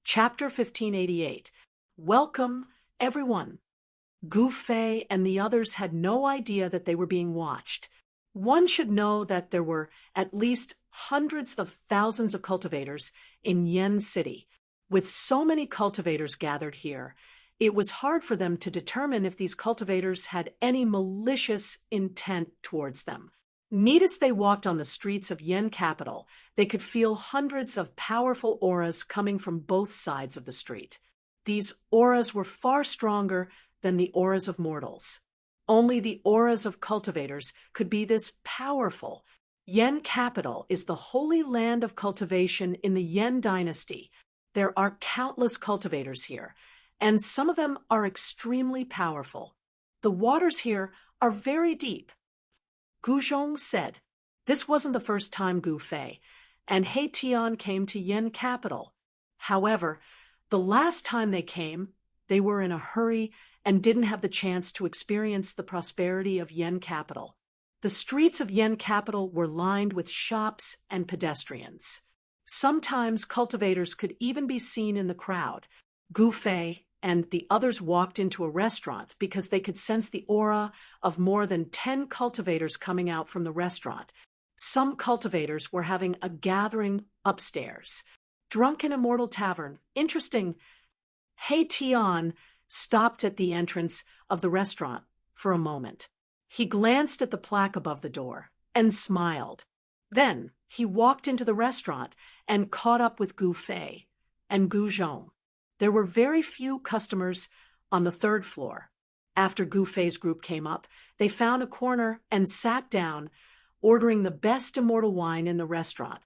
Chapter 1588. Welcome, everyone. Gu Fei and the others had no idea that they were being watched. One should know that there were at least hundreds of thousands of cultivators in Yen City. With so many cultivators gathered here, it was hard for them to determine if these cultivators had any malicious intent towards them. Neat as they walked on the streets of Yen capital, they could feel hundreds of powerful auras coming from both sides of the street. These auras were far stronger than the auras of mortals. Only the auras of cultivators could be this powerful. Yen capital is the holy land of cultivation in the Yen dynasty. There are countless cultivators here, and some of them are extremely powerful. The waters here are very deep. Gu Zhong said. This wasn't the first time Gu Fei and He Tian came to Yen capital. However, the last time they came, they were in a hurry and didn't have the chance to experience the prosperity of Yen capital. The streets of Yen capital were lined with shops and pedestrians. Sometimes cultivators could even be seen in the crowd. Gu Fei and the others walked into a restaurant because they could sense the aura of more than 10 cultivators coming out from the restaurant. Some cultivators were having a gathering upstairs. Drunken Immortal Tavern. Interesting. He Tian stopped at the entrance of the restaurant for a moment. He glanced at the plaque above the door and smiled. Then he walked into the restaurant and caught up with Gu Fei and Gu Zhong. There were very few customers on the third floor. After Gu Fei's group came up, they found a corner and sat down, ordering the best immortal wine in the restaurant.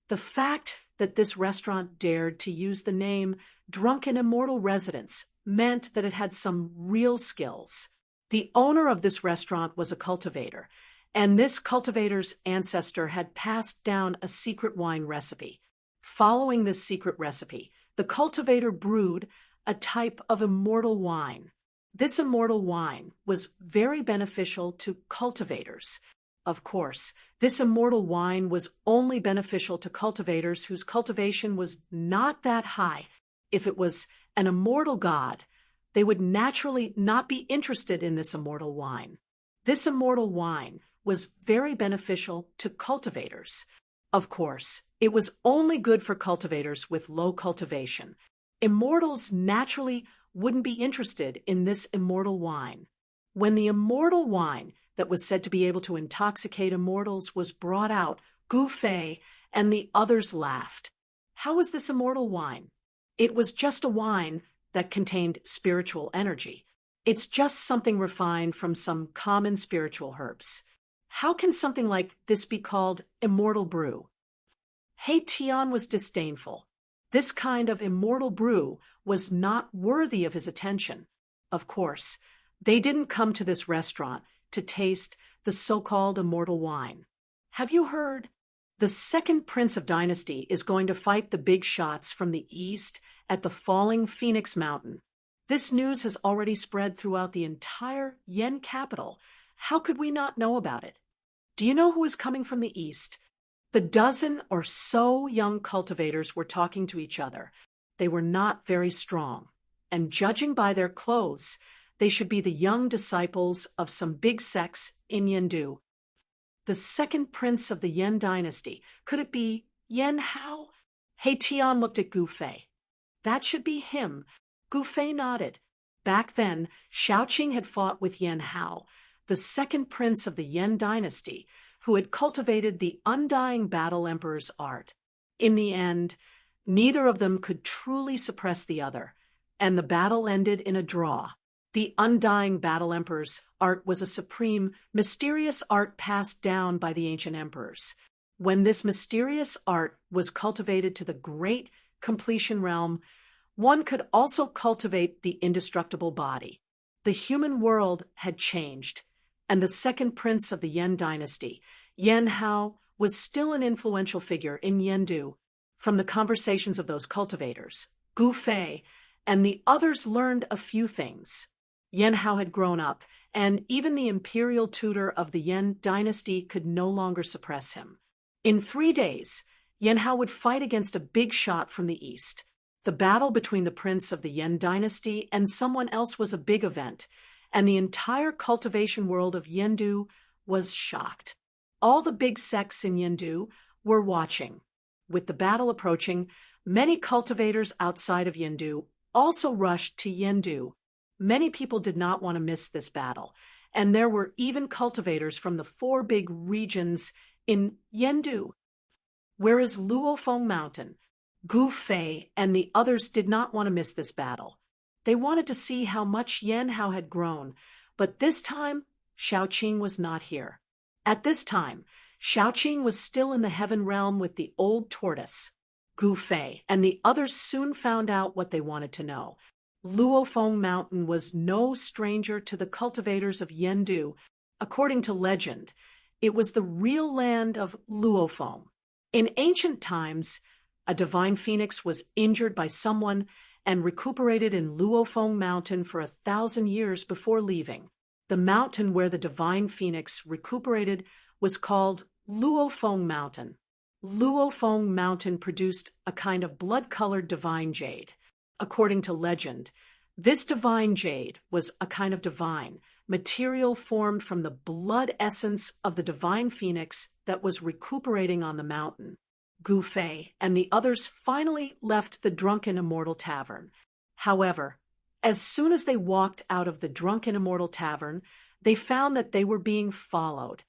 The fact that this restaurant dared to use the name Drunken Immortal Residence meant that it had some real skills. The owner of this restaurant was a cultivator, and this cultivator's ancestor had passed down a secret wine recipe. Following this secret recipe, the cultivator brewed a type of immortal wine. This immortal wine was very beneficial to cultivators. Of course, this immortal wine was only beneficial to cultivators whose cultivation was not that high. If it was an immortal god, they would naturally not be interested in this immortal wine. This immortal wine was very beneficial to cultivators. Of course, it was only good for cultivators with low cultivation. Immortals naturally wouldn't be interested in this immortal wine. When the immortal wine that was said to be able to intoxicate immortals was brought out, Gu Fei and the others laughed. How was this immortal wine? It was just a wine that contained spiritual energy. It's just something refined from some common spiritual herbs. How can something like this be called immortal brew? He Tian was disdainful. This kind of immortal brew was not worthy of his attention. Of course, they didn't come to this restaurant to taste the so-called immortal wine. Have you heard? The second prince of dynasty is going to fight the big shots from the east at the falling Phoenix Mountain. This news has already spread throughout the entire Yen capital. How could we not know about it? Do you know who is coming from the east? The dozen or so young cultivators were talking to each other. They were not very strong, and judging by their clothes, they should be the young disciples of some big sects in Yendu. The second prince of the Yen dynasty. Could it be Yen Hao? He Tian looked at Gu Fei. That should be him. Gu Fei nodded. Back then, Shaoqing had fought with Yen Hao, the second prince of the Yen dynasty, who had cultivated the undying battle emperor's art. In the end, neither of them could truly suppress the other, and the battle ended in a draw. The undying battle emperor's art was a supreme, mysterious art passed down by the ancient emperors. When this mysterious art was cultivated to the great completion realm, one could also cultivate the indestructible body. The human world had changed, and the second prince of the Yen dynasty, Yen Hao, was still an influential figure in Yendu. From the conversations of those cultivators, Gu Fei and the others learned a few things. Yen Hao had grown up, and even the imperial tutor of the Yen dynasty could no longer suppress him. In 3 days, Yen Hao would fight against a big shot from the east. The battle between the prince of the Yen dynasty and someone else was a big event, and the entire cultivation world of Yendu was shocked. All the big sects in Yendu were watching. With the battle approaching, many cultivators outside of Yendu also rushed to Yendu. Many people did not want to miss this battle, and there were even cultivators from the 4 big regions in Yendu. Whereas Luofeng Mountain, Gu Fei, and the others did not want to miss this battle. They wanted to see how much Yan Hao had grown, but this time Shaoqing was not here. At this time, Shaoqing was still in the heaven realm with the old tortoise. Gu Fei and the others soon found out what they wanted to know. Luofeng Mountain was no stranger to the cultivators of Yendu. According to legend, it was the real land of Luofeng. In ancient times, a divine phoenix was injured by someone and recuperated in Luofeng Mountain for 1,000 years before leaving. The mountain where the divine phoenix recuperated was called Luofeng Mountain. Luofeng Mountain produced a kind of blood-colored divine jade. According to legend, this divine jade was a kind of divine material formed from the blood essence of the divine phoenix that was recuperating on the mountain. Gu Fei and the others finally left the Drunken Immortal Tavern. However, as soon as they walked out of the Drunken Immortal Tavern, they found that they were being followed.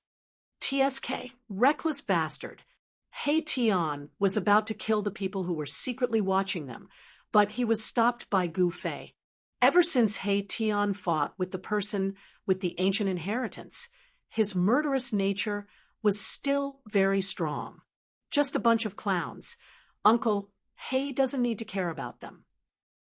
TSK, reckless bastard. He Tian was about to kill the people who were secretly watching them, but he was stopped by Gu Fei. Ever since He Tian fought with the person with the ancient inheritance, his murderous nature was still very strong. Just a bunch of clowns. Uncle He doesn't need to care about them.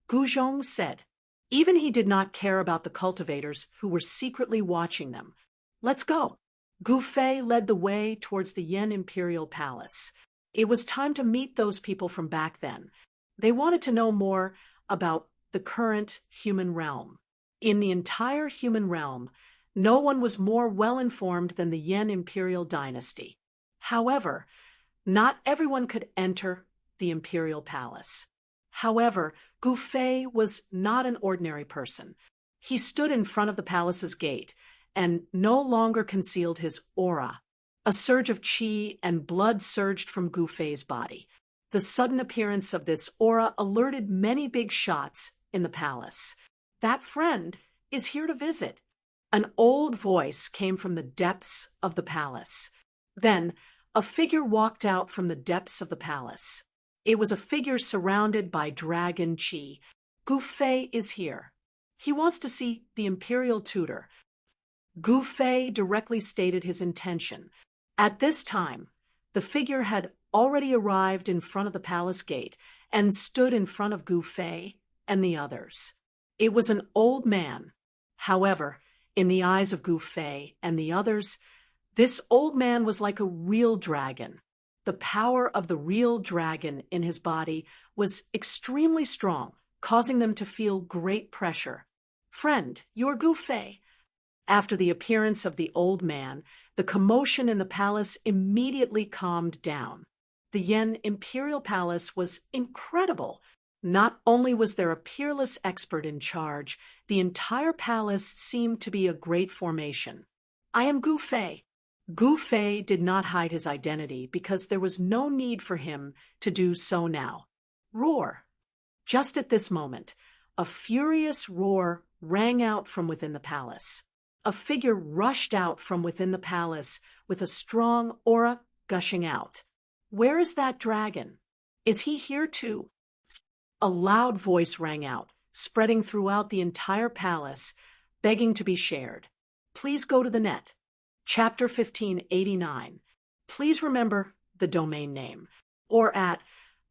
Gu Zhong said. Even he did not care about the cultivators who were secretly watching them. Let's go. Gu Fei led the way towards the Yen Imperial Palace. It was time to meet those people from back then. They wanted to know more about the current human realm. In the entire human realm, no one was more well-informed than the Yen Imperial Dynasty. However, not everyone could enter the Imperial Palace. However, Gu Fei was not an ordinary person. He stood in front of the palace's gate and no longer concealed his aura. A surge of qi and blood surged from Gu Fei's body. The sudden appearance of this aura alerted many big shots in the palace. That friend is here to visit. An old voice came from the depths of the palace. Then, a figure walked out from the depths of the palace. It was a figure surrounded by dragon qi. Gu Fei is here. He wants to see the imperial tutor. Gu Fei directly stated his intention. At this time, the figure had already arrived in front of the palace gate and stood in front of Gu Fei and the others. It was an old man. However, in the eyes of Gu Fei and the others, this old man was like a real dragon. The power of the real dragon in his body was extremely strong, causing them to feel great pressure. Friend, you're Gu Fei. After the appearance of the old man, the commotion in the palace immediately calmed down. The Yen Imperial Palace was incredible. Not only was there a peerless expert in charge, the entire palace seemed to be a great formation. I am Gu Fei. Gu Fei did not hide his identity because there was no need for him to do so now. Roar! Just at this moment, a furious roar rang out from within the palace. A figure rushed out from within the palace with a strong aura gushing out. Where is that dragon? Is he here too? A loud voice rang out, spreading throughout the entire palace, begging to be shared. Please go to the net. Chapter 1589. Please remember the domain name. Or at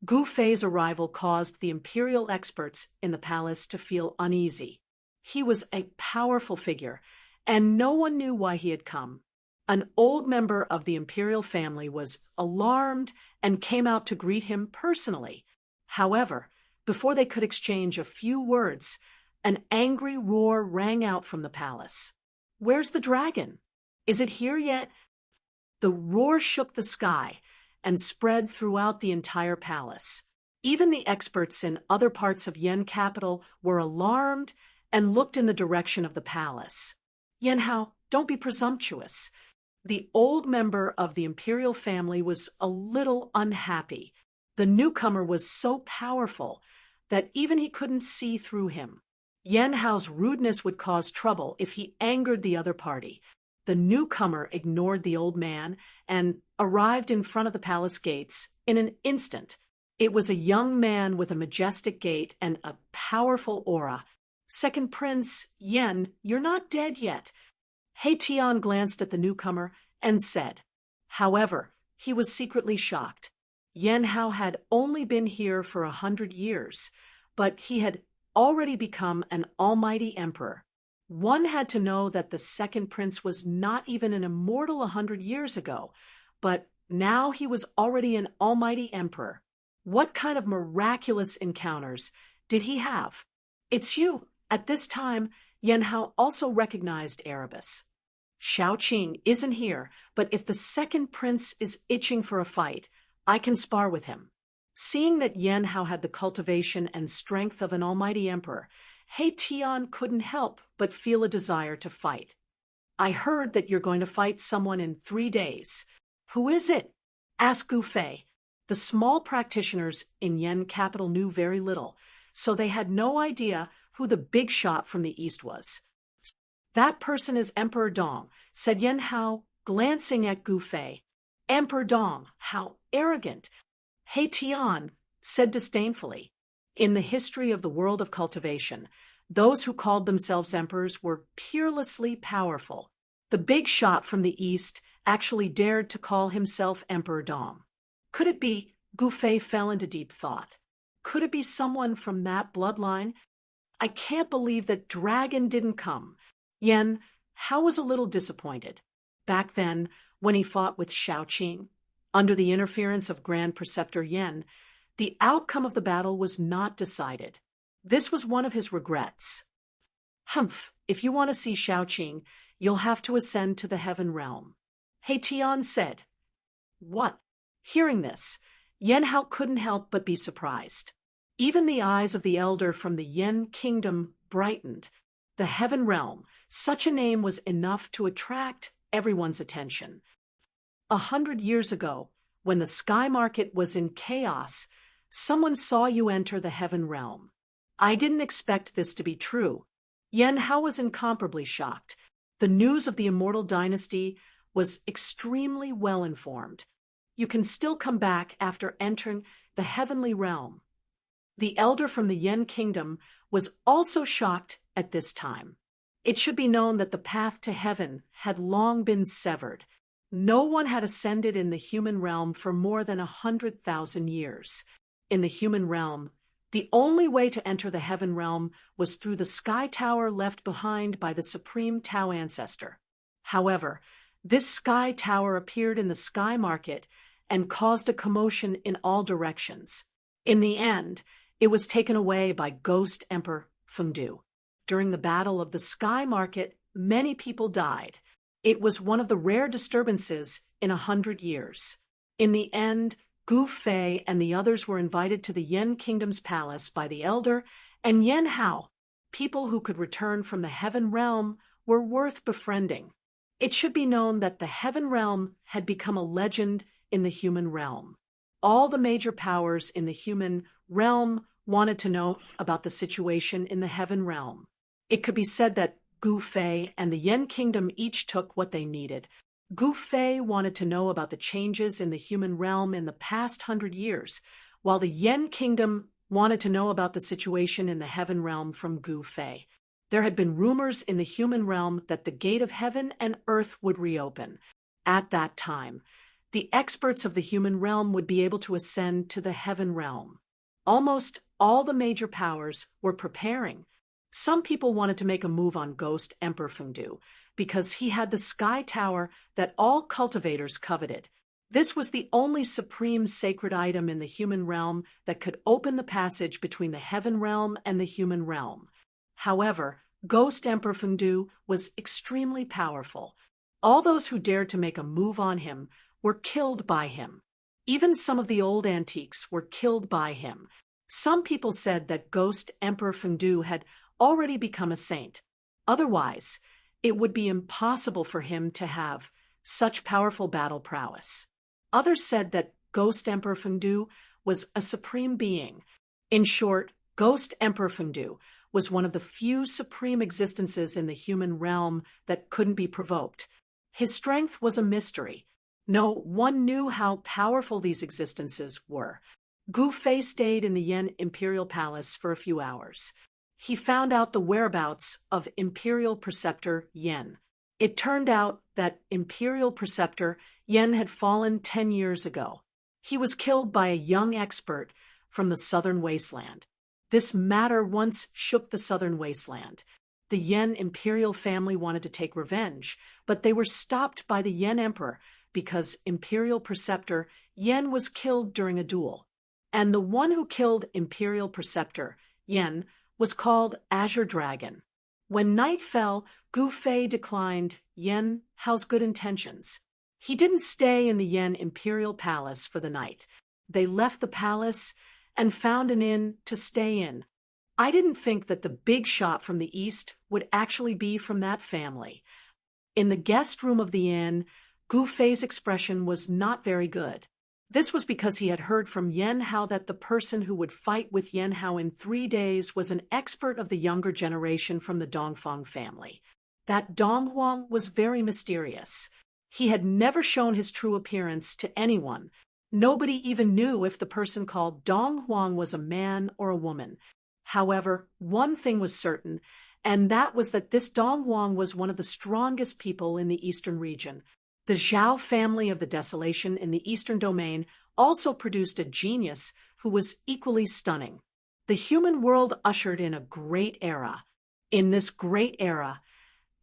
Gu Fei's arrival caused the imperial experts in the palace to feel uneasy. He was a powerful figure, and no one knew why he had come. An old member of the imperial family was alarmed and came out to greet him personally. However, before they could exchange a few words, an angry roar rang out from the palace. Where's the dragon? Is it here yet? The roar shook the sky and spread throughout the entire palace. Even the experts in other parts of Yen capital were alarmed and looked in the direction of the palace. Yen Hao, don't be presumptuous. The old member of the imperial family was a little unhappy. The newcomer was so powerful that even he couldn't see through him. Yen Hao's rudeness would cause trouble if he angered the other party. The newcomer ignored the old man and arrived in front of the palace gates in an instant. It was a young man with a majestic gait and a powerful aura. Second Prince, Yen, you're not dead yet. He Tian glanced at the newcomer and said. However, he was secretly shocked. Yen Hao had only been here for 100 years, but he had already become an almighty emperor. One had to know that the second prince was not even an immortal 100 years ago, but now he was already an almighty emperor. What kind of miraculous encounters did he have? It's you. At this time, Yen Hao also recognized Erebus. Shaoqing isn't here, but if the second prince is itching for a fight, I can spar with him. Seeing that Yen Hao had the cultivation and strength of an almighty emperor, He Tian couldn't help but feel a desire to fight. I heard that you're going to fight someone in 3 days. Who is it? Asked Gu Fei. The small practitioners in Yen capital knew very little, so they had no idea who the big shot from the east was. That person is Emperor Dong, said Yen Hao, glancing at Gu Fei. Emperor Dong, how arrogant! He Tian said disdainfully. In the history of the world of cultivation, those who called themselves emperors were peerlessly powerful. The big shot from the east actually dared to call himself Emperor Dong. Could it be? Gu Fei fell into deep thought. Could it be someone from that bloodline? I can't believe that Dragon didn't come. Yen Hao was a little disappointed. Back then, when he fought with Shaoqing, under the interference of Grand Preceptor Yen, the outcome of the battle was not decided. This was one of his regrets. Humph, if you want to see Shaoqing, you'll have to ascend to the heaven realm. He Tian said. What? Hearing this, Yen Hao couldn't help but be surprised. Even the eyes of the elder from the Yen kingdom brightened. The heaven realm, such a name was enough to attract everyone's attention. 100 years ago, when the sky market was in chaos, someone saw you enter the heaven realm. I didn't expect this to be true. Yen Hao was incomparably shocked. The news of the immortal dynasty was extremely well informed. You can still come back after entering the heavenly realm. The elder from the Yen kingdom was also shocked at this time. It should be known that the path to heaven had long been severed. No one had ascended in the human realm for more than 100,000 years. In the human realm, the only way to enter the heaven realm was through the sky tower left behind by the supreme Tao ancestor. However, this sky tower appeared in the sky market and caused a commotion in all directions. In the end, it was taken away by Ghost Emperor Fengdu. During the battle of the sky market, many people died. It was one of the rare disturbances in 100 years. In the end, Gu Fei and the others were invited to the Yen Kingdom's palace by the elder and Yen Hao. People who could return from the heaven realm were worth befriending. It should be known that the heaven realm had become a legend in the human realm. All the major powers in the human realm wanted to know about the situation in the heaven realm. It could be said that Gu Fei and the Yen Kingdom each took what they needed. Gu Fei wanted to know about the changes in the human realm in the past 100 years, while the Yen Kingdom wanted to know about the situation in the heaven realm from Gu Fei. There had been rumors in the human realm that the gate of heaven and earth would reopen. At that time, the experts of the human realm would be able to ascend to the heaven realm. Almost all the major powers were preparing. Some people wanted to make a move on Ghost Emperor Fengdu because he had the sky tower that all cultivators coveted. This was the only supreme sacred item in the human realm that could open the passage between the heaven realm and the human realm. However, Ghost Emperor Fengdu was extremely powerful. All those who dared to make a move on him were killed by him. Even some of the old antiques were killed by him. Some people said that Ghost Emperor Fengdu had already become a saint. Otherwise, it would be impossible for him to have such powerful battle prowess. Others said that Ghost Emperor Fengdu was a supreme being. In short, Ghost Emperor Fengdu was one of the few supreme existences in the human realm that couldn't be provoked. His strength was a mystery. No one knew how powerful these existences were. Gu Fei stayed in the Yan Imperial Palace for a few hours. He found out the whereabouts of Imperial Preceptor Yen. It turned out that Imperial Preceptor Yen had fallen 10 years ago. He was killed by a young expert from the southern wasteland. This matter once shook the southern wasteland. The Yen imperial family wanted to take revenge, but they were stopped by the Yen emperor because Imperial Preceptor Yen was killed during a duel. And the one who killed Imperial Preceptor Yen was called Azure Dragon. When night fell, Gu Fei declined Yen Hao's good intentions. He didn't stay in the Yen Imperial Palace for the night. They left the palace and found an inn to stay in. I didn't think that the big shot from the east would actually be from that family. In the guest room of the inn, Gu Fei's expression was not very good. This was because he had heard from Yen Hao that the person who would fight with Yen Hao in 3 days was an expert of the younger generation from the Dongfang family. That Dong Huang was very mysterious. He had never shown his true appearance to anyone. Nobody even knew if the person called Dong Huang was a man or a woman. However, one thing was certain, and that was that this Dong Huang was one of the strongest people in the eastern region. The Zhao family of the Desolation in the eastern domain also produced a genius who was equally stunning. The human world ushered in a great era. In this great era,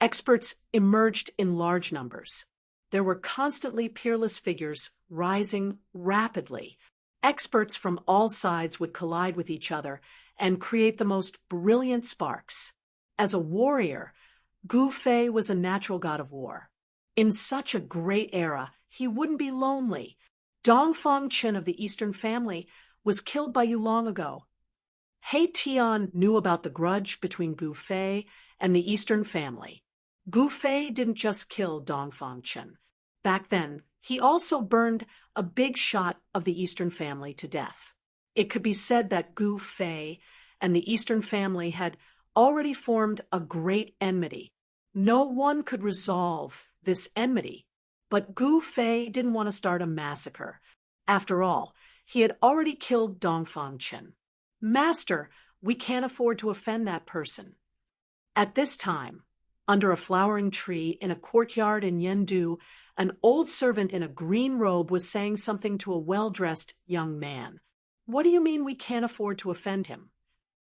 experts emerged in large numbers. There were constantly peerless figures rising rapidly. Experts from all sides would collide with each other and create the most brilliant sparks. As a warrior, Gu Fei was a natural god of war. In such a great era, he wouldn't be lonely. Dongfang Chen of the Eastern family was killed by you long ago. He Tian knew about the grudge between Gu Fei and the Eastern family. Gu Fei didn't just kill Dongfang Chen. Back then, he also burned a big shot of the Eastern family to death. It could be said that Gu Fei and the Eastern family had already formed a great enmity. No one could resolve this enmity, but Gu Fei didn't want to start a massacre. After all, he had already killed Dongfang Chen. Master, we can't afford to offend that person. At this time, under a flowering tree in a courtyard in Yendu, an old servant in a green robe was saying something to a well-dressed young man. What do you mean we can't afford to offend him?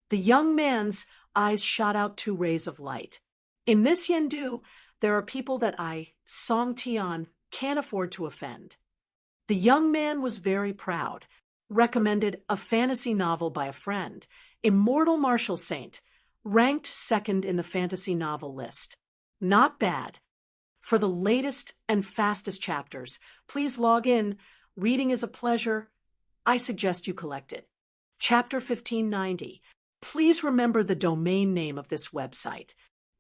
The young man's eyes shot out 2 rays of light. In this Yendu, there are people that I, Song Tian, can't afford to offend. The young man was very proud, recommended a fantasy novel by a friend, Immortal Martial Saint, ranked 2nd in the fantasy novel list. Not bad. For the latest and fastest chapters, please log in. Reading is a pleasure. I suggest you collect it. Chapter 1590. Please remember the domain name of this website.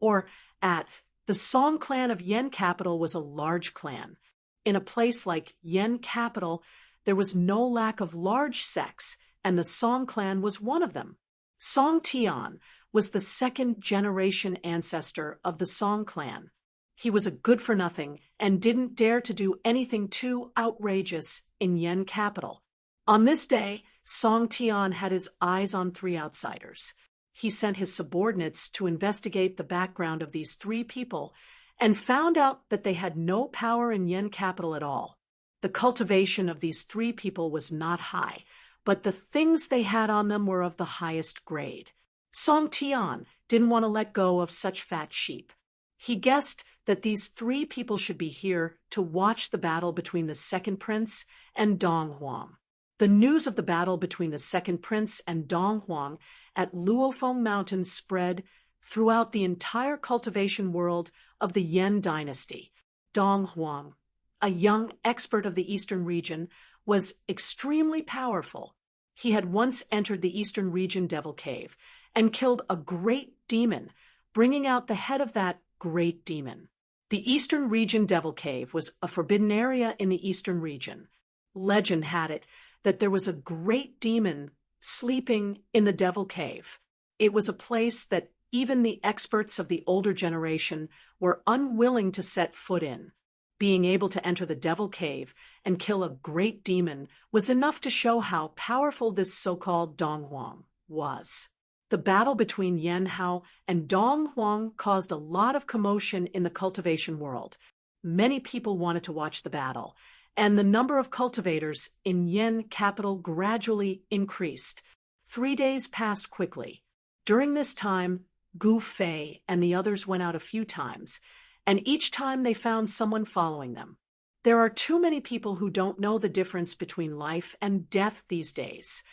Or at the Song clan of Yen Capital was a large clan. In a place like Yen Capital, there was no lack of large sects, and the Song clan was one of them. Song Tian was the 2nd-generation ancestor of the Song clan. He was a good-for-nothing and didn't dare to do anything too outrageous in Yen Capital. On this day, Song Tian had his eyes on 3 outsiders. He sent his subordinates to investigate the background of these 3 people and found out that they had no power in Yen Capital at all. The cultivation of these 3 people was not high, but the things they had on them were of the highest grade. Song Tian didn't want to let go of such fat sheep. He guessed that these 3 people should be here to watch the battle between the 2nd prince and Dong Huang. The news of the battle between the 2nd prince and Dong Huang at Luofeng Mountain spread throughout the entire cultivation world of the Yen dynasty. Dong Huang, a young expert of the eastern region, was extremely powerful. He had once entered the Eastern Region Devil Cave and killed a great demon, bringing out the head of that great demon. The Eastern Region Devil Cave was a forbidden area in the Eastern Region. Legend had it that there was a great demon sleeping in the Devil Cave. It was a place that even the experts of the older generation were unwilling to set foot in. Being able to enter the Devil Cave and kill a great demon was enough to show how powerful this so-called Dong Huang was. The battle between Yan Hao and Dong Huang caused a lot of commotion in the cultivation world. Many people wanted to watch the battle, and the number of cultivators in Yan capital gradually increased. 3 days passed quickly. During this time, Gu Fei and the others went out a few times, and each time they found someone following them. There are too many people who don't know the difference between life and death these days.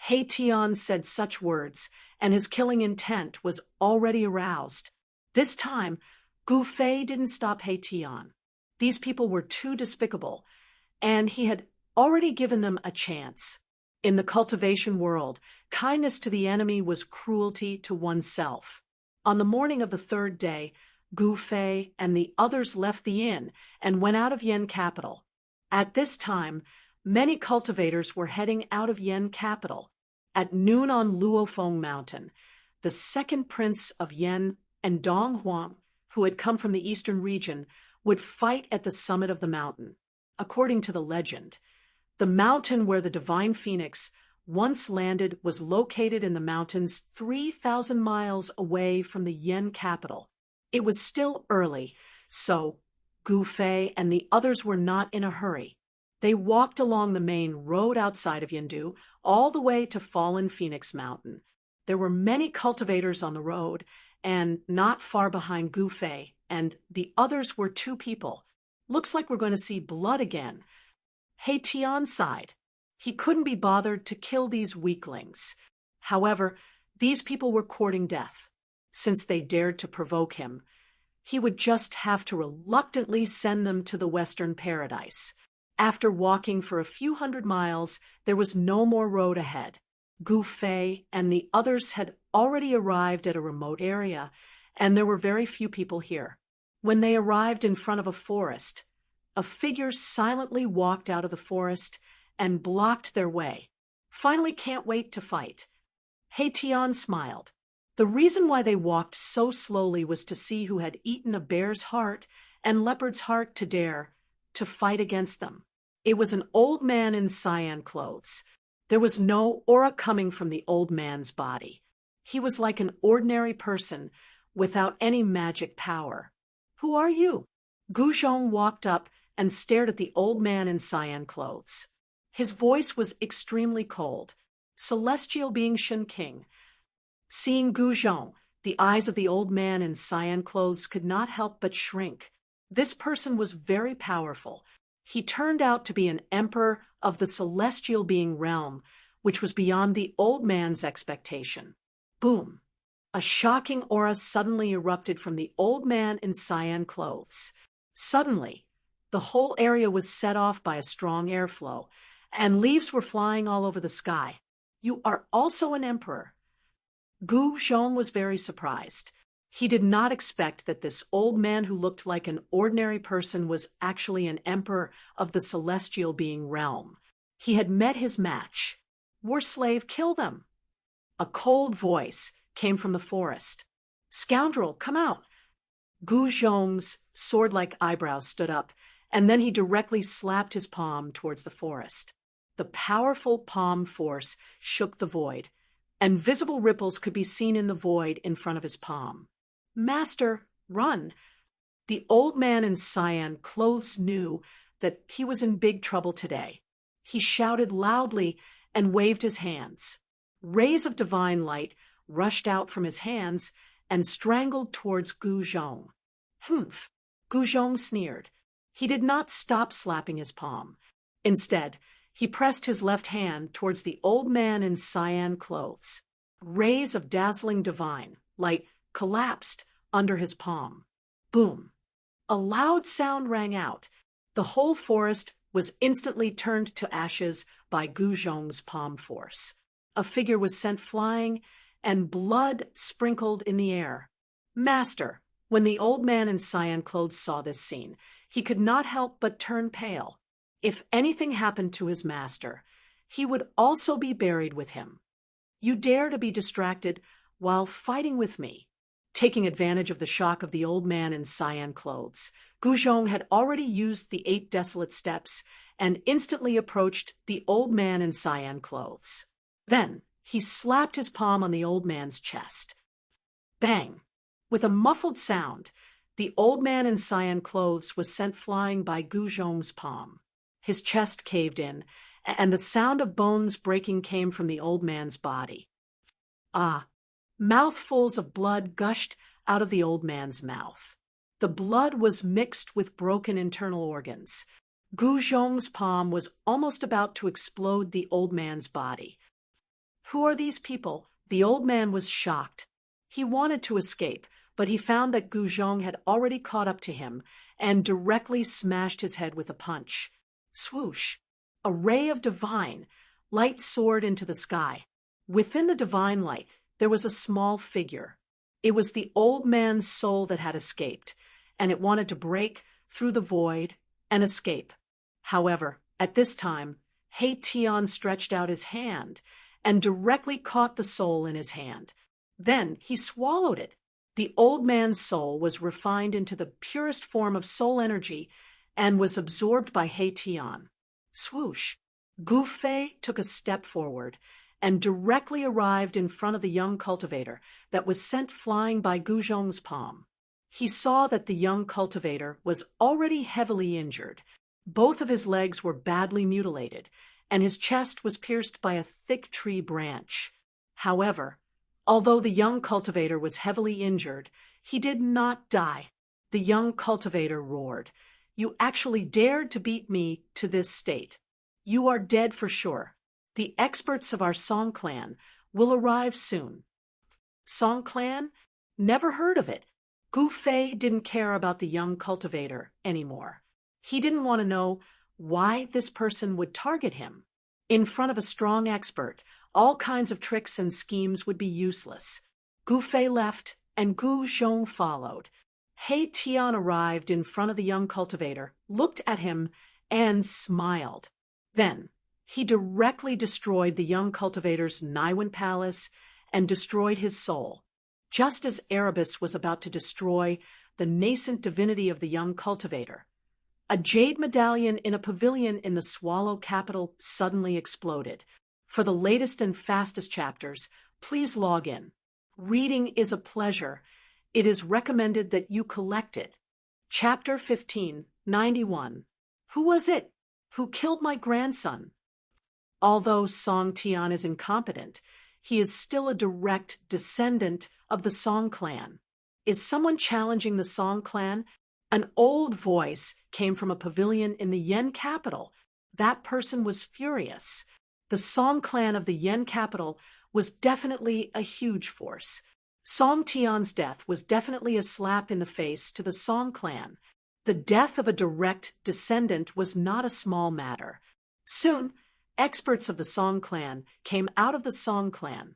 He Tian said such words, and his killing intent was already aroused. This time, Gu Fei didn't stop He Tian. These people were too despicable, and he had already given them a chance. In the cultivation world, kindness to the enemy was cruelty to oneself. On the morning of the third day, Gu Fei and the others left the inn and went out of Yan capital. At this time, many cultivators were heading out of Yan capital. At noon on Luofeng Mountain, the second prince of Yan and Dong Huang, who had come from the eastern region, would fight at the summit of the mountain. According to the legend, the mountain where the divine phoenix once landed was located in the mountains 3,000 miles away from the Yan capital. It was still early, so Gu Fei and the others were not in a hurry. They walked along the main road outside of Yandu, all the way to Fallen Phoenix Mountain. There were many cultivators on the road, and not far behind Gu Fei and the others were two people. Looks like we're going to see blood again. He Tian sighed. He couldn't be bothered to kill these weaklings. However, these people were courting death. Since they dared to provoke him, he would just have to reluctantly send them to the Western Paradise. After walking for a few hundred miles, there was no more road ahead. Gu Fei and the others had already arrived at a remote area, and there were very few people here. When they arrived in front of a forest, a figure silently walked out of the forest and blocked their way. Finally, can't wait to fight. He Tian smiled. The reason why they walked so slowly was to see who had eaten a bear's heart and leopard's heart to dare to fight against them. It was an old man in cyan clothes. There was no aura coming from the old man's body. He was like an ordinary person without any magic power. Who are you? Gu Zhong walked up and stared at the old man in cyan clothes. His voice was extremely cold. Celestial being Shen King. Seeing Gu Zhong, the eyes of the old man in cyan clothes could not help but shrink. This person was very powerful. He turned out to be an emperor of the celestial being realm, which was beyond the old man's expectation. Boom! A shocking aura suddenly erupted from the old man in cyan clothes. Suddenly, the whole area was set off by a strong airflow, and leaves were flying all over the sky. You are also an emperor. Gu Zhong was very surprised. He did not expect that this old man who looked like an ordinary person was actually an emperor of the celestial being realm. He had met his match. War slave, kill them. A cold voice came from the forest. Scoundrel, come out. Gu Zhong's sword-like eyebrows stood up, and then he directly slapped his palm towards the forest. The powerful palm force shook the void, and visible ripples could be seen in the void in front of his palm. Master, run! The old man in cyan clothes knew that he was in big trouble today. He shouted loudly and waved his hands. Rays of divine light rushed out from his hands and strangled towards Gu Zhong. Humph! Gu Zhong sneered. He did not stop slapping his palm. Instead, he pressed his left hand towards the old man in cyan clothes. Rays of dazzling divine light collapsed under his palm. Boom! A loud sound rang out. The whole forest was instantly turned to ashes by Gu Zhong's palm force. A figure was sent flying, and blood sprinkled in the air. Master! When the old man in cyan clothes saw this scene, he could not help but turn pale. If anything happened to his master, he would also be buried with him. You dare to be distracted while fighting with me. Taking advantage of the shock of the old man in cyan clothes, Gu Zhong had already used the 8 desolate steps and instantly approached the old man in cyan clothes. Then he slapped his palm on the old man's chest. Bang! With a muffled sound, the old man in cyan clothes was sent flying by Gu Zhong's palm. His chest caved in, and the sound of bones breaking came from the old man's body. Ah! Mouthfuls of blood gushed out of the old man's mouth. The blood was mixed with broken internal organs. Gu Zhong's palm was almost about to explode the old man's body. Who are these people? The old man was shocked. He wanted to escape, but he found that Gu Zhong had already caught up to him and directly smashed his head with a punch. Swoosh! A ray of divine light soared into the sky. Within the divine light, there was a small figure. It was the old man's soul that had escaped, and it wanted to break through the void and escape. However, at this time, He Tian stretched out his hand and directly caught the soul in his hand. Then he swallowed it. The old man's soul was refined into the purest form of soul energy and was absorbed by He Tian. Swoosh! Gu Fei took a step forward and directly arrived in front of the young cultivator that was sent flying by Gu Zhong's palm. He saw that the young cultivator was already heavily injured. Both of his legs were badly mutilated, and his chest was pierced by a thick tree branch. However, although the young cultivator was heavily injured, he did not die. The young cultivator roared, "You actually dared to beat me to this state. You are dead for sure. The experts of our Song clan will arrive soon." Song clan? Never heard of it. Gu Fei didn't care about the young cultivator anymore. He didn't want to know why this person would target him. In front of a strong expert, all kinds of tricks and schemes would be useless. Gu Fei left, and Gu Zhong followed. He Tian arrived in front of the young cultivator, looked at him, and smiled. Then he directly destroyed the young cultivator's Naiwen palace and destroyed his soul. Just as Erebus was about to destroy the nascent divinity of the young cultivator, a jade medallion in a pavilion in the Swallow capital suddenly exploded. For the latest and fastest chapters, please log in. Reading is a pleasure. It is recommended that you collect it. Chapter 1591. Who was it? Who killed my grandson? Although Song Tian is incompetent, he is still a direct descendant of the Song clan. Is someone challenging the Song clan? An old voice came from a pavilion in the Yen capital. That person was furious. The Song clan of the Yen capital was definitely a huge force. Song Tian's death was definitely a slap in the face to the Song clan. The death of a direct descendant was not a small matter. Soon, experts of the Song clan came out of the Song clan.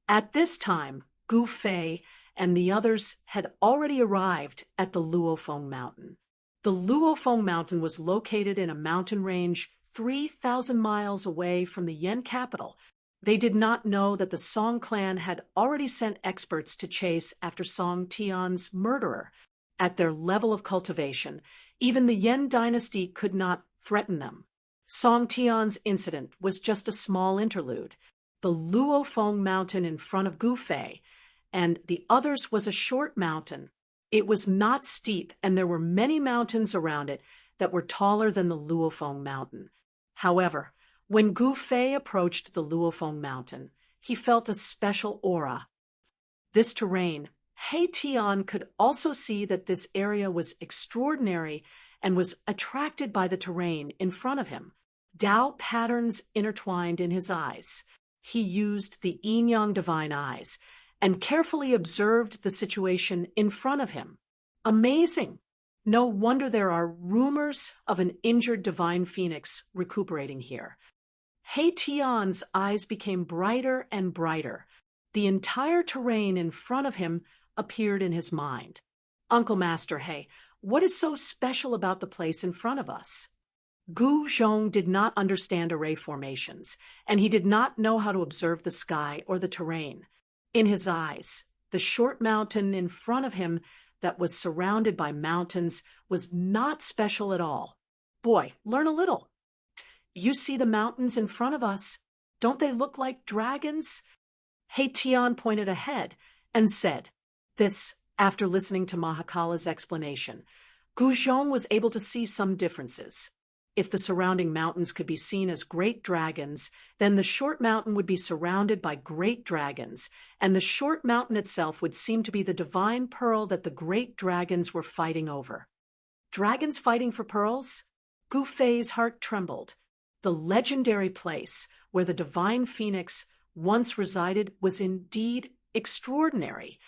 At this time, Gu Fei and the others had already arrived at the Luofeng Mountain. The Luofeng Mountain was located in a mountain range 3,000 miles away from the Yen capital. They did not know that the Song clan had already sent experts to chase after Song Tian's murderer. At their level of cultivation, even the Yen dynasty could not threaten them. Song Tian's incident was just a small interlude. The Luofeng Mountain in front of Gu Fei, and the others was a short mountain. It was not steep, and there were many mountains around it that were taller than the Luofeng Mountain. However, when Gu Fei approached the Luofeng Mountain, he felt a special aura. This terrain, He Tian could also see that this area was extraordinary and was attracted by the terrain in front of him. Tao patterns intertwined in his eyes. He used the yin-yang divine eyes and carefully observed the situation in front of him. Amazing! No wonder there are rumors of an injured divine phoenix recuperating here. Hei-Tian's eyes became brighter and brighter. The entire terrain in front of him appeared in his mind. Uncle Master Hei, what is so special about the place in front of us? Gu Zhong did not understand array formations, and he did not know how to observe the sky or the terrain. In his eyes, the short mountain in front of him that was surrounded by mountains was not special at all. Boy, learn a little. You see the mountains in front of us. Don't they look like dragons? Hei-Tian pointed ahead and said this after listening to Mahakala's explanation. Gu Zhong was able to see some differences. If the surrounding mountains could be seen as great dragons, then the short mountain would be surrounded by great dragons, and the short mountain itself would seem to be the divine pearl that the great dragons were fighting over. Dragons fighting for pearls? Gu Fei's heart trembled. The legendary place where the divine phoenix once resided was indeed extraordinary.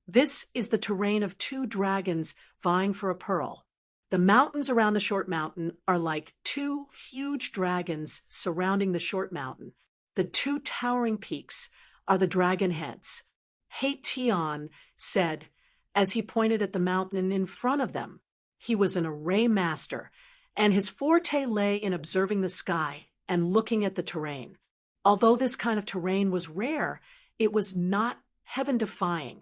This is the terrain of two dragons vying for a pearl. The mountains around the short mountain are like two huge dragons surrounding the short mountain. The two towering peaks are the dragon heads. Hei-Tian said as he pointed at the mountain in front of them. He was an array master, and his forte lay in observing the sky and looking at the terrain. Although this kind of terrain was rare, it was not heaven-defying.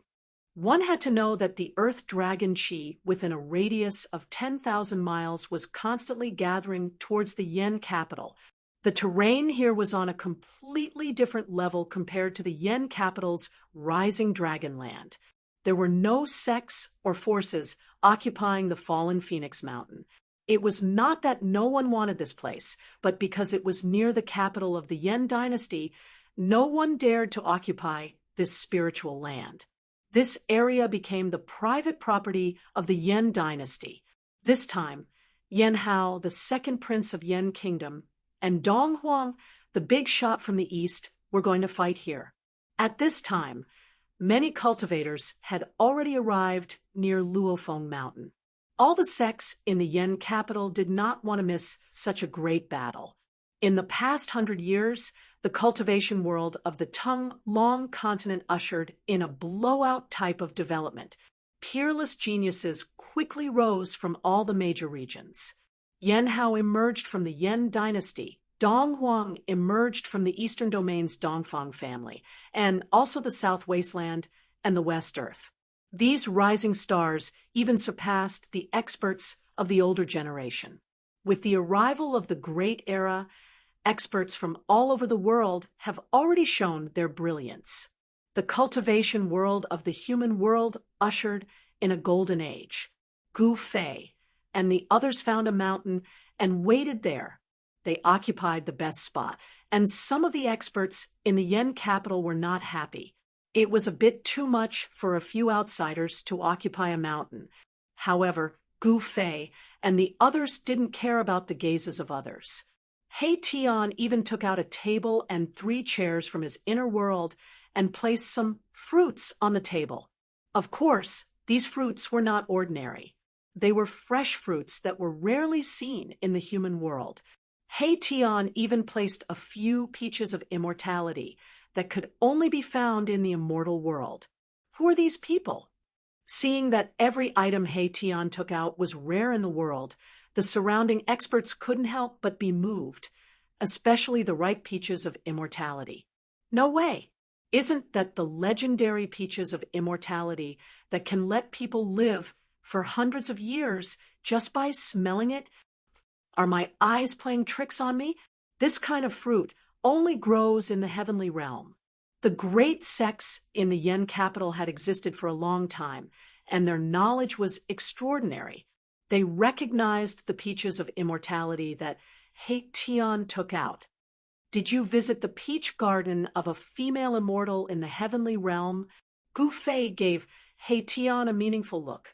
One had to know that the Earth Dragon Chi within a radius of 10,000 miles was constantly gathering towards the Yen capital. The terrain here was on a completely different level compared to the Yen capital's rising Dragonland. There were no sects or forces occupying the fallen Phoenix Mountain. It was not that no one wanted this place, but because it was near the capital of the Yen dynasty, no one dared to occupy this spiritual land. This area became the private property of the Yen dynasty. This time, Yen Hao, the second prince of Yen Kingdom, and Dong Huang, the big shot from the east, were going to fight here. At this time, many cultivators had already arrived near Luofeng Mountain. All the sects in the Yen capital did not want to miss such a great battle. In the past 100 years, the cultivation world of the Tung Long continent ushered in a blowout type of development. Peerless geniuses quickly rose from all the major regions. Yen Hao emerged from the Yen dynasty. Dong Huang emerged from the eastern domain's Dongfang family, and also the South Wasteland and the West Earth. These rising stars even surpassed the experts of the older generation. With the arrival of the Great Era, experts from all over the world have already shown their brilliance. The cultivation world of the human world ushered in a golden age. Gu Fei and the others found a mountain and waited there. They occupied the best spot, and some of the experts in the Yen capital were not happy. It was a bit too much for a few outsiders to occupy a mountain. However, Gu Fei and the others didn't care about the gazes of others. Hei-Tian even took out a table and 3 chairs from his inner world and placed some fruits on the table. Of course, these fruits were not ordinary. They were fresh fruits that were rarely seen in the human world. Hei-Tian even placed a few peaches of immortality that could only be found in the immortal world. Who are these people? Seeing that every item Hei-Tian took out was rare in the world, the surrounding experts couldn't help but be moved, especially the ripe peaches of immortality. No way! Isn't that the legendary peaches of immortality that can let people live for hundreds of years just by smelling it? Are my eyes playing tricks on me? This kind of fruit only grows in the heavenly realm. The great sects in the Yen capital had existed for a long time, and their knowledge was extraordinary. They recognized the peaches of immortality that Hei-Tian took out. Did you visit the peach garden of a female immortal in the heavenly realm? Gu Fei gave Hei-Tian a meaningful look.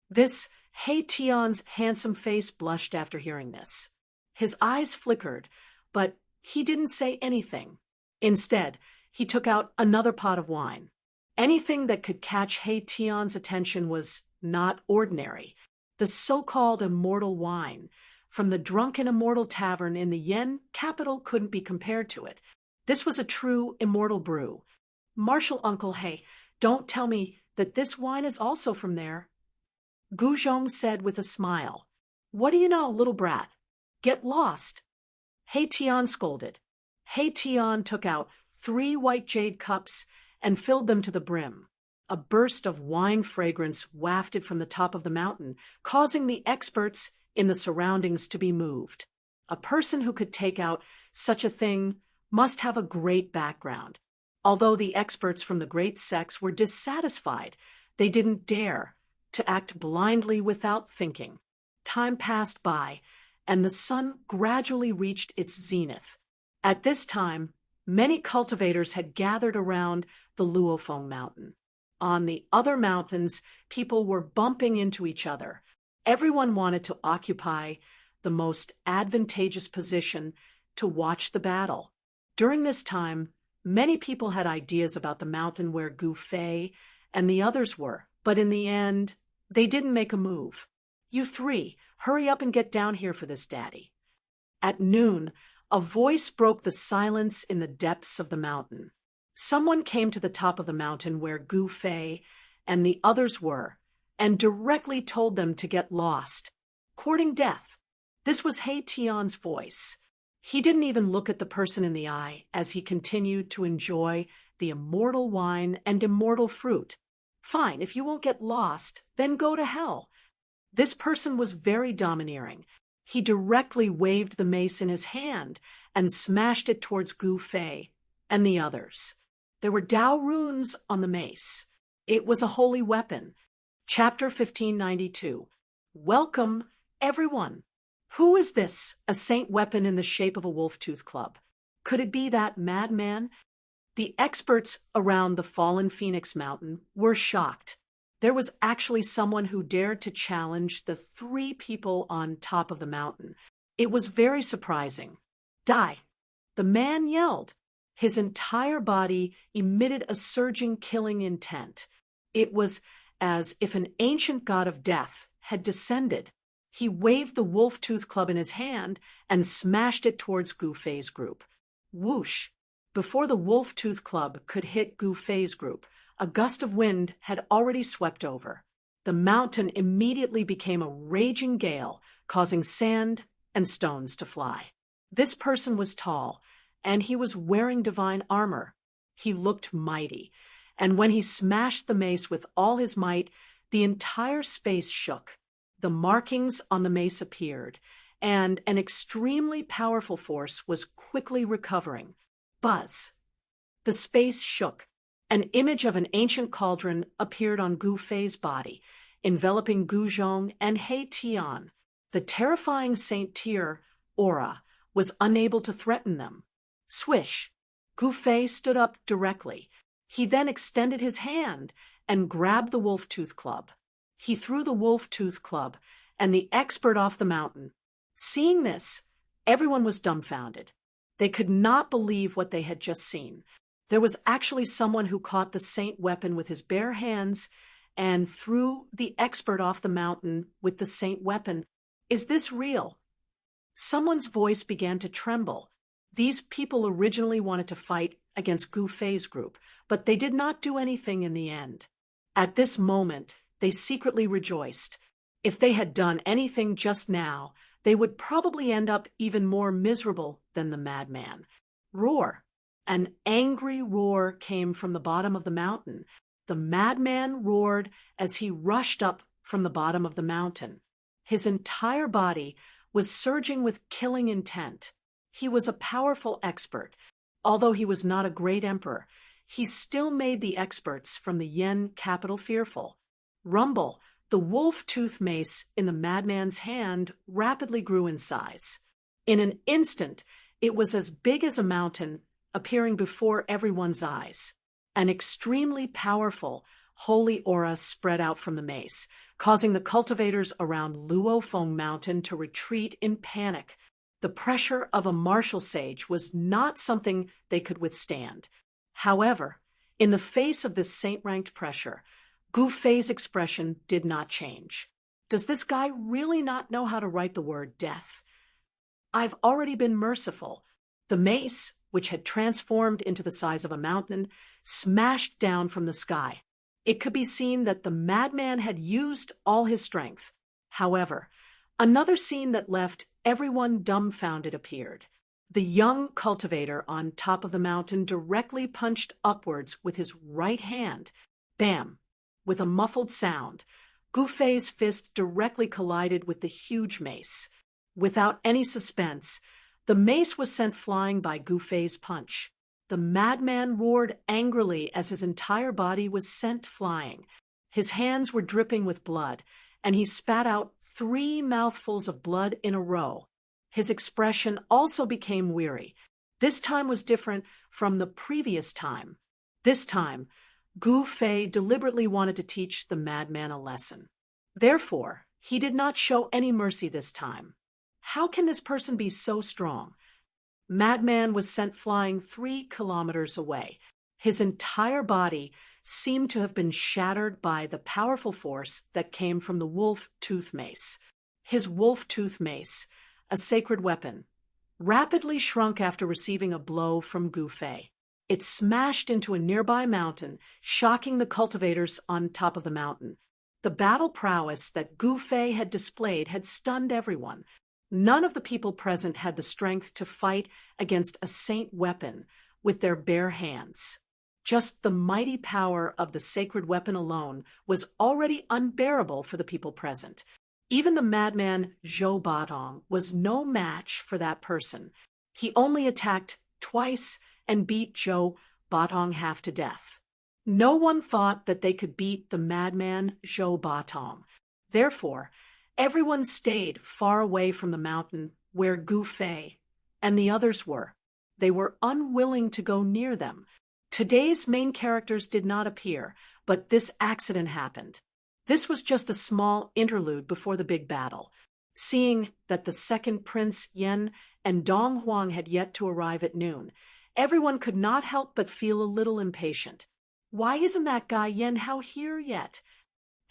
This Hei-Tian's handsome face blushed after hearing this. His eyes flickered, but he didn't say anything. Instead, he took out another pot of wine. Anything that could catch Hei-Tian's attention was not ordinary. the so-called immortal wine from the drunken immortal tavern in the Yen capital couldn't be compared to it. This was a true immortal brew. Martial uncle, hey, don't tell me that this wine is also from there. Guzhong said with a smile. What do you know, little brat? Get lost. He Tian scolded. He Tian took out 3 white jade cups and filled them to the brim. A burst of wine fragrance wafted from the top of the mountain, causing the experts in the surroundings to be moved. A person who could take out such a thing must have a great background. Although the experts from the great sects were dissatisfied, they didn't dare to act blindly without thinking. Time passed by, and the sun gradually reached its zenith. At this time, many cultivators had gathered around the Luofeng mountain. On the other mountains, people were bumping into each other. Everyone wanted to occupy the most advantageous position to watch the battle. During this time, many people had ideas about the mountain where Gu Fei and the others were, but in the end, they didn't make a move. You 3, hurry up and get down here for this, Daddy. At noon, a voice broke the silence in the depths of the mountain. Someone came to the top of the mountain where Gu Fei and the others were, and directly told them to get lost, courting death. This was He Tian's voice. He didn't even look at the person in the eye as he continued to enjoy the immortal wine and immortal fruit. Fine, if you won't get lost, then go to hell. This person was very domineering. He directly waved the mace in his hand and smashed it towards Gu Fei and the others. There were Dao runes on the mace. It was a holy weapon. Chapter 1592. Welcome, everyone. Who is this, a saint weapon in the shape of a wolf-tooth club? Could it be that madman? The experts around the fallen Phoenix Mountain were shocked. There was actually someone who dared to challenge the 3 people on top of the mountain. It was very surprising. Die! The man yelled. His entire body emitted a surging, killing intent. It was as if an ancient god of death had descended. He waved the wolf-tooth club in his hand and smashed it towards Gu Fei's group. Whoosh! Before the wolf-tooth club could hit Gu Fei's group, a gust of wind had already swept over. The mountain immediately became a raging gale, causing sand and stones to fly. This person was tall, and he was wearing divine armor. He looked mighty, and when he smashed the mace with all his might, the entire space shook. The markings on the mace appeared, and an extremely powerful force was quickly recovering. Buzz! The space shook. An image of an ancient cauldron appeared on Gu Fei's body, enveloping Guzhong and He Tian. The terrifying Saint Tyr aura was unable to threaten them. Swish! Gu Fei stood up directly. He then extended his hand and grabbed the wolf-tooth club. He threw the wolf-tooth club and the expert off the mountain. Seeing this, everyone was dumbfounded. They could not believe what they had just seen. There was actually someone who caught the saint weapon with his bare hands and threw the expert off the mountain with the saint weapon. Is this real? Someone's voice began to tremble. These people originally wanted to fight against Gu Fei's group, but they did not do anything in the end. At this moment, they secretly rejoiced. If they had done anything just now, they would probably end up even more miserable than the madman. Roar! An angry roar came from the bottom of the mountain. The madman roared as he rushed up from the bottom of the mountain. His entire body was surging with killing intent. He was a powerful expert. Although he was not a great emperor, he still made the experts from the Yen capital fearful. Rumble, the wolf-tooth mace in the madman's hand, rapidly grew in size. In an instant, it was as big as a mountain, appearing before everyone's eyes. An extremely powerful, holy aura spread out from the mace, causing the cultivators around Luofeng Mountain to retreat in panic. The pressure of a martial sage was not something they could withstand. However, in the face of this saint-ranked pressure, Gu Fei's expression did not change. Does this guy really not know how to write the word death? I've already been merciful. The mace, which had transformed into the size of a mountain, smashed down from the sky. It could be seen that the madman had used all his strength. However, another scene that left everyone dumbfounded appeared. The young cultivator on top of the mountain directly punched upwards with his right hand. Bam! With a muffled sound, Gufei's fist directly collided with the huge mace. Without any suspense, the mace was sent flying by Gufei's punch. The madman roared angrily as his entire body was sent flying. His hands were dripping with blood, and he spat out 3 mouthfuls of blood in a row. His expression also became weary. This time was different from the previous time. This time, Gu Fei deliberately wanted to teach the madman a lesson. Therefore, he did not show any mercy this time. How can this person be so strong? Madman was sent flying 3 kilometers away. His entire body seemed to have been shattered by the powerful force that came from the wolf tooth mace. His wolf tooth mace, a sacred weapon, rapidly shrunk after receiving a blow from Gu Fei. It smashed into a nearby mountain, shocking the cultivators on top of the mountain. The battle prowess that Gu Fei had displayed had stunned everyone. None of the people present had the strength to fight against a saint weapon with their bare hands. Just the mighty power of the sacred weapon alone was already unbearable for the people present. Even the madman Zhou Batong was no match for that person. He only attacked twice and beat Zhou Batong half to death. No one thought that they could beat the madman Zhou Batong. Therefore, everyone stayed far away from the mountain where Gu Fei and the others were. They were unwilling to go near them. Today's main characters did not appear, but this accident happened. This was just a small interlude before the big battle. Seeing that the second Prince Yen and Dong Huang had yet to arrive at noon, everyone could not help but feel a little impatient. Why isn't that guy Yen Hao here yet?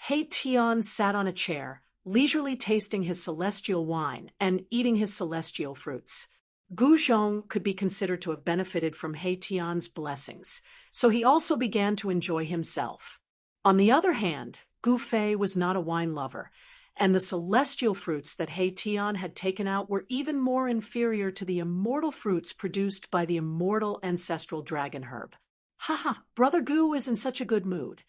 He Tian sat on a chair, leisurely tasting his celestial wine and eating his celestial fruits. Gu Zhong could be considered to have benefited from He Tian's blessings, so he also began to enjoy himself. On the other hand, Gu Fei was not a wine lover, and the celestial fruits that He Tian had taken out were even more inferior to the immortal fruits produced by the immortal ancestral dragon herb. Haha, Brother Gu is in such a good mood.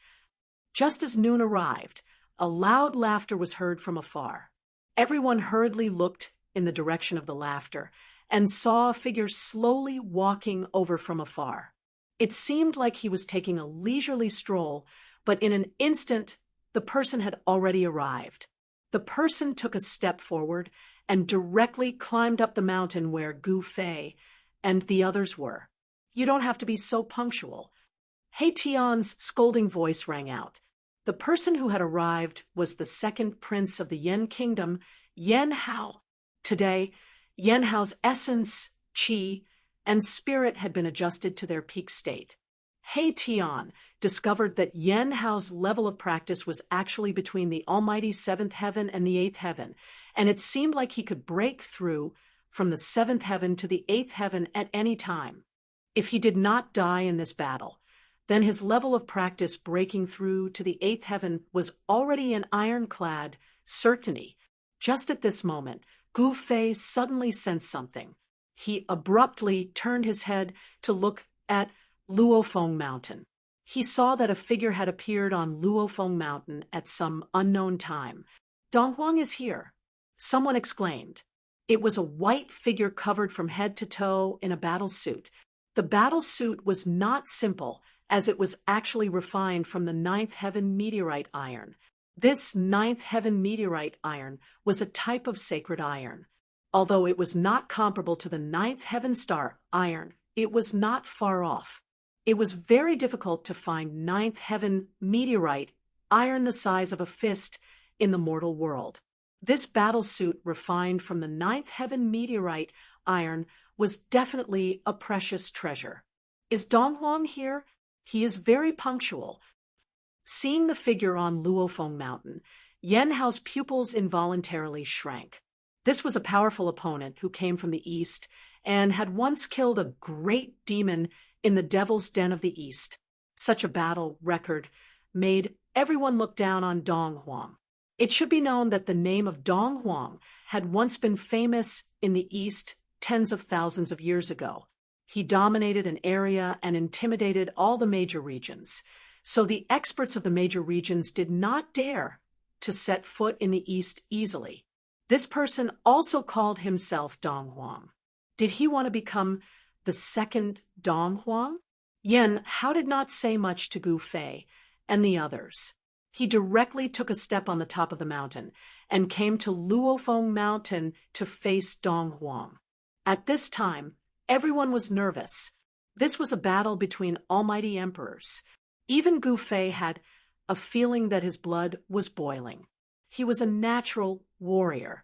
Just as noon arrived, a loud laughter was heard from afar. Everyone hurriedly looked in the direction of the laughter and saw a figure slowly walking over from afar. It seemed like he was taking a leisurely stroll, but in an instant, the person had already arrived. The person took a step forward and directly climbed up the mountain where Gu Fei and the others were. You don't have to be so punctual. He Tian's scolding voice rang out. The person who had arrived was the second prince of the Yen kingdom, Yen Hao. Today, Yen Hao's essence, qi, and spirit had been adjusted to their peak state. He Tian discovered that Yen Hao's level of practice was actually between the almighty 7th heaven and the 8th heaven, and it seemed like he could break through from the 7th heaven to the 8th heaven at any time. If he did not die in this battle, then his level of practice breaking through to the 8th heaven was already an ironclad certainty. Just at this moment, Gu Fei suddenly sensed something. He abruptly turned his head to look at Luofeng Mountain. He saw that a figure had appeared on Luofeng Mountain at some unknown time. Dong Huang is here, someone exclaimed. It was a white figure covered from head to toe in a battle suit. The battle suit was not simple, as it was actually refined from the 9th heaven meteorite iron. This 9th heaven meteorite iron was a type of sacred iron. Although it was not comparable to the 9th heaven star iron, it was not far off. It was very difficult to find 9th heaven meteorite iron the size of a fist in the mortal world. This battle suit refined from the 9th heaven meteorite iron was definitely a precious treasure. Is Dong Huang here? He is very punctual. Seeing the figure on Luofeng Mountain, Yan Hao's pupils involuntarily shrank. This was a powerful opponent who came from the east and had once killed a great demon in the Devil's Den of the East. Such a battle record made everyone look down on Dong Huang. It should be known that the name of Dong Huang had once been famous in the East tens of thousands of years ago. He dominated an area and intimidated all the major regions. So the experts of the major regions did not dare to set foot in the East easily. This person also called himself Dong Huang. Did he want to become the second Dong Huang? Yan Hao did not say much to Gu Fei and the others. He directly took a step on the top of the mountain and came to Luofeng Mountain to face Dong Huang. At this time, everyone was nervous. This was a battle between almighty emperors. Even Gu Fei had a feeling that his blood was boiling. He was a natural warrior.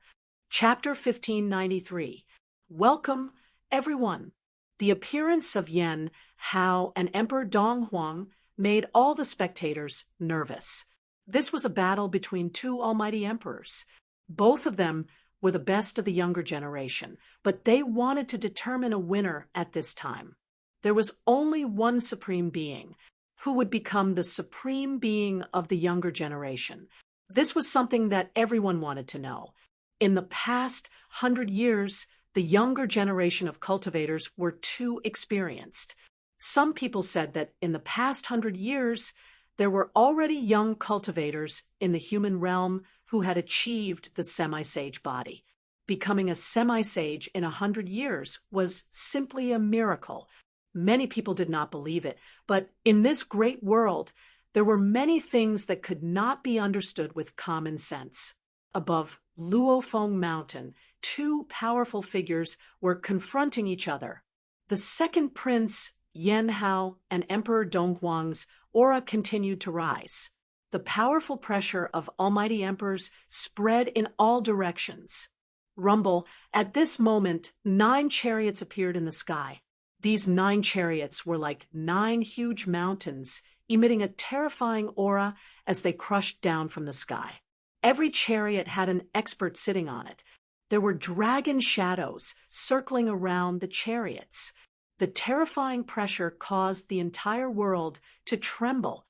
Chapter 1593. Welcome, everyone. The appearance of Yan Hao and Emperor Dong Huang made all the spectators nervous. This was a battle between two almighty emperors. Both of them were the best of the younger generation, but they wanted to determine a winner at this time. There was only one supreme being who would become the supreme being of the younger generation. This was something that everyone wanted to know. In the past 100 years, the younger generation of cultivators were too experienced. Some people said that in the past 100 years, there were already young cultivators in the human realm who had achieved the semi-sage body. Becoming a semi-sage in 100 years was simply a miracle. Many people did not believe it, but in this great world, there were many things that could not be understood with common sense. Above Luofeng Mountain, two powerful figures were confronting each other. The second prince, Yan Hao, and Emperor Dong Huang's aura continued to rise. The powerful pressure of almighty emperors spread in all directions. Rumble, at this moment, 9 chariots appeared in the sky. These 9 chariots were like 9 huge mountains, emitting a terrifying aura as they crushed down from the sky. Every chariot had an expert sitting on it. There were dragon shadows circling around the chariots. The terrifying pressure caused the entire world to tremble.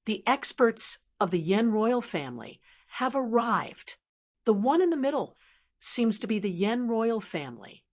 The experts of the Yan royal family have arrived. The one in the middle seems to be the Yan royal family.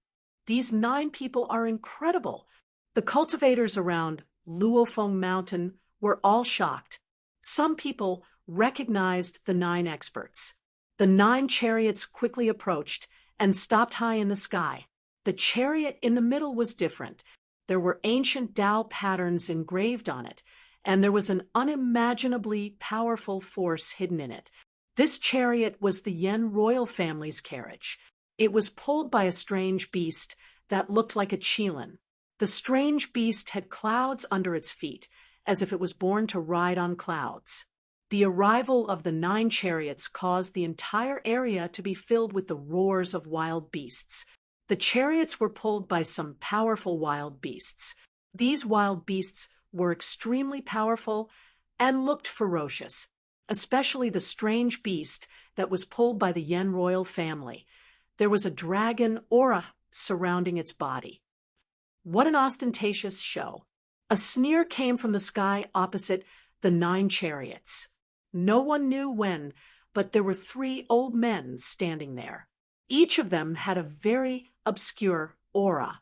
These 9 people are incredible. The cultivators around Luofeng Mountain were all shocked. Some people recognized the 9 experts. The 9 chariots quickly approached and stopped high in the sky. The chariot in the middle was different. There were ancient Tao patterns engraved on it, and there was an unimaginably powerful force hidden in it. This chariot was the Yan royal family's carriage. It was pulled by a strange beast that looked like a qilin. The strange beast had clouds under its feet, as if it was born to ride on clouds. The arrival of the 9 chariots caused the entire area to be filled with the roars of wild beasts. The chariots were pulled by some powerful wild beasts. These wild beasts were extremely powerful and looked ferocious, especially the strange beast that was pulled by the Yan royal family. There was a dragon aura surrounding its body. What an ostentatious show! A sneer came from the sky opposite the 9 chariots. No one knew when, but there were 3 old men standing there. Each of them had a very obscure aura.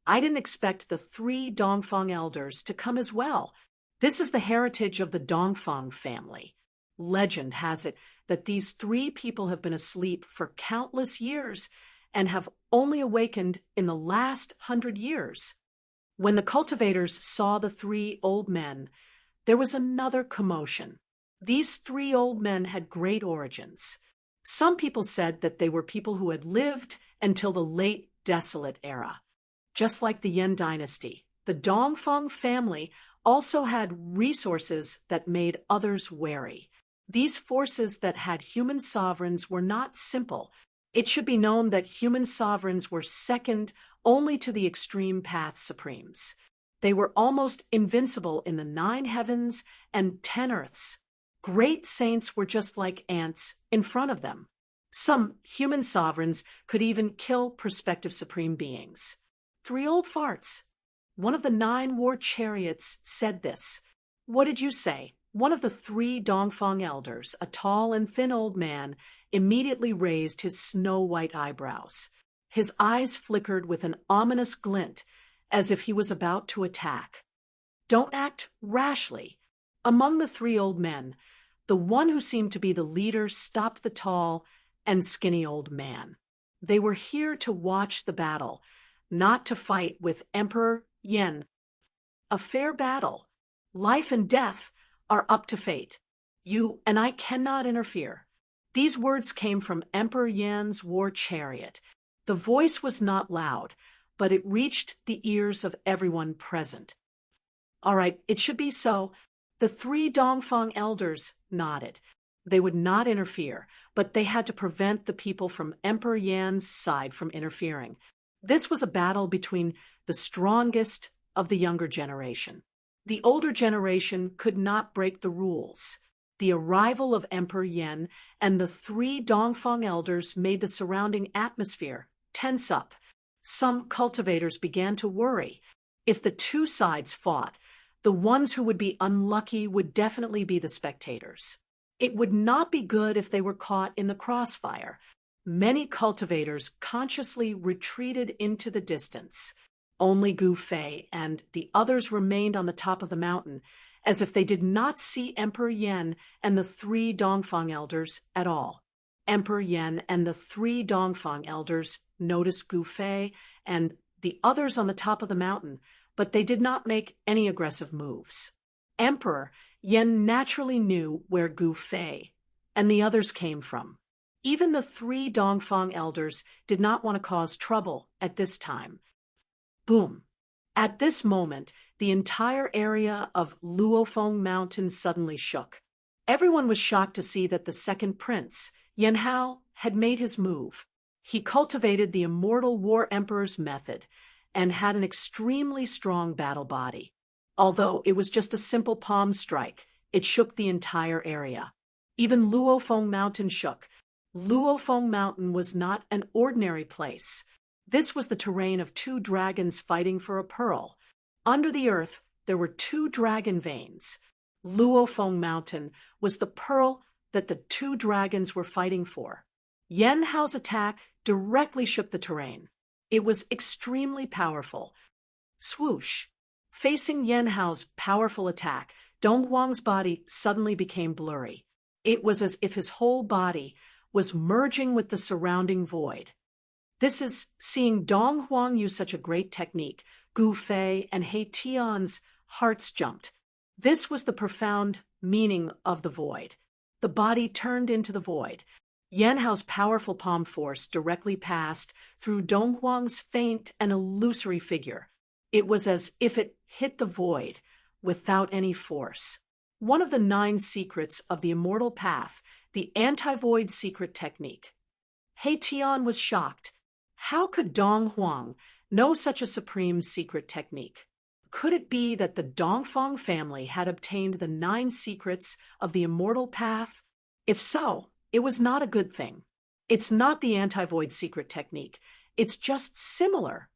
I didn't expect the 3 Dongfang elders to come as well. This is the heritage of the Dongfang family. Legend has it that these 3 people have been asleep for countless years and have only awakened in the last 100 years. When the cultivators saw the 3 old men, there was another commotion. These 3 old men had great origins. Some people said that they were people who had lived until the late Desolate era. Just like the Yan dynasty, the Dongfang family also had resources that made others wary. These forces that had human sovereigns were not simple. It should be known that human sovereigns were second only to the extreme path supremes. They were almost invincible in the 9 heavens and 10 earths. Great saints were just like ants in front of them. Some human sovereigns could even kill prospective supreme beings. 3 old farts. One of the 9 war chariots said this. What did you say? One of the 3 Dongfang elders, a tall and thin old man, immediately raised his snow-white eyebrows. His eyes flickered with an ominous glint, as if he was about to attack. Don't act rashly. Among the 3 old men, the one who seemed to be the leader stopped the tall and skinny old man. They were here to watch the battle, not to fight with Emperor Yen. A fair battle. Life and death are up to fate. You and I cannot interfere. These words came from Emperor Yan's war chariot. The voice was not loud, but it reached the ears of everyone present. All right, it should be so. The 3 Dongfang elders nodded. They would not interfere, but they had to prevent the people from Emperor Yan's side from interfering. This was a battle between the strongest of the younger generation. The older generation could not break the rules. The arrival of Emperor Yen and the 3 Dongfang elders made the surrounding atmosphere tense up. Some cultivators began to worry. If the 2 sides fought, the ones who would be unlucky would definitely be the spectators. It would not be good if they were caught in the crossfire. Many cultivators consciously retreated into the distance. Only Gu Fei and the others remained on the top of the mountain, as if they did not see Emperor Yen and the 3 Dongfang elders at all. Emperor Yen and the 3 Dongfang elders noticed Gu Fei and the others on the top of the mountain, but they did not make any aggressive moves. Emperor Yen naturally knew where Gu Fei and the others came from. Even the 3 Dongfang elders did not want to cause trouble at this time. Boom! At this moment, the entire area of Luofeng Mountain suddenly shook. Everyone was shocked to see that the second prince, Yan Hao, had made his move. He cultivated the immortal war emperor's method and had an extremely strong battle body. Although it was just a simple palm strike, it shook the entire area. Even Luofeng Mountain shook. Luofeng Mountain was not an ordinary place. This was the terrain of 2 dragons fighting for a pearl. Under the earth, there were 2 dragon veins. Luofeng Mountain was the pearl that the 2 dragons were fighting for. Yan Hao's attack directly shook the terrain. It was extremely powerful. Swoosh! Facing Yan Hao's powerful attack, Dong Huang's body suddenly became blurry. It was as if his whole body was merging with the surrounding void. This is seeing Dong Huang use such a great technique. Gu Fei and He Tian's hearts jumped. This was the profound meaning of the void. The body turned into the void. Yan Hao's powerful palm force directly passed through Dong Huang's faint and illusory figure. It was as if it hit the void without any force. One of the 9 secrets of the immortal path, the anti-void secret technique. He Tian was shocked. How could Dong Huang know such a supreme secret technique? Could it be that the Dongfang family had obtained the 9 secrets of the immortal path? If so, it was not a good thing. It's not the anti-void secret technique. It's just similar.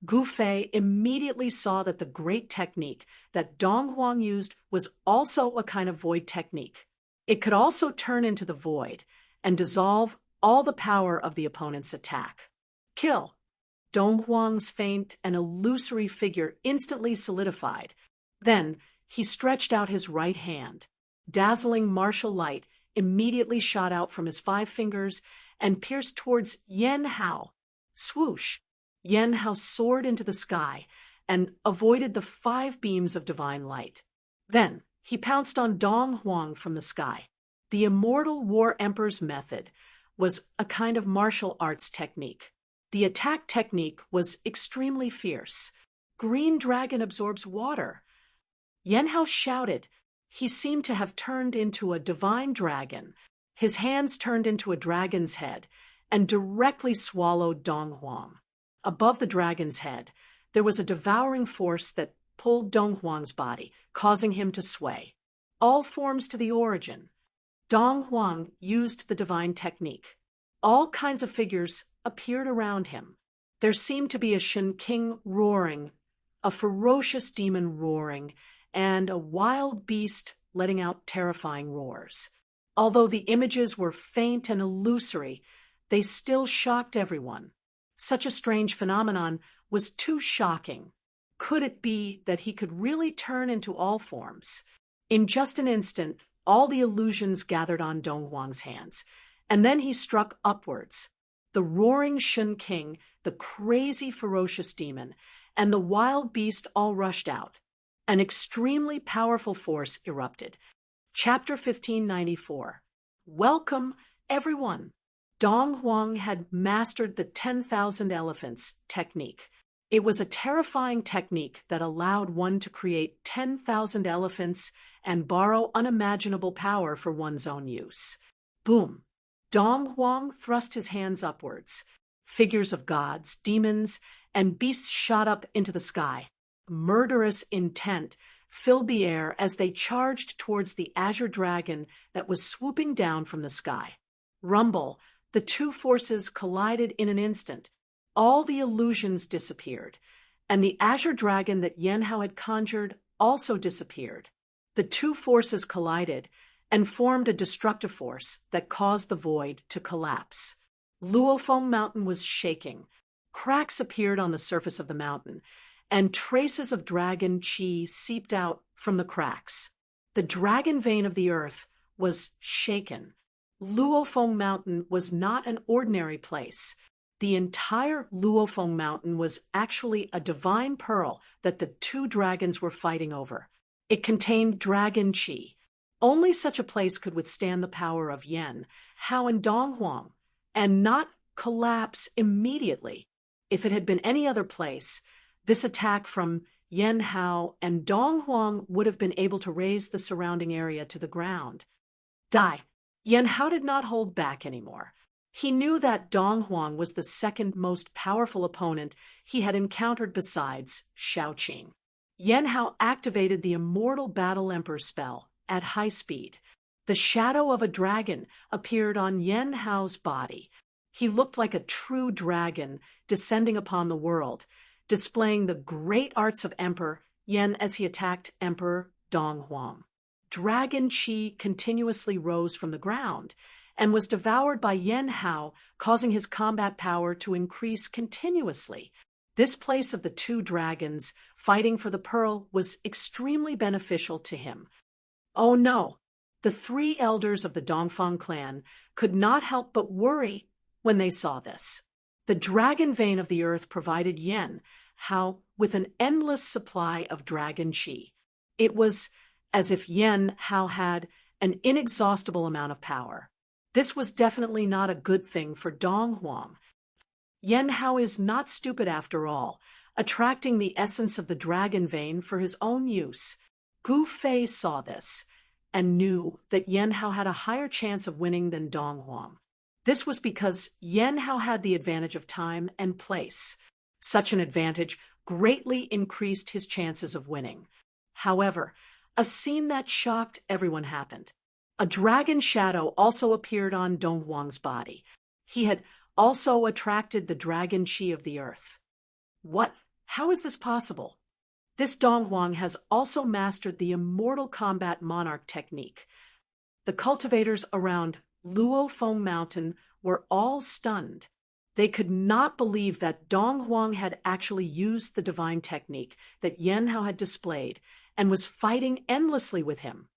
Gu Fei immediately saw that the great technique that Dong Huang used was also a kind of void technique. It could also turn into the void and dissolve all the power of the opponent's attack. Kill! Dong Huang's faint and illusory figure instantly solidified. Then he stretched out his right hand. Dazzling martial light immediately shot out from his 5 fingers and pierced towards Yan Hao. Swoosh! Yan Hao soared into the sky and avoided the 5 beams of divine light. Then he pounced on Dong Huang from the sky. The immortal war emperor's method was a kind of martial arts technique. The attack technique was extremely fierce. Green dragon absorbs water. Yan Hao shouted. He seemed to have turned into a divine dragon. His hands turned into a dragon's head and directly swallowed Dong Huang. Above the dragon's head, there was a devouring force that pulled Dong Huang's body, causing him to sway. All forms to the origin. Dong Huang used the divine technique. All kinds of figures appeared around him. There seemed to be a Shen King roaring, a ferocious demon roaring, and a wild beast letting out terrifying roars. Although the images were faint and illusory, they still shocked everyone. Such a strange phenomenon was too shocking. Could it be that he could really turn into all forms? In just an instant, all the illusions gathered on Dong Huang's hands, and then he struck upwards. The roaring Shen King, the crazy ferocious demon, and the wild beast all rushed out. An extremely powerful force erupted. Chapter 1594. Welcome, everyone. Dong Huang had mastered the 10,000 elephants technique. It was a terrifying technique that allowed one to create 10,000 elephants and borrow unimaginable power for one's own use. Boom! Dong Huang thrust his hands upwards. Figures of gods, demons, and beasts shot up into the sky. Murderous intent filled the air as they charged towards the azure dragon that was swooping down from the sky. Rumble! The two forces collided in an instant. All the illusions disappeared, and the azure dragon that Yan Hao had conjured also disappeared. The two forces collided and formed a destructive force that caused the void to collapse. Luofeng Mountain was shaking. Cracks appeared on the surface of the mountain, and traces of dragon qi seeped out from the cracks. The dragon vein of the earth was shaken. Luofeng Mountain was not an ordinary place. The entire Luofeng Mountain was actually a divine pearl that the two dragons were fighting over. It contained dragon qi. Only such a place could withstand the power of Yan, Hao, and Dong Huang, and not collapse immediately. If it had been any other place, this attack from Yan Hao and Dong Huang would have been able to raise the surrounding area to the ground. Die! Yan Hao did not hold back anymore. He knew that Dong Huang was the second most powerful opponent he had encountered besides Shaoqing. Yan Hao activated the Immortal Battle Emperor spell at high speed. The shadow of a dragon appeared on Yan Hao's body. He looked like a true dragon descending upon the world, displaying the great arts of Emperor Yan as he attacked Emperor Dong Huang. Dragon qi continuously rose from the ground and was devoured by Yan Hao, causing his combat power to increase continuously. This place of the two dragons fighting for the pearl was extremely beneficial to him. Oh no! The three elders of the Dongfang clan could not help but worry when they saw this. The dragon vein of the earth provided Yan Hao with an endless supply of dragon qi. It was as if Yan Hao had an inexhaustible amount of power. This was definitely not a good thing for Dong Huang. Yan Hao is not stupid after all, attracting the essence of the dragon vein for his own use. Gu Fei saw this and knew that Yan Hao had a higher chance of winning than Dong Huang. This was because Yan Hao had the advantage of time and place. Such an advantage greatly increased his chances of winning. However, a scene that shocked everyone happened. A dragon shadow also appeared on Dong Huang's body. He had also attracted the dragon qi of the earth. What? How is this possible? This Dong Huang has also mastered the Immortal Combat Monarch technique. The cultivators around Luofeng Mountain were all stunned. They could not believe that Dong Huang had actually used the divine technique that Yan Hao had displayed and was fighting endlessly with him.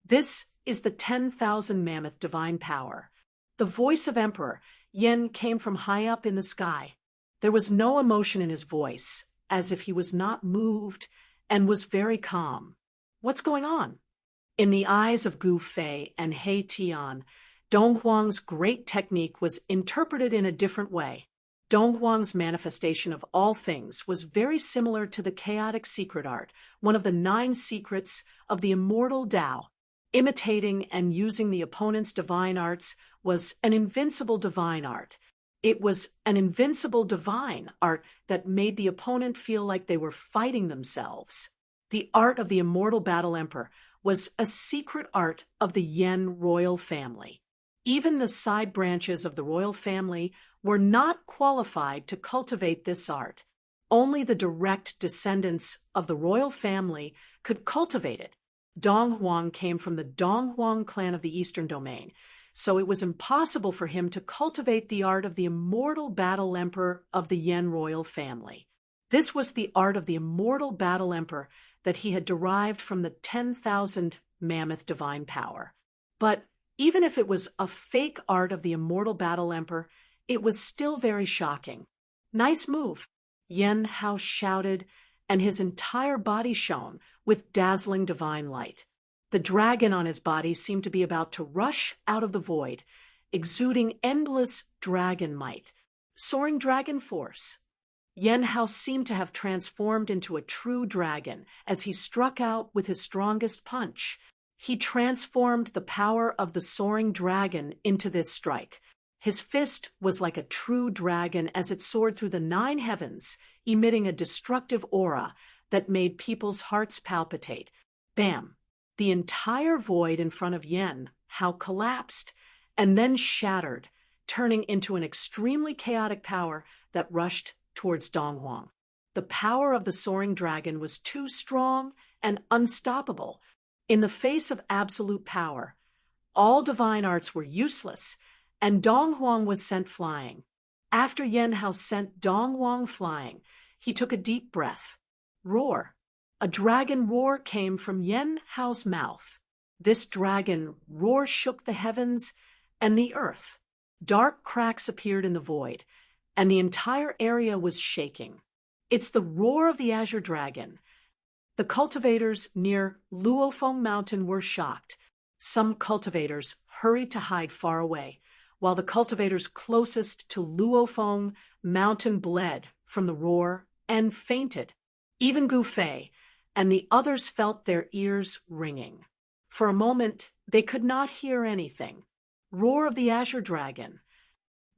This is the 10,000 mammoth divine power. The voice of Emperor Yan came from high up in the sky. There was no emotion in his voice, as if he was not moved and was very calm. What's going on? In the eyes of Gu Fei and He Tian, Dong Huang's great technique was interpreted in a different way. Dong Huang's manifestation of all things was very similar to the chaotic secret art, one of the 9 secrets of the immortal Tao. Imitating and using the opponent's divine arts was an invincible divine art. It was an invincible divine art that made the opponent feel like they were fighting themselves. The art of the Immortal Battle Emperor was a secret art of the Yen royal family. Even the side branches of the royal family were not qualified to cultivate this art. Only the direct descendants of the royal family could cultivate it. Dong Huang came from the Dong Huang clan of the Eastern Domain, so it was impossible for him to cultivate the art of the immortal battle emperor of the Yen royal family. This was the art of the immortal battle emperor that he had derived from the 10,000 mammoth divine power. But even if it was a fake art of the immortal battle emperor, it was still very shocking. "Nice move," Yen Hao shouted, and his entire body shone with dazzling divine light. The dragon on his body seemed to be about to rush out of the void, exuding endless dragon might, soaring dragon force. Yen Hao seemed to have transformed into a true dragon as he struck out with his strongest punch. He transformed the power of the soaring dragon into this strike. His fist was like a true dragon as it soared through the 9 heavens, emitting a destructive aura that made people's hearts palpitate. Bam! The entire void in front of Yen Hao collapsed and then shattered, turning into an extremely chaotic power that rushed towards Dong Huang. The power of the soaring dragon was too strong and unstoppable. In the face of absolute power, all divine arts were useless, and Dong Huang was sent flying. After Yen Hao sent Dong Huang flying, he took a deep breath. Roar! A dragon roar came from Yen Hao's mouth. This dragon roar shook the heavens and the earth. Dark cracks appeared in the void, and the entire area was shaking. It's the roar of the Azure Dragon. The cultivators near Luofeng Mountain were shocked. Some cultivators hurried to hide far away, while the cultivators closest to Luofeng Mountain bled from the roar and fainted. Even Gu Fei and the others felt their ears ringing. For a moment, they could not hear anything. Roar of the Azure Dragon.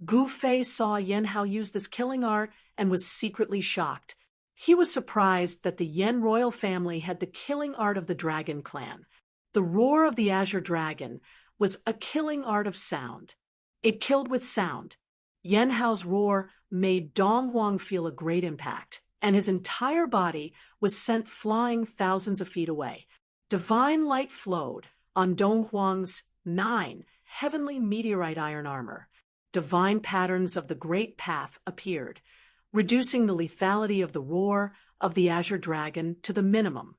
Gu Fei saw Yen Hao use this killing art and was secretly shocked. He was surprised that the Yen royal family had the killing art of the Dragon Clan. The roar of the Azure Dragon was a killing art of sound. It killed with sound. Yen Hao's roar made Dong Huang feel a great impact, and his entire body was sent flying thousands of feet away. Divine light flowed on Dong Huang's 9 heavenly meteorite iron armor. Divine patterns of the Great Path appeared, reducing the lethality of the roar of the Azure Dragon to the minimum.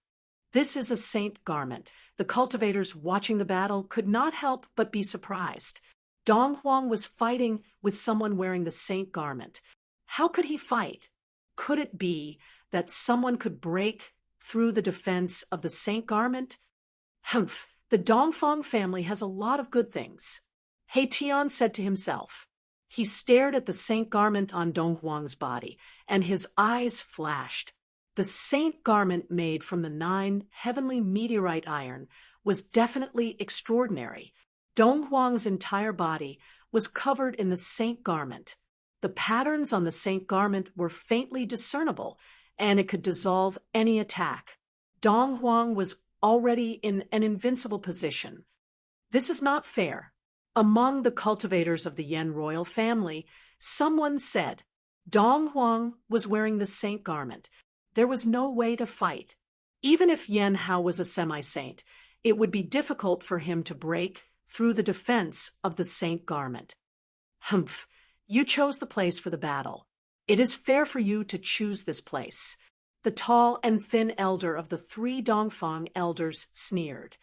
This is a saint garment. The cultivators watching the battle could not help but be surprised. Dong Huang was fighting with someone wearing the saint garment. How could he fight? Could it be that someone could break through the defense of the saint garment? Humph, the Dongfang family has a lot of good things, He Tian said to himself. He stared at the saint garment on Dong Huang's body, and his eyes flashed. The saint garment made from the 9 heavenly meteorite iron was definitely extraordinary. Dong Huang's entire body was covered in the saint garment. The patterns on the saint garment were faintly discernible, and it could dissolve any attack. Dong Huang was already in an invincible position. This is not fair. Among the cultivators of the Yen royal family, someone said, Dong Huang was wearing the saint garment. There was no way to fight. Even if Yen Hao was a semi-saint, it would be difficult for him to break through the defense of the saint garment. Humph, you chose the place for the battle. It is fair for you to choose this place. The tall and thin elder of the 3 Dongfang elders sneered.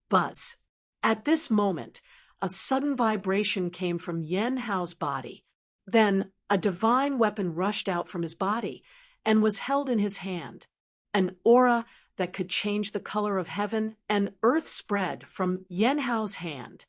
Buzz. At this moment, a sudden vibration came from Yen Hao's body. Then a divine weapon rushed out from his body and was held in his hand. An aura that could change the color of heaven and earth spread from Yen Hao's hand.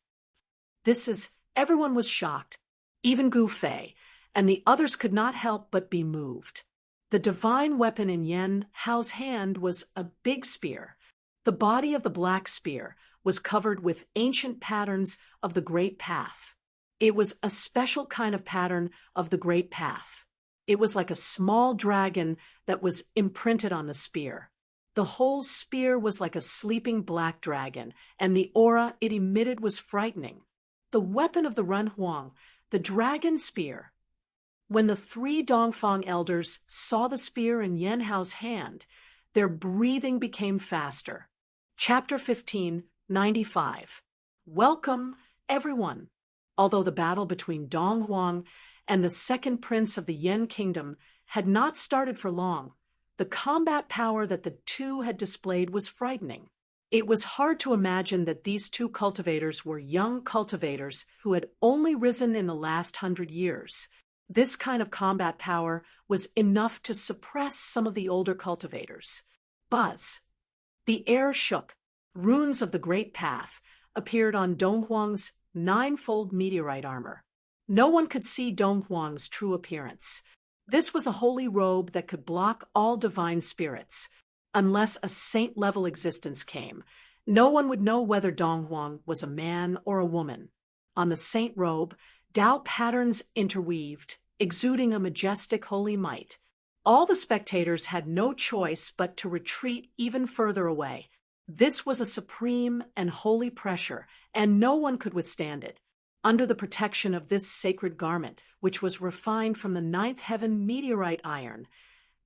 Everyone was shocked, even Gu Fei, and the others could not help but be moved. The divine weapon in Yen Hao's hand was a big spear. The body of the black spear was covered with ancient patterns of the Great Path. It was a special kind of pattern of the Great Path. It was like a small dragon that was imprinted on the spear. The whole spear was like a sleeping black dragon, and the aura it emitted was frightening. The weapon of the Ren Huang, the dragon spear. When the three Dongfang elders saw the spear in Yan Hao's hand, their breathing became faster. Chapter 15, 95. Welcome, everyone. Although the battle between Dong Huang and the second prince of the Yan kingdom had not started for long, the combat power that the two had displayed was frightening. It was hard to imagine that these two cultivators were young cultivators who had only risen in the last 100 years. This kind of combat power was enough to suppress some of the older cultivators. Buzz. The air shook. Runes of the Great Path appeared on Dong Huang's ninefold meteorite armor. No one could see Dong Huang's true appearance. This was a holy robe that could block all divine spirits. Unless a saint-level existence came, no one would know whether Dong Huang was a man or a woman. On the saint robe, Tao patterns interweaved, exuding a majestic holy might. All the spectators had no choice but to retreat even further away. This was a supreme and holy pressure, and no one could withstand it. Under the protection of this sacred garment, which was refined from the ninth heaven meteorite iron,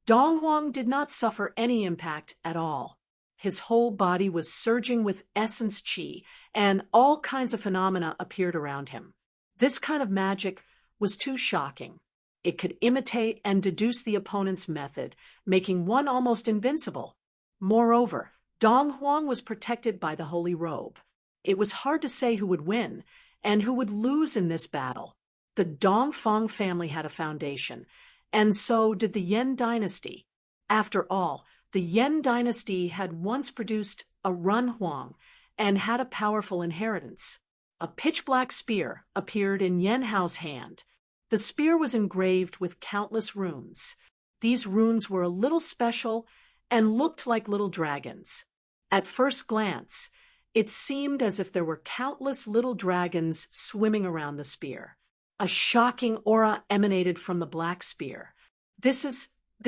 Dong Huang did not suffer any impact at all. His whole body was surging with essence qi, and all kinds of phenomena appeared around him. This kind of magic was too shocking. It could imitate and deduce the opponent's method, making one almost invincible. Moreover, Dong Huang was protected by the holy robe. It was hard to say who would win and who would lose in this battle. The Dongfang family had a foundation, and so did the Yan dynasty. After all, the Yan dynasty had once produced a Ren Huang and had a powerful inheritance. A pitch-black spear appeared in Yan Hao's hand. The spear was engraved with countless runes. These runes were a little special and looked like little dragons. At first glance, it seemed as if there were countless little dragons swimming around the spear. A shocking aura emanated from the black spear. This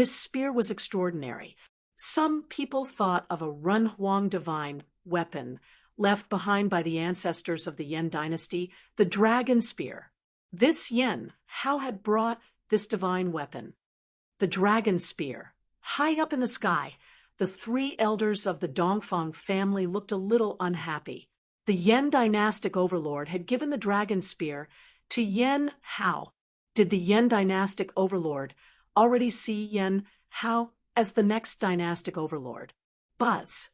spear was extraordinary. Some people thought of a Ren Huang divine weapon left behind by the ancestors of the Yan dynasty, the dragon spear. This Yan Hao had brought this divine weapon. The dragon spear. High up in the sky, the three elders of the Dongfang family looked a little unhappy. The Yan dynastic overlord had given the dragon spear to Yan Hao. Did the Yan dynastic overlord already see Yan Hao as the next dynastic overlord? Buzz.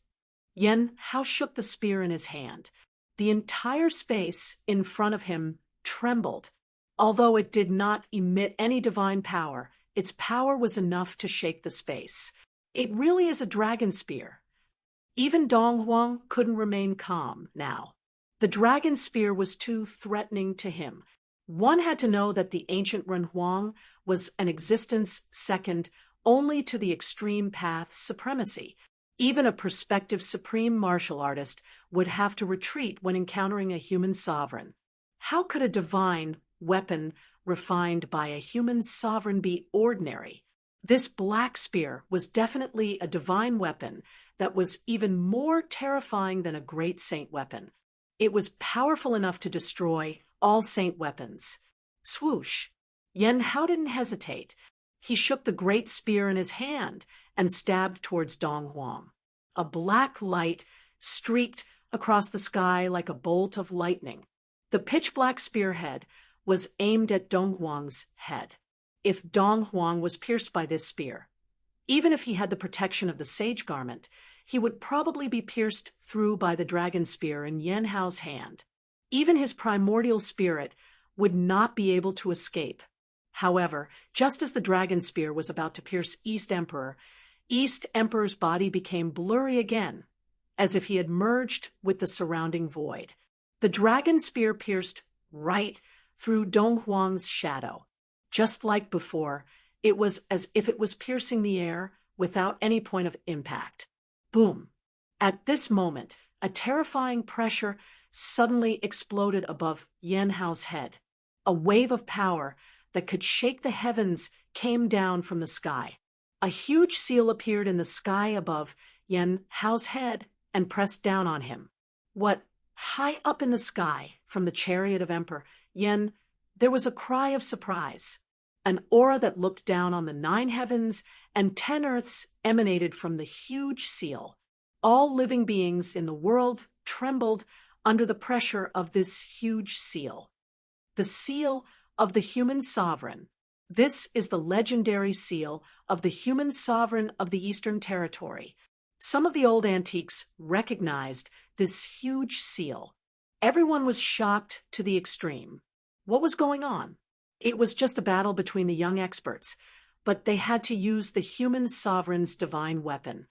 Yan Hao shook the spear in his hand. The entire space in front of him trembled. Although it did not emit any divine power, its power was enough to shake the space. It really is a dragon spear. Even Dong Huang couldn't remain calm now. The dragon spear was too threatening to him. One had to know that the ancient Ren Huang was an existence second only to the extreme path supremacy. Even a prospective supreme martial artist would have to retreat when encountering a human sovereign. How could a divine weapon refined by a human sovereign be ordinary? This black spear was definitely a divine weapon that was even more terrifying than a great saint weapon. It was powerful enough to destroy all saint weapons. Swoosh! Yan Hao didn't hesitate. He shook the great spear in his hand and stabbed towards Dong Huang. A black light streaked across the sky like a bolt of lightning. The pitch-black spearhead was aimed at Dong Huang's head. If Dong Huang was pierced by this spear, even if he had the protection of the sage garment, he would probably be pierced through by the dragon spear in Yan Hao's hand. Even his primordial spirit would not be able to escape. However, just as the dragon spear was about to pierce East Emperor's body became blurry again, as if he had merged with the surrounding void. The dragon spear pierced right through Dong Huang's shadow. Just like before, it was as if it was piercing the air without any point of impact. Boom! At this moment, a terrifying pressure suddenly exploded above Yan Hao's head. A wave of power that could shake the heavens came down from the sky. A huge seal appeared in the sky above Yan Hao's head and pressed down on him. What? High up in the sky, from the chariot of Emperor Yen, there was a cry of surprise. An aura that looked down on the 9 heavens and 10 earths emanated from the huge seal. All living beings in the world trembled under the pressure of this huge seal. The seal of the human sovereign. This is the legendary seal of the human sovereign of the Eastern Territory. Some of the old antiques recognized this huge seal. Everyone was shocked to the extreme. What was going on? It was just a battle between the young experts, but they had to use the human sovereign's divine weapon.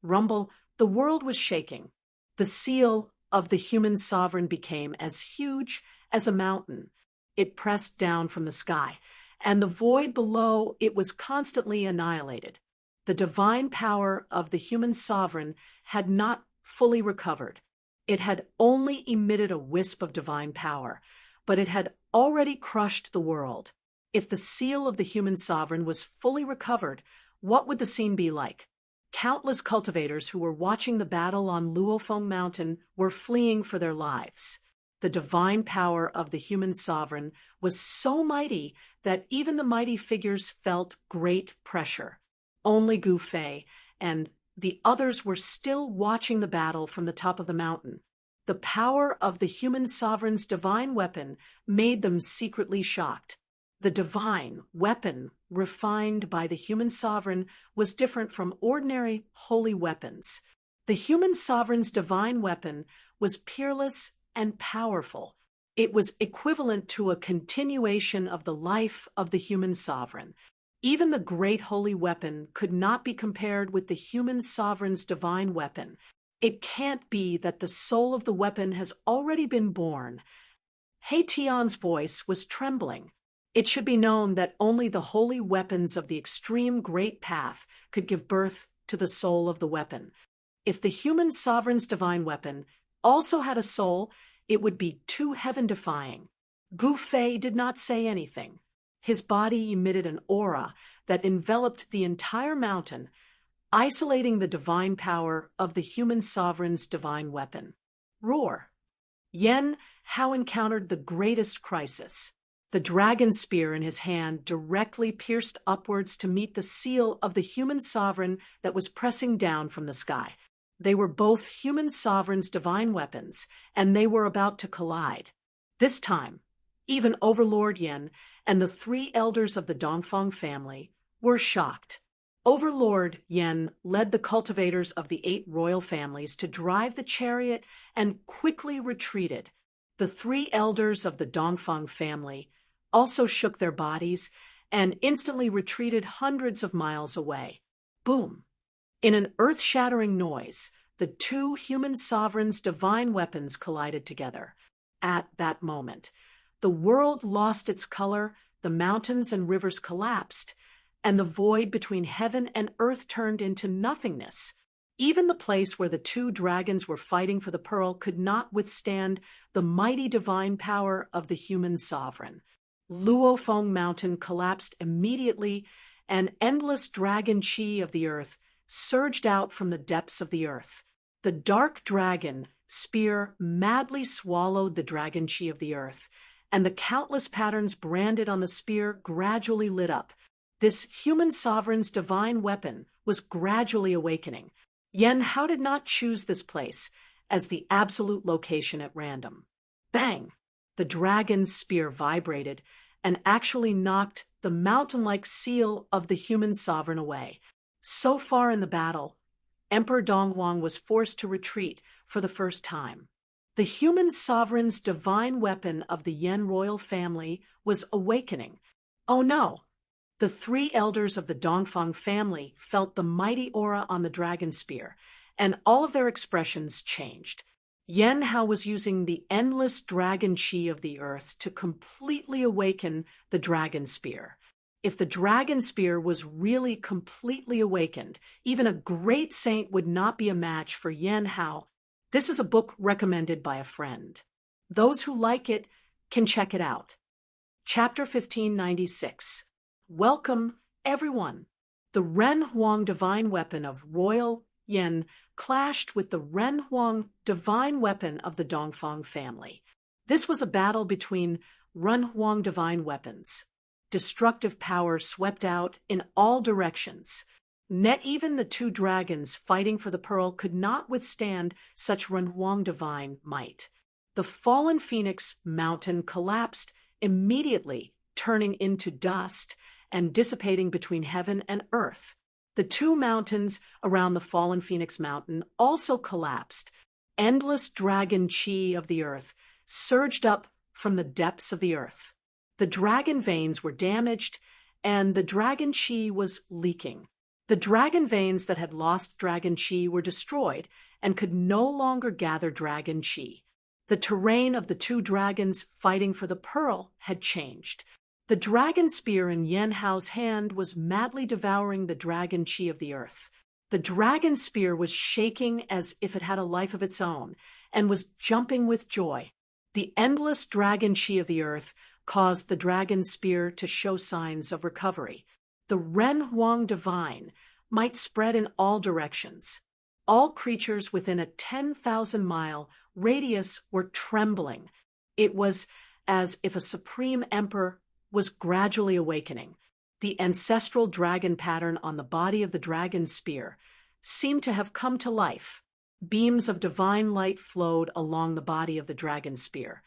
Rumble, the world was shaking. The seal of the human sovereign became as huge as a mountain. It pressed down from the sky, and the void below it was constantly annihilated. The divine power of the human sovereign had not fully recovered. It had only emitted a wisp of divine power, but it had already crushed the world. If the seal of the human sovereign was fully recovered, what would the scene be like? Countless cultivators who were watching the battle on Luofeng Mountain were fleeing for their lives. The divine power of the human sovereign was so mighty that even the mighty figures felt great pressure. Only Gu Fei and the others were still watching the battle from the top of the mountain. The power of the human sovereign's divine weapon made them secretly shocked. The divine weapon refined by the human sovereign was different from ordinary holy weapons. The human sovereign's divine weapon was peerless and powerful. It was equivalent to a continuation of the life of the human sovereign. Even the great holy weapon could not be compared with the human sovereign's divine weapon. It can't be that the soul of the weapon has already been born. He Tian's voice was trembling. It should be known that only the holy weapons of the extreme great path could give birth to the soul of the weapon. If the human sovereign's divine weapon also had a soul, it would be too heaven-defying. Gu Fei did not say anything. His body emitted an aura that enveloped the entire mountain, isolating the divine power of the human sovereign's divine weapon. Roar. Yan Hao encountered the greatest crisis. The dragon spear in his hand directly pierced upwards to meet the seal of the human sovereign that was pressing down from the sky. They were both human sovereign's divine weapons, and they were about to collide. This time, even Overlord Yan and the 3 elders of the Dongfang family were shocked. Overlord Yan led the cultivators of the 8 royal families to drive the chariot and quickly retreated. The 3 elders of the Dongfang family also shook their bodies and instantly retreated hundreds of miles away. Boom! In an earth-shattering noise, the 2 human sovereigns' divine weapons collided together. At that moment, the world lost its color, the mountains and rivers collapsed, and the void between heaven and earth turned into nothingness. Even the place where the 2 dragons were fighting for the pearl could not withstand the mighty divine power of the human sovereign. Luofeng Mountain collapsed immediately, and endless dragon chi of the earth surged out from the depths of the earth. The dark dragon spear madly swallowed the dragon chi of the earth, and the countless patterns branded on the spear gradually lit up. This human sovereign's divine weapon was gradually awakening. Yan Hao did not choose this place as the absolute location at random. Bang! The dragon's spear vibrated and actually knocked the mountain-like seal of the human sovereign away. So far in the battle, Emperor Donghuang was forced to retreat for the first time. The human sovereign's divine weapon of the Yan royal family was awakening. Oh no! The 3 elders of the Dongfang family felt the mighty aura on the dragon spear, and all of their expressions changed. Yan Hao was using the endless dragon chi of the earth to completely awaken the dragon spear. If the dragon spear was really completely awakened, even a great saint would not be a match for Yan Hao. This is a book recommended by a friend. Those who like it can check it out. Chapter 1596. Welcome, everyone. The Ren Huang divine weapon of royal Yen clashed with the Renhuang divine weapon of the Dongfang family. This was a battle between Renhuang divine weapons. Destructive power swept out in all directions. Not even the two dragons fighting for the pearl could not withstand such Renhuang divine might. The fallen phoenix mountain collapsed immediately, turning into dust and dissipating between heaven and earth. The two mountains around the fallen Phoenix Mountain also collapsed. Endless dragon chi of the earth surged up from the depths of the earth. The dragon veins were damaged, and the dragon chi was leaking. The dragon veins that had lost dragon chi were destroyed and could no longer gather dragon chi. The terrain of the two dragons fighting for the pearl had changed. The dragon spear in Yen Hao's hand was madly devouring the dragon chi of the earth. The dragon spear was shaking as if it had a life of its own, and was jumping with joy. The endless dragon chi of the earth caused the dragon spear to show signs of recovery. The Renhuang divine might spread in all directions. All creatures within a 10,000-mile radius were trembling. It was as if a supreme emperor was gradually awakening. The ancestral dragon pattern on the body of the dragon spear seemed to have come to life. Beams of divine light flowed along the body of the dragon spear,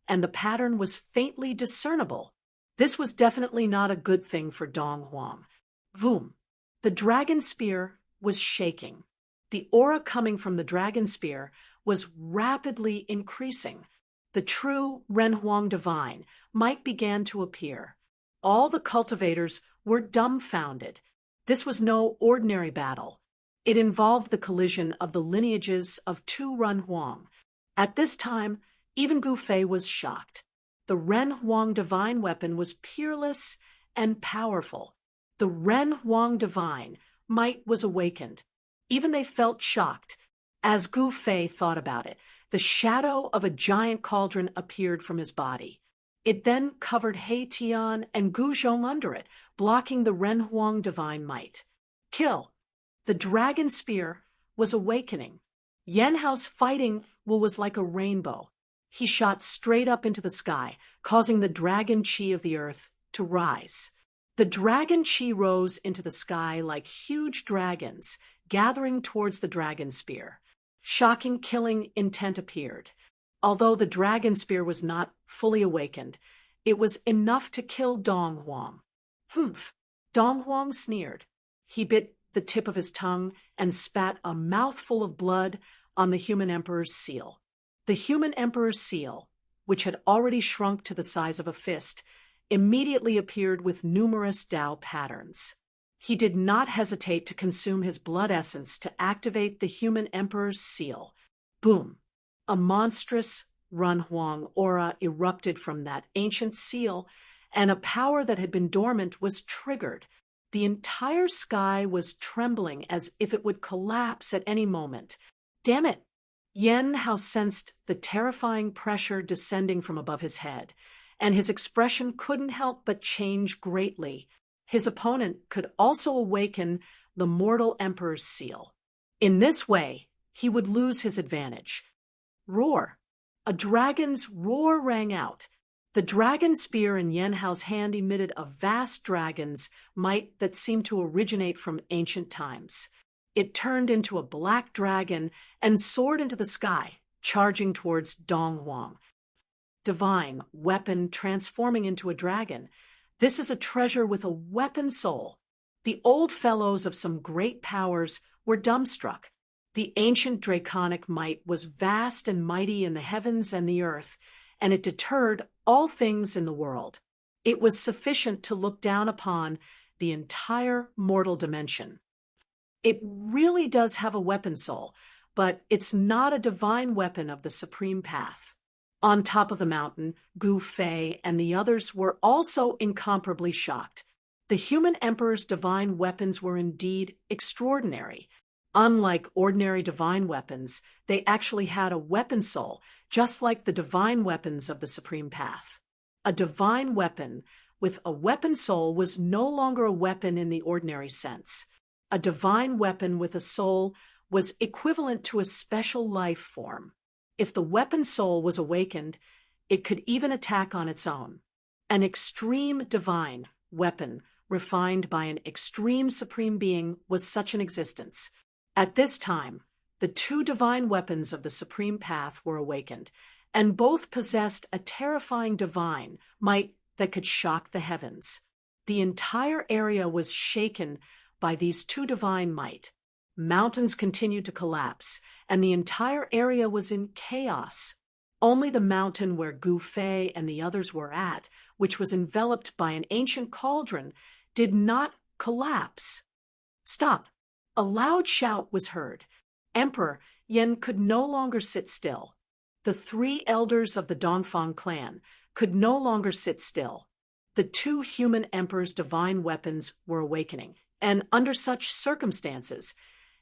and the pattern was faintly discernible. This was definitely not a good thing for Dong Huang. Voom! The dragon spear was shaking. The aura coming from the dragon spear was rapidly increasing. The true Renhuang divine might began to appear. All the cultivators were dumbfounded. This was no ordinary battle. It involved the collision of the lineages of two Renhuang. At this time, even Gu Fei was shocked. The Renhuang divine weapon was peerless and powerful. The Renhuang divine might was awakened. Even they felt shocked. As Gu Fei thought about it, the shadow of a giant cauldron appeared from his body. It then covered He Tian and Gu Zhong under it, blocking the Renhuang divine might. Kill! The dragon spear was awakening. Yen Hao's fighting will was like a rainbow. He shot straight up into the sky, causing the dragon chi of the earth to rise. The dragon chi rose into the sky like huge dragons, gathering towards the dragon spear. Shocking killing intent appeared. Although the dragon spear was not fully awakened, it was enough to kill Dong Huang. Humph! Dong Huang sneered. He bit the tip of his tongue and spat a mouthful of blood on the human emperor's seal. The human emperor's seal, which had already shrunk to the size of a fist, immediately appeared with numerous Tao patterns. He did not hesitate to consume his blood essence to activate the human emperor's seal. Boom! A monstrous Renhuang aura erupted from that ancient seal, and a power that had been dormant was triggered. The entire sky was trembling as if it would collapse at any moment. Damn it! Yen Hao sensed the terrifying pressure descending from above his head, and his expression couldn't help but change greatly. His opponent could also awaken the mortal emperor's seal. In this way, he would lose his advantage. Roar! A dragon's roar rang out. The dragon spear in Yen Hao's hand emitted a vast dragon's might that seemed to originate from ancient times. It turned into a black dragon and soared into the sky, charging towards Dong Huang. Divine weapon transforming into a dragon. This is a treasure with a weapon soul. The old fellows of some great powers were dumbstruck. The ancient draconic might was vast and mighty in the heavens and the earth, and it deterred all things in the world. It was sufficient to look down upon the entire mortal dimension. It really does have a weapon soul, but it's not a divine weapon of the supreme path. On top of the mountain, Gu Fei and the others were also incomparably shocked. The human emperor's divine weapons were indeed extraordinary. Unlike ordinary divine weapons, they actually had a weapon soul, just like the divine weapons of the supreme path. A divine weapon with a weapon soul was no longer a weapon in the ordinary sense. A divine weapon with a soul was equivalent to a special life form. If the weapon soul was awakened, it could even attack on its own. An extreme divine weapon refined by an extreme supreme being was such an existence. At this time, the two divine weapons of the supreme path were awakened, and both possessed a terrifying divine might that could shock the heavens. The entire area was shaken by these two divine might. Mountains continued to collapse, and the entire area was in chaos. Only the mountain where Gu Fei and the others were at, which was enveloped by an ancient cauldron, did not collapse. Stop! A loud shout was heard. Emperor Yan could no longer sit still. The three elders of the Dongfang clan could no longer sit still. The two human emperors' divine weapons were awakening, and under such circumstances,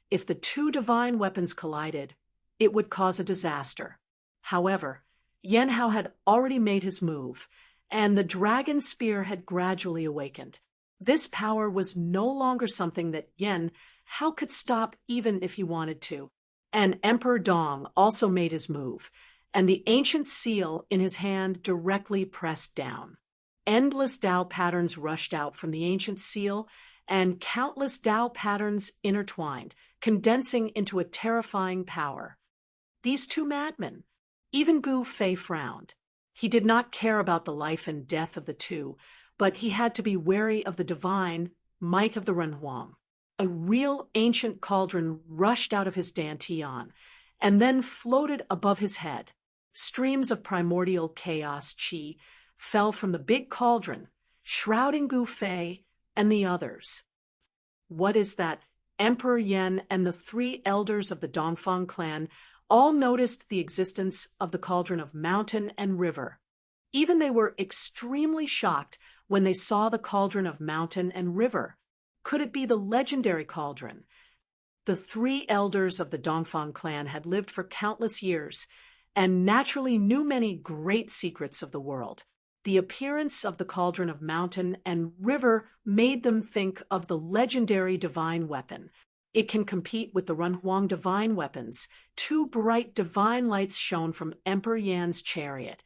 if the two divine weapons collided, it would cause a disaster. However, Yan Hao had already made his move, and the dragon spear had gradually awakened. This power was no longer something that Yan Hao could stop even if he wanted to. And Emperor Dong also made his move, and the ancient seal in his hand directly pressed down. Endless Tao patterns rushed out from the ancient seal, and countless Tao patterns intertwined, condensing into a terrifying power. These two madmen. Even Gu Fei frowned. He did not care about the life and death of the two, but he had to be wary of the divine might of the Renhuang. A real ancient cauldron rushed out of his dantian, and then floated above his head. Streams of primordial chaos qi fell from the big cauldron, shrouding Gu Fei and the others. What is that? Emperor Yan and the three elders of the Dongfang clan all noticed the existence of the cauldron of mountain and river. Even they were extremely shocked when they saw the cauldron of mountain and river. Could it be the legendary cauldron? The three elders of the Dongfang clan had lived for countless years and naturally knew many great secrets of the world. The appearance of the cauldron of mountain and river made them think of the legendary divine weapon. It can compete with the Renhuang divine weapons. Two bright divine lights shone from Emperor Yan's chariot,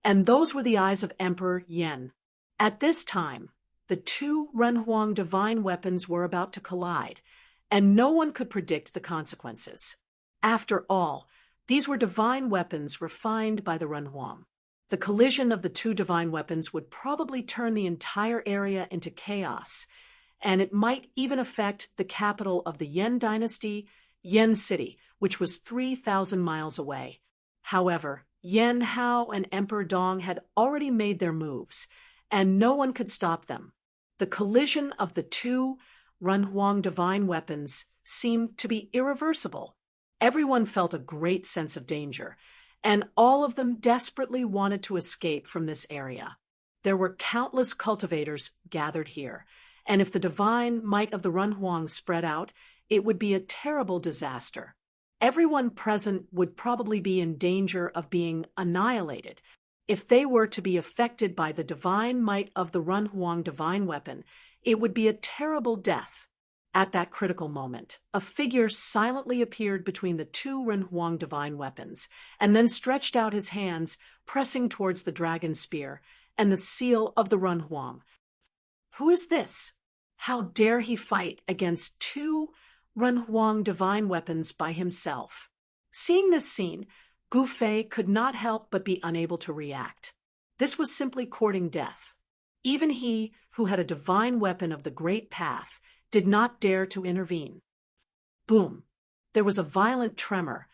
and those were the eyes of Emperor Yan. At this time, the two Renhuang divine weapons were about to collide, and no one could predict the consequences. After all, these were divine weapons refined by the Renhuang. The collision of the two divine weapons would probably turn the entire area into chaos, and it might even affect the capital of the Yan dynasty, Yan City, which was 3,000 miles away. However, Yan Hao and Emperor Dong had already made their moves, and no one could stop them. The collision of the two Renhuang divine weapons seemed to be irreversible. Everyone felt a great sense of danger, and all of them desperately wanted to escape from this area. There were countless cultivators gathered here, and if the divine might of the Renhuang spread out, it would be a terrible disaster. Everyone present would probably be in danger of being annihilated. If they were to be affected by the divine might of the Renhuang divine weapon, it would be a terrible death. At that critical moment, a figure silently appeared between the two Renhuang divine weapons, and then stretched out his hands, pressing towards the dragon spear and the seal of the Renhuang. Who is this? How dare he fight against two Renhuang divine weapons by himself? Seeing this scene, Gu Fei could not help but be unable to react. This was simply courting death. Even he, who had a divine weapon of the great path, did not dare to intervene. Boom! There was a violent tremor,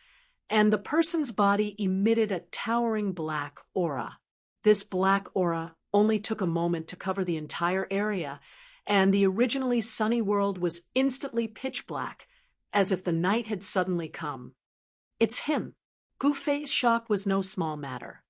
and the person's body emitted a towering black aura. This black aura only took a moment to cover the entire area, and the originally sunny world was instantly pitch black, as if the night had suddenly come. It's him. Gu Fei's shock was no small matter.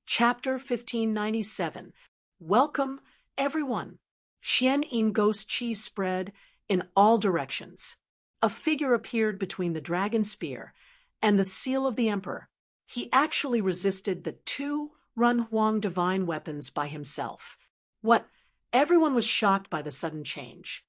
Chapter 1597. Welcome, everyone. Xian Yin ghost chi spread in all directions. A figure appeared between the dragon spear and the seal of the emperor. He actually resisted the two Renhuang divine weapons by himself. What? Everyone was shocked by the sudden change.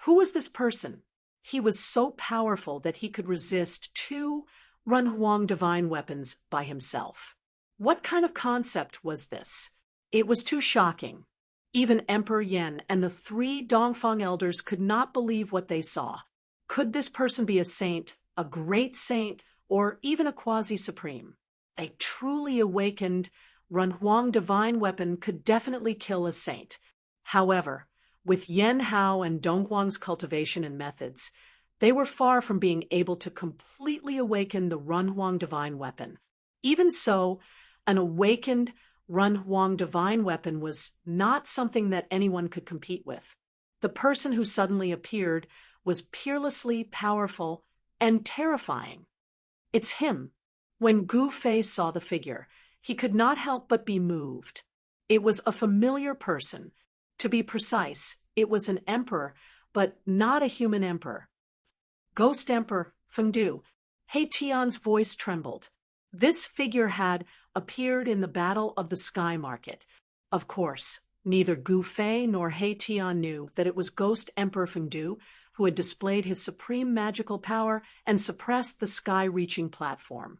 Who was this person? He was so powerful that he could resist 2 Runhuang divine weapons by himself. What kind of concept was this? It was too shocking. Even Emperor Yen and the 3 Dongfang elders could not believe what they saw. Could this person be a saint, a great saint, or even a quasi-supreme? A truly awakened Runhuang divine weapon could definitely kill a saint. However, with Yen Hao and Donghuang's cultivation and methods, they were far from being able to completely awaken the Runhuang divine weapon. Even so, an awakened Runhuang divine weapon was not something that anyone could compete with. The person who suddenly appeared was peerlessly powerful and terrifying. It's him. When Gu Fei saw the figure, he could not help but be moved. It was a familiar person. To be precise, it was an emperor, but not a human emperor. Ghost Emperor Fengdu. He Tian's voice trembled. This figure had appeared in the Battle of the Sky Market. Of course, neither Gu Fei nor He Tian knew that it was Ghost Emperor Fengdu who had displayed his supreme magical power and suppressed the sky-reaching platform.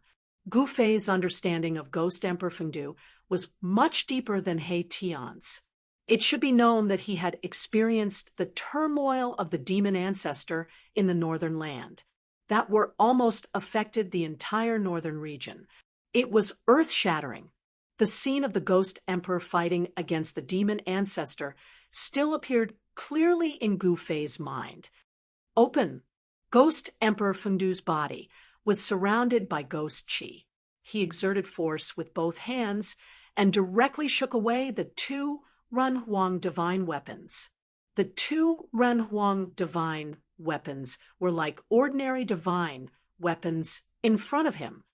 Gu Fei's understanding of Ghost Emperor Fengdu was much deeper than He Tian's. It should be known that he had experienced the turmoil of the demon ancestor in the northern land, that were almost affected the entire northern region. It was earth-shattering. The scene of the Ghost Emperor fighting against the demon ancestor still appeared clearly in Gu Fei's mind. Open. Ghost Emperor Fengdu's body was surrounded by ghost qi. He exerted force with both hands and directly shook away the 2 Runhuang divine weapons. The 2 Runhuang divine weapons were like ordinary divine weapons in front of him.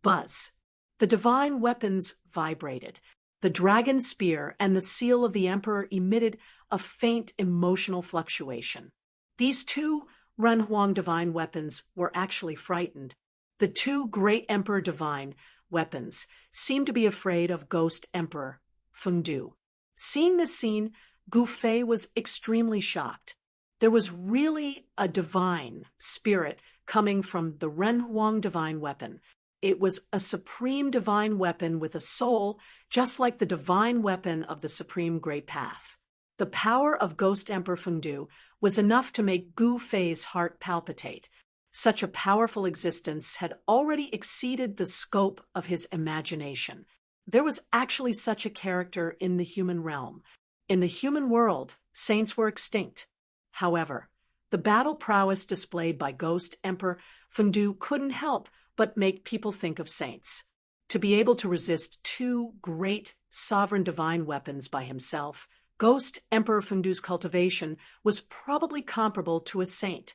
Buzz. The divine weapons vibrated. The dragon spear and the seal of the emperor emitted a faint emotional fluctuation. These 2 Runhuang divine weapons were actually frightened. The 2 great emperor divine weapons seemed to be afraid of Ghost Emperor Fengdu. Seeing this scene, Gu Fei was extremely shocked. There was really a divine spirit coming from the Runhuang divine weapon. It was a supreme divine weapon with a soul, just like the divine weapon of the Supreme Great Path. The power of Ghost Emperor Fengdu was enough to make Gu Fei's heart palpitate. Such a powerful existence had already exceeded the scope of his imagination. There was actually such a character in the human realm. In the human world, saints were extinct. However, the battle prowess displayed by Ghost Emperor Fengdu couldn't help but make people think of saints. To be able to resist 2 great sovereign divine weapons by himself, Ghost Emperor Fengdu's cultivation was probably comparable to a saint.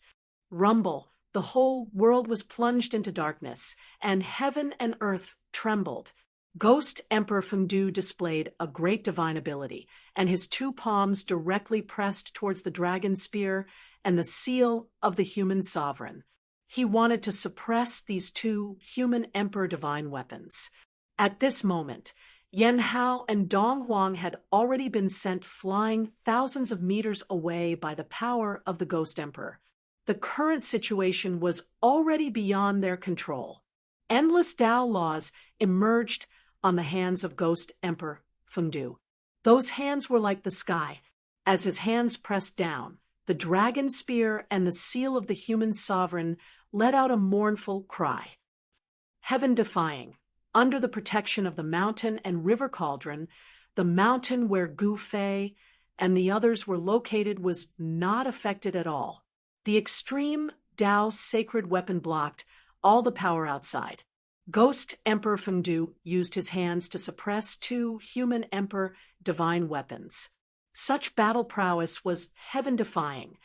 Rumble, the whole world was plunged into darkness, and heaven and earth trembled. Ghost Emperor Fengdu displayed a great divine ability, and his 2 palms directly pressed towards the dragon spear and the seal of the human sovereign. He wanted to suppress these 2 human emperor divine weapons. At this moment, Yen Hao and Dong Huang had already been sent flying thousands of meters away by the power of the Ghost Emperor. The current situation was already beyond their control. Endless Tao laws emerged on the hands of Ghost Emperor Fengdu. Those hands were like the sky. As his hands pressed down, the dragon spear and the seal of the human sovereign let out a mournful cry. Heaven-defying, under the protection of the mountain and river cauldron, the mountain where Gu Fei and the others were located was not affected at all. The extreme Tao sacred weapon blocked all the power outside. Ghost Emperor Fengdu used his hands to suppress 2 human emperor divine weapons. Such battle prowess was heaven-defying.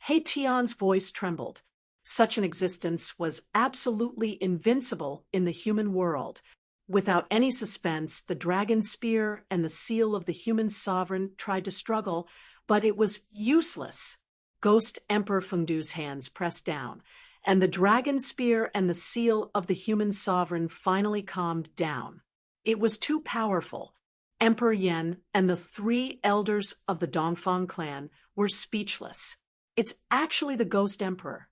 He Tian's voice trembled. Such an existence was absolutely invincible in the human world. Without any suspense, the dragon spear and the seal of the human sovereign tried to struggle, but it was useless. Ghost Emperor Fengdu's hands pressed down, and the dragon spear and the seal of the human sovereign finally calmed down. It was too powerful. Emperor Yen and the 3 elders of the Dongfang clan were speechless. It's actually the Ghost Emperor.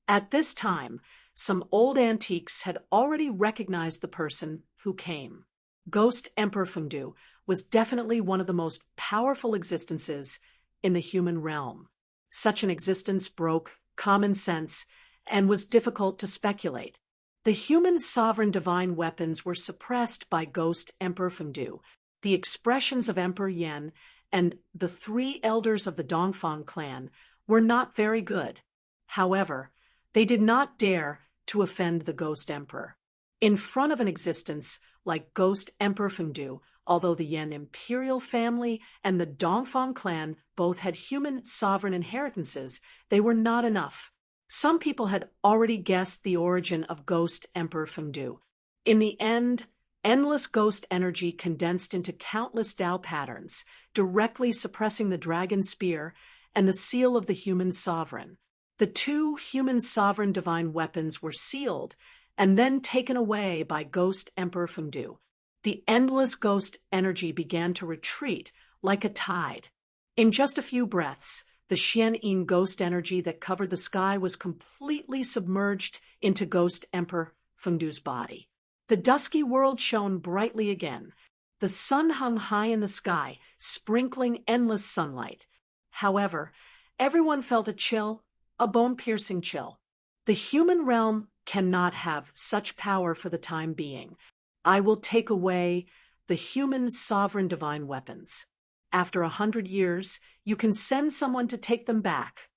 At this time, some old antiques had already recognized the person who came. Ghost Emperor Fengdu was definitely one of the most powerful existences in the human realm. Such an existence broke common sense and was difficult to speculate. The human sovereign divine weapons were suppressed by Ghost Emperor Fengdu. The expressions of Emperor Yan and the three elders of the Dongfang clan were not very good. However, they did not dare to offend the Ghost Emperor. In front of an existence like Ghost Emperor Fengdu, although the Yan imperial family and the Dongfang clan both had human sovereign inheritances, they were not enough. Some people had already guessed the origin of Ghost Emperor Fengdu. In the end, endless ghost energy condensed into countless Tao patterns, directly suppressing the dragon spear and the seal of the human sovereign. The two human sovereign divine weapons were sealed and then taken away by Ghost Emperor Fengdu. The endless ghost energy began to retreat like a tide. In just a few breaths, the Xian-Yin ghost energy that covered the sky was completely submerged into Ghost Emperor Fengdu's body. The dusky world shone brightly again. The sun hung high in the sky, sprinkling endless sunlight. However, everyone felt a chill, a bone-piercing chill. The human realm cannot have such power for the time being. I will take away the human sovereign divine weapons. After 100 years, you can send someone to take them back.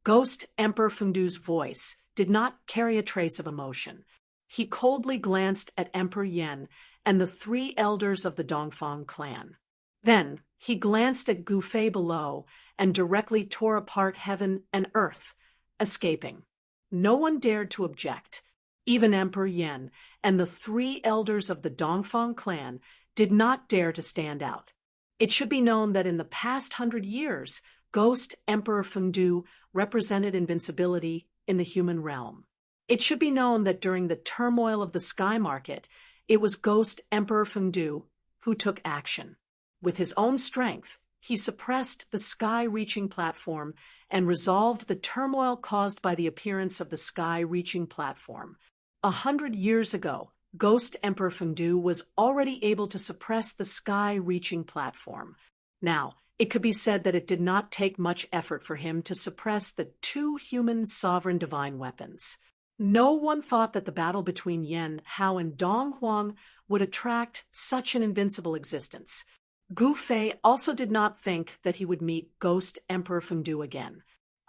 Ghost Emperor Fengdu's voice did not carry a trace of emotion. He coldly glanced at Emperor Yan and the three elders of the Dongfang clan. Then he glanced at Gu Fei below and directly tore apart heaven and earth, escaping. No one dared to object. Even Emperor Yan and the three elders of the Dongfang clan did not dare to stand out. It should be known that in the past 100 years, Ghost Emperor Fengdu represented invincibility in the human realm. It should be known that during the turmoil of the sky market, it was Ghost Emperor Fengdu who took action. With his own strength, he suppressed the sky-reaching platform and resolved the turmoil caused by the appearance of the sky-reaching platform. 100 years ago, Ghost Emperor Fengdu was already able to suppress the sky-reaching platform. Now, it could be said that it did not take much effort for him to suppress the two human sovereign divine weapons. No one thought that the battle between Yan Hao and Dong Huang would attract such an invincible existence. Gu Fei also did not think that he would meet Ghost Emperor Fengdu again.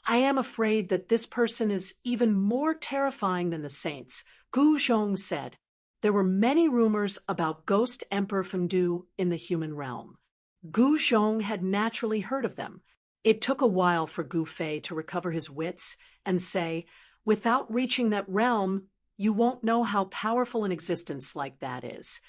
I am afraid that this person is even more terrifying than the saints, Gu Zhong said. There were many rumors about Ghost Emperor Fengdu in the human realm. Gu Zhong had naturally heard of them. It took a while for Gu Fei to recover his wits and say, "Without reaching that realm, you won't know how powerful an existence like that is."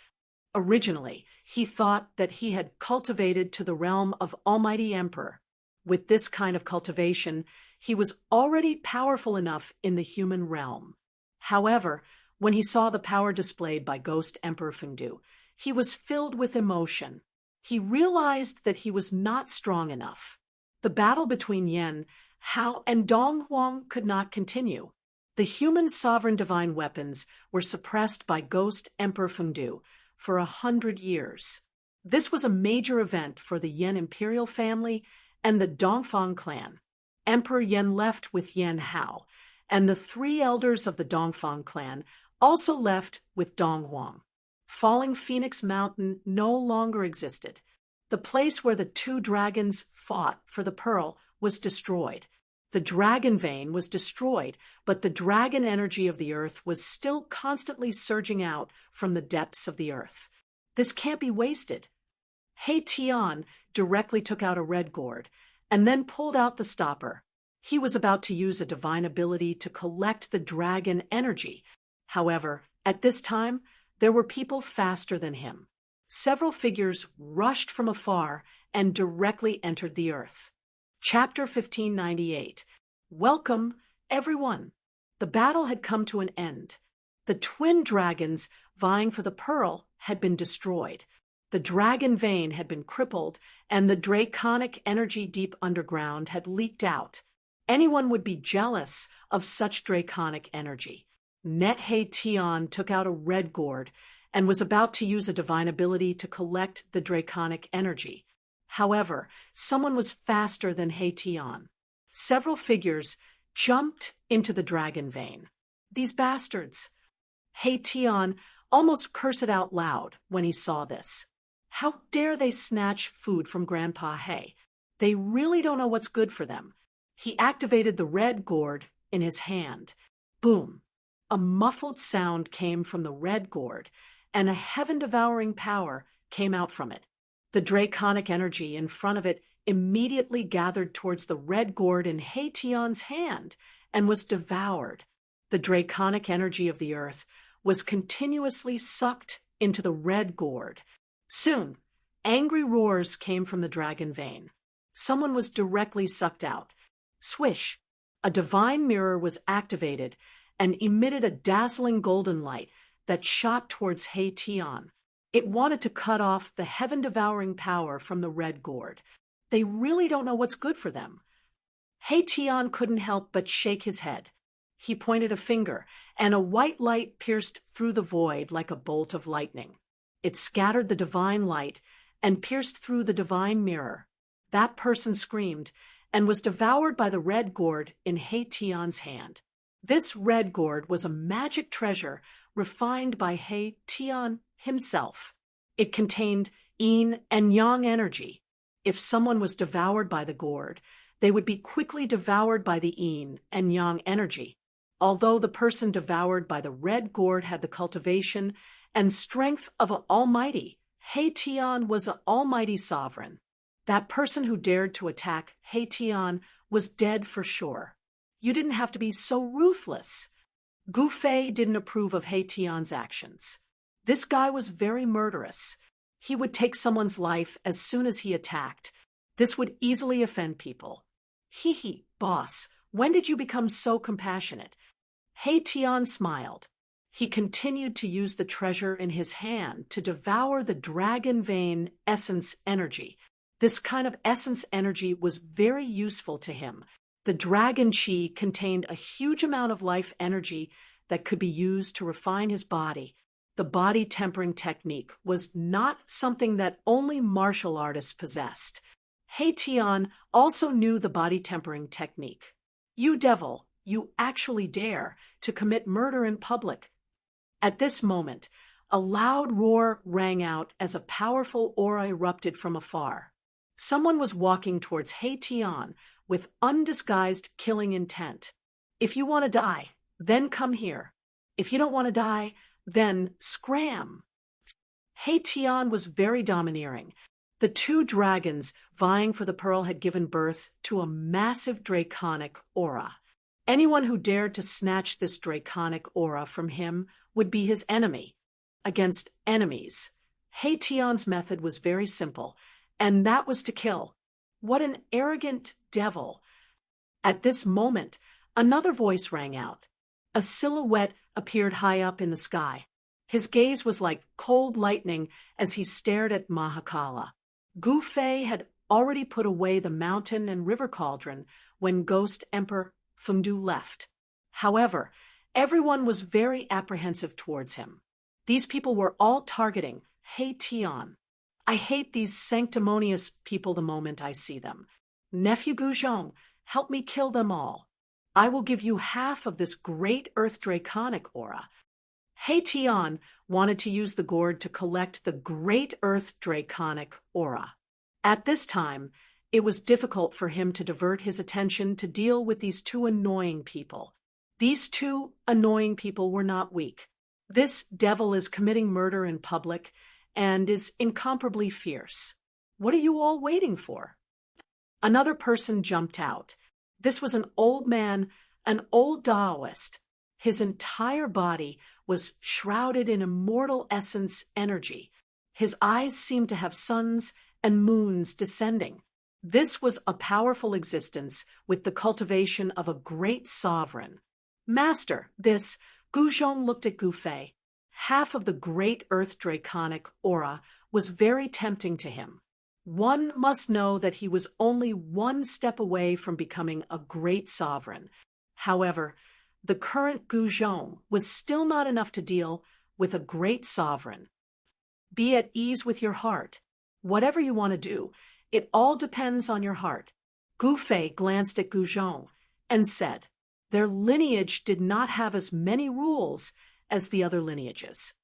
Originally, he thought that he had cultivated to the realm of Almighty Emperor. With this kind of cultivation, he was already powerful enough in the human realm. However, when he saw the power displayed by Ghost Emperor Fengdu, he was filled with emotion. He realized that he was not strong enough. The battle between Yan Hao and Dong Huang could not continue. The human sovereign divine weapons were suppressed by Ghost Emperor Fengdu for 100 years. This was a major event for the Yan imperial family and the Dongfang clan. Emperor Yan left with Yan Hao, and the three elders of the Dongfang clan also left with Dong Huang. Falling Phoenix Mountain no longer existed. The place where the two dragons fought for the pearl was destroyed. The dragon vein was destroyed, but the dragon energy of the earth was still constantly surging out from the depths of the earth. This can't be wasted. He Tian directly took out a red gourd and then pulled out the stopper. He was about to use a divine ability to collect the dragon energy. However, at this time, there were people faster than him. Several figures rushed from afar and directly entered the earth. Chapter 1598. Welcome, everyone. The battle had come to an end. The twin dragons vying for the pearl had been destroyed. The dragon vein had been crippled, and the draconic energy deep underground had leaked out. Anyone would be jealous of such draconic energy. Nethe Tion took out a red gourd and was about to use a divine ability to collect the draconic energy. However, someone was faster than Tion. Several figures jumped into the dragon vein. These bastards! Tion almost cursed out loud when he saw this. How dare they snatch food from Grandpa Hay? They really don't know what's good for them. He activated the red gourd in his hand. Boom! A muffled sound came from the red gourd, and a heaven-devouring power came out from it. The draconic energy in front of it immediately gathered towards the red gourd in Tion's hand and was devoured. The draconic energy of the earth was continuously sucked into the red gourd. Soon, angry roars came from the dragon vein. Someone was directly sucked out. Swish! A divine mirror was activated and emitted a dazzling golden light that shot towards Tion. It wanted to cut off the heaven-devouring power from the red gourd. They really don't know what's good for them. Tion couldn't help but shake his head. He pointed a finger, and a white light pierced through the void like a bolt of lightning. It scattered the divine light and pierced through the divine mirror. That person screamed and was devoured by the red gourd in Tion's hand. This red gourd was a magic treasure refined by Tion himself. It contained yin and yang energy. If someone was devoured by the gourd, they would be quickly devoured by the yin and yang energy. Although the person devoured by the red gourd had the cultivation and strength of an almighty, Tion was an almighty sovereign. That person who dared to attack Tion was dead for sure. You didn't have to be so ruthless. Gu Fei didn't approve of Tion's actions. This guy was very murderous. He would take someone's life as soon as he attacked. This would easily offend people. Hee, boss, when did you become so compassionate? Tion smiled. He continued to use the treasure in his hand to devour the dragon vein essence energy. This kind of essence energy was very useful to him. The dragon chi contained a huge amount of life energy that could be used to refine his body. The body tempering technique was not something that only martial artists possessed. Tion also knew the body tempering technique. You devil, you actually dare to commit murder in public. At this moment, a loud roar rang out as a powerful aura erupted from afar. Someone was walking towards Tion with undisguised killing intent. If you want to die, then come here. If you don't want to die, then scram. Tion was very domineering. The two dragons vying for the pearl had given birth to a massive draconic aura. Anyone who dared to snatch this draconic aura from him would be his enemy. Against enemies, Tion's method was very simple, and that was to kill. What an arrogant devil! At this moment, another voice rang out. A silhouette appeared high up in the sky. His gaze was like cold lightning as he stared at Mahakala. Gu Fei had already put away the mountain and river cauldron when Ghost Emperor Fengdu left. However, everyone was very apprehensive towards him. These people were all targeting Tion. I hate these sanctimonious people the moment I see them. Nephew Guzhong, help me kill them all. I will give you half of this great earth draconic aura. Tion wanted to use the gourd to collect the great earth draconic aura. At this time, it was difficult for him to divert his attention to deal with these two annoying people. These two annoying people were not weak. This devil is committing murder in public and is incomparably fierce. What are you all waiting for? Another person jumped out. This was an old man, an old Taoist. His entire body was shrouded in immortal essence energy. His eyes seemed to have suns and moons descending. This was a powerful existence with the cultivation of a great sovereign. Master, this, Guzhong looked at Gu Fei. Half of the great earth draconic aura was very tempting to him. One must know that he was only one step away from becoming a great sovereign. However, the current Guzhong was still not enough to deal with a great sovereign. Be at ease with your heart. Whatever you want to do, it all depends on your heart. Gu Fei glanced at Guzhong and said, their lineage did not have as many rules as the other lineages.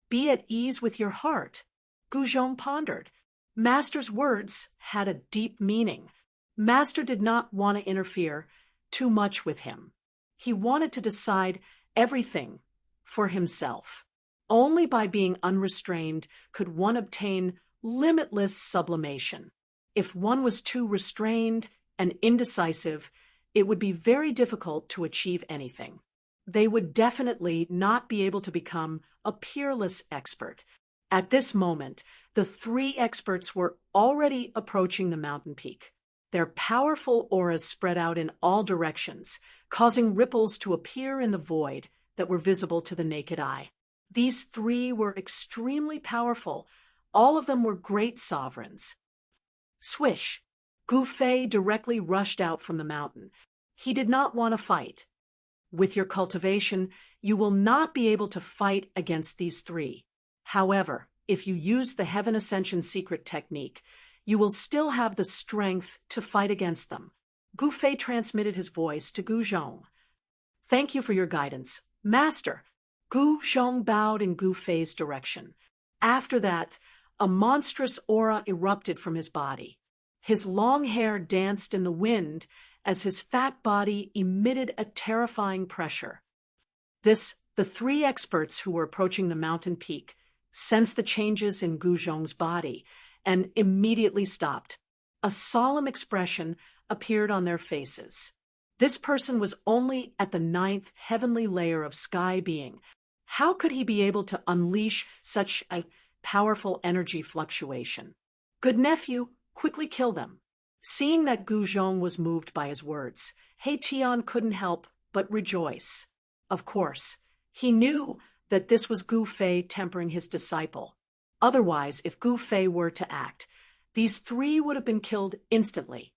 Be at ease with your heart. Guzhong pondered. Master's words had a deep meaning. Master did not want to interfere too much with him. He wanted to decide everything for himself. Only by being unrestrained could one obtain limitless sublimation. If one was too restrained and indecisive, it would be very difficult to achieve anything. They would definitely not be able to become a peerless expert. At this moment, the three experts were already approaching the mountain peak. Their powerful auras spread out in all directions, causing ripples to appear in the void that were visible to the naked eye. These three were extremely powerful. All of them were great sovereigns. Swish! Gu Fei directly rushed out from the mountain. He did not want to fight. With your cultivation, you will not be able to fight against these three. However, if you use the Heaven Ascension secret technique, you will still have the strength to fight against them. Gu Fei transmitted his voice to Guzhong. Thank you for your guidance, Master. Guzhong bowed in Gu Fei's direction. After that, a monstrous aura erupted from his body. His long hair danced in the wind as his fat body emitted a terrifying pressure. The three experts who were approaching the mountain peak sensed the changes in Guzhong's body and immediately stopped. A solemn expression appeared on their faces. This person was only at the 9th heavenly layer of sky being. How could he be able to unleash such a powerful energy fluctuation? Good nephew, quickly kill them. Seeing that Guzhong was moved by his words, He Tian couldn't help but rejoice. Of course, he knew that this was Gu Fei tempering his disciple. Otherwise, if Gu Fei were to act, these three would have been killed instantly.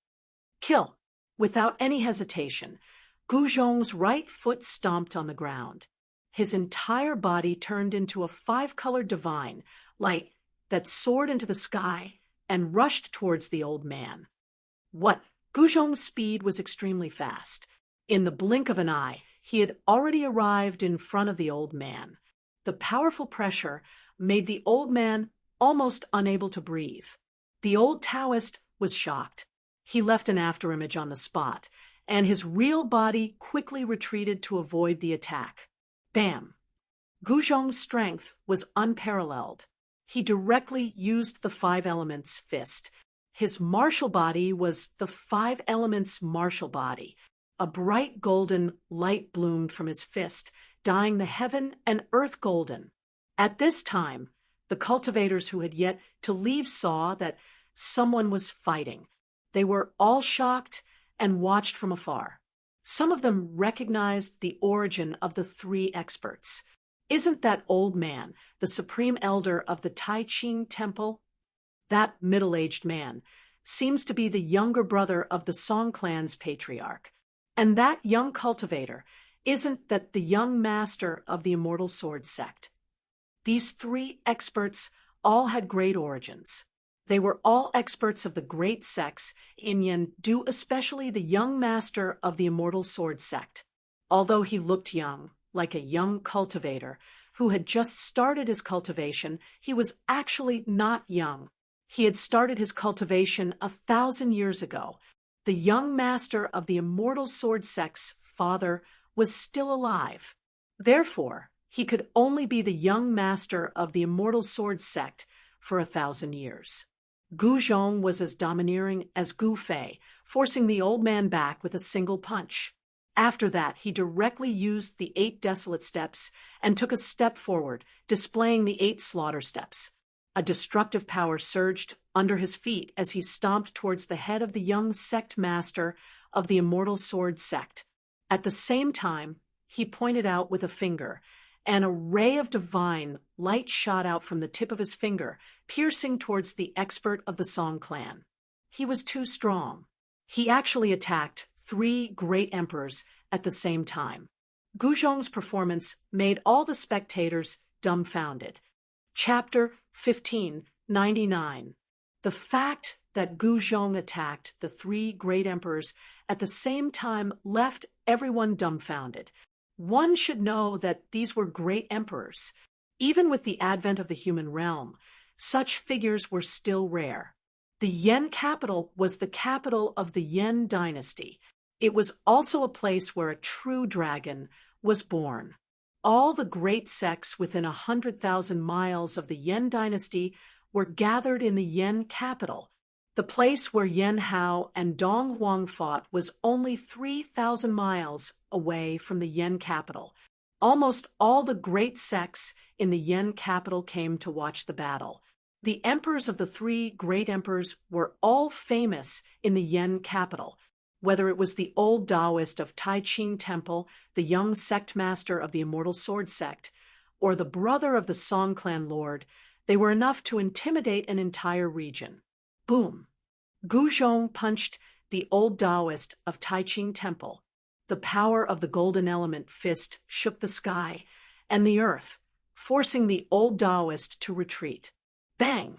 Kill! Without any hesitation, Guzhong's right foot stomped on the ground. His entire body turned into a 5-colored divine light that soared into the sky and rushed towards the old man. Guzhong's speed was extremely fast. In the blink of an eye, he had already arrived in front of the old man. The powerful pressure made the old man almost unable to breathe. The old Taoist was shocked. He left an afterimage on the spot, and his real body quickly retreated to avoid the attack. Bam! Guzhong's strength was unparalleled. He directly used the 5 elements fist. His martial body was the 5 elements martial body. A bright golden light bloomed from his fist, dyeing the heaven and earth golden. At this time, the cultivators who had yet to leave saw that someone was fighting. They were all shocked and watched from afar. Some of them recognized the origin of the 3 experts. Isn't that old man the supreme elder of the Tai Ching temple? That middle-aged man seems to be the younger brother of the Song clan's patriarch. And that young cultivator, isn't that the young master of the Immortal Sword sect? These 3 experts all had great origins. They were all experts of the great sects, Inyan, due especially the young master of the Immortal Sword sect. Although he looked young, like a young cultivator who had just started his cultivation, he was actually not young. He had started his cultivation 1,000 years ago. The young master of the Immortal Sword sect's father was still alive. Therefore, he could only be the young master of the Immortal Sword sect for 1,000 years. Guzhong was as domineering as Gu Fei, forcing the old man back with a single punch. After that, he directly used the 8 desolate steps and took a step forward, displaying the 8 slaughter steps. A destructive power surged under his feet as he stomped towards the head of the young sect master of the Immortal Sword sect. At the same time, he pointed out with a finger, and a ray of divine light shot out from the tip of his finger, piercing towards the expert of the Song clan. He was too strong. He actually attacked 3 great emperors at the same time. Gu Zhong's performance made all the spectators dumbfounded. Chapter 1599. The fact that Gu Zhong attacked the 3 great emperors at the same time left everyone dumbfounded. One should know that these were great emperors. Even with the advent of the human realm, such figures were still rare. The Yan capital was the capital of the Yan dynasty. It was also a place where a true dragon was born. All the great sects within 100,000 miles of the Yan dynasty were gathered in the Yan capital. The place where Yan Hao and Dong Huang fought was only 3,000 miles away from the Yan capital. Almost all the great sects in the Yan capital came to watch the battle. The emperors of the 3 great emperors were all famous in the Yan capital. Whether it was the old Taoist of Taiqing Temple, the young sect master of the Immortal Sword sect, or the brother of the Song clan lord, they were enough to intimidate an entire region. Boom! Gu Zhong punched the old Taoist of Taiqing Temple. The power of the golden element fist shook the sky and the earth, forcing the old Taoist to retreat. Bang!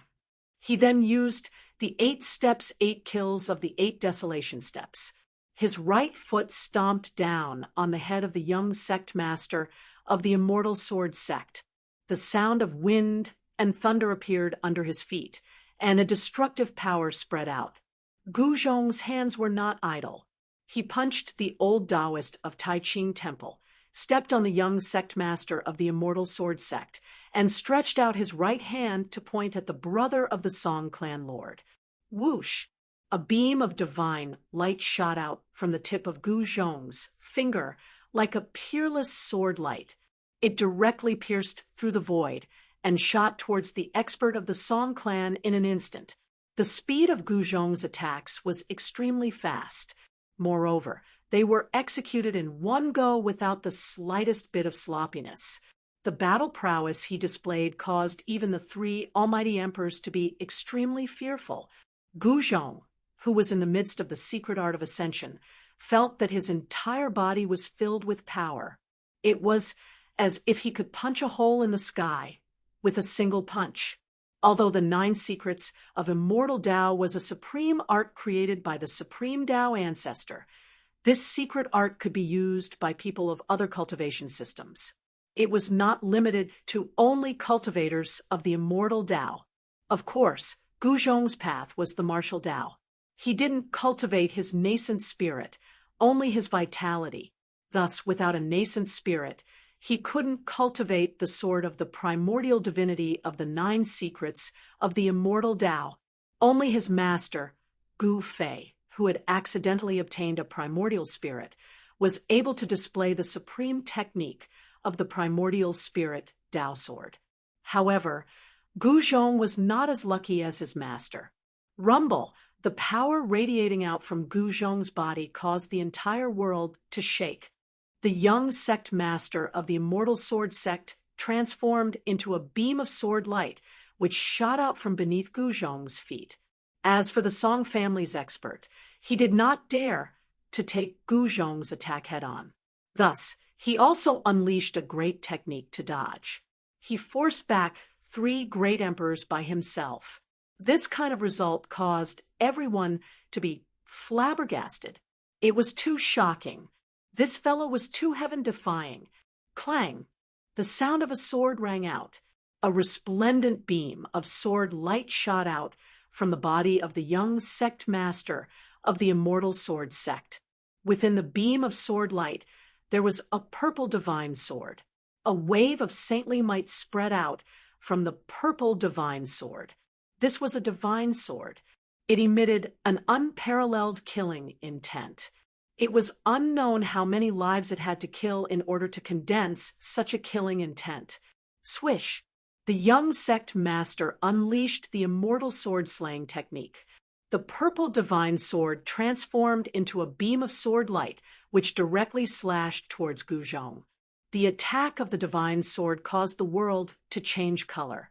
He then used the 8 steps, 8 kills of the 8 desolation steps. His right foot stomped down on the head of the young sect master of the Immortal Sword sect. The sound of wind and thunder appeared under his feet, and a destructive power spread out. Gu Zhong's hands were not idle. He punched the old Taoist of Taiqing Temple, stepped on the young sect master of the Immortal Sword sect, and stretched out his right hand to point at the brother of the Song clan lord. Whoosh! A beam of divine light shot out from the tip of Gu Zhong's finger like a peerless sword light. It directly pierced through the void and shot towards the expert of the Song clan in an instant. The speed of Gu Zhong's attacks was extremely fast. Moreover, they were executed in one go without the slightest bit of sloppiness. The battle prowess he displayed caused even the 3 almighty emperors to be extremely fearful. Gu Zhong, who was in the midst of the secret art of ascension, felt that his entire body was filled with power. It was as if he could punch a hole in the sky with a single punch. Although the 9 secrets of immortal Tao was a supreme art created by the supreme Tao ancestor, this secret art could be used by people of other cultivation systems. It was not limited to only cultivators of the immortal Tao. Of course, Gu Zhong's path was the martial Tao. He didn't cultivate his nascent spirit, only his vitality. Thus, without a nascent spirit, he couldn't cultivate the sword of the primordial divinity of the 9 secrets of the immortal Tao. Only his master, Gu Fei, who had accidentally obtained a primordial spirit, was able to display the supreme technique of the primordial spirit Tao sword. However, Gu Zhong was not as lucky as his master. Rumble, the power radiating out from Gu Zhong's body, caused the entire world to shake. The young sect master of the Immortal Sword sect transformed into a beam of sword light, which shot out from beneath Gu Zhong's feet. As for the Song family's expert, he did not dare to take Gu Zhong's attack head-on. Thus, he also unleashed a great technique to dodge. He forced back 3 great emperors by himself. This kind of result caused everyone to be flabbergasted. It was too shocking. This fellow was too heaven-defying. Clang! The sound of a sword rang out. A resplendent beam of sword light shot out from the body of the young sect master of the Immortal Sword sect. Within the beam of sword light, there was a purple divine sword. A wave of saintly might spread out from the purple divine sword. This was a divine sword. It emitted an unparalleled killing intent. It was unknown how many lives it had to kill in order to condense such a killing intent. Swish! The young sect master unleashed the immortal sword-slaying technique. The purple divine sword transformed into a beam of sword light, which directly slashed towards Gu Zhong. The attack of the divine sword caused the world to change color.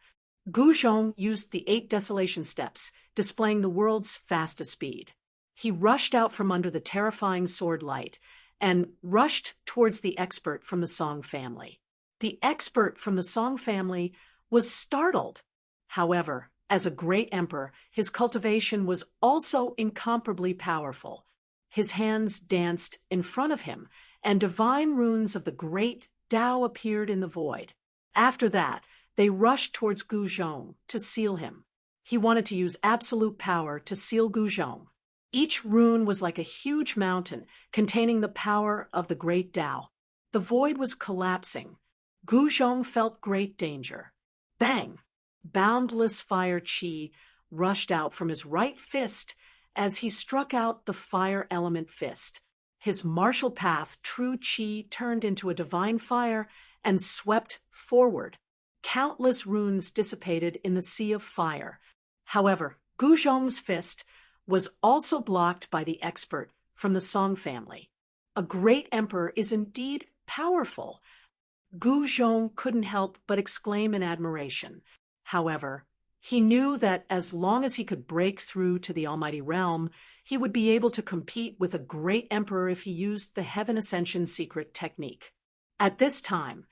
Gu Zhong used the 8 desolation steps, displaying the world's fastest speed. He rushed out from under the terrifying sword light and rushed towards the expert from the Song family. The expert from the Song family was startled. However, as a great emperor, his cultivation was also incomparably powerful. His hands danced in front of him, and divine runes of the great Tao appeared in the void. After that, they rushed towards Gu Zhong to seal him. He wanted to use absolute power to seal Gu Zhong. Each rune was like a huge mountain containing the power of the great Tao. The void was collapsing. Gu Zhong felt great danger. Bang! Boundless fire qi rushed out from his right fist as he struck out the fire element fist. His martial path, true qi, turned into a divine fire and swept forward. Countless runes dissipated in the sea of fire. However, Gu Zhong's fist was also blocked by the expert from the Song family. A great emperor is indeed powerful. Gu Zhong couldn't help but exclaim in admiration. However, he knew that as long as he could break through to the Almighty Realm, he would be able to compete with a great emperor if he used the Heaven Ascension secret technique. At this time,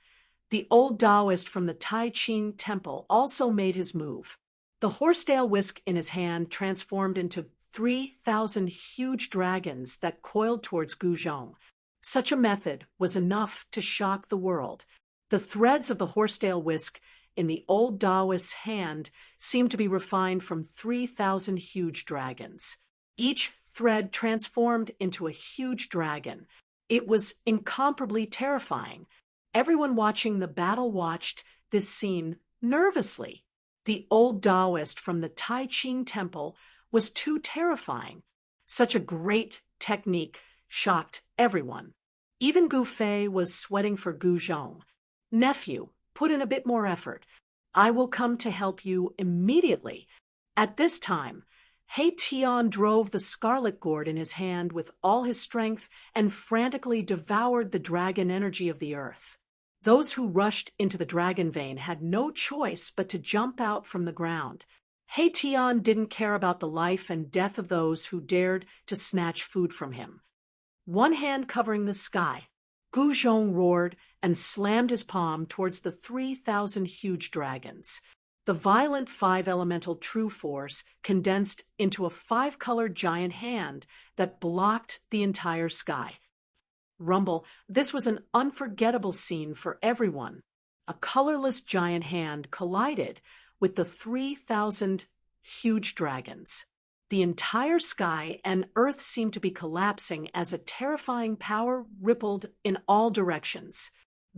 the old Taoist from the Tai Ching temple also made his move. The horsetail whisk in his hand transformed into 3,000 huge dragons that coiled towards Gu Zhong. Such a method was enough to shock the world. The threads of the horsetail whisk in the old Taoist's hand seemed to be refined from 3,000 huge dragons. Each thread transformed into a huge dragon. It was incomparably terrifying. Everyone watching the battle watched this scene nervously. The old Taoist from the Tai Ching temple was too terrifying. Such a great technique shocked everyone. Even Gu Fei was sweating for Gu Zhong. "Nephew, put in a bit more effort. I will come to help you immediately." At this time, He Tian drove the scarlet gourd in his hand with all his strength and frantically devoured the dragon energy of the earth. Those who rushed into the dragon vein had no choice but to jump out from the ground. He Tian didn't care about the life and death of those who dared to snatch food from him. One hand covering the sky, Gu Zhong roared and slammed his palm towards the 3,000 huge dragons. The violent 5-elemental true force condensed into a 5-colored giant hand that blocked the entire sky. Rumble, this was an unforgettable scene for everyone. A colorless giant hand collided with the 3,000 huge dragons. The entire sky and earth seemed to be collapsing as a terrifying power rippled in all directions.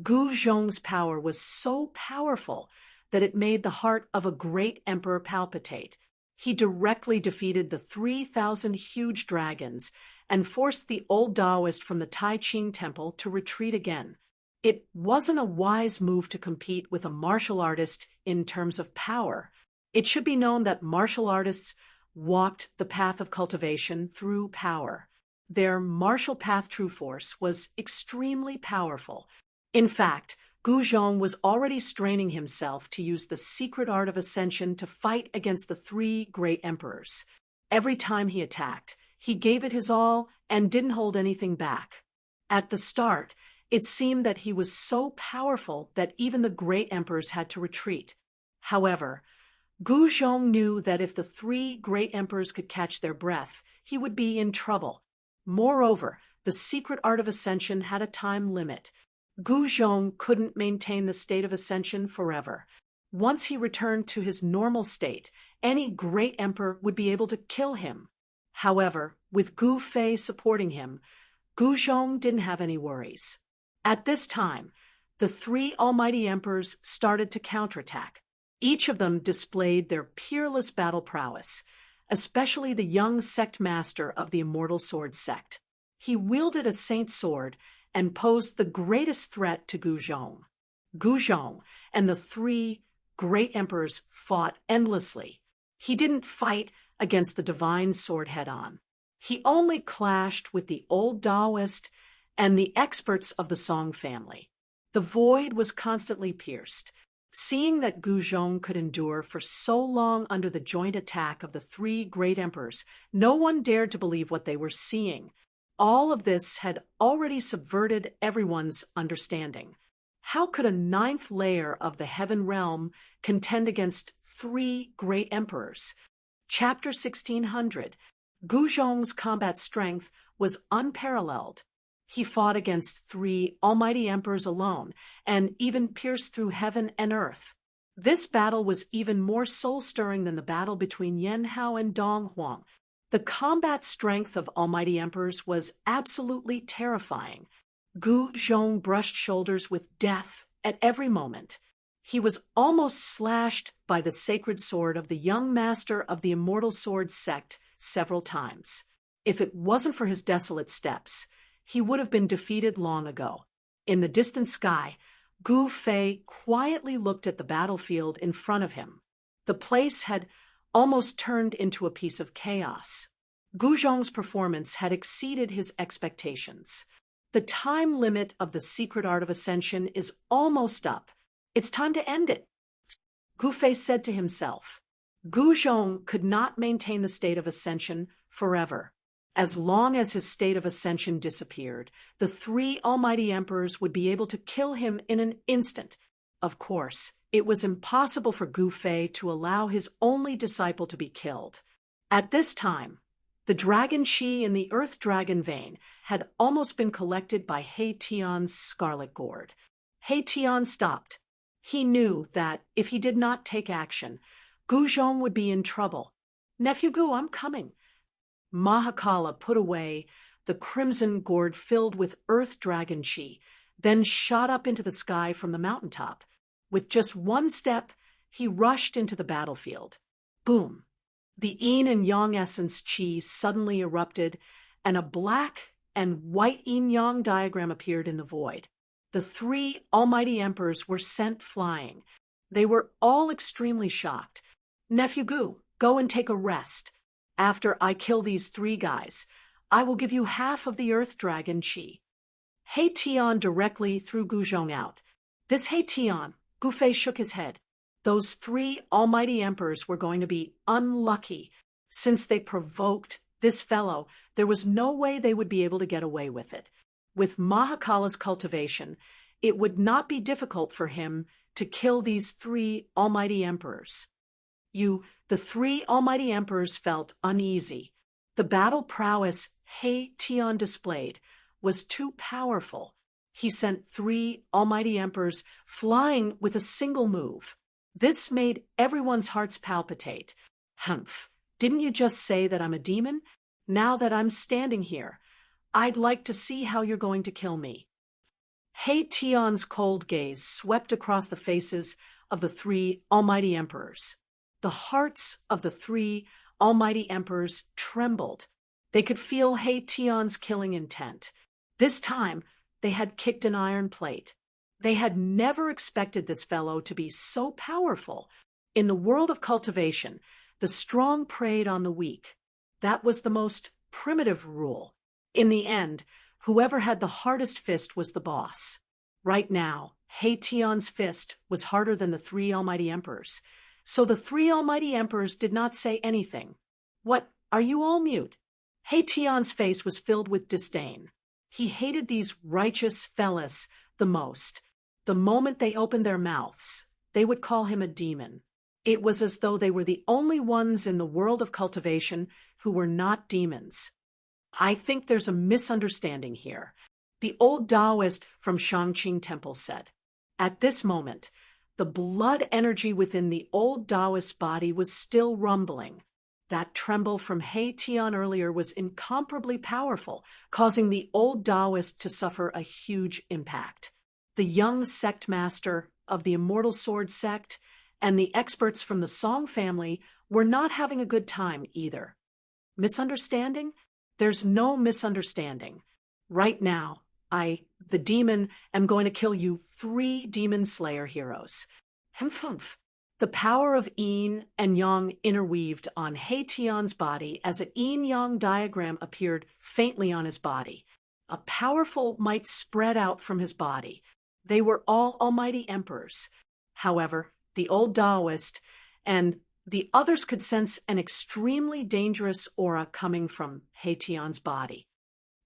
Gu Zhong's power was so powerful that it made the heart of a great emperor palpitate. He directly defeated the 3,000 huge dragons and forced the old Taoist from the Tai Ching temple to retreat again. It wasn't a wise move to compete with a martial artist in terms of power. It should be known that martial artists walked the path of cultivation through power. Their martial path true force was extremely powerful. In fact, Gu Zhong was already straining himself to use the secret art of ascension to fight against the 3 great emperors. Every time he attacked, he gave it his all and didn't hold anything back. At the start, it seemed that he was so powerful that even the great emperors had to retreat. However, Gu Zhong knew that if the 3 great emperors could catch their breath, he would be in trouble. Moreover, the secret art of ascension had a time limit. Gu Zhong couldn't maintain the state of ascension forever. Once he returned to his normal state, any great emperor would be able to kill him. However, with Gu Fei supporting him, Gu Zhong didn't have any worries. At this time, the 3 almighty emperors started to counterattack. Each of them displayed their peerless battle prowess, especially the young sect master of the Immortal Sword sect. He wielded a saint sword and posed the greatest threat to Gu Zhong. Gu Zhong and the 3 great emperors fought endlessly. He didn't fight against the divine sword head-on. He only clashed with the old Taoist and the experts of the Song family. The void was constantly pierced. Seeing that Gu Zhong could endure for so long under the joint attack of the three great emperors, no one dared to believe what they were seeing. All of this had already subverted everyone's understanding. How could a ninth layer of the heaven realm contend against three great emperors? Chapter 1600. Gu Zhong's combat strength was unparalleled. He fought against three almighty emperors alone, and even pierced through heaven and earth. This battle was even more soul-stirring than the battle between Yan Hao and Dong Huang. The combat strength of almighty emperors was absolutely terrifying. Gu Zhong brushed shoulders with death at every moment. He was almost slashed by the sacred sword of the young master of the immortal sword sect several times. If it wasn't for his desolate steps, he would have been defeated long ago. In the distant sky, Gu Fei quietly looked at the battlefield in front of him. The place had almost turned into a piece of chaos. Gu Zhong's performance had exceeded his expectations. The time limit of the secret art of ascension is almost up. It's time to end it, Gu Fei said to himself. Gu Zhong could not maintain the state of ascension forever. As long as his state of ascension disappeared, the three almighty emperors would be able to kill him in an instant. Of course, it was impossible for Gu Fei to allow his only disciple to be killed. At this time, the dragon chi in the earth dragon vein had almost been collected by He Tian's scarlet gourd. He Tian stopped. He knew that if he did not take action, Gu Zhong would be in trouble. "Nephew Gu, I'm coming." Mahakala put away the crimson gourd filled with earth dragon chi, then shot up into the sky from the mountaintop. With just one step, he rushed into the battlefield. Boom! The yin and yang essence chi suddenly erupted, and a black and white yin-yang diagram appeared in the void. The three almighty emperors were sent flying. They were all extremely shocked. "Nephew Gu, go and take a rest. After I kill these three guys, I will give you half of the earth dragon chi." He Tian directly threw Gu Zhong out. "This He Tian," Gu Fei shook his head. Those three almighty emperors were going to be unlucky. Since they provoked this fellow, there was no way they would be able to get away with it. With Mahakala's cultivation, it would not be difficult for him to kill these three almighty emperors. The three almighty emperors felt uneasy. The battle prowess He Tian displayed was too powerful. He sent three almighty emperors flying with a single move. This made everyone's hearts palpitate. "Humph, didn't you just say that I'm a demon? Now that I'm standing here, I'd like to see how you're going to kill me." He Tian's cold gaze swept across the faces of the three almighty emperors. The hearts of the three almighty emperors trembled. They could feel He Tian's killing intent. This time, they had kicked an iron plate. They had never expected this fellow to be so powerful. In the world of cultivation, the strong preyed on the weak. That was the most primitive rule. In the end, whoever had the hardest fist was the boss. Right now, He Tian's fist was harder than the three almighty emperors. So the three almighty emperors did not say anything. "What, are you all mute?" He Tian's face was filled with disdain. He hated these righteous fellas the most. The moment they opened their mouths, they would call him a demon. It was as though they were the only ones in the world of cultivation who were not demons. "I think there's a misunderstanding here," the old Taoist from Shangqing Temple said. At this moment, the blood energy within the old Taoist body was still rumbling. That tremble from He Tian earlier was incomparably powerful, causing the old Taoist to suffer a huge impact. The young sect master of the immortal sword sect and the experts from the Song family were not having a good time either. Misunderstanding? There's no misunderstanding. Right now, the demon, am going to kill you three demon slayer heroes. Humph. The power of yin and yang interweaved on He Tian's body as a yin-yang diagram appeared faintly on his body. A powerful might spread out from his body. They were all almighty emperors. However, the old Taoist and the others could sense an extremely dangerous aura coming from He Tian's body.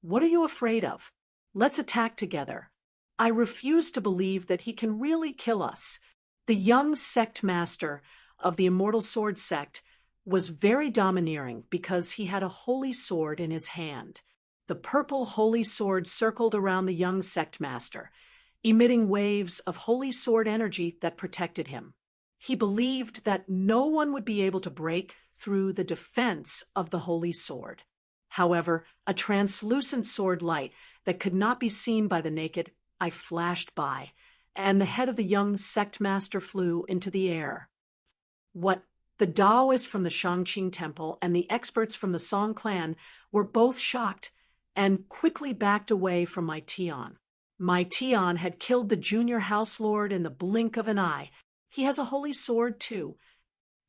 What are you afraid of? Let's attack together. I refuse to believe that he can really kill us. The young sect master of the Immortal Sword sect was very domineering because he had a holy sword in his hand. The purple holy sword circled around the young sect master, emitting waves of holy sword energy that protected him. He believed that no one would be able to break through the defense of the holy sword. However, a translucent sword light that could not be seen by the naked eye flashed by, and the head of the young sect master flew into the air. What the Taoists from the Shangqing Temple and the experts from the Song clan were both shocked and quickly backed away from Mai Tian. Mai Tian had killed the junior house lord in the blink of an eye. He has a holy sword, too.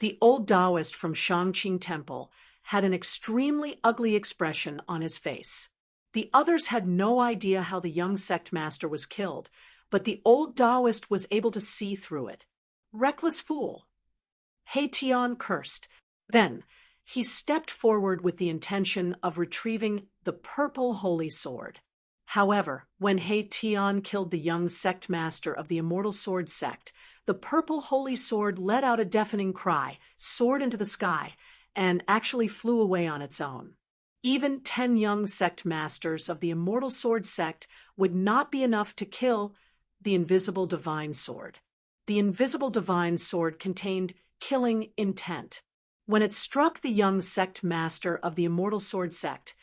The old Taoist from Shangqing Temple had an extremely ugly expression on his face. The others had no idea how the young sect master was killed, but the old Taoist was able to see through it. Reckless fool! He Tian cursed. Then he stepped forward with the intention of retrieving the purple holy sword. However, when He Tian killed the young sect master of the Immortal Sword sect, the purple holy sword let out a deafening cry, soared into the sky, and actually flew away on its own. Even 10 young sect masters of the Immortal Sword sect would not be enough to kill the invisible divine sword. The invisible divine sword contained killing intent. When it struck the young sect master of the Immortal Sword sect,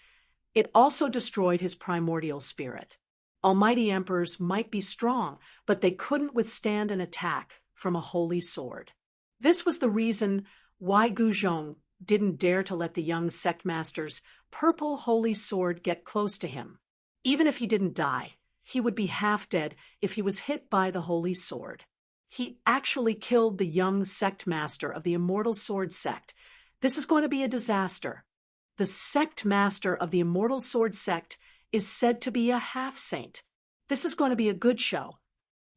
it also destroyed his primordial spirit. Almighty emperors might be strong, but they couldn't withstand an attack from a holy sword. This was the reason why Guzhong didn't dare to let the young sect master's purple holy sword get close to him. Even if he didn't die, he would be half dead if he was hit by the holy sword. He actually killed the young sect master of the Immortal Sword sect. This is going to be a disaster. The sect master of the Immortal Sword sect is said to be a half-saint. This is going to be a good show.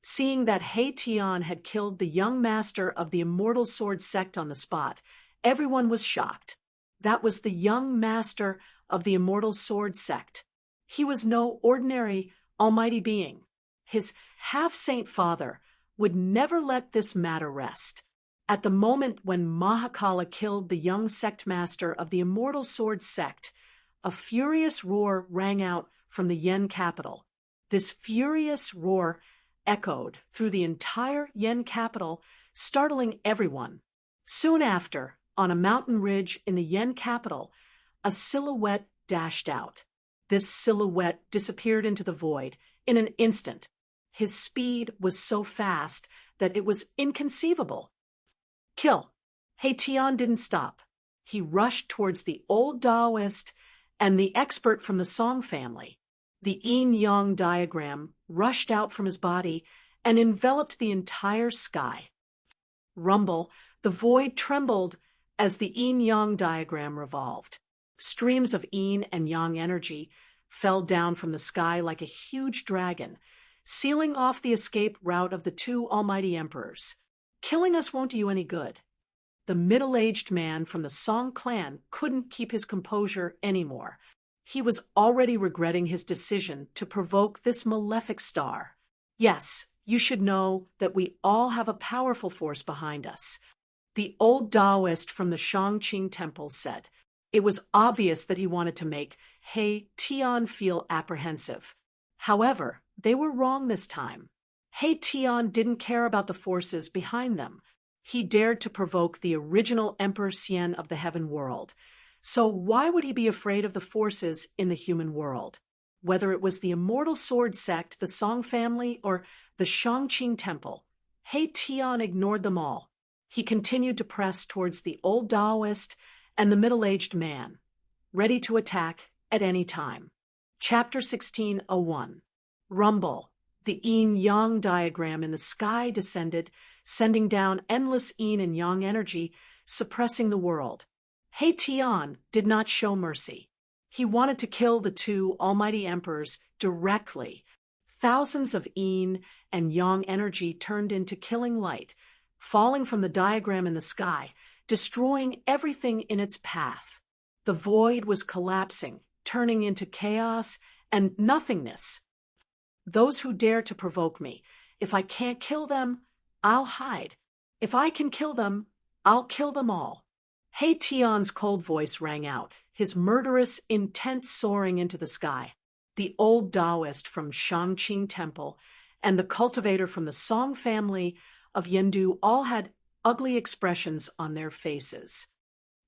Seeing that He Tian had killed the young master of the Immortal Sword sect on the spot, everyone was shocked. That was the young master of the Immortal Sword sect. He was no ordinary almighty being. His half-saint father would never let this matter rest. At the moment when Mahakala killed the young sect master of the Immortal Sword sect, a furious roar rang out from the Yen capital. This furious roar echoed through the entire Yen capital, startling everyone. Soon after, on a mountain ridge in the Yen capital, a silhouette dashed out. This silhouette disappeared into the void in an instant. His speed was so fast that it was inconceivable. Kill! He Tian didn't stop. He rushed towards the old Taoist and the expert from the Song family. The yin-yang diagram rushed out from his body and enveloped the entire sky. Rumble, the void trembled as the yin-yang diagram revolved. Streams of yin and yang energy fell down from the sky like a huge dragon, sealing off the escape route of the 2 almighty emperors. Killing us won't do you any good. The middle-aged man from the Song clan couldn't keep his composure anymore. He was already regretting his decision to provoke this malefic star. Yes, you should know that we all have a powerful force behind us. The old Taoist from the Shangqing Temple said. It was obvious that he wanted to make He Tian feel apprehensive. However, they were wrong this time. He Tian didn't care about the forces behind them. He dared to provoke the original Emperor Xian of the heaven world. So why would he be afraid of the forces in the human world? Whether it was the Immortal Sword sect, the Song family, or the Shangqing Temple, He Tian ignored them all. He continued to press towards the old Taoist and the middle-aged man, ready to attack at any time. Chapter 16:01. Rumble. The yin-yang diagram in the sky descended, sending down endless yin and yang energy, suppressing the world. He Tian did not show mercy. He wanted to kill the 2 almighty emperors directly. Thousands of yin and yang energy turned into killing light, falling from the diagram in the sky, destroying everything in its path. The void was collapsing, turning into chaos and nothingness. Those who dare to provoke me, if I can't kill them, I'll hide. If I can kill them, I'll kill them all. He Tian's cold voice rang out, his murderous intent soaring into the sky. The old Taoist from Shangqing Temple and the cultivator from the Song family of Yendu all had ugly expressions on their faces.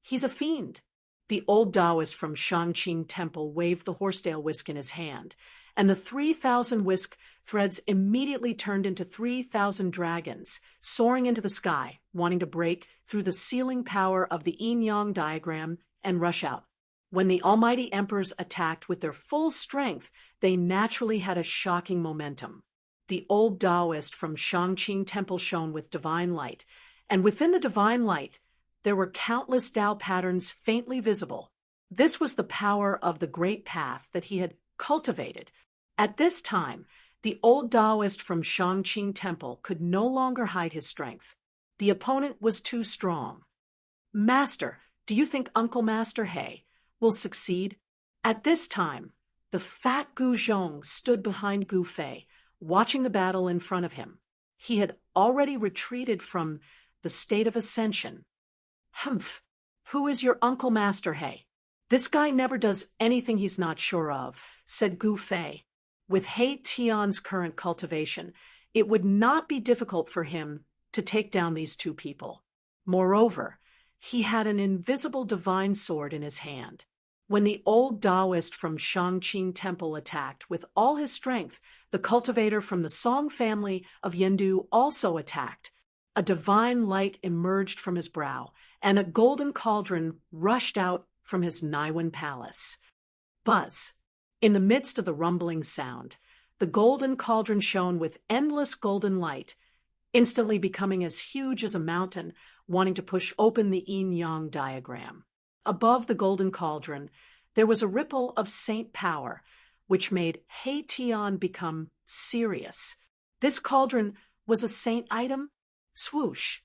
He's a fiend. The old Taoist from Shangqing Temple waved the horsetail whisk in his hand, and the 3,000 whisk threads immediately turned into 3,000 dragons, soaring into the sky, wanting to break through the sealing power of the yin-yang diagram and rush out. When the almighty emperors attacked with their full strength, they naturally had a shocking momentum. The old Taoist from Shangqing Temple shone with divine light, and within the divine light, there were countless Tao patterns faintly visible. This was the power of the great path that he had cultivated. At this time, the old Taoist from Shangqing Temple could no longer hide his strength. The opponent was too strong. Master, do you think Uncle Master He will succeed? At this time, the fat Gu Zhong stood behind Gu Fei, watching the battle in front of him. He had already retreated from the state of ascension. Humph! Who is your Uncle Master He? This guy never does anything he's not sure of, said Gu Fei. With He Tian's current cultivation, it would not be difficult for him to take down these two people. Moreover, he had an invisible divine sword in his hand. When the old Taoist from Shangqing Temple attacked with all his strength, the cultivator from the Song family of Yendu also attacked. A divine light emerged from his brow, and a golden cauldron rushed out from his Niwen palace. Buzz! In the midst of the rumbling sound, the golden cauldron shone with endless golden light, instantly becoming as huge as a mountain, wanting to push open the yin-yang diagram. Above the golden cauldron, there was a ripple of saint power, which made He Tian become serious. This cauldron was a saint item? Swoosh!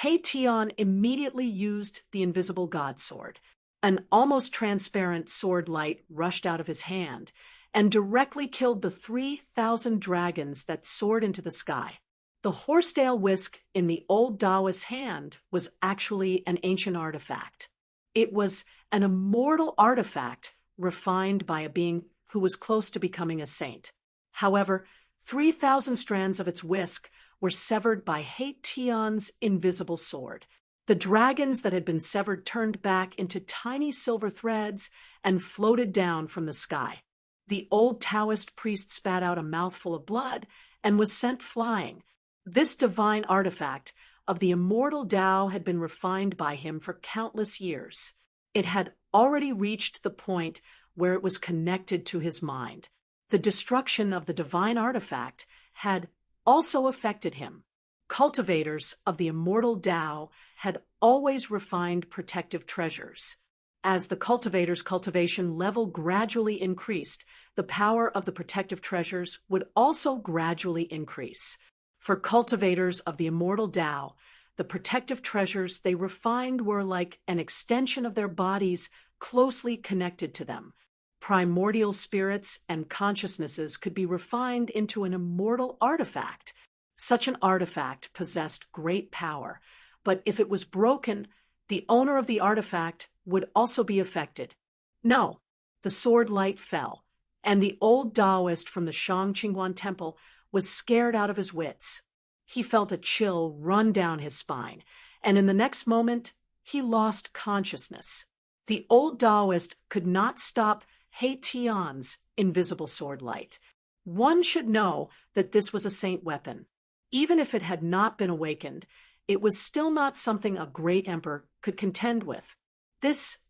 He Tian immediately used the invisible god sword. An almost transparent sword light rushed out of his hand and directly killed the 3,000 dragons that soared into the sky. The horsetail whisk in the old Taoist's hand was actually an ancient artifact. It was an immortal artifact refined by a being who was close to becoming a saint. However, 3,000 strands of its whisk were severed by He Tian's invisible sword. The dragons that had been severed turned back into tiny silver threads and floated down from the sky. The old Taoist priest spat out a mouthful of blood and was sent flying. This divine artifact of the immortal Tao had been refined by him for countless years. It had already reached the point where it was connected to his mind. The destruction of the divine artifact had also affected him. Cultivators of the immortal Tao had always refined protective treasures. As the cultivator's cultivation level gradually increased, the power of the protective treasures would also gradually increase. For cultivators of the immortal Tao, the protective treasures they refined were like an extension of their bodies closely connected to them. Primordial spirits and consciousnesses could be refined into an immortal artifact. Such an artifact possessed great power, but if it was broken, the owner of the artifact would also be affected. No, the sword light fell, and the old Taoist from the Shangqing Temple was scared out of his wits. He felt a chill run down his spine, and in the next moment, he lost consciousness. The old Taoist could not stop He Tian's invisible sword light. One should know that this was a saint weapon. Even if it had not been awakened, it was still not something a great emperor could contend with.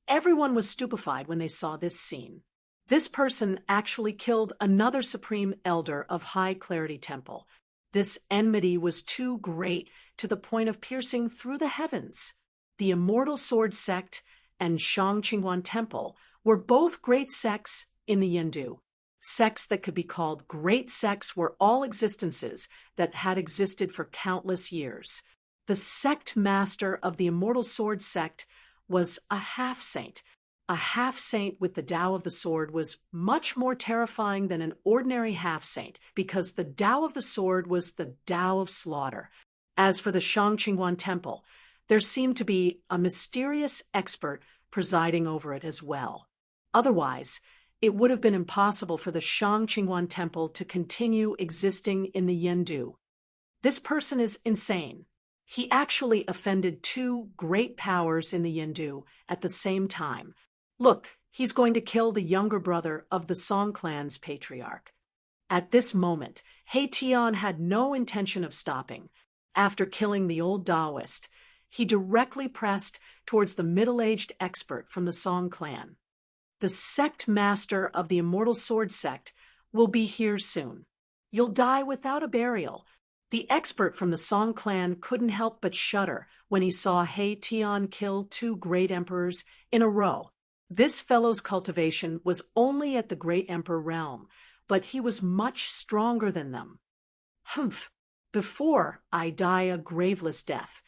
Everyone was stupefied when they saw this scene. This person actually killed another supreme elder of High Clarity Temple. This enmity was too great to the point of piercing through the heavens. The Immortal Sword Sect and Shangqing Temple were both great sects in the Yendu. Sects that could be called great sects were all existences that had existed for countless years. The sect master of the Immortal Sword sect was a half-saint. A half-saint with the Tao of the Sword was much more terrifying than an ordinary half-saint because the Tao of the Sword was the Tao of slaughter. As for the Shangqingguan Temple, there seemed to be a mysterious expert presiding over it as well. Otherwise, it would have been impossible for the Shangqingguan Temple to continue existing in the Yendu. This person is insane. He actually offended two great powers in the Yendu at the same time. Look, he's going to kill the younger brother of the Song clan's patriarch. At this moment, He Tian had no intention of stopping. After killing the old Taoist, he directly pressed towards the middle-aged expert from the Song clan. The sect master of the Immortal Sword sect will be here soon. You'll die without a burial. The expert from the Song clan couldn't help but shudder when he saw He Tian kill two great emperors in a row. This fellow's cultivation was only at the great emperor realm, but he was much stronger than them. Humph! Before I die a graveless death,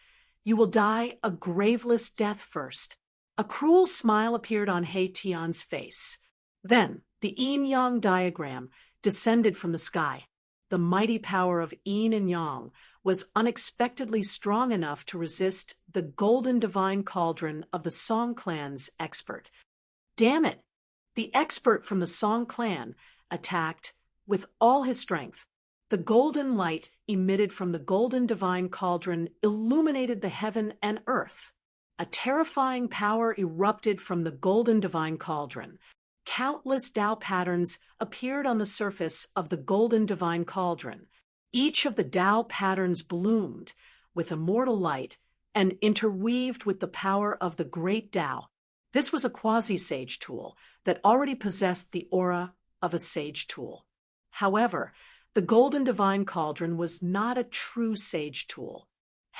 you will die a graveless death first. A cruel smile appeared on He Tian's face. Then the yin-yang diagram descended from the sky. The mighty power of yin and yang was unexpectedly strong enough to resist the golden divine cauldron of the Song clan's expert. Damn it! The expert from the Song clan attacked with all his strength. The golden light emitted from the golden divine cauldron illuminated the heaven and earth. A terrifying power erupted from the golden divine cauldron. Countless Tao patterns appeared on the surface of the golden divine cauldron. Each of the Tao patterns bloomed with immortal light and interweaved with the power of the great Tao. This was a quasi-sage tool that already possessed the aura of a sage tool. However, the golden divine cauldron was not a true sage tool.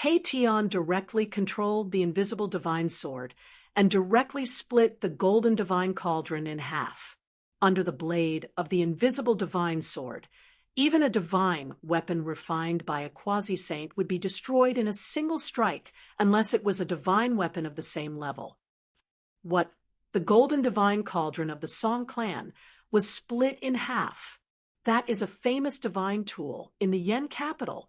He Tian directly controlled the invisible divine sword and directly split the golden divine cauldron in half. Under the blade of the invisible divine sword, even a divine weapon refined by a quasi-saint would be destroyed in a single strike unless it was a divine weapon of the same level. What? The golden divine cauldron of the Song clan was split in half. That is a famous divine tool in the Yen capital.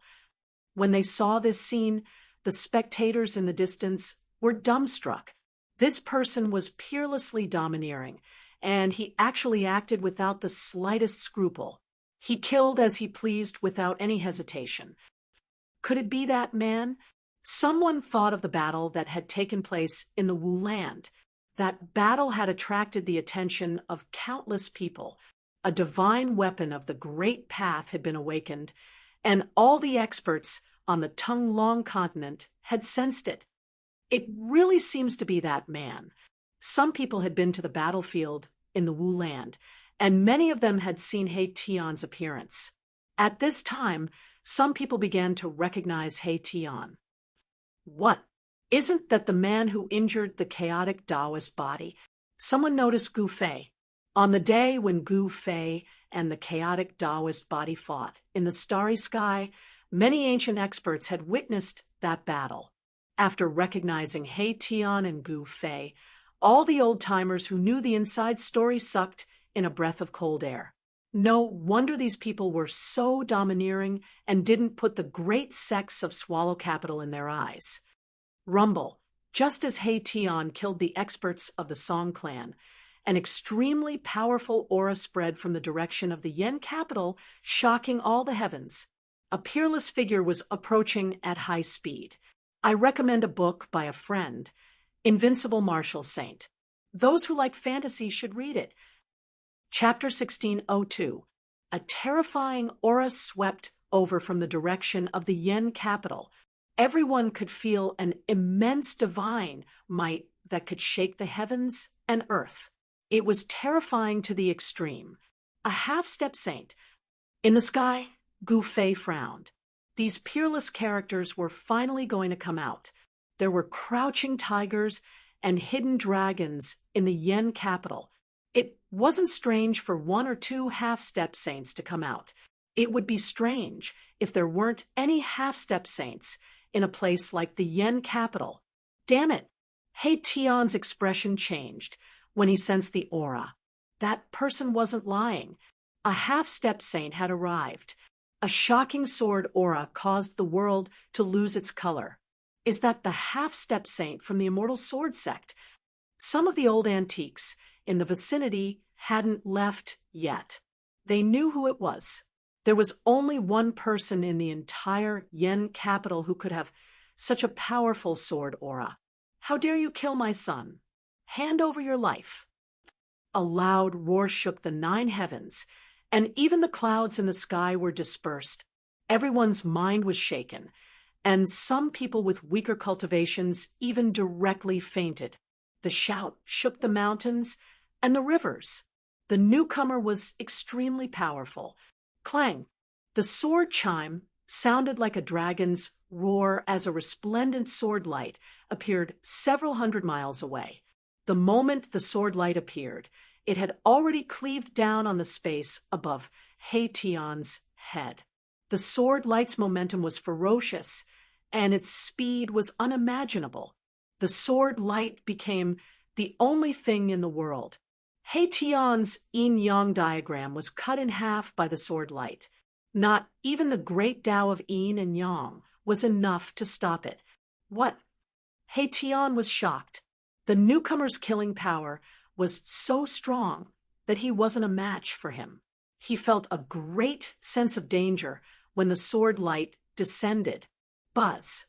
When they saw this scene, the spectators in the distance were dumbstruck. This person was peerlessly domineering, and he actually acted without the slightest scruple. He killed as he pleased without any hesitation. Could it be that man? Someone thought of the battle that had taken place in the Wu land. That battle had attracted the attention of countless people. A divine weapon of the great path had been awakened, and all the experts on the Tung-Long continent had sensed it. It really seems to be that man. Some people had been to the battlefield in the Wu land, and many of them had seen He Tian's appearance. At this time, some people began to recognize He Tian. What? Isn't that the man who injured the chaotic Taoist body? Someone noticed Gu Fei. On the day when Gu Fei and the chaotic Taoist body fought in the starry sky, many ancient experts had witnessed that battle. After recognizing He Tian and Gu Fei, all the old-timers who knew the inside story sucked in a breath of cold air. No wonder these people were so domineering and didn't put the great sects of Swallow Capital in their eyes. Rumble, just as He Tian killed the experts of the Song clan, an extremely powerful aura spread from the direction of the Yen capital, shocking all the heavens. A peerless figure was approaching at high speed. I recommend a book by a friend, Invincible Martial Saint. Those who like fantasy should read it. Chapter 1602. A terrifying aura swept over from the direction of the Yen capital. Everyone could feel an immense divine might that could shake the heavens and earth. It was terrifying to the extreme. A half-step saint. In the sky, Gu Fei frowned. These peerless characters were finally going to come out. There were crouching tigers and hidden dragons in the Yen capital. It wasn't strange for one or two half-step saints to come out. It would be strange if there weren't any half-step saints in a place like the Yen capital. Damn it! Tion's expression changed when he sensed the aura. That person wasn't lying. A half-step saint had arrived. A shocking sword aura caused the world to lose its color. Is that the half-step saint from the Immortal Sword sect? Some of the old antiques in the vicinity hadn't left yet. They knew who it was. There was only one person in the entire Yen capital who could have such a powerful sword aura. How dare you kill my son? Hand over your life. A loud roar shook the 9 heavens, and even the clouds in the sky were dispersed. Everyone's mind was shaken, and some people with weaker cultivations even directly fainted. The shout shook the mountains and the rivers. The newcomer was extremely powerful. Clang! The sword chime sounded like a dragon's roar as a resplendent sword light appeared several hundred miles away. The moment the sword light appeared, it had already cleaved down on the space above Tion's head. The sword light's momentum was ferocious, and its speed was unimaginable. The sword light became the only thing in the world. Tion's yin-yang diagram was cut in half by the sword light. Not even the great Tao of yin and yang was enough to stop it. What? Tion was shocked. The newcomer's killing power was so strong that he wasn't a match for him. He felt a great sense of danger when the sword light descended. Buzz.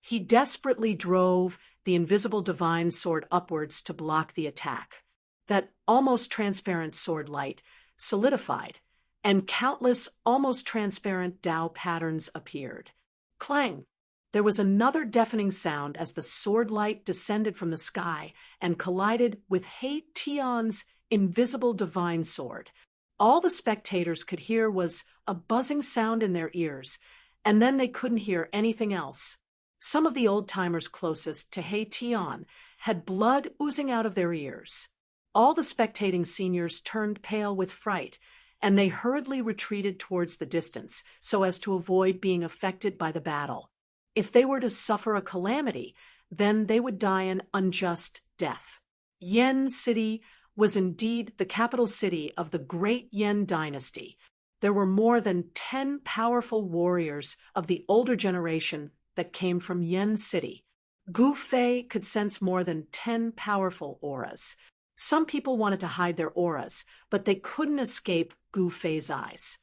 He desperately drove the invisible divine sword upwards to block the attack. That almost transparent sword light solidified, and countless almost transparent Tao patterns appeared. Clang! There was another deafening sound as the sword light descended from the sky and collided with Tion's invisible divine sword. All the spectators could hear was a buzzing sound in their ears, and then they couldn't hear anything else. Some of the old-timers closest to Tion had blood oozing out of their ears. All the spectating seniors turned pale with fright, and they hurriedly retreated towards the distance so as to avoid being affected by the battle. If they were to suffer a calamity, then they would die an unjust death. Yen City was indeed the capital city of the great Yen dynasty. There were more than 10 powerful warriors of the older generation that came from Yen City. Gu Fei could sense more than 10 powerful auras. Some people wanted to hide their auras, but they couldn't escape Gu Fei's eyes.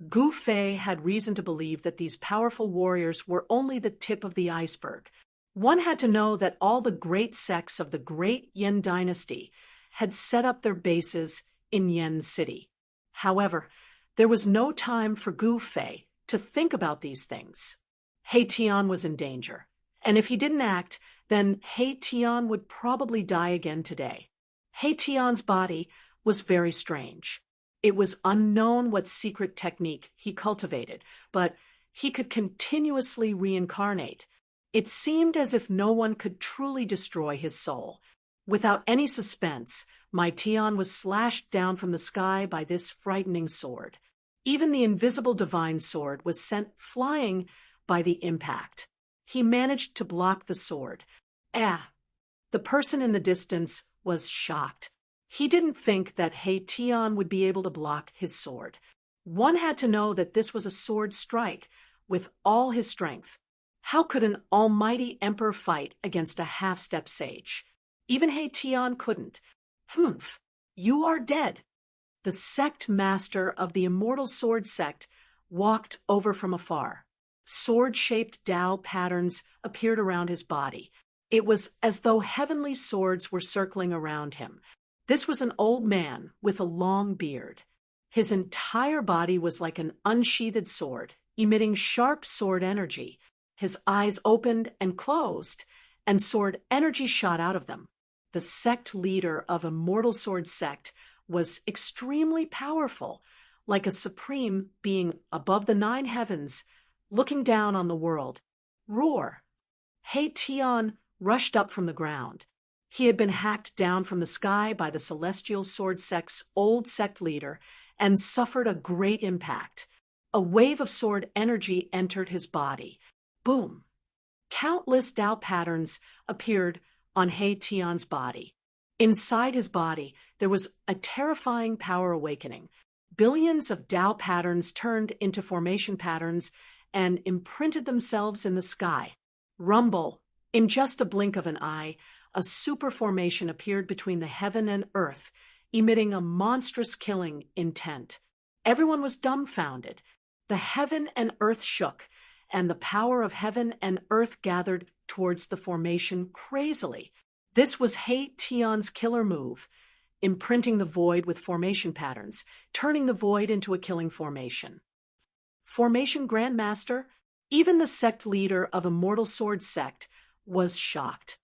Gu Fei had reason to believe that these powerful warriors were only the tip of the iceberg. One had to know that all the great sects of the great Yen dynasty had set up their bases in Yen City. However, there was no time for Gu Fei to think about these things. Tion was in danger, and if he didn't act, then Tion would probably die again today. Tion's body was very strange. It was unknown what secret technique he cultivated, but he could continuously reincarnate. It seemed as if no one could truly destroy his soul. Without any suspense, my Tion was slashed down from the sky by this frightening sword. Even the invisible divine sword was sent flying by the impact. He managed to block the sword. The person in the distance was shocked. He didn't think that Tion would be able to block his sword. One had to know that this was a sword strike with all his strength. How could an almighty emperor fight against a half-step sage? Even Tion couldn't. Humph, you are dead. The sect master of the Immortal Sword sect walked over from afar. Sword-shaped Tao patterns appeared around his body. It was as though heavenly swords were circling around him. This was an old man with a long beard. His entire body was like an unsheathed sword, emitting sharp sword energy. His eyes opened and closed, and sword energy shot out of them. The sect leader of Immortal Sword sect was extremely powerful, like a supreme being above the 9 heavens, looking down on the world. Roar! Tion rushed up from the ground. He had been hacked down from the sky by the Celestial Sword Sect's old sect leader and suffered a great impact. A wave of sword energy entered his body. Boom! Countless Tao patterns appeared on He Tian's body. Inside his body, there was a terrifying power awakening. Billions of Tao patterns turned into formation patterns and imprinted themselves in the sky. Rumble! In just a blink of an eye, a super formation appeared between the heaven and earth, emitting a monstrous killing intent. Everyone was dumbfounded. The heaven and earth shook, and the power of heaven and earth gathered towards the formation crazily. This was He Tian's killer move, imprinting the void with formation patterns, turning the void into a killing formation. Formation Grandmaster, even the sect leader of Immortal Sword Sect, was shocked.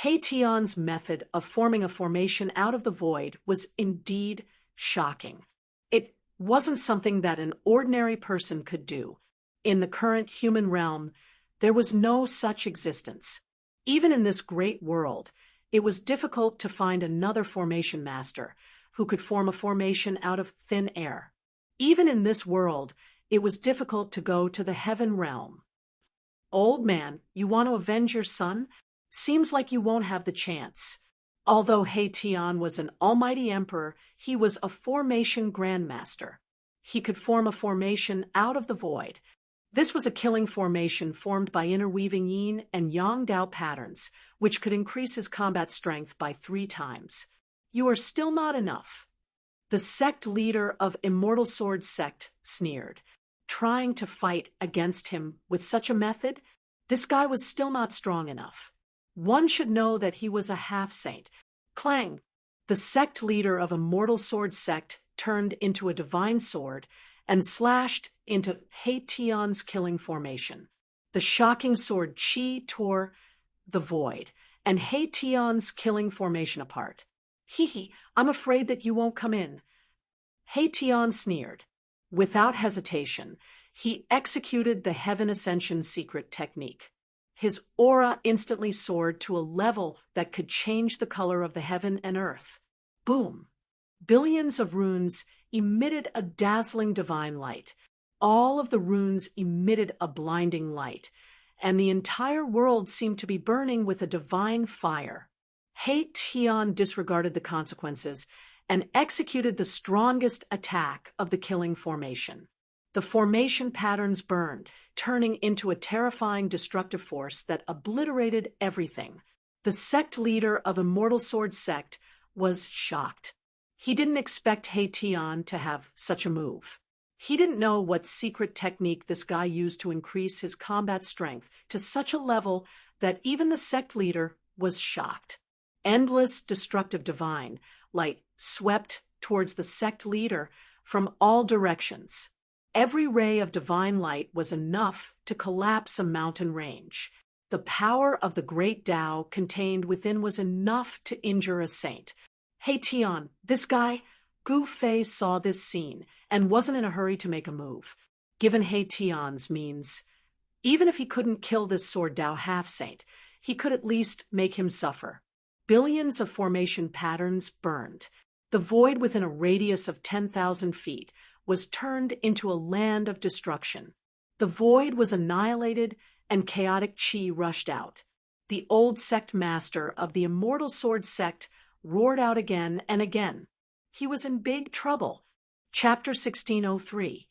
He Tian's method of forming a formation out of the void was indeed shocking. It wasn't something that an ordinary person could do. In the current human realm, there was no such existence. Even in this great world, it was difficult to find another formation master who could form a formation out of thin air. Even in this world, it was difficult to go to the heaven realm. Old man, you want to avenge your son? Seems like you won't have the chance. Although He Tian was an almighty emperor, he was a formation grandmaster. He could form a formation out of the void. This was a killing formation formed by interweaving yin and yang Tao patterns, which could increase his combat strength by 3 times. You are still not enough. The sect leader of Immortal Sword Sect sneered. Trying to fight against him with such a method, this guy was still not strong enough. One should know that he was a half-saint. Clang! The sect leader of Immortal Sword Sect turned into a divine sword and slashed into He Tian's killing formation. The shocking sword Qi tore the void, and He Tian's killing formation apart. Hee, I'm afraid that you won't come in. He Tian sneered. Without hesitation, he executed the Heaven Ascension secret technique. His aura instantly soared to a level that could change the color of the heaven and earth. Boom! Billions of runes emitted a dazzling divine light. All of the runes emitted a blinding light, and the entire world seemed to be burning with a divine fire. He Tian disregarded the consequences and executed the strongest attack of the killing formation. The formation patterns burned, turning into a terrifying destructive force that obliterated everything. The sect leader of Immortal Sword Sect was shocked. He didn't expect He Tian to have such a move. He didn't know what secret technique this guy used to increase his combat strength to such a level that even the sect leader was shocked. Endless destructive divine light swept towards the sect leader from all directions. Every ray of divine light was enough to collapse a mountain range. The power of the great Tao contained within was enough to injure a saint. He Tian, this guy, Gu Fei saw this scene and wasn't in a hurry to make a move. Given He Tian's means, even if he couldn't kill this sword Tao half-saint, he could at least make him suffer. Billions of formation patterns burned. The void within a radius of 10,000 feet was turned into a land of destruction. The void was annihilated and chaotic qi rushed out. The old sect master of the Immortal Sword Sect roared out again and again. He was in big trouble. Chapter 1603.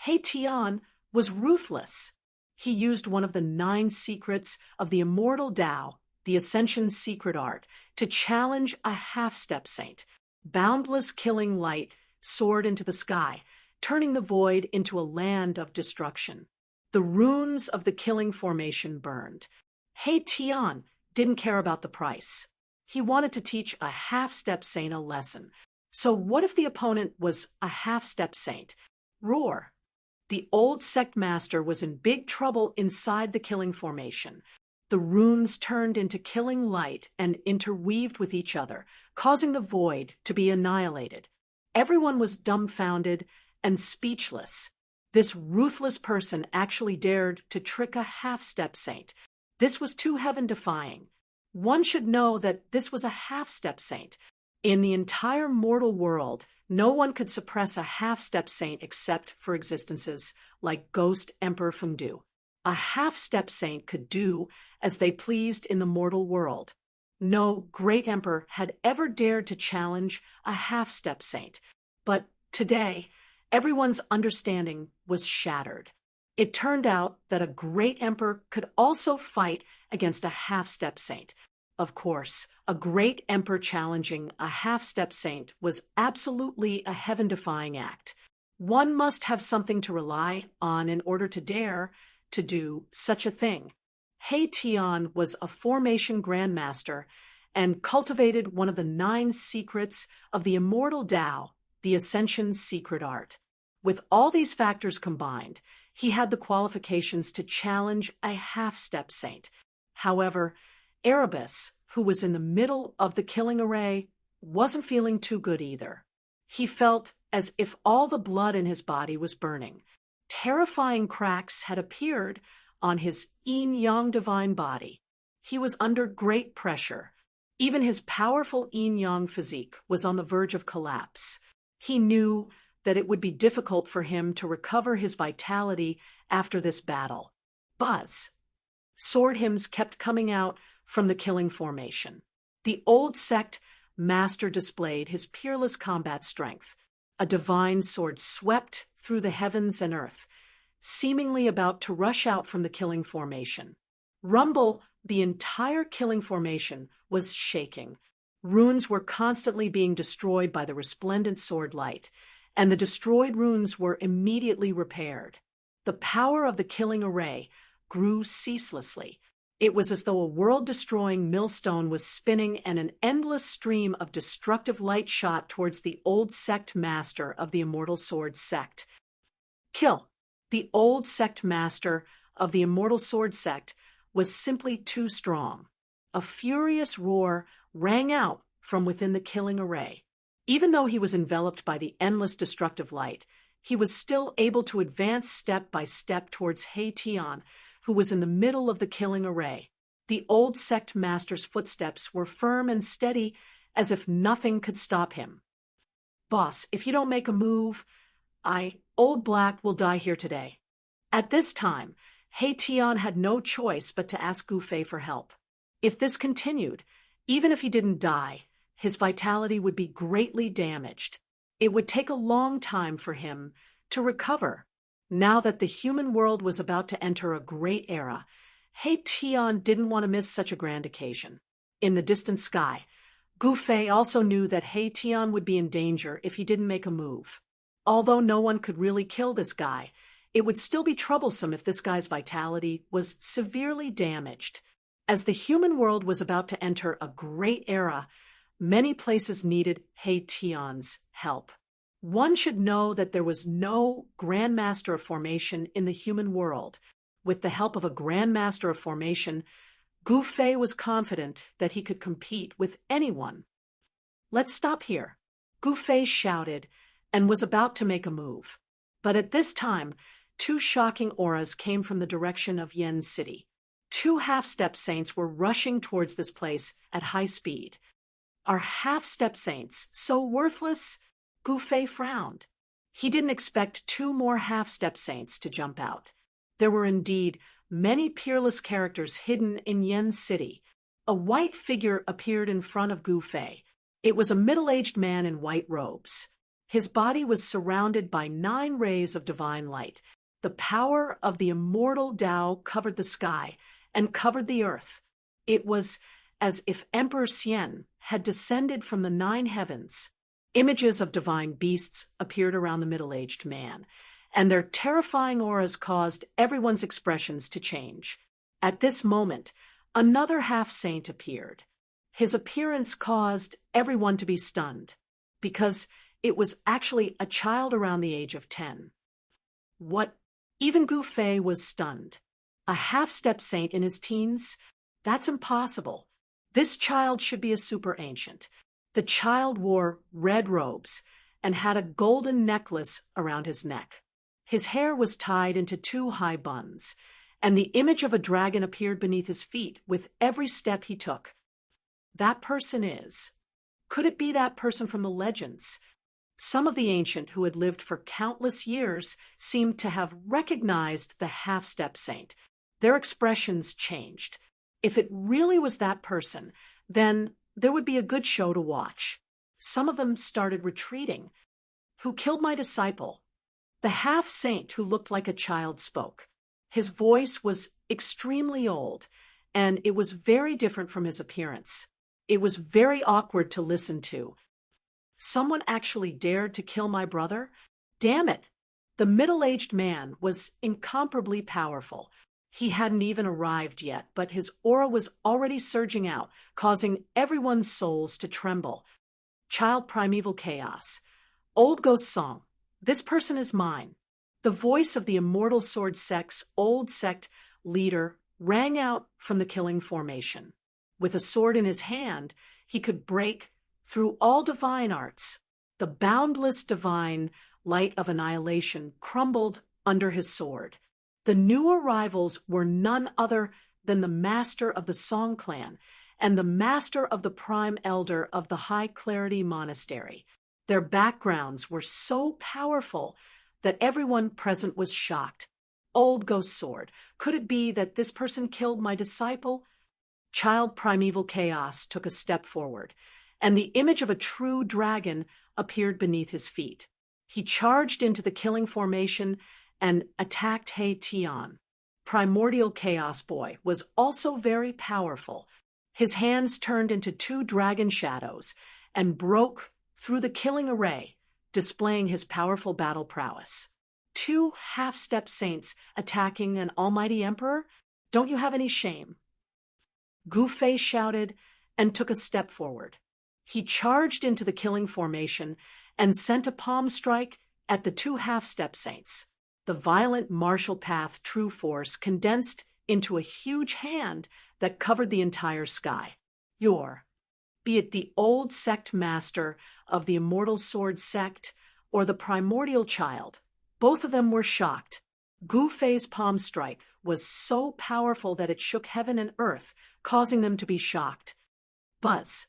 He Tian was ruthless. He used one of the 9 secrets of the Immortal Tao, the Ascension secret art, to challenge a half-step saint. Boundless killing light soared into the sky, turning the void into a land of destruction. The runes of the killing formation burned. He Tian didn't care about the price. He wanted to teach a half-step saint a lesson. So what if the opponent was a half-step saint? Roar! The old sect master was in big trouble inside the killing formation. The runes turned into killing light and interweaved with each other, causing the void to be annihilated. Everyone was dumbfounded and speechless. This ruthless person actually dared to trick a half-step saint. This was too heaven-defying. One should know that this was a half-step saint. In the entire mortal world, no one could suppress a half-step saint except for existences like Ghost Emperor Fengdu. A half-step saint could do as they pleased in the mortal world. No great emperor had ever dared to challenge a half-step saint. But today, everyone's understanding was shattered. It turned out that a great emperor could also fight against a half-step saint. Of course, a great emperor challenging a half-step saint was absolutely a heaven-defying act. One must have something to rely on in order to dare to do such a thing. He Tian was a formation grandmaster and cultivated one of the 9 secrets of the immortal Tao, the Ascension's secret art. With all these factors combined, he had the qualifications to challenge a half-step saint. However, Erebus, who was in the middle of the killing array, wasn't feeling too good either. He felt as if all the blood in his body was burning. Terrifying cracks had appeared on his yin-yang divine body. He was under great pressure. Even his powerful yin-yang physique was on the verge of collapse. He knew that it would be difficult for him to recover his vitality after this battle. Buzz. Sword hymns kept coming out from the killing formation. The old sect master displayed his peerless combat strength. A divine sword swept through the heavens and earth, seemingly about to rush out from the killing formation. Rumble, the entire killing formation, was shaking. Runes were constantly being destroyed by the resplendent sword light, and the destroyed runes were immediately repaired. The power of the killing array grew ceaselessly. It was as though a world-destroying millstone was spinning and an endless stream of destructive light shot towards the old sect master of the Immortal Sword sect. Kill. The old sect master of the Immortal Sword sect was simply too strong. A furious roar rang out from within the killing array. Even though he was enveloped by the endless destructive light, he was still able to advance step by step towards He Tian, who was in the middle of the killing array. The old sect master's footsteps were firm and steady, as if nothing could stop him. Boss, if you don't make a move, Old Black, will die here today. At this time, He Tian had no choice but to ask Gu Fei for help. If this continued, even if he didn't die, his vitality would be greatly damaged. It would take a long time for him to recover. Now that the human world was about to enter a great era, He Tian didn't want to miss such a grand occasion. In the distant sky, Gu Fei also knew that He Tian would be in danger if he didn't make a move. Although no one could really kill this guy, it would still be troublesome if this guy's vitality was severely damaged. As the human world was about to enter a great era, many places needed He Tian's help. One should know that there was no Grandmaster of Formation in the human world. With the help of a Grandmaster of Formation, Gu Fei was confident that he could compete with anyone. Let's stop here. Gu Fei shouted and was about to make a move. But at this time, 2 shocking auras came from the direction of Yen City. 2 half-step saints were rushing towards this place at high speed. Are half-step saints so worthless? Gu Fei frowned. He didn't expect 2 more half-step saints to jump out. There were indeed many peerless characters hidden in Yen City. A white figure appeared in front of Gu Fei. It was a middle-aged man in white robes. His body was surrounded by 9 rays of divine light. The power of the immortal Tao covered the sky and covered the earth. It was as if Emperor Xian had descended from the 9 heavens. Images of divine beasts appeared around the middle-aged man, and their terrifying auras caused everyone's expressions to change. At this moment, another half-saint appeared. His appearance caused everyone to be stunned, because it was actually a child around the age of 10. What? Even Gu Fei was stunned. A half-step saint in his teens? That's impossible. This child should be a super ancient. The child wore red robes and had a golden necklace around his neck. His hair was tied into 2 high buns, and the image of a dragon appeared beneath his feet with every step he took. that person is. Could it be that person from the legends? Some of the ancient who had lived for countless years seemed to have recognized the half-step saint. Their expressions changed. If it really was that person, then there would be a good show to watch. Some of them started retreating. Who killed my disciple? The half-saint who looked like a child spoke. His voice was extremely old, and it was very different from his appearance. It was very awkward to listen to. Someone actually dared to kill my brother? Damn it! The middle-aged man was incomparably powerful. He hadn't even arrived yet, but his aura was already surging out, causing everyone's souls to tremble. Child primeval chaos. Old ghost song. This person is mine. The voice of the immortal sword sect's old sect leader rang out from the killing formation. With a sword in his hand, he could break through all divine arts. The boundless divine light of annihilation crumbled under his sword. The new arrivals were none other than the master of the Song clan and the master of the prime elder of the High Clarity Monastery. Their backgrounds were so powerful that everyone present was shocked. Old ghost sword. Could it be that this person killed my disciple? Child primeval chaos took a step forward, and the image of a true dragon appeared beneath his feet. He charged into the killing formation and attacked He-Tion. Primordial Chaos Boy was also very powerful. His hands turned into two dragon shadows and broke through the killing array, displaying his powerful battle prowess. Two half-step saints attacking an almighty emperor? Don't you have any shame? Gu Fei shouted and took a step forward. He charged into the killing formation and sent a palm strike at the two half-step saints. The violent martial path true force condensed into a huge hand that covered the entire sky. Be it the old sect master of the immortal sword sect or the primordial child, both of them were shocked. Gu Fei's palm strike was so powerful that it shook heaven and earth, causing them to be shocked. Buzz.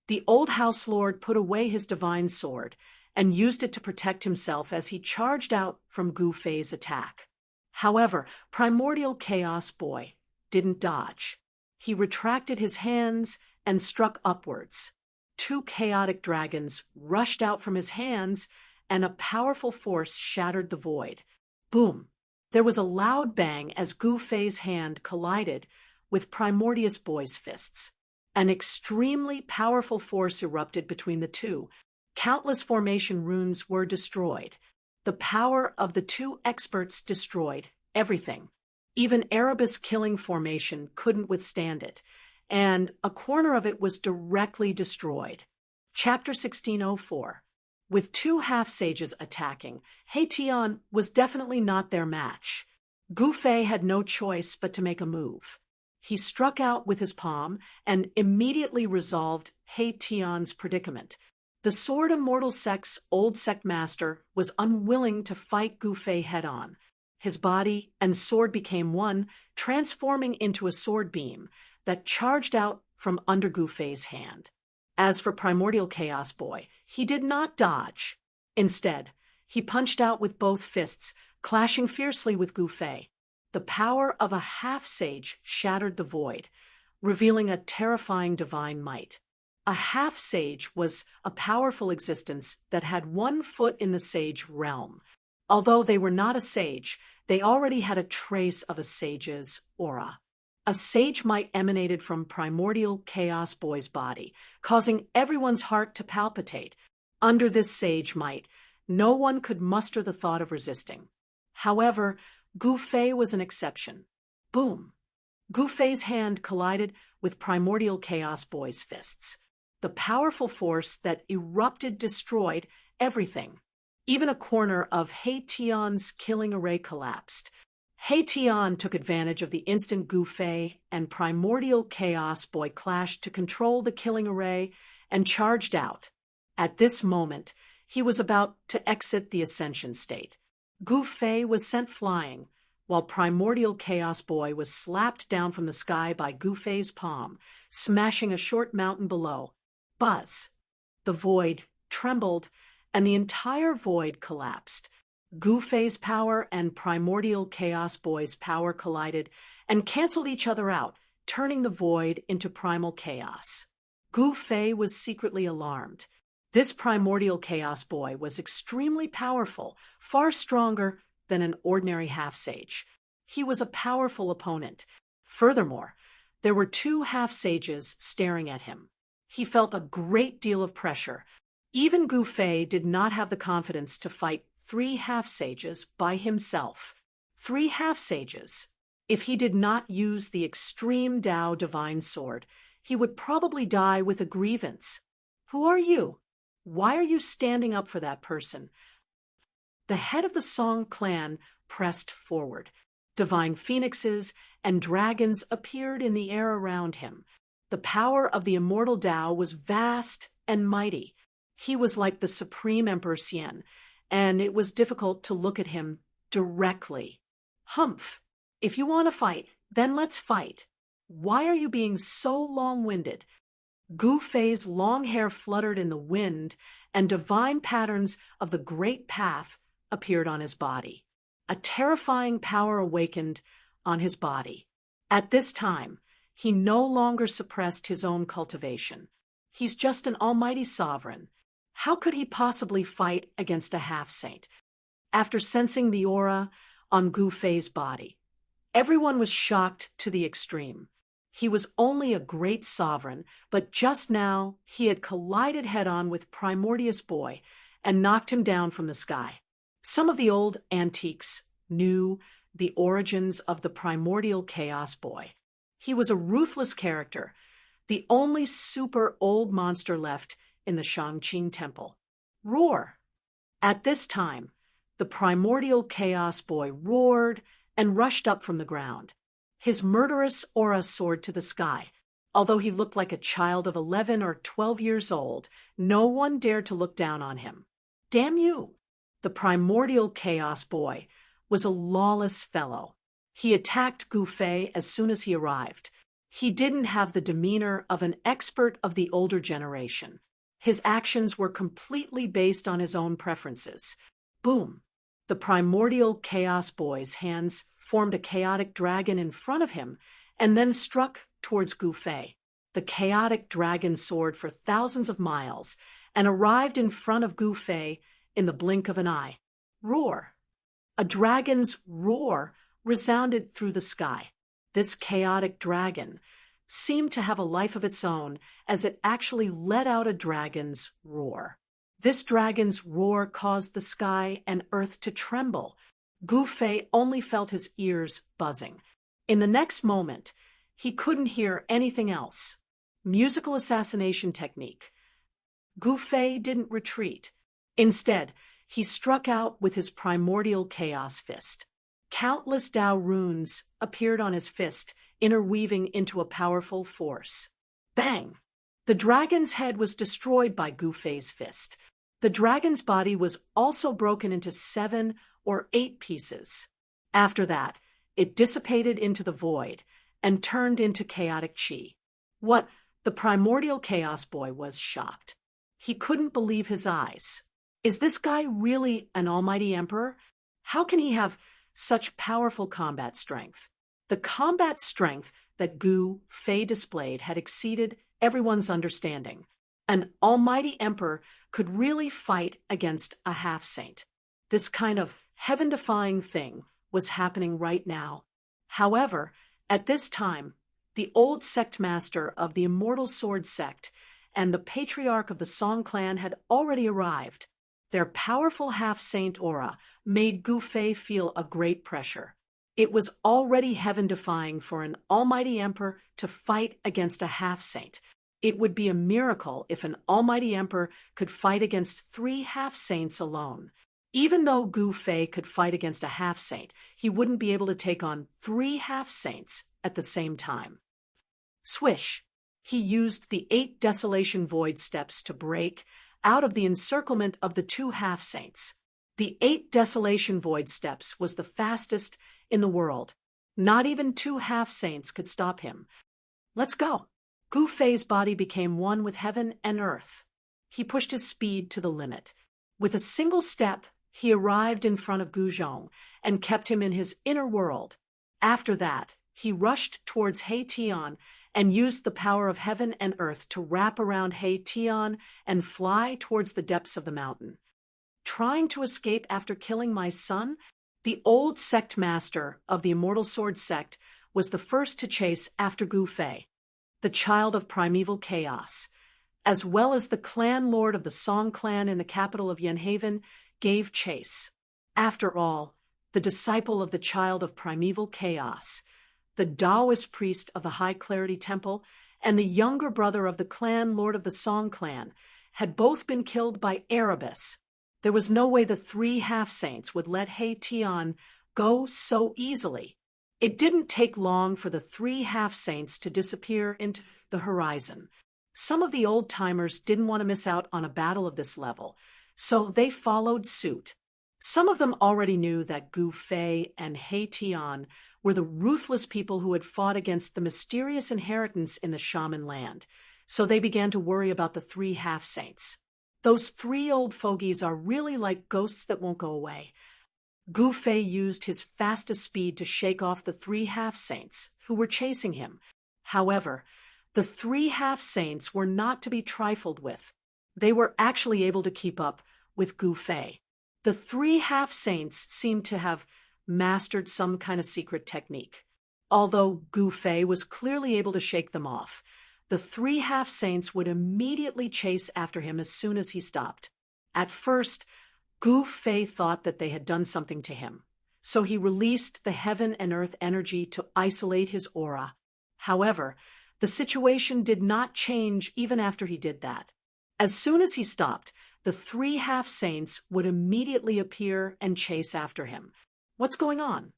The old house lord put away his divine sword and used it to protect himself as he charged out from Gu Fei's attack. However, Primordial Chaos Boy didn't dodge. He retracted his hands and struck upwards. Two chaotic dragons rushed out from his hands, and a powerful force shattered the void. Boom! There was a loud bang as Gu Fei's hand collided with Primordius Boy's fists. An extremely powerful force erupted between the two. Countless formation runes were destroyed. The power of the two experts destroyed everything. Even Erebus killing formation couldn't withstand it, and a corner of it was directly destroyed. Chapter 1604. With two half-sages attacking, He-Tion was definitely not their match. Gu Fei had no choice but to make a move. He struck out with his palm and immediately resolved He-Tion's predicament. The Sword Immortal Sect's old sect master was unwilling to fight Gu Fei head-on. His body and sword became one, transforming into a sword beam that charged out from under Gu Fei's hand. As for Primordial Chaos Boy, he did not dodge. Instead, he punched out with both fists, clashing fiercely with Gu Fei. The power of a half-sage shattered the void, revealing a terrifying divine might. A half-sage was a powerful existence that had one foot in the sage realm. Although they were not a sage, they already had a trace of a sage's aura. A sage might emanated from Primordial Chaos Boy's body, causing everyone's heart to palpitate. Under this sage might, no one could muster the thought of resisting. However, Gu Fei was an exception. Boom! Gu Fei's hand collided with Primordial Chaos Boy's fists. The powerful force that erupted destroyed everything. Even a corner of He-Tion's killing array collapsed. He-Tion took advantage of the instant Gu Fei and Primordial Chaos Boy clashed to control the killing array and charged out. At this moment, he was about to exit the Ascension state. Gu Fei was sent flying, while Primordial Chaos Boy was slapped down from the sky by Gufei's palm, smashing a short mountain below. Buzz! The void trembled, and the entire void collapsed. Gufei's power and Primordial Chaos Boy's power collided and canceled each other out, turning the void into primal chaos. Gufei was secretly alarmed. This Primordial Chaos Boy was extremely powerful, far stronger than an ordinary half-sage. He was a powerful opponent. Furthermore, there were two half-sages staring at him. He felt a great deal of pressure. Even Gufei did not have the confidence to fight 3 half-sages by himself. 3 half-sages. If he did not use the Extreme Dao Divine Sword, he would probably die with a grievance. Who are you? Why are you standing up for that person? The head of the Song clan pressed forward. Divine phoenixes and dragons appeared in the air around him. The power of the immortal Dao was vast and mighty. He was like the Supreme Emperor Xian, and it was difficult to look at him directly. Humph! If you want to fight, then let's fight. Why are you being so long-winded? Gufei's long hair fluttered in the wind, and divine patterns of the Great Path appeared on his body. A terrifying power awakened on his body. At this time, he no longer suppressed his own cultivation. He's just an almighty sovereign. How could he possibly fight against a half-saint? After sensing the aura on Gufei's body, everyone was shocked to the extreme. He was only a great sovereign, but just now he had collided head-on with Primordius Boy and knocked him down from the sky. Some of the old antiques knew the origins of the Primordial Chaos Boy. He was a ruthless character, the only super old monster left in the Shangqing Temple. Roar! At this time, the Primordial Chaos Boy roared and rushed up from the ground. His murderous aura soared to the sky. Although he looked like a child of 11 or 12 years old, no one dared to look down on him. Damn you! The Primordial Chaos Boy was a lawless fellow. He attacked Gufei as soon as he arrived. He didn't have the demeanor of an expert of the older generation. His actions were completely based on his own preferences. Boom! The Primordial Chaos Boy's hands formed a chaotic dragon in front of him and then struck towards Gufei. The chaotic dragon soared for thousands of miles and arrived in front of Gufei in the blink of an eye. Roar! A dragon's roar resounded through the sky. This chaotic dragon seemed to have a life of its own as it actually let out a dragon's roar. This dragon's roar caused the sky and earth to tremble. Gufei only felt his ears buzzing. In the next moment, he couldn't hear anything else. Musical assassination technique. Gufei didn't retreat. Instead, he struck out with his Primordial Chaos Fist. Countless Dao runes appeared on his fist, interweaving into a powerful force. Bang! The dragon's head was destroyed by Gufei's fist. The dragon's body was also broken into 7 or 8 pieces. After that, it dissipated into the void and turned into chaotic chi. What? The Primordial Chaos Boy was shocked. He couldn't believe his eyes. Is this guy really an almighty emperor? How can he have such powerful combat strength? The combat strength that Gufei displayed had exceeded everyone's understanding. An almighty emperor could really fight against a half-saint. This kind of heaven-defying thing was happening right now. However, at this time, the old sect master of the Immortal Sword sect and the patriarch of the Song clan had already arrived. Their powerful half-saint aura made Gufei feel a great pressure. It was already heaven-defying for an almighty emperor to fight against a half-saint. It would be a miracle if an almighty emperor could fight against 3 half-saints alone. Even though Gufei could fight against a half-saint, he wouldn't be able to take on 3 half-saints at the same time. Swish! He used the 8 Desolation Void steps to break out of the encirclement of the 2 half-saints. The 8 Desolation Void steps was the fastest in the world. Not even two half-saints could stop him. Let's go. Gu Fei's body became one with heaven and earth. He pushed his speed to the limit. With a single step, he arrived in front of Gu Zhong and kept him in his inner world. After that, he rushed towards He Tian and used the power of heaven and earth to wrap around He Tian and fly towards the depths of the mountain. Trying to escape after killing my son? The old sect master of the Immortal Sword sect was the first to chase after Gu Fei, the child of primeval chaos, as well as the clan lord of the Song clan in the capital of Yenhaven, gave chase. After all, the disciple of the child of primeval chaos, the Taoist priest of the High Clarity Temple, and the younger brother of the clan lord of the Song clan had both been killed by Erebus. There was no way the three half-saints would let He Tian go so easily. It didn't take long for the three half-saints to disappear into the horizon. Some of the old-timers didn't want to miss out on a battle of this level, so they followed suit. Some of them already knew that Gu Fei and He Tian were the ruthless people who had fought against the mysterious inheritance in the shaman land, so they began to worry about the three half-saints. Those three old fogies are really like ghosts that won't go away. Gu Fei used his fastest speed to shake off the three half-saints who were chasing him. However, the three half-saints were not to be trifled with. They were actually able to keep up with Gu Fei. The three half-saints seemed to have mastered some kind of secret technique. Although Gu Fei was clearly able to shake them off, the three half-saints would immediately chase after him as soon as he stopped. At first, Gu Fei thought that they had done something to him, so he released the heaven and earth energy to isolate his aura. However, the situation did not change even after he did that. As soon as he stopped, the three half-saints would immediately appear and chase after him. What's going on?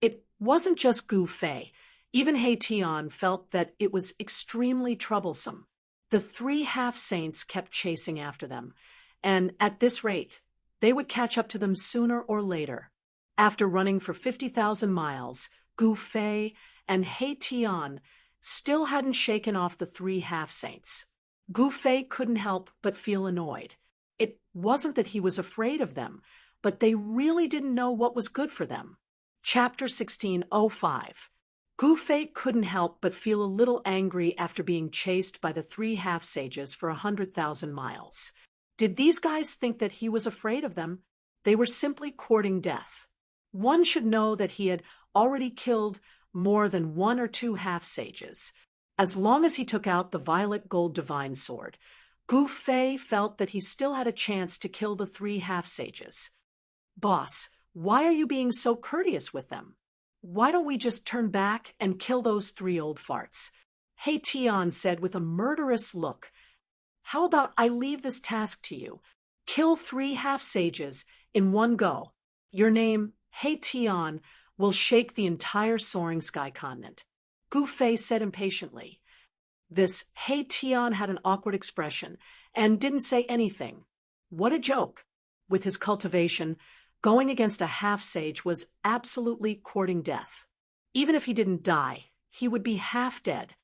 It wasn't just Gu Fei. Even He Tian felt that it was extremely troublesome. The three half-saints kept chasing after them, and at this rate, they would catch up to them sooner or later. After running for 50,000 miles, Gu Fei and He Tian still hadn't shaken off the three half-saints. Gu Fei couldn't help but feel annoyed. It wasn't that he was afraid of them, but they really didn't know what was good for them. Chapter 16:05. Gu Fei couldn't help but feel a little angry after being chased by the three half-sages for 100,000 miles. Did these guys think that he was afraid of them? They were simply courting death. One should know that he had already killed more than one or two half-sages. As long as he took out the violet gold divine sword, Gu Fei felt that he still had a chance to kill the three half-sages. Boss, why are you being so courteous with them? Why don't we just turn back and kill those three old farts? He Tian said with a murderous look. How about I leave this task to you? Kill three half-sages in one go. Your name, He Tian, will shake the entire soaring sky continent. Gu Fei said impatiently. This He Tian had an awkward expression and didn't say anything. What a joke! With his cultivation, going against a half-sage was absolutely courting death. Even if he didn't die, he would be half dead.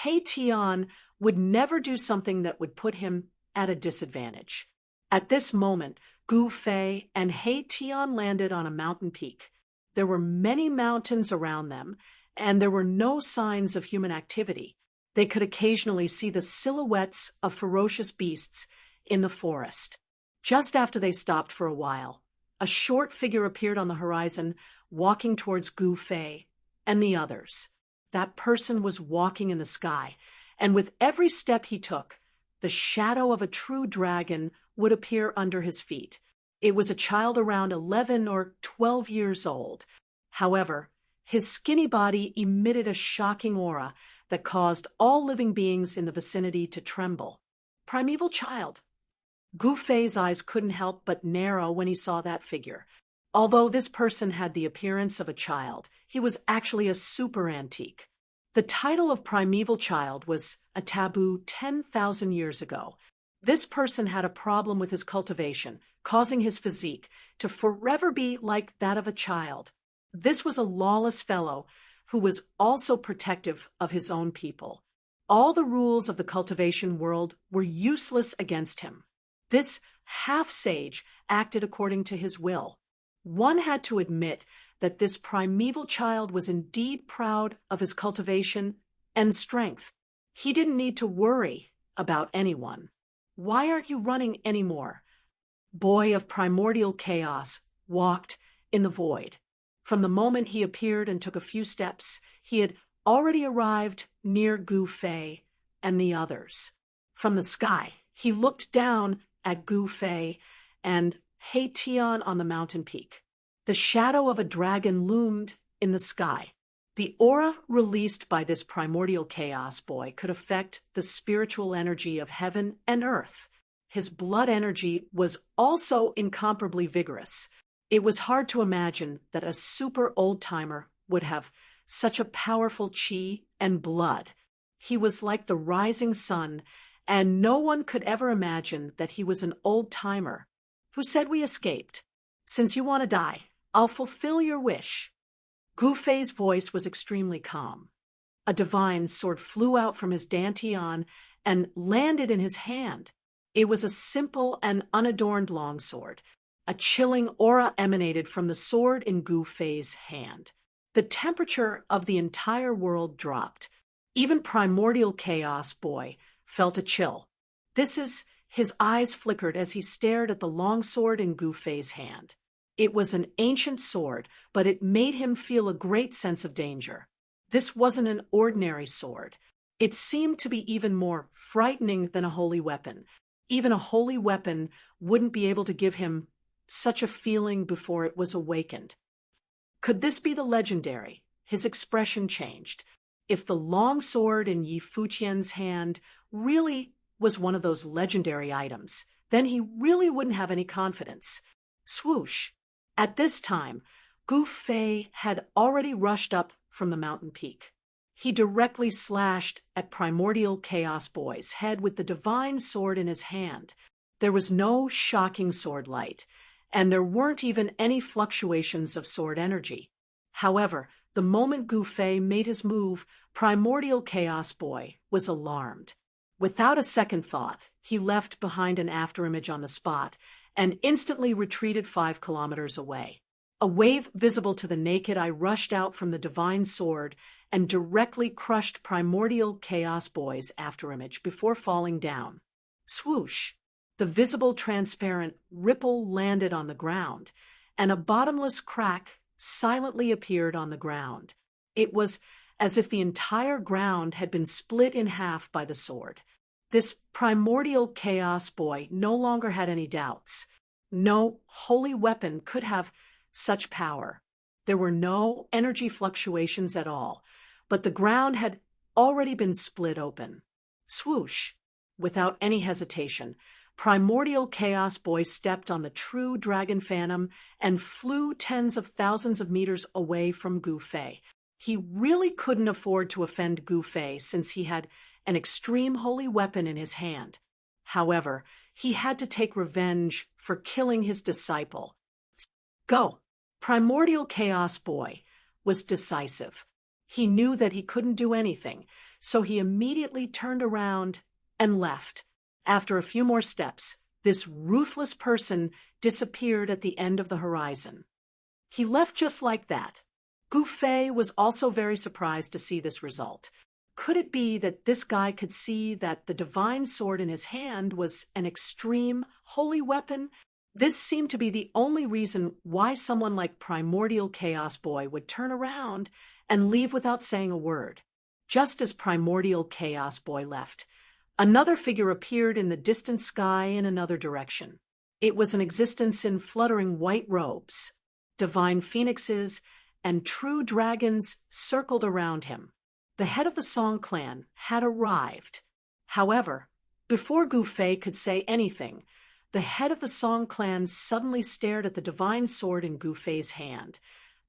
He Tian would never do something that would put him at a disadvantage. At this moment, Gu Fei and He Tian landed on a mountain peak. There were many mountains around them, and there were no signs of human activity. They could occasionally see the silhouettes of ferocious beasts in the forest. Just after they stopped for a while, a short figure appeared on the horizon, walking towards Gu Fei and the others. That person was walking in the sky, and with every step he took, the shadow of a true dragon would appear under his feet. It was a child around 11 or 12 years old. However, his skinny body emitted a shocking aura that caused all living beings in the vicinity to tremble. Primeval child. Gu Fei's eyes couldn't help but narrow when he saw that figure. Although this person had the appearance of a child, he was actually a super antique. The title of primeval child was a taboo 10,000 years ago. This person had a problem with his cultivation, causing his physique to forever be like that of a child. This was a lawless fellow who was also protective of his own people. All the rules of the cultivation world were useless against him. This half-sage acted according to his will. One had to admit that this primeval child was indeed proud of his cultivation and strength. He didn't need to worry about anyone. "Why aren't you running anymore?" Boy of primordial chaos walked in the void. From the moment he appeared and took a few steps, he had already arrived near Gu Fei and the others. From the sky, he looked down at Gu Fei and He Tian on the mountain peak. The shadow of a dragon loomed in the sky. The aura released by this primordial chaos boy could affect the spiritual energy of heaven and earth. His blood energy was also incomparably vigorous. It was hard to imagine that a super old-timer would have such a powerful chi and blood. He was like the rising sun, and no one could ever imagine that he was an old-timer. "Who said we escaped? Since you want to die, I'll fulfill your wish." Gu Fei's voice was extremely calm. A divine sword flew out from his dantian and landed in his hand. It was a simple and unadorned longsword. A chilling aura emanated from the sword in Gu Fei's hand. The temperature of the entire world dropped. Even primordial chaos boy felt a chill. His eyes flickered as he stared at the longsword in Gu Fei's hand. It was an ancient sword, but it made him feel a great sense of danger. This wasn't an ordinary sword. It seemed to be even more frightening than a holy weapon. Even a holy weapon wouldn't be able to give him such a feeling before it was awakened. Could this be the legendary? His expression changed. If the long sword in Yi Fuqian's hand really was one of those legendary items, then he really wouldn't have any confidence. Swoosh! At this time, Gu Fei had already rushed up from the mountain peak. He directly slashed at primordial chaos boy's head with the divine sword in his hand. There was no shocking sword light, and there weren't even any fluctuations of sword energy. However, the moment Gu Fei made his move, primordial chaos boy was alarmed. Without a second thought, he left behind an afterimage on the spot and instantly retreated 5 kilometers away. A wave visible to the naked eye rushed out from the divine sword and directly crushed primordial chaos boy's afterimage before falling down. Swoosh! The visible transparent ripple landed on the ground, and a bottomless crack silently appeared on the ground. It was as if the entire ground had been split in half by the sword. This primordial chaos boy no longer had any doubts. No holy weapon could have such power. There were no energy fluctuations at all, but the ground had already been split open. Swoosh! Without any hesitation, primordial chaos boy stepped on the true dragon phantom and flew tens of thousands of meters away from Gu Fei. He really couldn't afford to offend Gu Fei since he had an extreme holy weapon in his hand. However, he had to take revenge for killing his disciple. Go! Primordial chaos boy was decisive. He knew that he couldn't do anything, so he immediately turned around and left. After a few more steps, this ruthless person disappeared at the end of the horizon. He left just like that. Gu Fei was also very surprised to see this result. Could it be that this guy could see that the divine sword in his hand was an extreme holy weapon? This seemed to be the only reason why someone like Primordial Chaos Boy would turn around and leave without saying a word. Just as Primordial Chaos Boy left, another figure appeared in the distant sky in another direction. It was an existence in fluttering white robes. Divine phoenixes and true dragons circled around him. The head of the Song clan had arrived. However, before Gu Fei could say anything, the head of the Song clan suddenly stared at the divine sword in Gu Fei's hand,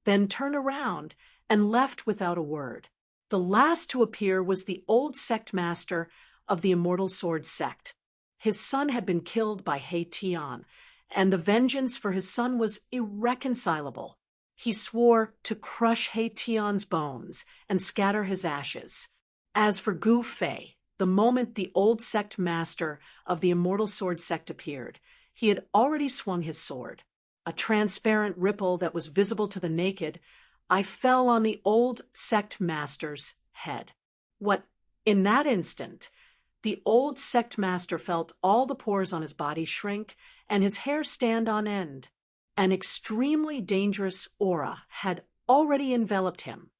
then turned around and left without a word. The last to appear was the old sect master of the Immortal Sword sect. His son had been killed by He Tian, and the vengeance for his son was irreconcilable. He swore to crush He Tian's bones and scatter his ashes. As for Gu Fei, the moment the old sect master of the Immortal Sword sect appeared, he had already swung his sword. A transparent ripple that was visible to the naked, I fell on the old sect master's head. In that instant, the old sect master felt all the pores on his body shrink and his hair stand on end. An extremely dangerous aura had already enveloped him.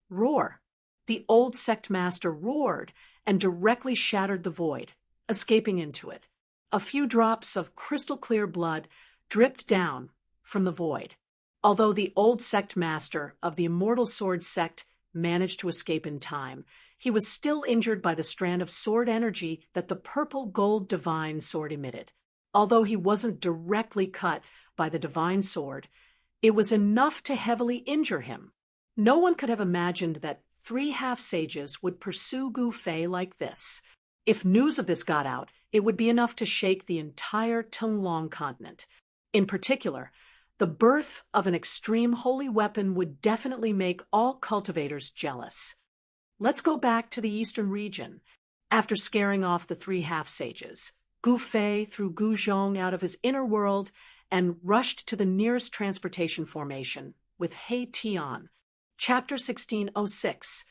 Roar! The old sect master roared and directly shattered the void, escaping into it. A few drops of crystal-clear blood dripped down from the void. Although the old sect master of the Immortal Sword sect managed to escape in time, he was still injured by the strand of sword energy that the purple gold divine sword emitted. Although he wasn't directly cut by the divine sword, it was enough to heavily injure him. No one could have imagined that 3 half-sages would pursue Gu Fei like this. If news of this got out, it would be enough to shake the entire Tunglong continent. In particular, the birth of an extreme holy weapon would definitely make all cultivators jealous. Let's go back to the eastern region. After scaring off the 3 half-sages, Gu Fei threw Gu Zhong out of his inner world and rushed to the nearest transportation formation with He Tian. Chapter 1606.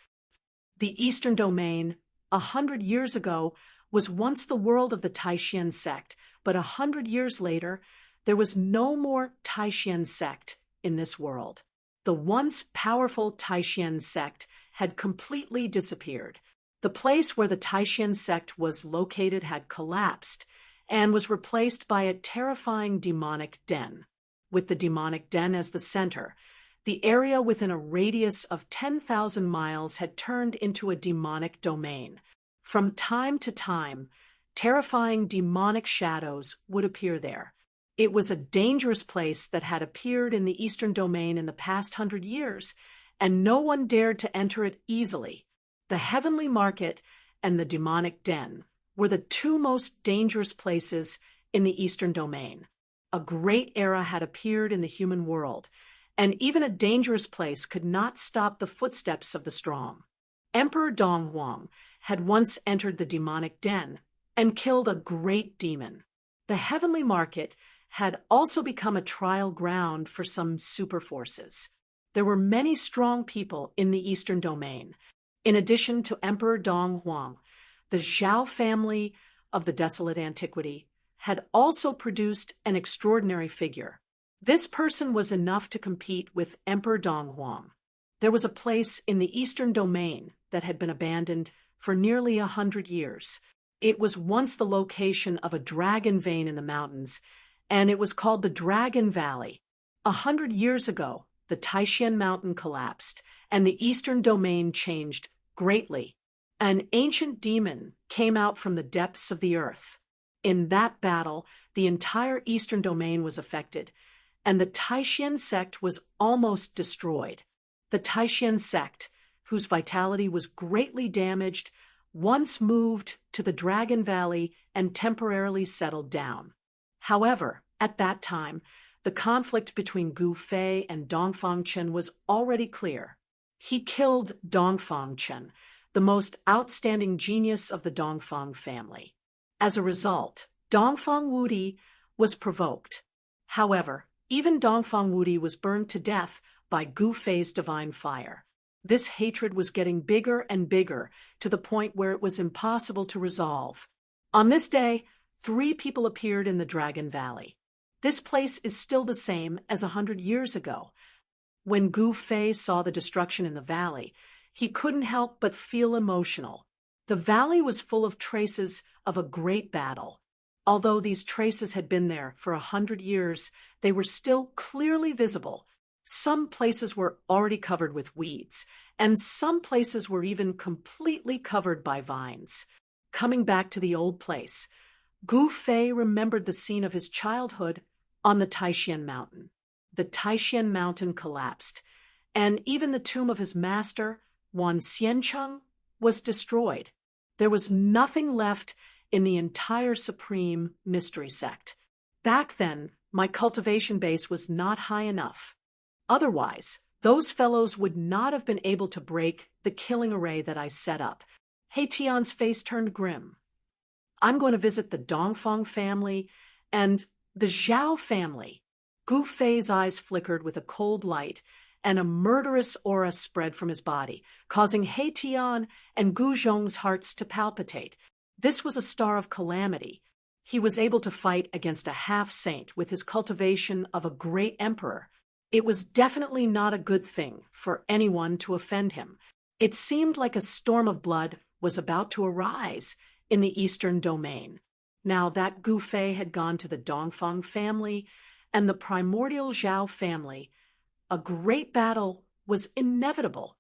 The Eastern Domain, 100 years ago, was once the world of the Taishan sect, but 100 years later, there was no more Taishan sect in this world. The once powerful Taishan sect had completely disappeared. The place where the Taishan sect was located had collapsed and was replaced by a terrifying demonic den. With the demonic den as the center, the area within a radius of 10,000 miles had turned into a demonic domain. From time to time, terrifying demonic shadows would appear there. It was a dangerous place that had appeared in the Eastern Domain in the past 100 years, and no one dared to enter it easily. The Heavenly Market and the Demonic Den were the 2 most dangerous places in the Eastern Domain. A great era had appeared in the human world, and even a dangerous place could not stop the footsteps of the strong. Emperor Donghuang had once entered the Demonic Den and killed a great demon. The Heavenly Market had also become a trial ground for some super forces. There were many strong people in the Eastern Domain. In addition to Emperor Donghuang, the Zhao family of the Desolate Antiquity had also produced an extraordinary figure. This person was enough to compete with Emperor Donghuang. There was a place in the Eastern Domain that had been abandoned for nearly 100 years. It was once the location of a dragon vein in the mountains, and it was called the Dragon Valley. 100 years ago, the Taishan Mountain collapsed, and the Eastern Domain changed greatly. An ancient demon came out from the depths of the earth. In that battle, the entire Eastern Domain was affected, and the Taishan sect was almost destroyed. The Taishan sect, whose vitality was greatly damaged, once moved to the Dragon Valley and temporarily settled down. However, at that time, the conflict between Gu Fei and Dongfang Chen was already clear. He killed Dongfang Chen, the most outstanding genius of the Dongfang family. As a result, Dongfang Wudi was provoked. However, even Dongfang Wudi was burned to death by Gu Fei's divine fire. This hatred was getting bigger and bigger, to the point where it was impossible to resolve. On this day, 3 people appeared in the Dragon Valley. This place is still the same as 100 years ago. When Gu Fei saw the destruction in the valley, he couldn't help but feel emotional. The valley was full of traces of a great battle. Although these traces had been there for 100 years, they were still clearly visible. Some places were already covered with weeds, and some places were even completely covered by vines. Coming back to the old place, Gu Fei remembered the scene of his childhood on the Taishan Mountain. The Taishan Mountain collapsed, and even the tomb of his master, Wan Xiancheng, was destroyed. There was nothing left in the entire Supreme Mystery Sect. Back then, my cultivation base was not high enough. Otherwise, those fellows would not have been able to break the killing array that I set up. He Tian's face turned grim. I'm going to visit the Dongfang family and the Zhao family. Gu Fei's eyes flickered with a cold light, and a murderous aura spread from his body, causing He Tian and Gu Zhong's hearts to palpitate. This was a star of calamity. He was able to fight against a half-saint with his cultivation of a great emperor. It was definitely not a good thing for anyone to offend him. It seemed like a storm of blood was about to arise in the eastern domain. Now that Gu Fei had gone to the Dongfang family and the primordial Zhao family, a great battle was inevitable.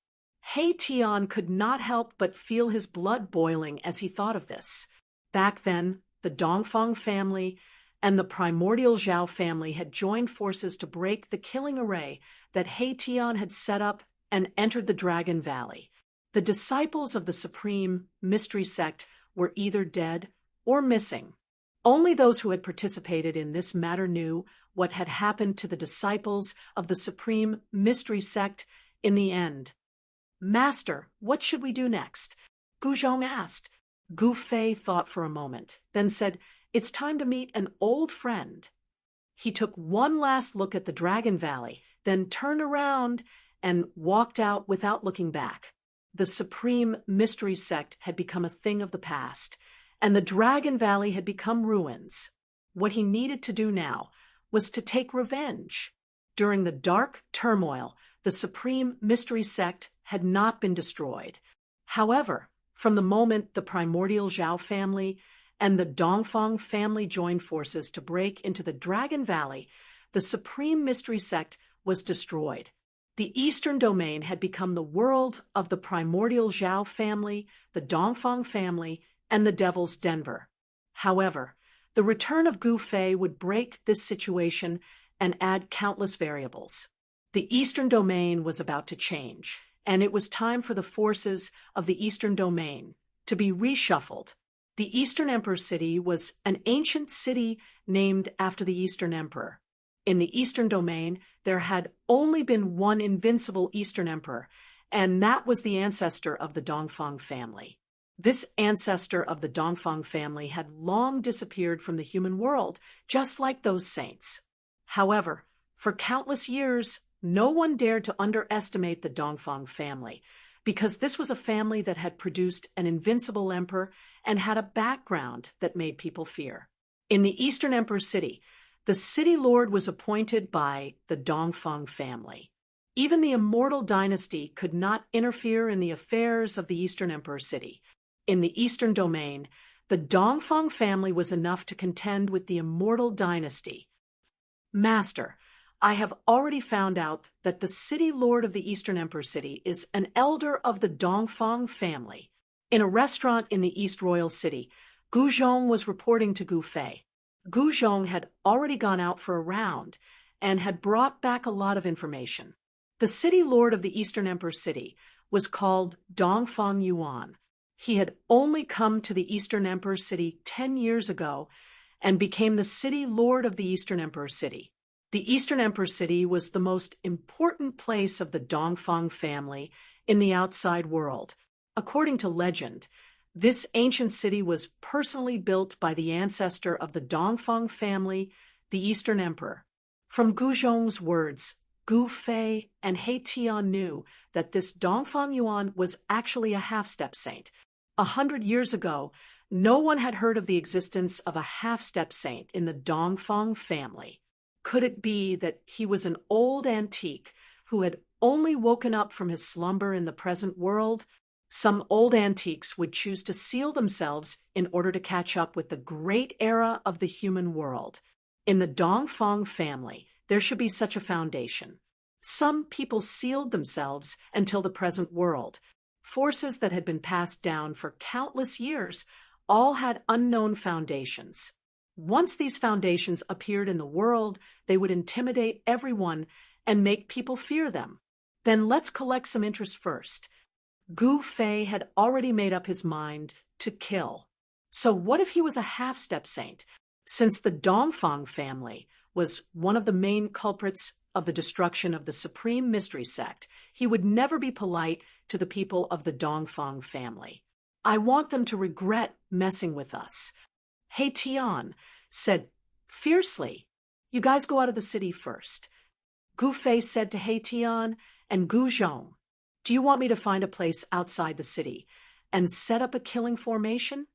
He Tian could not help but feel his blood boiling as he thought of this. Back then, the Dongfang family and the primordial Zhao family had joined forces to break the killing array that He Tian had set up and entered the Dragon Valley. The disciples of the Supreme Mystery Sect were either dead or missing. Only those who had participated in this matter knew what had happened to the disciples of the Supreme Mystery Sect in the end. Master, what should we do next? Gu Zhong asked. Gu Fei thought for a moment, then said, It's time to meet an old friend. He took one last look at the Dragon Valley, then turned around and walked out without looking back. The Supreme Mystery Sect had become a thing of the past, and the Dragon Valley had become ruins. What he needed to do now was to take revenge. During the dark turmoil, the Supreme Mystery Sect had not been destroyed. However, from the moment the primordial Zhao family and the Dongfang family joined forces to break into the Dragon Valley, the Supreme Mystery Sect was destroyed. The Eastern Domain had become the world of the primordial Zhao family, the Dongfang family, and the Devil's Denver. However, the return of Gu Fei would break this situation and add countless variables. The Eastern Domain was about to change, and it was time for the forces of the Eastern Domain to be reshuffled. The Eastern Emperor City was an ancient city named after the Eastern Emperor. In the Eastern Domain, there had only been one invincible Eastern Emperor, and that was the ancestor of the Dongfang family. This ancestor of the Dongfang family had long disappeared from the human world, just like those saints. However, for countless years, no one dared to underestimate the Dongfang family, because this was a family that had produced an invincible emperor and had a background that made people fear. In the Eastern Emperor City, the city lord was appointed by the Dongfang family. Even the immortal dynasty could not interfere in the affairs of the Eastern Emperor City. In the Eastern Domain, the Dongfang family was enough to contend with the immortal dynasty. Master, I have already found out that the city lord of the Eastern Emperor City is an elder of the Dongfang family. In a restaurant in the East Royal City, Gu Zhong was reporting to Gu Fei. Gu Zhong had already gone out for a round and had brought back a lot of information. The city lord of the Eastern Emperor City was called Dongfang Yuan. He had only come to the Eastern Emperor City 10 years ago and became the city lord of the Eastern Emperor City. The Eastern Emperor City was the most important place of the Dongfang family in the outside world. According to legend, this ancient city was personally built by the ancestor of the Dongfang family, the Eastern Emperor. From Gu Zhong's words, Gu Fei and He Tian knew that this Dongfang Yuan was actually a half-step saint. 100 years ago, no one had heard of the existence of a half-step saint in the Dongfang family. Could it be that he was an old antique who had only woken up from his slumber in the present world? Some old antiques would choose to seal themselves in order to catch up with the great era of the human world. In the Dongfang family, there should be such a foundation. Some people sealed themselves until the present world. Forces that had been passed down for countless years all had unknown foundations. Once these foundations appeared in the world, they would intimidate everyone and make people fear them. Then let's collect some interest first. Gu Fei had already made up his mind to kill. So what if he was a half-step saint? Since the Dongfang family was one of the main culprits of the destruction of the supreme mystery sect, he would never be polite to the people of the Dongfang family. I want them to regret messing with us. He Tian said fiercely, "You guys go out of the city first." Gu Fei said to He Tian and Gu Zhong, "Do you want me to find a place outside the city and set up a killing formation?"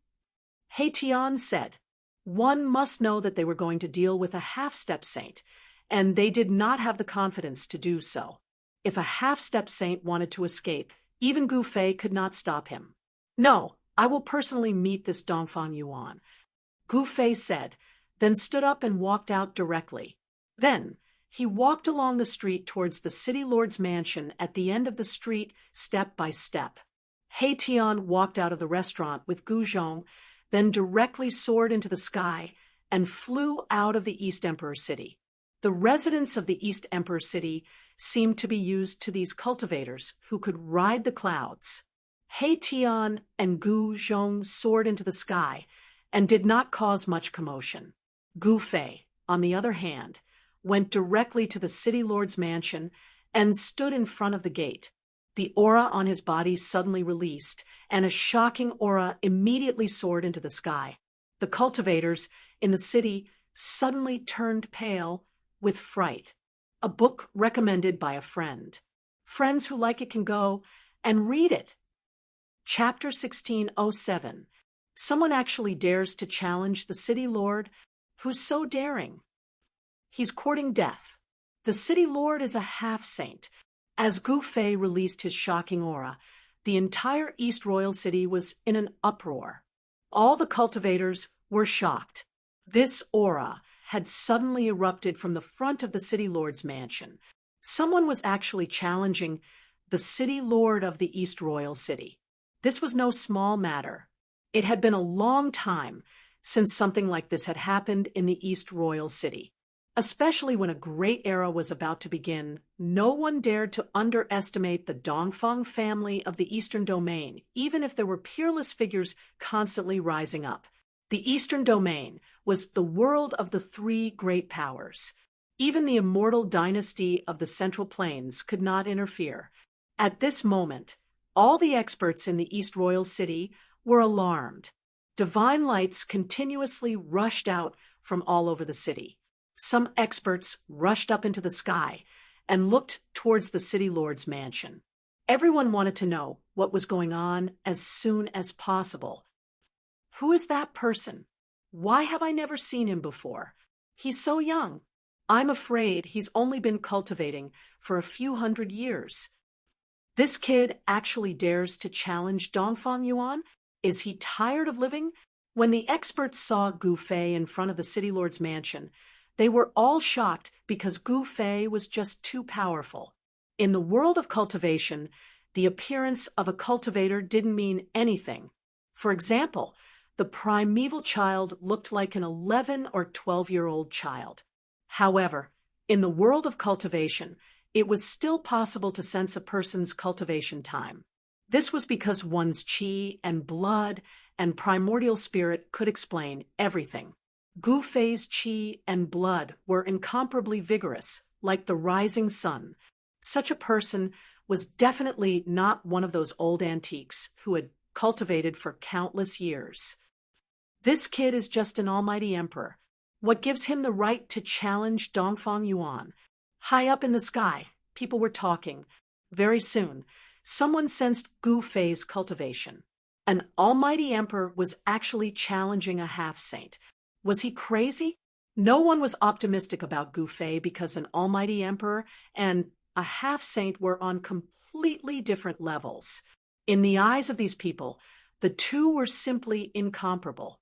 He Tian said, "One must know that they were going to deal with a half-step saint, and they did not have the confidence to do so. If a half-step saint wanted to escape, even Gu Fei could not stop him. No, I will personally meet this Dongfang Yuan," Gu Fei said, then stood up and walked out directly. Then he walked along the street towards the city lord's mansion at the end of the street, step by step. He Tian walked out of the restaurant with Gu Zhong, then directly soared into the sky and flew out of the East Emperor City. The residents of the East Emperor City seemed to be used to these cultivators who could ride the clouds. He Tian and Gu Zhong soared into the sky and did not cause much commotion. Gu Fei, on the other hand, went directly to the city lord's mansion and stood in front of the gate. The aura on his body suddenly released, and a shocking aura immediately soared into the sky. The cultivators in the city suddenly turned pale with fright. A book recommended by a friend. Friends who like it can go and read it. Chapter 1607. Someone actually dares to challenge the city lord. Who's so daring? He's courting death. The city lord is a half-saint. As Gu Fei released his shocking aura, the entire East Royal City was in an uproar. All the cultivators were shocked. This aura had suddenly erupted from the front of the city lord's mansion. Someone was actually challenging the city lord of the East Royal City. This was no small matter. It had been a long time since something like this had happened in the East Royal City. Especially when a great era was about to begin, no one dared to underestimate the Dongfang family of the Eastern Domain, even if there were peerless figures constantly rising up. The Eastern Domain was the world of the three great powers. Even the immortal dynasty of the Central Plains could not interfere. At this moment, all the experts in the East Royal City were alarmed. Divine lights continuously rushed out from all over the city. Some experts rushed up into the sky and looked towards the city lord's mansion. Everyone wanted to know what was going on as soon as possible. Who is that person? Why have I never seen him before? He's so young. I'm afraid he's only been cultivating for a few hundred years. This kid actually dares to challenge Dongfang Yuan? Is he tired of living? When the experts saw Gu Fei in front of the city lord's mansion, they were all shocked because Gu Fei was just too powerful. In the world of cultivation, the appearance of a cultivator didn't mean anything. For example, the primeval child looked like an 11 or 12-year-old child. However, in the world of cultivation, it was still possible to sense a person's cultivation time. This was because one's qi and blood and primordial spirit could explain everything. Gu Fei's qi and blood were incomparably vigorous, like the rising sun. Such a person was definitely not one of those old antiques who had cultivated for countless years. This kid is just an almighty emperor. What gives him the right to challenge Dongfang Yuan? High up in the sky, people were talking. Very soon, someone sensed Gu Fei's cultivation. An almighty emperor was actually challenging a half-saint. Was he crazy? No one was optimistic about Gu Fei because an almighty emperor and a half-saint were on completely different levels. In the eyes of these people, the two were simply incomparable.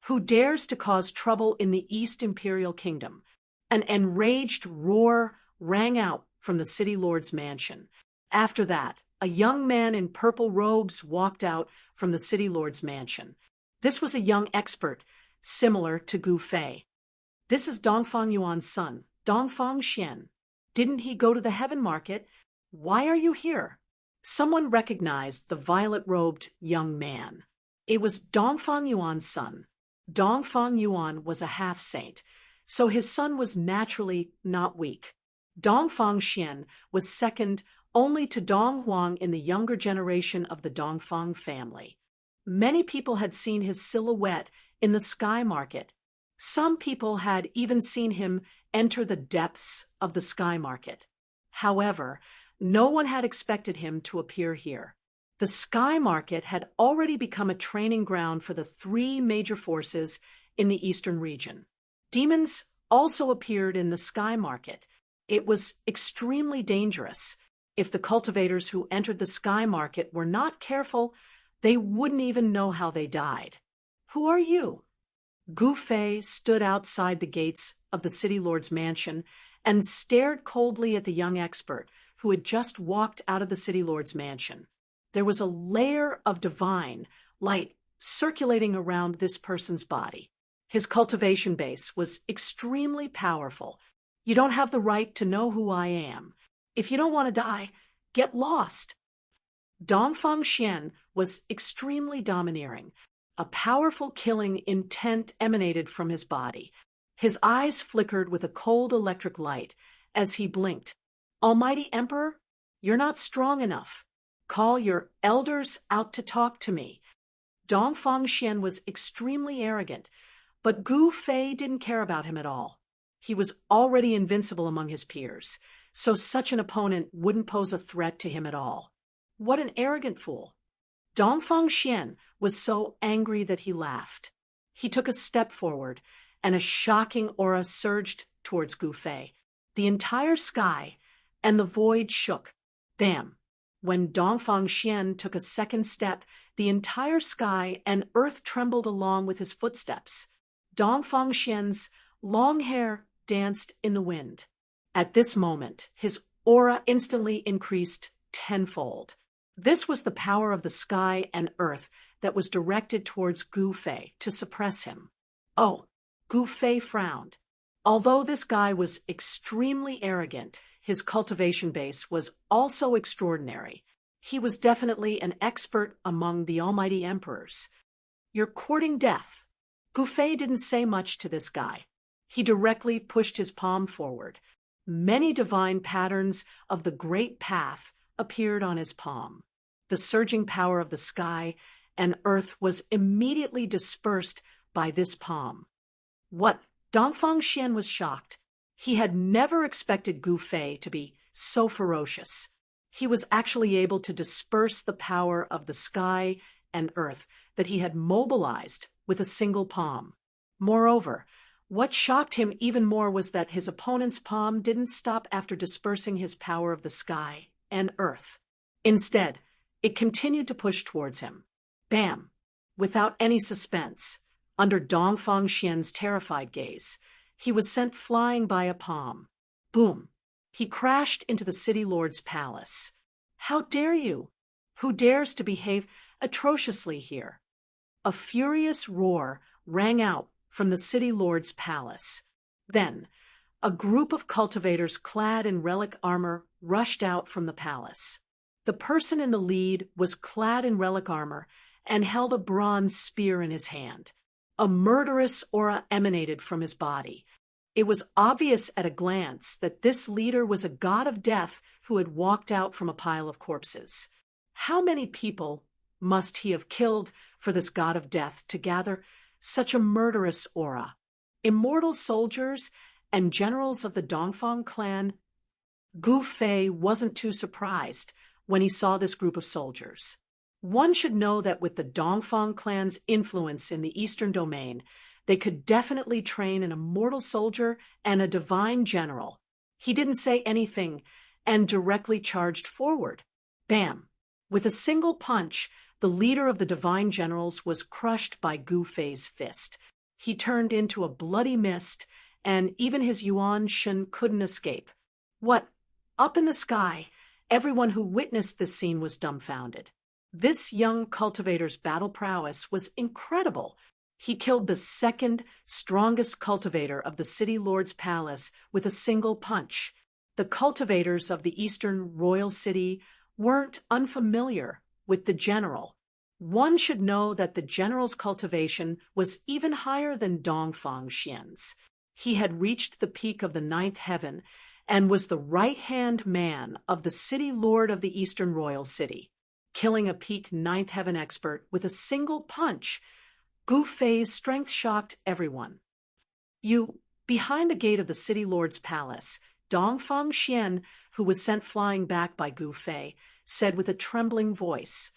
Who dares to cause trouble in the East Imperial Kingdom? An enraged roar rang out from the city lord's mansion. After that, a young man in purple robes walked out from the city lord's mansion. This was a young expert, similar to Gu Fei. This is Dongfang Yuan's son, Dongfang Xian. Didn't he go to the heaven market? Why are you here? Someone recognized the violet-robed young man. It was Dongfang Yuan's son. Dongfang Yuan was a half-saint, so his son was naturally not weak. Dongfang Xian was second only to Dong Huang in the younger generation of the Dongfang family. Many people had seen his silhouette in the sky market. Some people had even seen him enter the depths of the sky market. However, no one had expected him to appear here. The sky market had already become a training ground for the three major forces in the eastern region. Demons also appeared in the sky market. It was extremely dangerous. If the cultivators who entered the sky market were not careful, they wouldn't even know how they died. Who are you? Gu Fei stood outside the gates of the city lord's mansion and stared coldly at the young expert who had just walked out of the city lord's mansion. There was a layer of divine light circulating around this person's body. His cultivation base was extremely powerful. You don't have the right to know who I am. If you don't want to die, get lost. Dongfang Xian was extremely domineering. A powerful killing intent emanated from his body. His eyes flickered with a cold electric light as he blinked. Almighty Emperor, you're not strong enough. Call your elders out to talk to me. Dongfang Xian was extremely arrogant, but Gu Fei didn't care about him at all. He was already invincible among his peers, so such an opponent wouldn't pose a threat to him at all. What an arrogant fool. Dongfang Xian was so angry that he laughed. He took a step forward, and a shocking aura surged towards Gu Fei. The entire sky and the void shook. Bam! When Dongfang Xian took a second step, the entire sky and earth trembled along with his footsteps. Dongfang Xian's long hair danced in the wind. At this moment, his aura instantly increased tenfold. This was the power of the sky and earth that was directed towards Gu Fei to suppress him. Oh, Gu Fei frowned. Although this guy was extremely arrogant, his cultivation base was also extraordinary. He was definitely an expert among the almighty emperors. You're courting death. Gu Fei didn't say much to this guy. He directly pushed his palm forward. Many divine patterns of the great path appeared on his palm. The surging power of the sky and earth was immediately dispersed by this palm. What? Dongfang Xian was shocked. He had never expected Gu Fei to be so ferocious. He was actually able to disperse the power of the sky and earth that he had mobilized with a single palm. Moreover, what shocked him even more was that his opponent's palm didn't stop after dispersing his power of the sky and earth. Instead, it continued to push towards him. Bam! Without any suspense, under Dongfang Xian's terrified gaze, he was sent flying by a palm. Boom! He crashed into the city lord's palace. How dare you? Who dares to behave atrociously here? A furious roar rang out from the city lord's palace. Then, a group of cultivators clad in relic armor rushed out from the palace. The person in the lead was clad in relic armor and held a bronze spear in his hand. A murderous aura emanated from his body. It was obvious at a glance that this leader was a god of death who had walked out from a pile of corpses. How many people must he have killed for this god of death to gather such a murderous aura? Immortal soldiers and generals of the Dongfang clan? Gu Fei wasn't too surprised when he saw this group of soldiers. One should know that with the Dongfang clan's influence in the eastern domain, they could definitely train an immortal soldier and a divine general. He didn't say anything and directly charged forward. Bam! With a single punch, the leader of the divine generals was crushed by Gu Fei's fist. He turned into a bloody mist, and even his Yuan Shen couldn't escape. What? Up in the sky, everyone who witnessed this scene was dumbfounded. This young cultivator's battle prowess was incredible. He killed the second strongest cultivator of the city lord's palace with a single punch. The cultivators of the eastern royal city weren't unfamiliar with the general. One should know that the general's cultivation was even higher than Dongfang Xian's. He had reached the peak of the ninth heaven and was the right-hand man of the city lord of the Eastern Royal City, killing a peak ninth heaven expert with a single punch. Gu Fei's strength shocked everyone. Behind the gate of the city lord's palace, Dongfang Xian, who was sent flying back by Gu Fei, said with a trembling voice,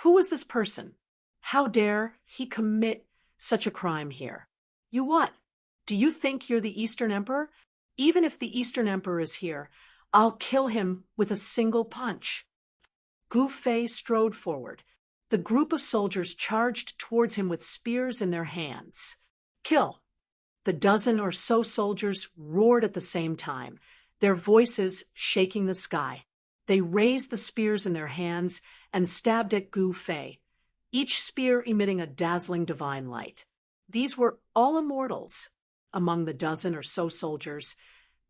"Who was this person? How dare he commit such a crime here? You what? Do you think you're the Eastern Emperor? Even if the Eastern Emperor is here, I'll kill him with a single punch." Gu Fei strode forward. The group of soldiers charged towards him with spears in their hands. "Kill!" The dozen or so soldiers roared at the same time, their voices shaking the sky. They raised the spears in their hands and stabbed at Gu Fei, each spear emitting a dazzling divine light. These were all immortals. Among the dozen or so soldiers,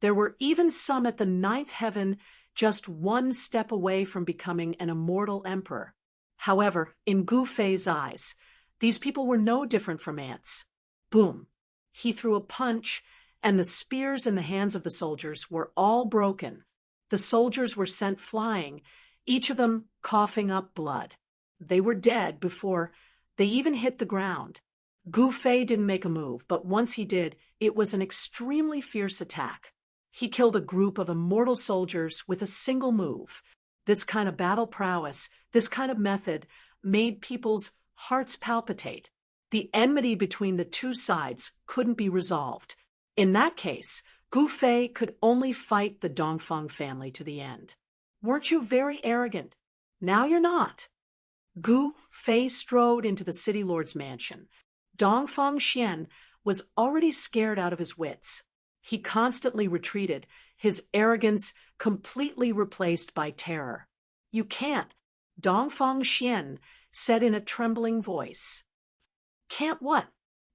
there were even some at the ninth heaven, just one step away from becoming an immortal emperor. However, in Gu Fei's eyes, these people were no different from ants. Boom! He threw a punch, and the spears in the hands of the soldiers were all broken. The soldiers were sent flying, each of them coughing up blood. They were dead before they even hit the ground. Gu Fei didn't make a move, but once he did, it was an extremely fierce attack. He killed a group of immortal soldiers with a single move. This kind of battle prowess, this kind of method, made people's hearts palpitate. The enmity between the two sides couldn't be resolved. In that case, Gu Fei could only fight the Dongfang family to the end. Weren't you very arrogant? Now you're not. Gu Fei strode into the city lord's mansion. Dongfang Xian was already scared out of his wits. He constantly retreated, his arrogance completely replaced by terror. "You can't," Dongfang Xian said in a trembling voice. "Can't what?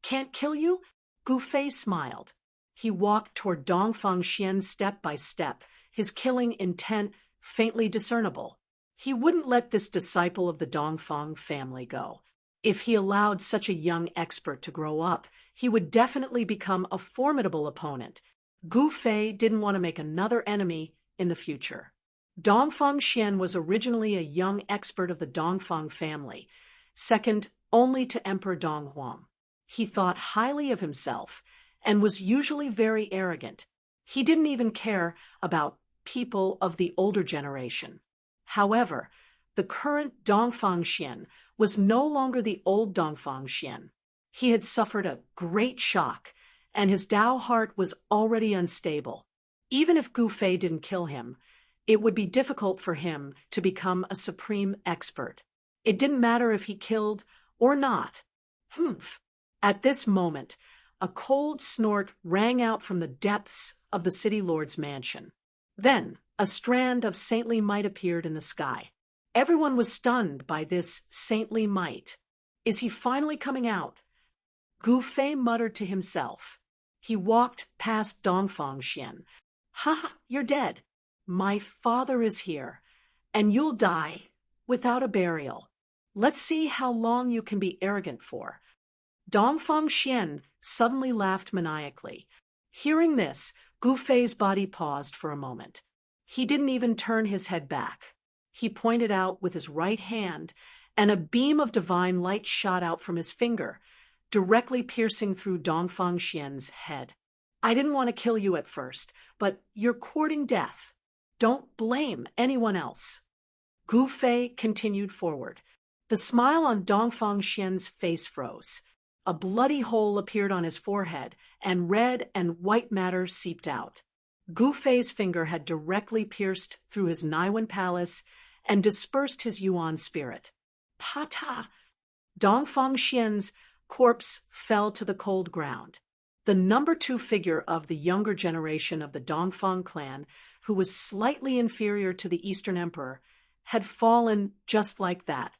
Can't kill you?" Gu Fei smiled. He walked toward Dongfang Xian step by step, his killing intent faintly discernible. He wouldn't let this disciple of the Dongfang family go. If he allowed such a young expert to grow up, he would definitely become a formidable opponent. Gu Fei didn't want to make another enemy in the future. Dongfang Xian was originally a young expert of the Dongfang family, second only to Emperor Donghuang. He thought highly of himself and was usually very arrogant. He didn't even care about people of the older generation. However, the current Dongfang Xian was no longer the old Dongfang Xian. He had suffered a great shock, and his Tao heart was already unstable. Even if Gu Fei didn't kill him, it would be difficult for him to become a supreme expert. It didn't matter if he killed or not. Humph! At this moment, a cold snort rang out from the depths of the city lord's mansion. Then, a strand of saintly might appeared in the sky. Everyone was stunned by this saintly might. Is he finally coming out? Gu Fei muttered to himself. He walked past Dongfang Xian. "Ha, you're dead. My father is here, and you'll die without a burial. Let's see how long you can be arrogant for." Dongfang Xian suddenly laughed maniacally. Hearing this, Gu Fei's body paused for a moment. He didn't even turn his head back. He pointed out with his right hand, and a beam of divine light shot out from his finger, directly piercing through Dongfang Xian's head. "I didn't want to kill you at first, but you're courting death. Don't blame anyone else." Gu Fei continued forward. The smile on Dongfang Xian's face froze. A bloody hole appeared on his forehead, and red and white matter seeped out. Gu Fei's finger had directly pierced through his Naiwan palace and dispersed his Yuan spirit. "Pata!" Dongfang Xian's corpse fell to the cold ground. The number 2 figure of the younger generation of the Dongfang clan, who was slightly inferior to the Eastern Emperor, had fallen just like that.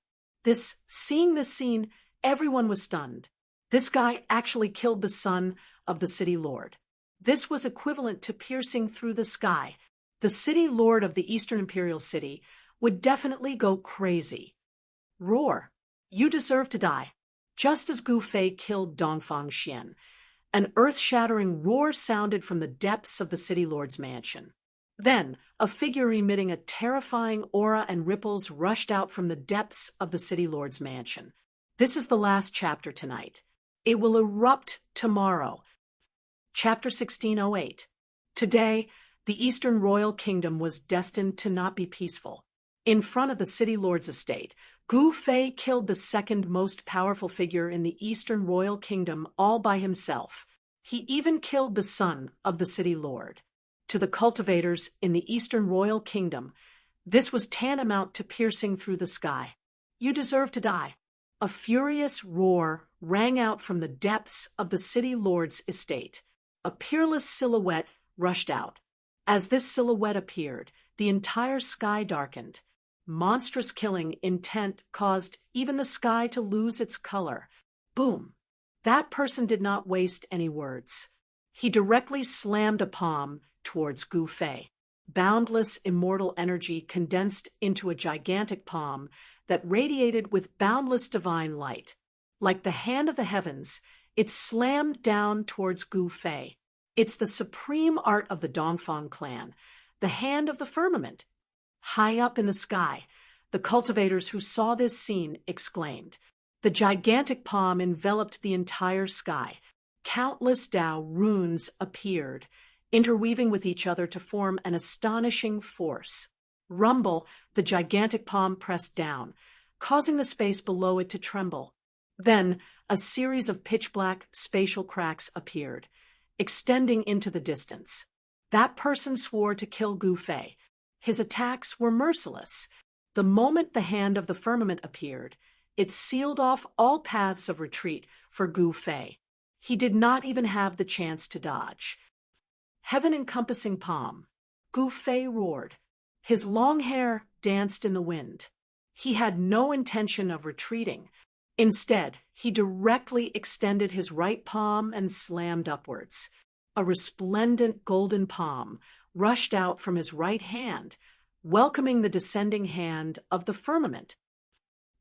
Seeing this scene, everyone was stunned. This guy actually killed the son of the city lord. This was equivalent to piercing through the sky. The city lord of the Eastern Imperial City would definitely go crazy. "Roar! You deserve to die." Just as Gu Fei killed Dongfang Xian, an earth-shattering roar sounded from the depths of the city lord's mansion. Then, a figure emitting a terrifying aura and ripples rushed out from the depths of the City Lord's mansion. This is the last chapter tonight. It will erupt tomorrow. Chapter 1608. Today, the Eastern Royal Kingdom was destined to not be peaceful. In front of the City Lord's estate, Gu Fei killed the second most powerful figure in the Eastern Royal Kingdom all by himself. He even killed the son of the City Lord. To the cultivators in the Eastern Royal Kingdom, this was tantamount to piercing through the sky. You deserve to die. A furious roar rang out from the depths of the City Lord's estate. A peerless silhouette rushed out. As this silhouette appeared, the entire sky darkened. Monstrous killing intent caused even the sky to lose its color. Boom! That person did not waste any words. He directly slammed a palm towards Gu Fei. Boundless immortal energy condensed into a gigantic palm that radiated with boundless divine light. Like the hand of the heavens, it slammed down towards Gu Fei. It's the supreme art of the Dongfang clan, the hand of the firmament. High up in the sky, the cultivators who saw this scene exclaimed. The gigantic palm enveloped the entire sky. Countless Dao runes appeared, interweaving with each other to form an astonishing force. Rumble, the gigantic palm pressed down, causing the space below it to tremble. Then, a series of pitch-black spatial cracks appeared, extending into the distance. That person swore to kill Gu Fei. His attacks were merciless. The moment the hand of the firmament appeared, it sealed off all paths of retreat for Gu Fei. He did not even have the chance to dodge. Heaven-encompassing palm. Gu Fei roared. His long hair danced in the wind. He had no intention of retreating. Instead, he directly extended his right palm and slammed upwards. A resplendent golden palm rushed out from his right hand, welcoming the descending hand of the firmament.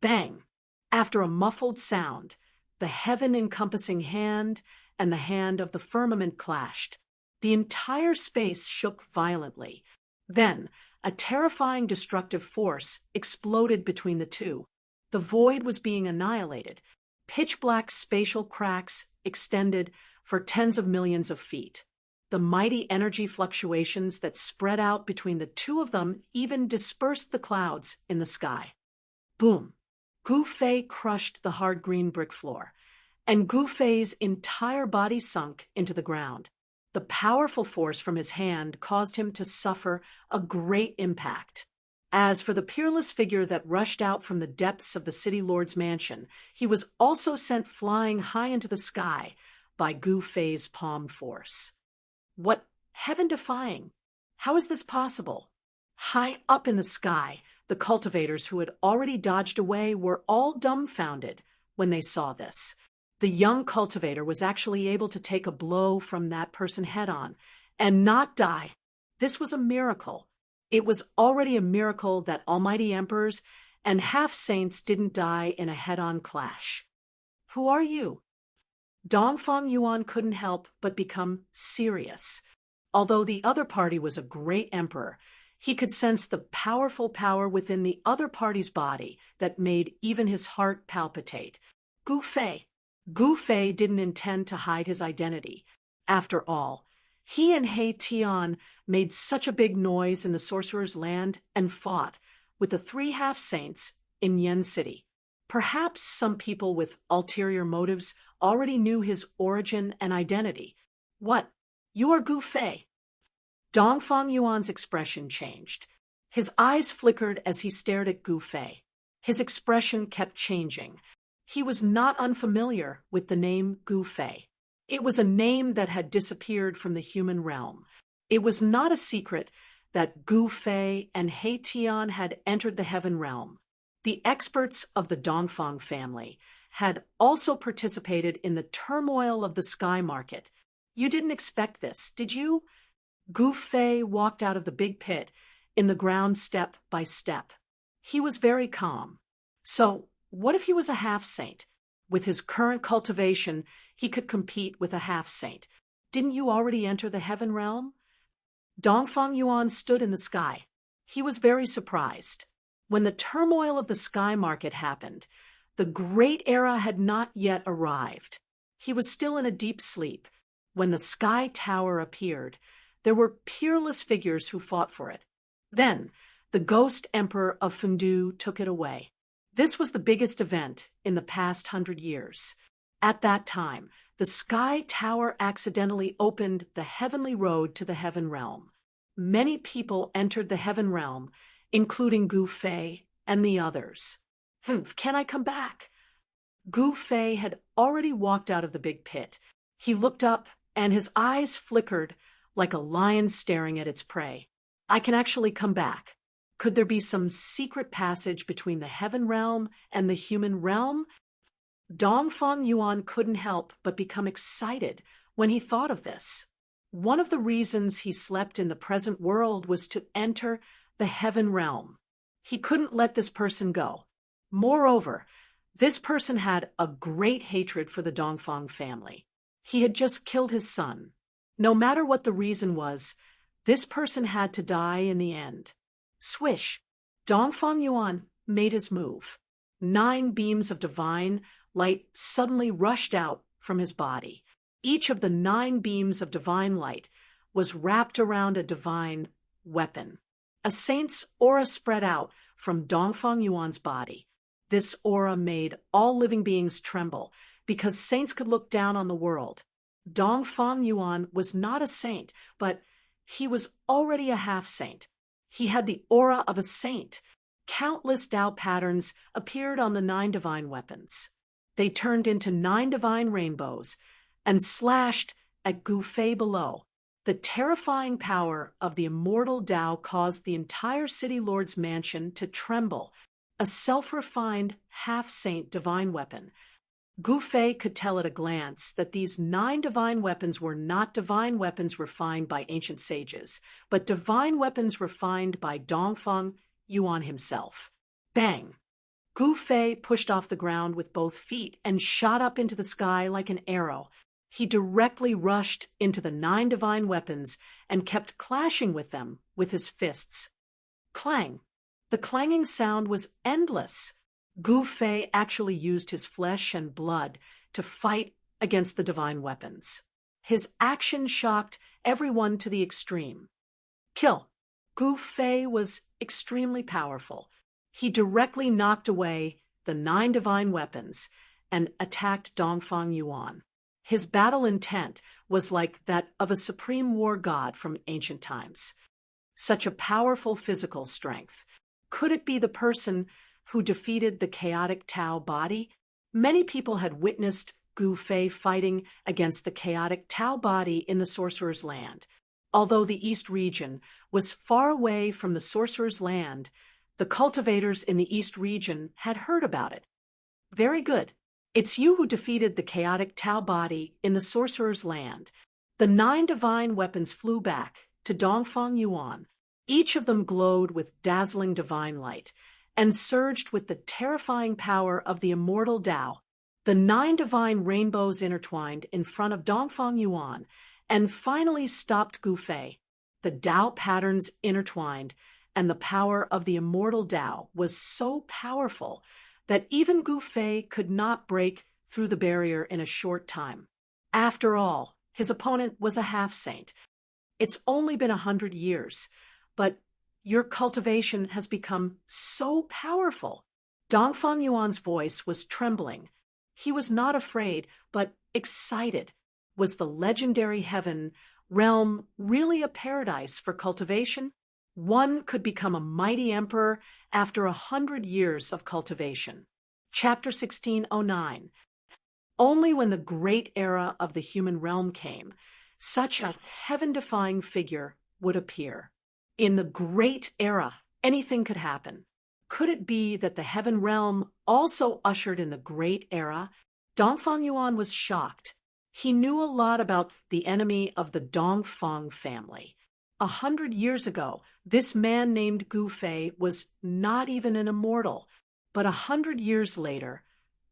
Bang! After a muffled sound, the heaven-encompassing hand and the hand of the firmament clashed. The entire space shook violently. Then, a terrifying destructive force exploded between the two. The void was being annihilated. Pitch-black spatial cracks extended for tens of millions of feet. The mighty energy fluctuations that spread out between the two of them even dispersed the clouds in the sky. Boom! Gu Fei crushed the hard green brick floor, and Gu Fei's entire body sunk into the ground. The powerful force from his hand caused him to suffer a great impact. As for the peerless figure that rushed out from the depths of the City Lord's mansion, he was also sent flying high into the sky by Gu Fei's palm force. What heaven-defying! How is this possible? High up in the sky, the cultivators who had already dodged away were all dumbfounded when they saw this. The young cultivator was actually able to take a blow from that person head-on and not die. This was a miracle. It was already a miracle that almighty emperors and half-saints didn't die in a head-on clash. Who are you? Dongfang Yuan couldn't help but become serious. Although the other party was a great emperor, he could sense the powerful power within the other party's body that made even his heart palpitate. Gu Fei. Gu Fei didn't intend to hide his identity. After all, he and He Tian made such a big noise in the Sorcerer's Land and fought with the three half-saints in Yen City. Perhaps some people with ulterior motives already knew his origin and identity. What? You are Gu Fei? Dongfang Yuan's expression changed. His eyes flickered as he stared at Gu Fei. His expression kept changing. He was not unfamiliar with the name Gu Fei. It was a name that had disappeared from the human realm. It was not a secret that Gu Fei and He Tian had entered the heaven realm. The experts of the Dongfang family had also participated in the turmoil of the sky market. You didn't expect this, did you? Gu Fei walked out of the big pit in the ground step by step. He was very calm. So, what if he was a half-saint? With his current cultivation, he could compete with a half-saint. Didn't you already enter the heaven realm? Dongfang Yuan stood in the sky. He was very surprised. When the turmoil of the sky market happened, the great era had not yet arrived. He was still in a deep sleep. When the sky tower appeared, there were peerless figures who fought for it. Then, the ghost emperor of Fundu took it away. This was the biggest event in the past 100 years. At that time, the sky tower accidentally opened the heavenly road to the heaven realm. Many people entered the heaven realm, including Gu Fei and the others. Can I come back? Gu Fei had already walked out of the big pit. He looked up, and his eyes flickered like a lion staring at its prey. I can actually come back. Could there be some secret passage between the heaven realm and the human realm? Dongfang Yuan couldn't help but become excited when he thought of this. One of the reasons he slept in the present world was to enter the heaven realm. He couldn't let this person go. Moreover, this person had a great hatred for the Dongfang family. He had just killed his son. No matter what the reason was, this person had to die in the end. Swish! Dongfang Yuan made his move. 9 beams of divine light suddenly rushed out from his body. Each of the 9 beams of divine light was wrapped around a divine weapon. A saint's aura spread out from Dongfang Yuan's body. This aura made all living beings tremble because saints could look down on the world. Dongfang Yuan was not a saint, but he was already a half-saint. He had the aura of a saint. Countless Tao patterns appeared on the 9 divine weapons. They turned into 9 divine rainbows and slashed at Gu Fei below. The terrifying power of the immortal Tao caused the entire city lord's mansion to tremble. A self-refined half-saint divine weapon. Gu Fei could tell at a glance that these 9 divine weapons were not divine weapons refined by ancient sages, but divine weapons refined by Dongfang Yuan himself. Bang! Gu Fei pushed off the ground with both feet and shot up into the sky like an arrow. He directly rushed into the 9 divine weapons and kept clashing with them with his fists. Clang! The clanging sound was endless. Gu Fei actually used his flesh and blood to fight against the divine weapons. His action shocked everyone to the extreme. Kill! Gu Fei was extremely powerful. He directly knocked away the 9 divine weapons and attacked Dongfang Yuan. His battle intent was like that of a supreme war god from ancient times. Such a powerful physical strength. Could it be the person who defeated the chaotic Tao body? Many people had witnessed Gu Fei fighting against the chaotic Tao body in the Sorcerer's Land. Although the East region was far away from the Sorcerer's Land, the cultivators in the East region had heard about it. Very good. It's you who defeated the chaotic Tao body in the Sorcerer's Land. The 9 divine weapons flew back to Dongfang Yuan. Each of them glowed with dazzling divine light and surged with the terrifying power of the immortal Tao. The 9 divine rainbows intertwined in front of Dongfang Yuan and finally stopped Gu Fei. The Tao patterns intertwined, and the power of the immortal Tao was so powerful that even Gu Fei could not break through the barrier in a short time. After all, his opponent was a half-saint. It's only been 100 years, but your cultivation has become so powerful. Dongfang Yuan's voice was trembling. He was not afraid, but excited. Was the legendary heaven realm really a paradise for cultivation? One could become a mighty emperor after 100 years of cultivation. Chapter 1609. Only when the great era of the human realm came, such a heaven-defying figure would appear. In the great era, anything could happen. Could it be that the heaven realm also ushered in the great era? Dongfang Yuan was shocked. He knew a lot about the enemy of the Dongfang family. 100 years ago, this man named Gu Fei was not even an immortal. But 100 years later,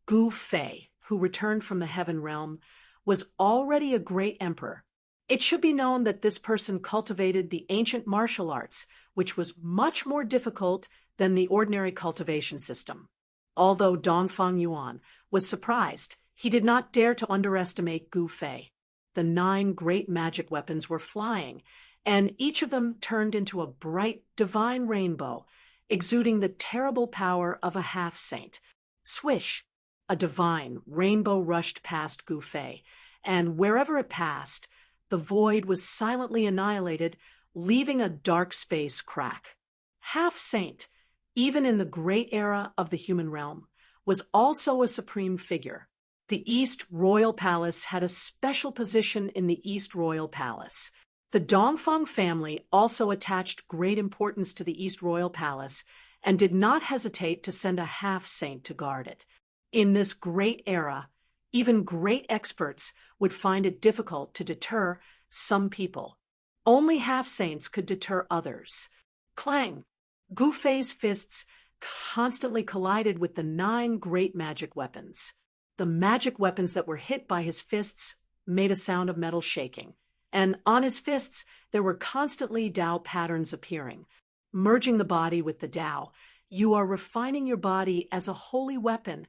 Gu Fei, who returned from the heaven realm, was already a great emperor. It should be known that this person cultivated the ancient martial arts, which was much more difficult than the ordinary cultivation system. Although Dongfang Yuan was surprised, he did not dare to underestimate Gu Fei. The 9 great magic weapons were flying, and each of them turned into a bright, divine rainbow, exuding the terrible power of a half-saint. Swish! A divine rainbow rushed past Gu Fei, and wherever it passed, the void was silently annihilated, leaving a dark space crack. Half-saint, even in the great era of the human realm, was also a supreme figure. The East Royal Palace had a special position in the East Royal Palace. The Dongfang family also attached great importance to the East Royal Palace and did not hesitate to send a half-saint to guard it. In this great era, even great experts would find it difficult to deter some people. Only half-saints could deter others. Clang! Gu Fei's fists constantly collided with the 9 great magic weapons. The magic weapons that were hit by his fists made a sound of metal shaking, and on his fists there were constantly Tao patterns appearing. Merging the body with the Tao, you are refining your body as a holy weapon.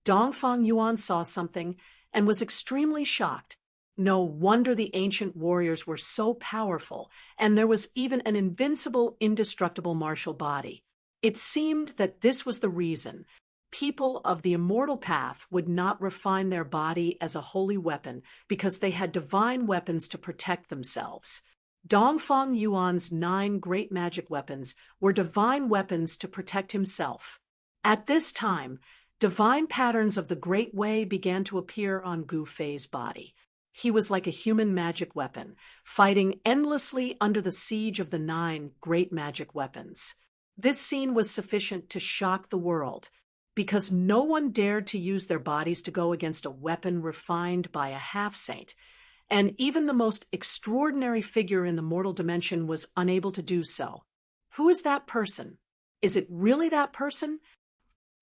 Dongfang Yuan saw something and was extremely shocked. No wonder the ancient warriors were so powerful, and there was even an invincible, indestructible martial body. It seemed that this was the reason people of the immortal path would not refine their body as a holy weapon, because they had divine weapons to protect themselves. Dongfang Yuan's 9 great magic weapons were divine weapons to protect himself. At this time, divine patterns of the Great Way began to appear on Gu Fei's body. He was like a human magic weapon, fighting endlessly under the siege of the 9 great magic weapons. This scene was sufficient to shock the world, because no one dared to use their bodies to go against a weapon refined by a half-saint, and even the most extraordinary figure in the mortal dimension was unable to do so. Who is that person? Is it really that person?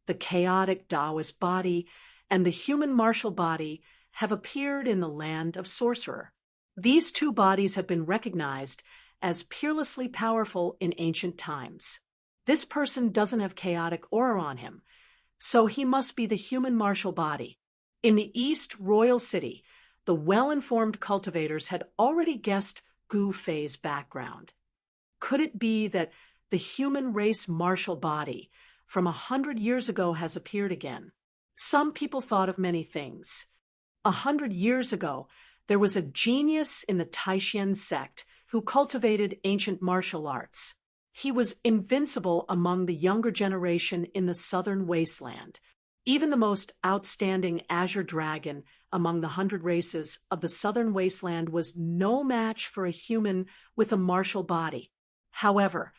The chaotic Taoist body and the human martial body have appeared in the land of sorcerer. These 2 bodies have been recognized as peerlessly powerful in ancient times. This person doesn't have chaotic aura on him, so he must be the human martial body. In the East Royal City, the well-informed cultivators had already guessed Gu Fei's background. Could it be that the human race martial body from 100 years ago has appeared again? Some people thought of many things. 100 years ago, there was a genius in the Taishan sect who cultivated ancient martial arts. He was invincible among the younger generation in the southern wasteland. Even the most outstanding azure dragon among the 100 races of the southern wasteland was no match for a human with a martial body. However,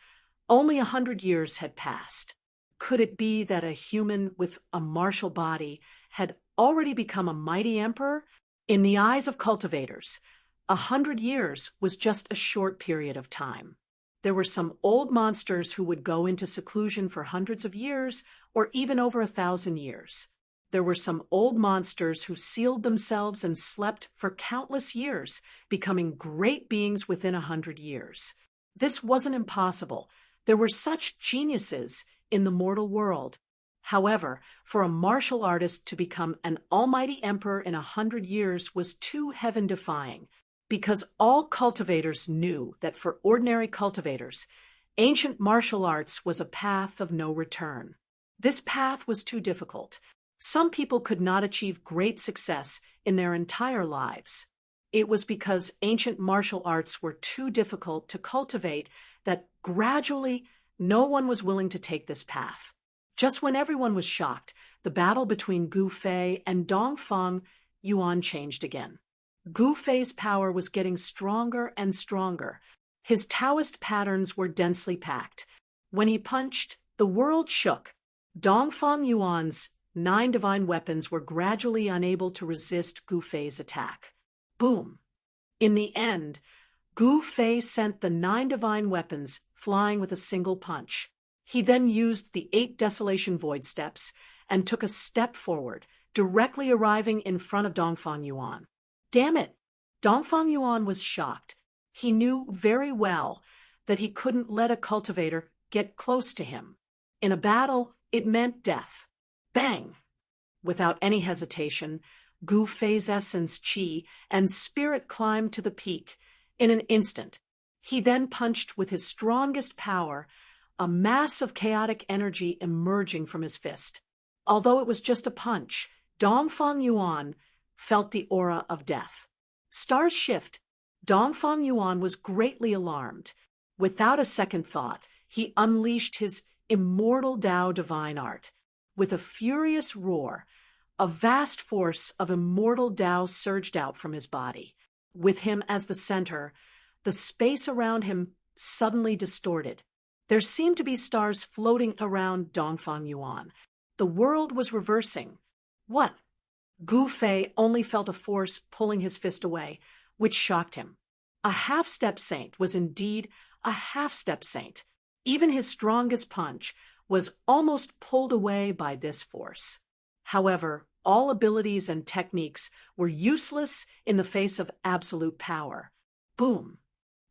only 100 years had passed. Could it be that a human with a martial body had already become a mighty emperor? In the eyes of cultivators, 100 years was just a short period of time. There were some old monsters who would go into seclusion for hundreds of years or even over 1,000 years. There were some old monsters who sealed themselves and slept for countless years, becoming great beings within 100 years. This wasn't impossible. There were such geniuses in the mortal world. However, for a martial artist to become an almighty emperor in 100 years was too heaven-defying, because all cultivators knew that for ordinary cultivators, ancient martial arts was a path of no return. This path was too difficult. Some people could not achieve great success in their entire lives. It was because ancient martial arts were too difficult to cultivate that gradually no one was willing to take this path. Just when everyone was shocked, the battle between Gu Fei and Dongfang Yuan changed again. Gu Fei's power was getting stronger and stronger. His Taoist patterns were densely packed. When he punched, the world shook. Dongfang Yuan's 9 divine weapons were gradually unable to resist Gu Fei's attack. Boom! In the end, Gu Fei sent the 9 divine weapons flying with a single punch. He then used the 8 Desolation Void steps and took a step forward, directly arriving in front of Dongfang Yuan. Damn it! Dongfang Yuan was shocked. He knew very well that he couldn't let a cultivator get close to him. In a battle, it meant death. Bang! Without any hesitation, Gu Fei's essence, qi, and spirit climbed to the peak. In an instant, he then punched with his strongest power, a mass of chaotic energy emerging from his fist. Although it was just a punch, Dongfang Yuan felt the aura of death. Stars shift. Dongfang Yuan was greatly alarmed. Without a second thought, he unleashed his immortal Tao divine art. With a furious roar, a vast force of immortal Tao surged out from his body. With him as the center, the space around him suddenly distorted. There seemed to be stars floating around Dongfang Yuan. The world was reversing. What? Gu Fei only felt a force pulling his fist away, which shocked him. A half-step saint was indeed a half-step saint. Even his strongest punch was almost pulled away by this force. However, all abilities and techniques were useless in the face of absolute power. Boom!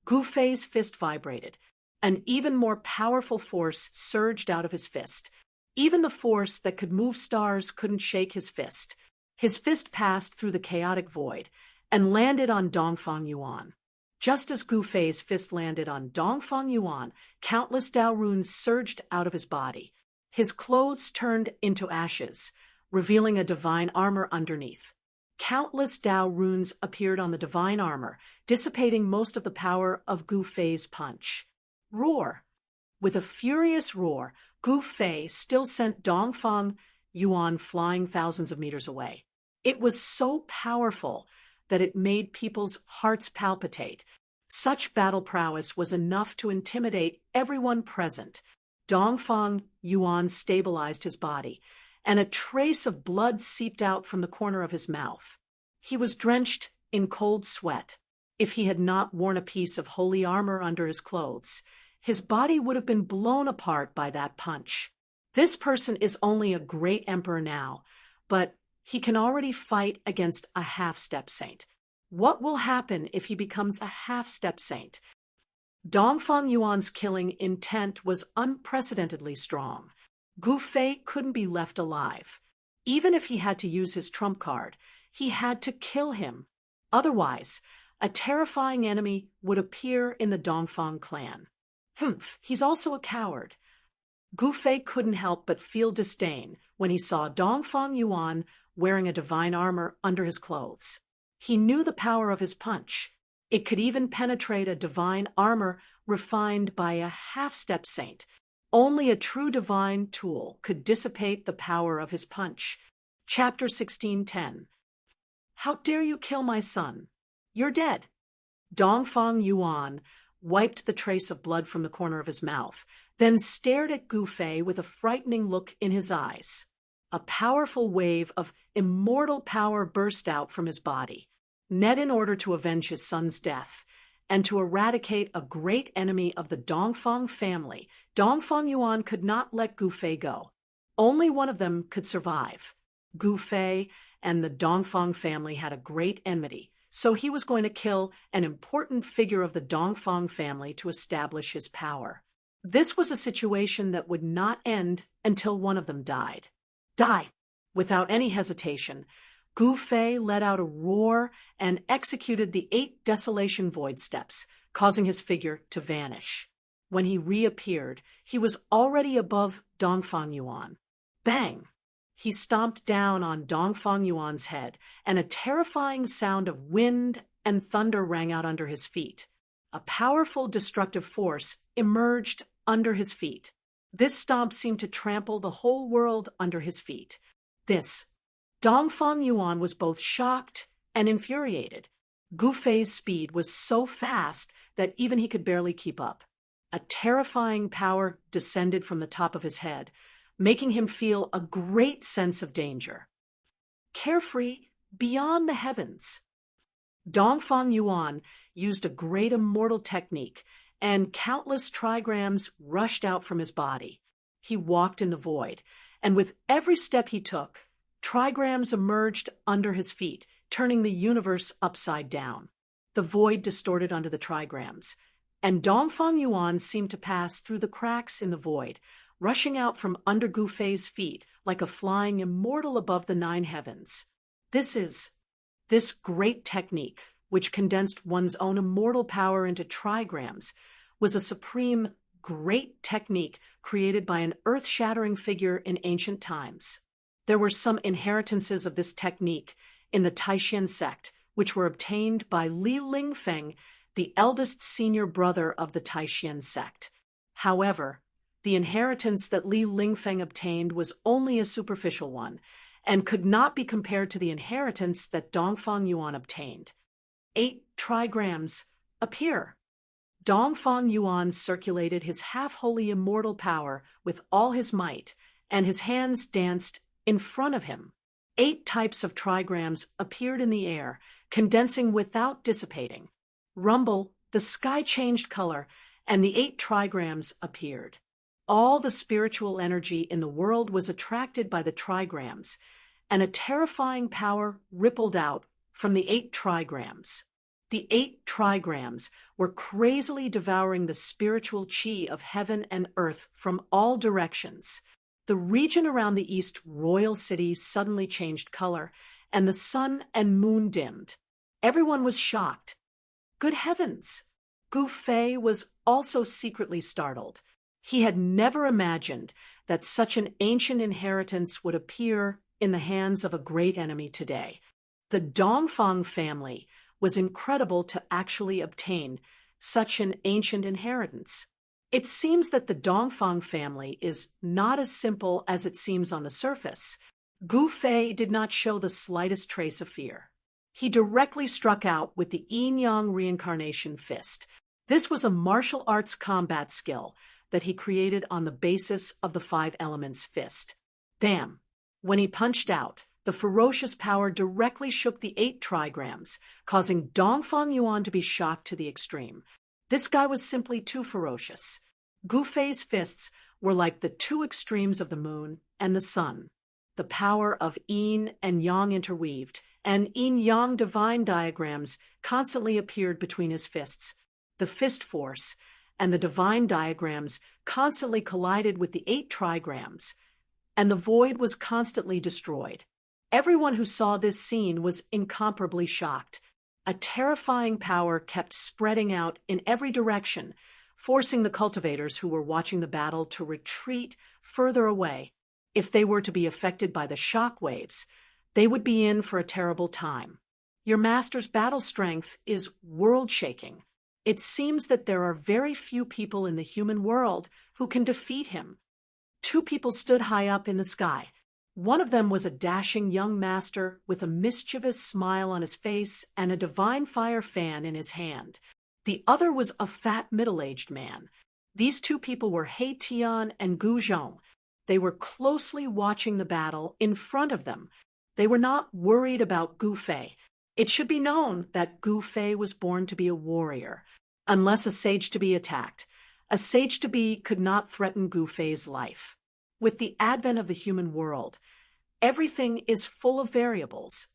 Gu Fei's fist vibrated. An even more powerful force surged out of his fist. Even the force that could move stars couldn't shake his fist. His fist passed through the chaotic void and landed on Dongfang Yuan. Just as Gu Fei's fist landed on Dongfang Yuan, countless Tao runes surged out of his body. His clothes turned into ashes, revealing a divine armor underneath. Countless Tao runes appeared on the divine armor, dissipating most of the power of Gu Fei's punch. Roar! With a furious roar, Gu Fei still sent Dongfang Yuan flying thousands of meters away. It was so powerful that it made people's hearts palpitate. Such battle prowess was enough to intimidate everyone present. Dongfang Yuan stabilized his body, and a trace of blood seeped out from the corner of his mouth. He was drenched in cold sweat. If he had not worn a piece of holy armor under his clothes, his body would have been blown apart by that punch. This person is only a great emperor now, but he can already fight against a half-step saint. What will happen if he becomes a half-step saint? Dongfang Yuan's killing intent was unprecedentedly strong. Gu Fei couldn't be left alive. Even if he had to use his trump card, he had to kill him. Otherwise, a terrifying enemy would appear in the Dongfang clan. He's also a coward. Gu Fei couldn't help but feel disdain when he saw Dongfang Yuan wearing a divine armor under his clothes. He knew the power of his punch. It could even penetrate a divine armor refined by a half-step saint. Only a true divine tool could dissipate the power of his punch. Chapter 16:10. How dare you kill my son? You're dead. Dongfang Yuan wiped the trace of blood from the corner of his mouth, then stared at Gu Fei with a frightening look in his eyes. A powerful wave of immortal power burst out from his body, net in order to avenge his son's death and to eradicate a great enemy of the Dongfang family. Dongfang Yuan could not let Gu Fei go. Only one of them could survive. Gu Fei and the Dongfang family had a great enmity, so he was going to kill an important figure of the Dongfang family to establish his power. This was a situation that would not end until one of them died. Die! Without any hesitation, Gu Fei let out a roar and executed the 8 desolation void steps, causing his figure to vanish. When he reappeared, he was already above Dongfang Yuan. Bang! He stomped down on Dongfang Yuan's head, and a terrifying sound of wind and thunder rang out under his feet. A powerful destructive force emerged under his feet. This stomp seemed to trample the whole world under his feet. Dongfang Yuan was both shocked and infuriated. Gu Fei's speed was so fast that even he could barely keep up. A terrifying power descended from the top of his head, making him feel a great sense of danger. Carefree beyond the heavens. Dongfang Yuan used a great immortal technique, and countless trigrams rushed out from his body. He walked in the void, and with every step he took, trigrams emerged under his feet, turning the universe upside down. the void distorted under the trigrams, and Dongfang Yuan seemed to pass through the cracks in the void, rushing out from under Gu Fei's feet like a flying immortal above the nine heavens. This great technique, which condensed one's own immortal power into trigrams, was a supreme, great technique created by an earth-shattering figure in ancient times. There were some inheritances of this technique in the Taishan sect, which were obtained by Li Lingfeng, the eldest senior brother of the Taishan sect. However, the inheritance that Li Lingfeng obtained was only a superficial one, and could not be compared to the inheritance that Dongfang Yuan obtained. 8 trigrams appear. Dongfang Yuan circulated his half-holy immortal power with all his might, and his hands danced in front of him. 8 types of trigrams appeared in the air, condensing without dissipating. Rumble, the sky changed color, and the 8 trigrams appeared. All the spiritual energy in the world was attracted by the trigrams, and a terrifying power rippled out from the 8 trigrams. The 8 trigrams were crazily devouring the spiritual chi of heaven and earth from all directions. The region around the East royal city suddenly changed color, and the sun and moon dimmed. Everyone was shocked. Good heavens! Gu Fei was also secretly startled. He had never imagined that such an ancient inheritance would appear in the hands of a great enemy today. The Dongfang family was incredible to actually obtain such an ancient inheritance. It seems that the Dongfang family is not as simple as it seems on the surface. Gu Fei did not show the slightest trace of fear. He directly struck out with the yin-yang reincarnation fist. This was a martial arts combat skill that he created on the basis of the 5 elements fist. Bam! When he punched out, the ferocious power directly shook the 8 trigrams, causing Dongfang Yuan to be shocked to the extreme. This guy was simply too ferocious. Gu Fei's fists were like the 2 extremes of the moon and the sun. The power of yin and yang interweaved, and yin-yang divine diagrams constantly appeared between his fists. The fist force and the divine diagrams constantly collided with the 8 trigrams, and the void was constantly destroyed. Everyone who saw this scene was incomparably shocked. A terrifying power kept spreading out in every direction, forcing the cultivators who were watching the battle to retreat further away. If they were to be affected by the shock waves, they would be in for a terrible time. Your master's battle strength is world-shaking. It seems that there are very few people in the human world who can defeat him. 2 people stood high up in the sky. One of them was a dashing young master with a mischievous smile on his face and a divine fire fan in his hand. The other was a fat middle-aged man. These 2 people were He Tian and Gu Zhong. They were closely watching the battle in front of them. They were not worried about Gu Fei. It should be known that Gu Fei was born to be a warrior. Unless a sage-to-be attacked, a sage-to-be could not threaten Gu Fei's life. With the advent of the human world, everything is full of variables.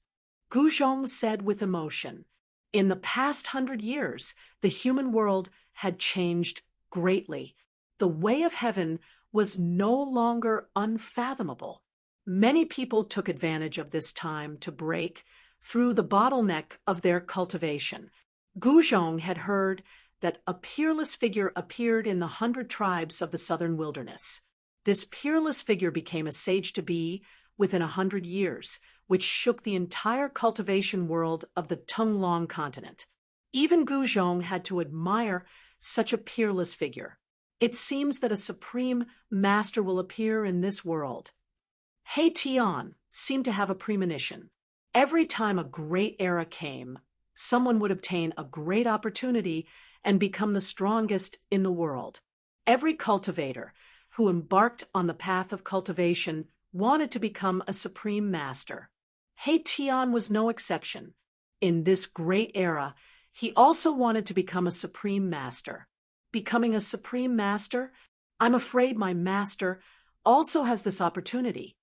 Gu Zhong said with emotion, in the past 100 years, the human world had changed greatly. The way of heaven was no longer unfathomable. Many people took advantage of this time to break through the bottleneck of their cultivation. Gu Zhong had heard that a peerless figure appeared in the 100 tribes of the southern wilderness. This peerless figure became a sage-to-be within 100 years, which shook the entire cultivation world of the Tunglong continent. Even Gu Zhong had to admire such a peerless figure. It seems that a supreme master will appear in this world. He Tian seemed to have a premonition. Every time a great era came, someone would obtain a great opportunity and become the strongest in the world. Every cultivator who embarked on the path of cultivation wanted to become a supreme master. He Tian was no exception. In this great era, he also wanted to become a supreme master. Becoming a supreme master? I'm afraid my master also has this opportunity.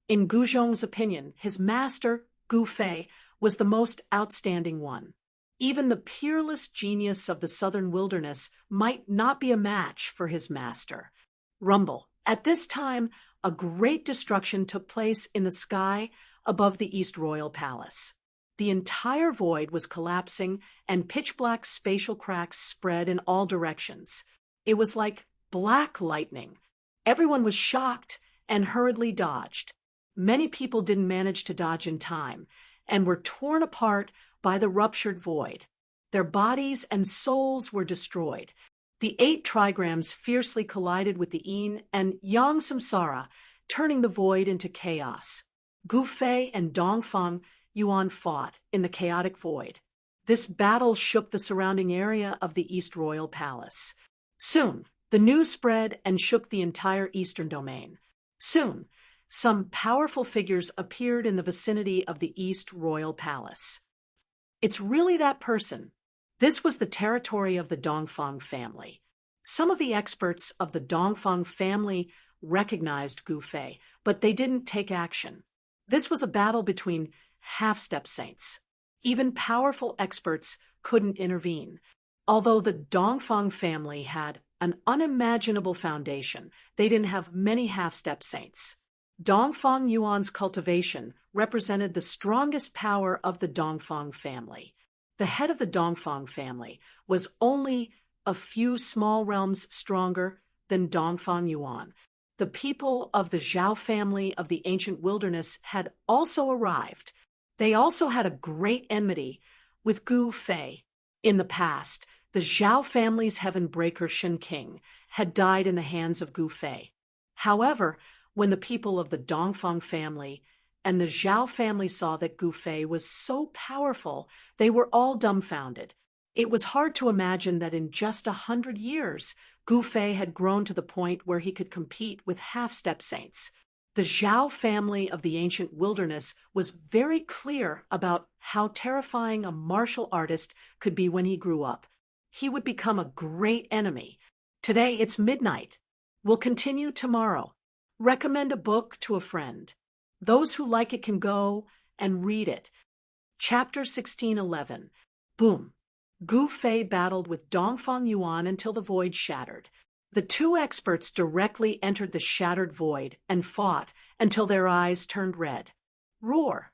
In Gu Zhong's opinion, his master, Gu Fei, was the most outstanding one. Even the peerless genius of the southern wilderness might not be a match for his master. Rumble. At this time, a great destruction took place in the sky above the East Royal Palace. The entire void was collapsing, and pitch-black spatial cracks spread in all directions. It was like black lightning. Everyone was shocked and hurriedly dodged. Many people didn't manage to dodge in time and were torn apart by the ruptured void. Their bodies and souls were destroyed. The 8 trigrams fiercely collided with the yin and yang samsara, turning the void into chaos. Gu Fei and Dongfang Yuan fought in the chaotic void. This battle shook the surrounding area of the East Royal Palace. Soon, the news spread and shook the entire eastern domain. Soon, some powerful figures appeared in the vicinity of the East Royal Palace. It's really that person. This was the territory of the Dongfang family. Some of the experts of the Dongfang family recognized Gu Fei, but they didn't take action. This was a battle between half-step saints. Even powerful experts couldn't intervene. Although the Dongfang family had an unimaginable foundation, they didn't have many half-step saints. Dongfang Yuan's cultivation represented the strongest power of the Dongfang family. The head of the Dongfang family was only a few small realms stronger than Dongfang Yuan. The people of the Zhao family of the ancient wilderness had also arrived. They also had a great enmity with Gu Fei. In the past, the Zhao family's heaven breaker Shen King had died in the hands of Gu Fei. However, when the people of the Dongfang family and the Zhao family saw that Gu Fei was so powerful, they were all dumbfounded. It was hard to imagine that in just 100 years, Gu Fei had grown to the point where he could compete with half-step saints. The Zhao family of the ancient wilderness was very clear about how terrifying a martial artist could be when he grew up. He would become a great enemy. Today it's midnight. We'll continue tomorrow. Recommend a book to a friend. Those who like it can go and read it. Chapter 16:11. Boom. Gu Fei battled with Dongfang Yuan until the void shattered. The two experts directly entered the shattered void and fought until their eyes turned red. Roar!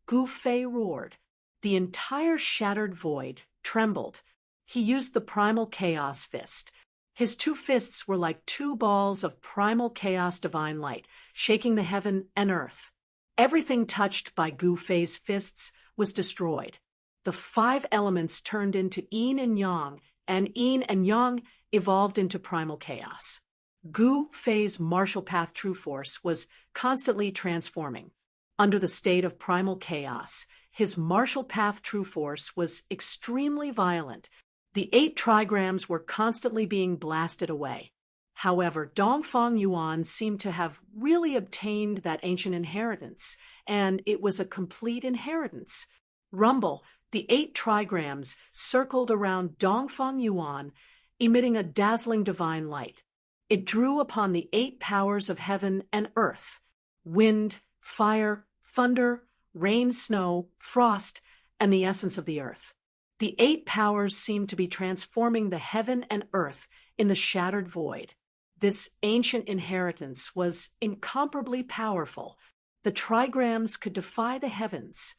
Gu Fei roared. The entire shattered void trembled. He used the primal chaos fist. His 2 fists were like 2 balls of primal chaos divine light, shaking the heaven and earth. Everything touched by Gu Fei's fists was destroyed. The 5 elements turned into yin and yang evolved into primal chaos. Gu Fei's martial path true force was constantly transforming. Under the state of primal chaos, his martial path true force was extremely violent. The 8 trigrams were constantly being blasted away. However, Dongfang Yuan seemed to have really obtained that ancient inheritance, and it was a complete inheritance. Rumble, the 8 trigrams circled around Dongfang Yuan, emitting a dazzling divine light. It drew upon the 8 powers of heaven and earth: wind, fire, thunder, rain, snow, frost, and the essence of the earth. The 8 powers seemed to be transforming the heaven and earth in the shattered void. This ancient inheritance was incomparably powerful. The trigrams could defy the heavens.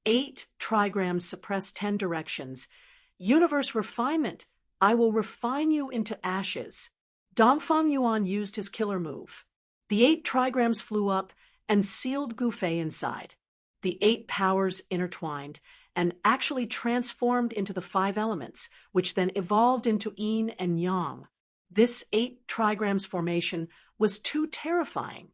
8 trigrams suppress 10 directions. Universe refinement. I will refine you into ashes. Dongfang Yuan used his killer move. The 8 trigrams flew up and sealed Gu Fei inside. The 8 powers intertwined and actually transformed into the 5 elements, which then evolved into yin and yang. This 8 trigrams formation was too terrifying.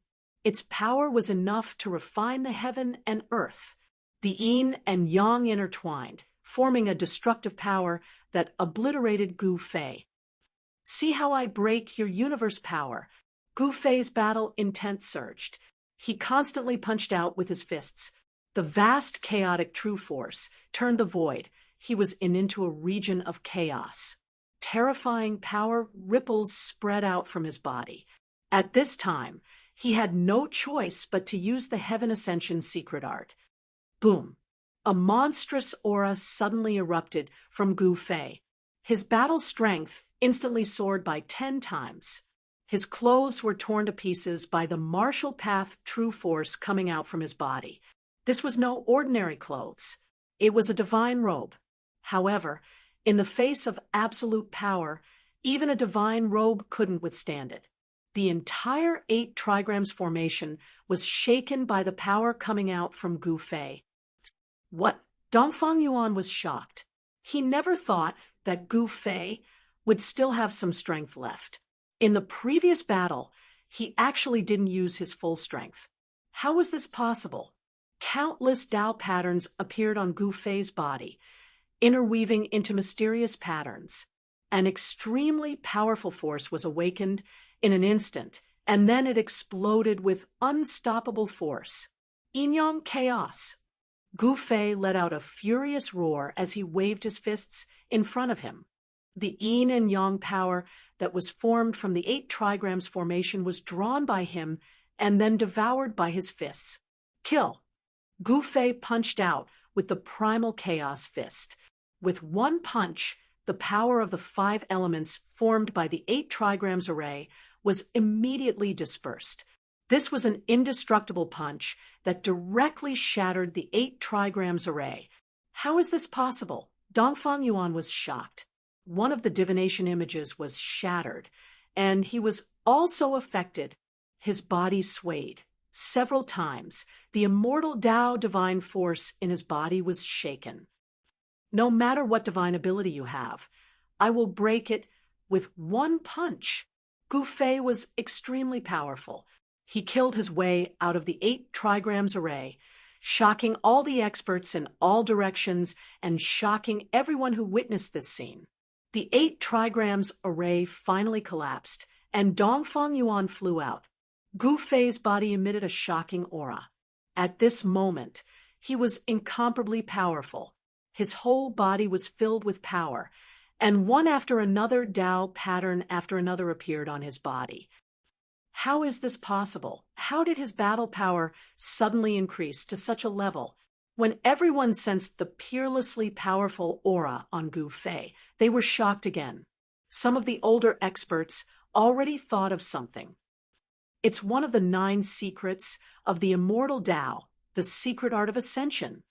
Its power was enough to refine the heaven and earth. The yin and yang intertwined, forming a destructive power that obliterated Gu Fei. See how I break your universe power. Gu Fei's battle intent surged. He constantly punched out with his fists. The vast chaotic true force turned the void. He was into a region of chaos. Terrifying power ripples spread out from his body. At this time, he had no choice but to use the Heaven Ascension secret art. Boom! A monstrous aura suddenly erupted from Gu Fei. His battle strength instantly soared by 10 times. His clothes were torn to pieces by the martial path true force coming out from his body. This was no ordinary clothes. It was a divine robe. However, in the face of absolute power, even a divine robe couldn't withstand it. The entire 8 trigrams formation was shaken by the power coming out from Gu Fei. What? Dongfang Yuan was shocked. He never thought that Gu Fei would still have some strength left. In the previous battle, he actually didn't use his full strength. How was this possible? Countless Dao patterns appeared on Gu Fei's body, interweaving into mysterious patterns. An extremely powerful force was awakened in an instant, and then it exploded with unstoppable force. Yin-yang chaos. Gu Fei let out a furious roar as he waved his fists in front of him. The yin and yang power that was formed from the 8 trigrams formation was drawn by him and then devoured by his fists. Kill! Gu Fei punched out with the primal chaos fist. With one punch, the power of the 5 elements formed by the 8 trigrams array was immediately dispersed. This was an indestructible punch that directly shattered the 8 trigrams array. How is this possible? Dongfang Yuan was shocked. One of the divination images was shattered, and he was also affected. His body swayed. Several times, the immortal Tao divine force in his body was shaken. No matter what divine ability you have, I will break it with one punch. Gu Fei was extremely powerful. He killed his way out of the 8 trigrams array, shocking all the experts in all directions and shocking everyone who witnessed this scene. The 8 trigrams array finally collapsed, and Dongfang Yuan flew out. Gu Fei's body emitted a shocking aura. At this moment, he was incomparably powerful. His whole body was filled with power, and one after another Tao pattern after another appeared on his body. How is this possible? How did his battle power suddenly increase to such a level? When everyone sensed the peerlessly powerful aura on Gu Fei, they were shocked again. Some of the older experts already thought of something. It's one of the 9 secrets of the immortal Tao, the secret art of ascension.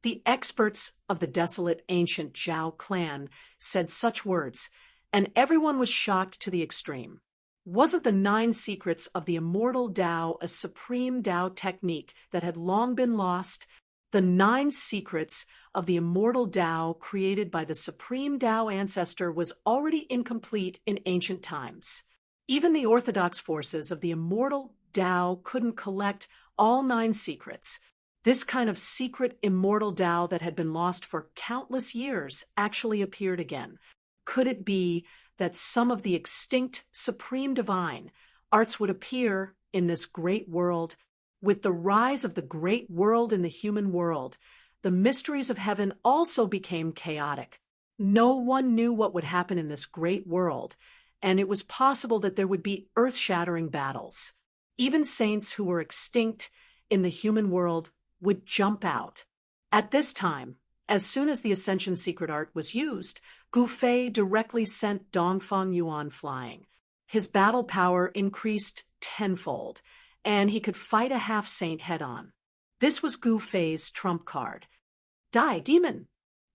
The experts of the desolate ancient Zhao clan said such words, and everyone was shocked to the extreme. Wasn't the 9 secrets of the immortal Tao a supreme Tao technique that had long been lost? The 9 secrets of the immortal Tao created by the supreme Tao ancestor was already incomplete in ancient times. Even the orthodox forces of the immortal Tao couldn't collect all 9 secrets. This kind of secret immortal Tao that had been lost for countless years actually appeared again. Could it be that some of the extinct supreme divine arts would appear in this great world? With the rise of the great world in the human world, the mysteries of heaven also became chaotic. No one knew what would happen in this great world, and it was possible that there would be earth-shattering battles. Even saints who were extinct in the human world would jump out. At this time, as soon as the Ascension secret art was used, Gu Fei directly sent Dongfang Yuan flying. His battle power increased tenfold, and he could fight a half-saint head-on. This was Gu Fei's trump card. Die, demon!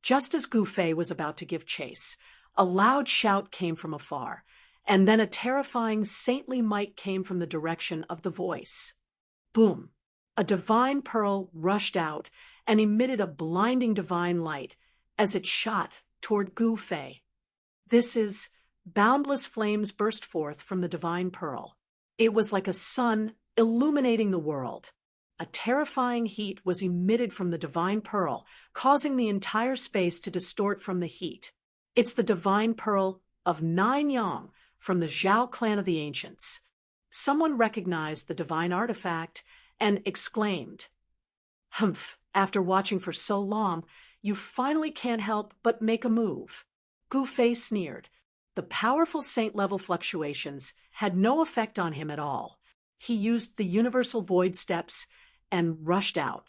Just as Gu Fei was about to give chase, a loud shout came from afar, and then a terrifying saintly might came from the direction of the voice. Boom! A divine pearl rushed out and emitted a blinding divine light as it shot toward Gu Fei. This is boundless flames burst forth from the divine pearl. It was like a sun illuminating the world. A terrifying heat was emitted from the divine pearl, causing the entire space to distort from the heat. It's the divine pearl of 9 yang from the Zhao clan of the ancients. Someone recognized the divine artifact and exclaimed, "Humph, after watching for so long, you finally can't help but make a move." Gu Fei sneered. The powerful saint-level fluctuations had no effect on him at all. He used the universal void steps and rushed out.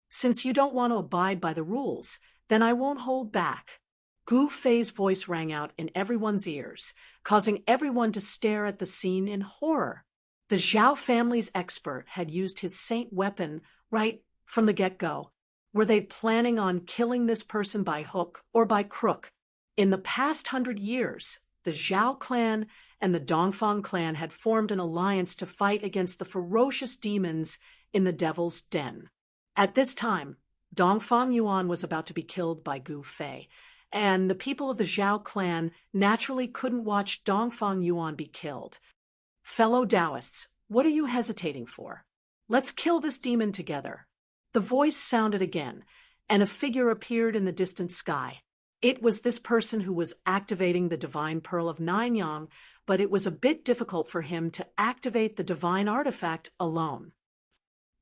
Since you don't want to abide by the rules, then I won't hold back. Gu Fei's voice rang out in everyone's ears, causing everyone to stare at the scene in horror. The Zhao family's expert had used his saint weapon right from the get-go. Were they planning on killing this person by hook or by crook? In the past 100 years, the Zhao clan and the Dongfang clan had formed an alliance to fight against the ferocious demons in the Devil's Den. At this time, Dongfang Yuan was about to be killed by Gu Fei, and the people of the Zhao clan naturally couldn't watch Dongfang Yuan be killed. Fellow Taoists, what are you hesitating for? Let's kill this demon together. The voice sounded again, and a figure appeared in the distant sky. It was this person who was activating the divine pearl of Nanyang, but it was a bit difficult for him to activate the divine artifact alone.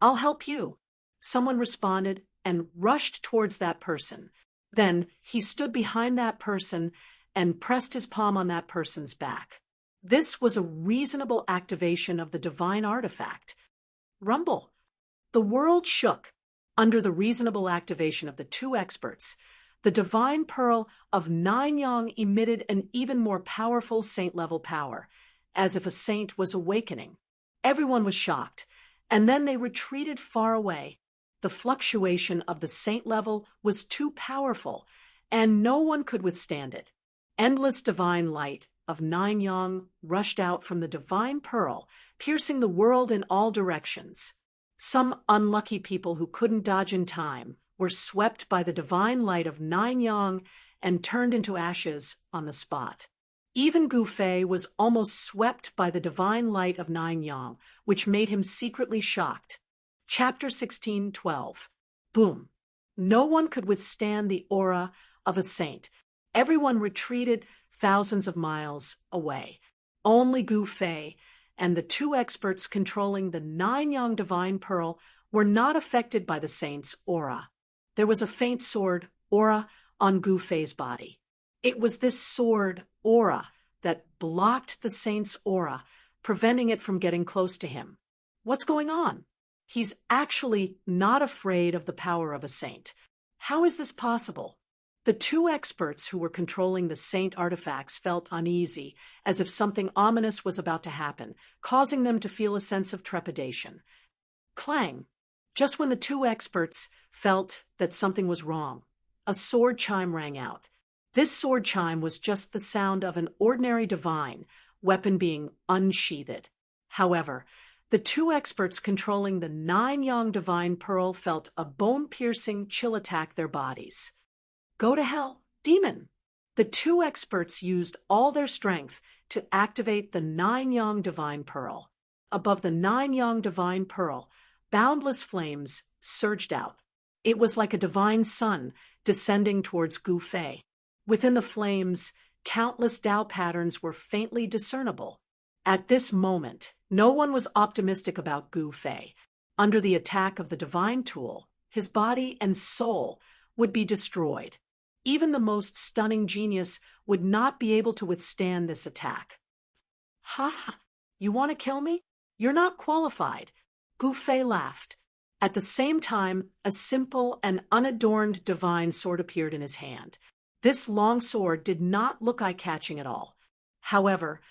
I'll help you, someone responded and rushed towards that person. Then he stood behind that person and pressed his palm on that person's back. This was a reasonable activation of the divine artifact. Rumble. The world shook. Under the reasonable activation of the two experts, the divine pearl of Nanyang emitted an even more powerful saint-level power, as if a saint was awakening. Everyone was shocked, and then they retreated far away. The fluctuation of the saint level was too powerful, and no one could withstand it. Endless divine light of Nanyang rushed out from the divine pearl, piercing the world in all directions. Some unlucky people who couldn't dodge in time were swept by the divine light of Nanyang and turned into ashes on the spot. Even Gu Fei was almost swept by the divine light of Nanyang, which made him secretly shocked. Chapter 16:12. Boom. No one could withstand the aura of a saint. Everyone retreated thousands of miles away. Only Gu Fei and the two experts controlling the Nanyang divine pearl were not affected by the saint's aura. There was a faint sword aura on Gu Fei's body. It was this sword aura that blocked the saint's aura, preventing it from getting close to him. What's going on? He's actually not afraid of the power of a saint. How is this possible? The two experts who were controlling the saint artifacts felt uneasy, as if something ominous was about to happen, causing them to feel a sense of trepidation. Clang! Just when the two experts felt that something was wrong, a sword chime rang out. This sword chime was just the sound of an ordinary divine weapon being unsheathed. However, the two experts controlling the Nanyang divine pearl felt a bone-piercing chill attack their bodies. Go to hell, demon! The two experts used all their strength to activate the Nanyang divine pearl. Above the Nanyang divine pearl, boundless flames surged out. It was like a divine sun descending towards Gu Fei. Within the flames, countless Tao patterns were faintly discernible. At this moment, no one was optimistic about Gu Fei. Under the attack of the divine tool, his body and soul would be destroyed. Even the most stunning genius would not be able to withstand this attack. Ha ha! You want to kill me? You're not qualified. Gu Fei laughed. At the same time, a simple and unadorned divine sword appeared in his hand. This long sword did not look eye-catching at all. However,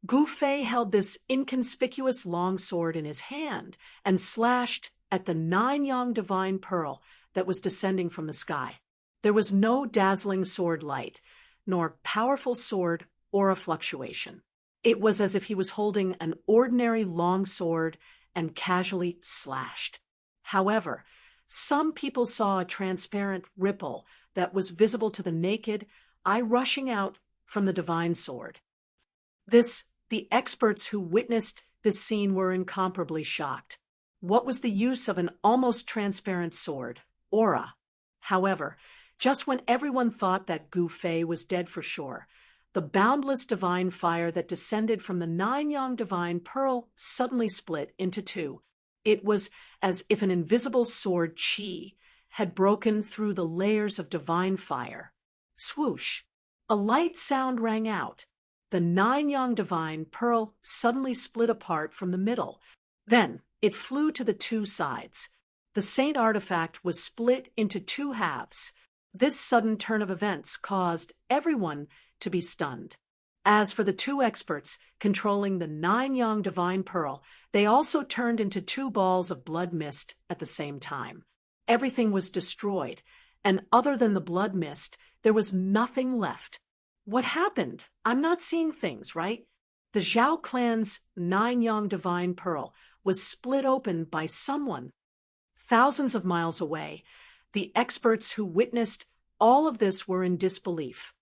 Gu Fei held this inconspicuous long sword in his hand and slashed at the Nanyang divine pearl that was descending from the sky. There was no dazzling sword light, nor powerful sword aura fluctuation. It was as if he was holding an ordinary long sword and casually slashed. However, some people saw a transparent ripple that was visible to the naked eye rushing out from the divine sword. The experts who witnessed this scene were incomparably shocked. What was the use of an almost transparent sword, aura? However, just when everyone thought that Gu Fei was dead for sure, the boundless divine fire that descended from the Nanyang divine pearl suddenly split into two. It was as if an invisible sword chi had broken through the layers of divine fire. Swoosh! A light sound rang out. The Nanyang divine pearl suddenly split apart from the middle. Then it flew to the two sides. The Saint artifact was split into two halves. This sudden turn of events caused everyone to be stunned. As for the two experts controlling the 9-yang divine pearl, they also turned into two balls of blood mist at the same time. Everything was destroyed, and other than the blood mist, there was nothing left. What happened? I'm not seeing things, right? The Zhao clan's 9-yang divine pearl was split open by someone. Thousands of miles away, the experts who witnessed all of this were in disbelief.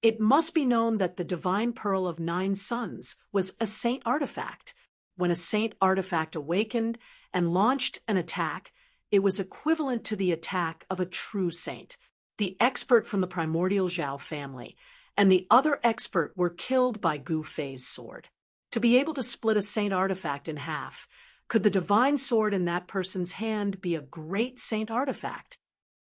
It must be known that the divine pearl of 9 suns was a saint artifact. When a saint artifact awakened and launched an attack, it was equivalent to the attack of a true saint. The expert from the primordial Zhao family and the other expert were killed by Gu Fei's sword. To be able to split a saint artifact in half, could the divine sword in that person's hand be a great saint artifact?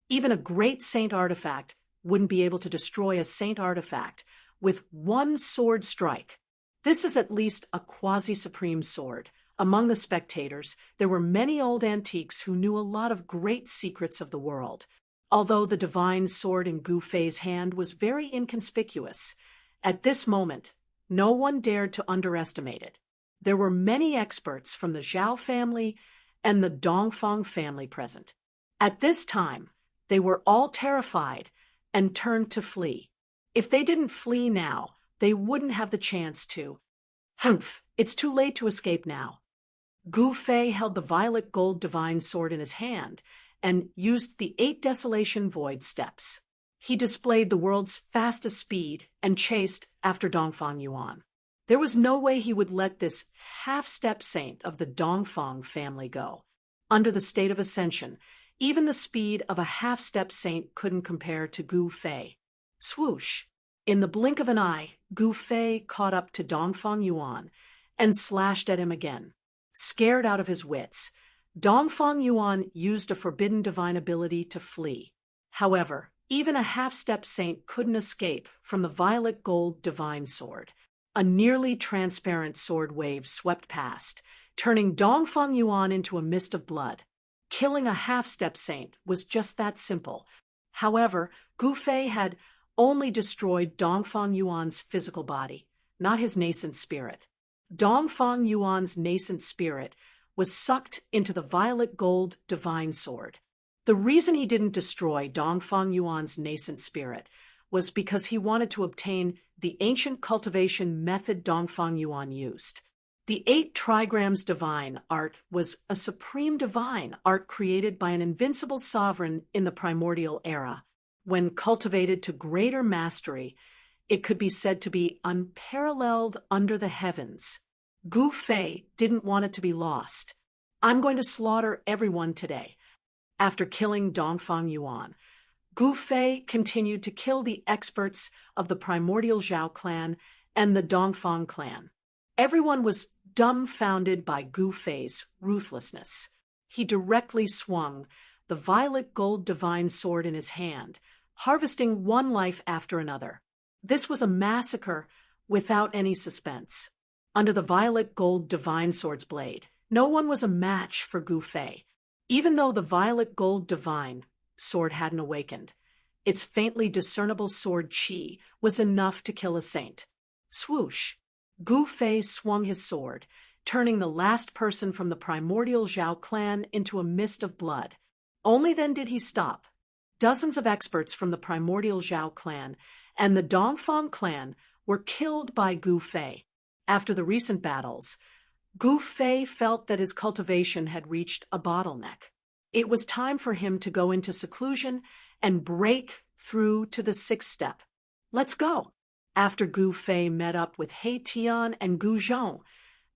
Even a great saint artifact wouldn't be able to destroy a saint artifact with one sword strike. This is at least a quasi-supreme sword. Among the spectators, there were many old antiques who knew a lot of great secrets of the world. Although the divine sword in Gu Fei's hand was very inconspicuous, at this moment, no one dared to underestimate it. There were many experts from the Zhao family and the Dongfang family present. At this time, they were all terrified and turned to flee. If they didn't flee now, they wouldn't have the chance to. Humph, it's too late to escape now. Gu Fei held the violet gold divine sword in his hand and used the 8 Desolation Void steps. He displayed the world's fastest speed and chased after Dongfang Yuan. There was no way he would let this half-step saint of the Dongfang family go. Under the state of ascension, even the speed of a half-step saint couldn't compare to Gu Fei. Swoosh! In the blink of an eye, Gu Fei caught up to Dongfang Yuan and slashed at him again. Scared out of his wits, Dongfang Yuan used a forbidden divine ability to flee. However, even a half-step saint couldn't escape from the violet gold divine sword. A nearly transparent sword wave swept past, turning Dongfang Yuan into a mist of blood. Killing a half-step saint was just that simple. However, Gu Fei had only destroyed Dongfang Yuan's physical body, not his nascent spirit. Dongfang Yuan's nascent spirit was sucked into the violet gold divine sword. The reason he didn't destroy Dongfang Yuan's nascent spirit was because he wanted to obtain the ancient cultivation method Dongfang Yuan used. The 8 trigrams divine art was a supreme divine art created by an invincible sovereign in the primordial era. When cultivated to greater mastery, it could be said to be unparalleled under the heavens. Gu Fei didn't want it to be lost. I'm going to slaughter everyone today. After killing Dongfang Yuan, Gu Fei continued to kill the experts of the primordial Zhao clan and the Dongfang clan. Everyone was dumbfounded by Gu Fei's ruthlessness. He directly swung the violet gold divine sword in his hand, harvesting one life after another. This was a massacre without any suspense. Under the violet gold divine sword's blade, no one was a match for Gu Fei. Even though the violet gold divine sword hadn't awakened, its faintly discernible sword chi was enough to kill a saint. Swoosh! Gu Fei swung his sword, turning the last person from the primordial Zhao clan into a mist of blood. Only then did he stop. Dozens of experts from the primordial Zhao clan and the Dongfang clan were killed by Gu Fei. After the recent battles, Gu Fei felt that his cultivation had reached a bottleneck. It was time for him to go into seclusion and break through to the 6th step. Let's go! After Gu Fei met up with He Tian and Gu Zhong,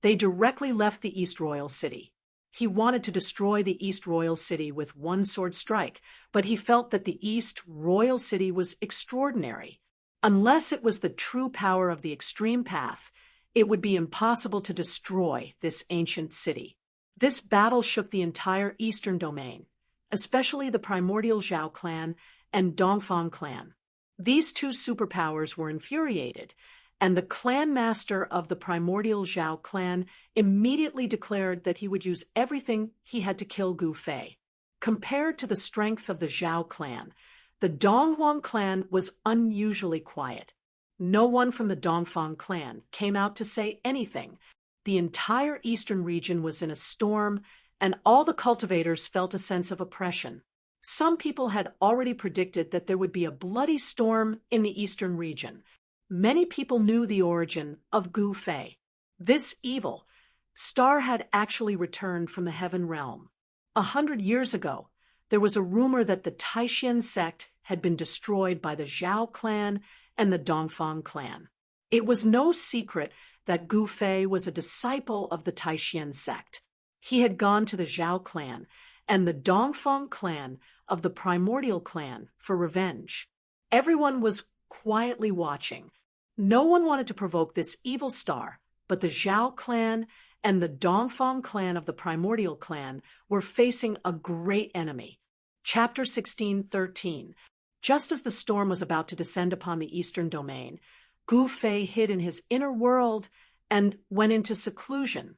they directly left the East Royal City. He wanted to destroy the East Royal City with one sword strike, but he felt that the East Royal City was extraordinary. Unless it was the true power of the extreme path, it would be impossible to destroy this ancient city. This battle shook the entire eastern domain, especially the primordial Zhao clan and Dongfang clan. These two superpowers were infuriated, and the clan master of the primordial Zhao clan immediately declared that he would use everything he had to kill Gu Fei. Compared to the strength of the Zhao clan, the Donghuang clan was unusually quiet. No one from the Dongfang clan came out to say anything. The entire eastern region was in a storm, and all the cultivators felt a sense of oppression. Some people had already predicted that there would be a bloody storm in the eastern region. Many people knew the origin of Gu Fei. This evil star had actually returned from the heaven realm. 100 years ago, there was a rumor that the Taishan sect had been destroyed by the Zhao clan and the Dongfang clan. It was no secret that Gu Fei was a disciple of the Taishan sect. He had gone to the Zhao clan and the Dongfang clan of the primordial clan for revenge. Everyone was quietly watching. No one wanted to provoke this evil star, but the Zhao clan and the Dongfang clan of the primordial clan were facing a great enemy. Chapter 16:13. Just as the storm was about to descend upon the eastern domain, Gu Fei hid in his inner world and went into seclusion.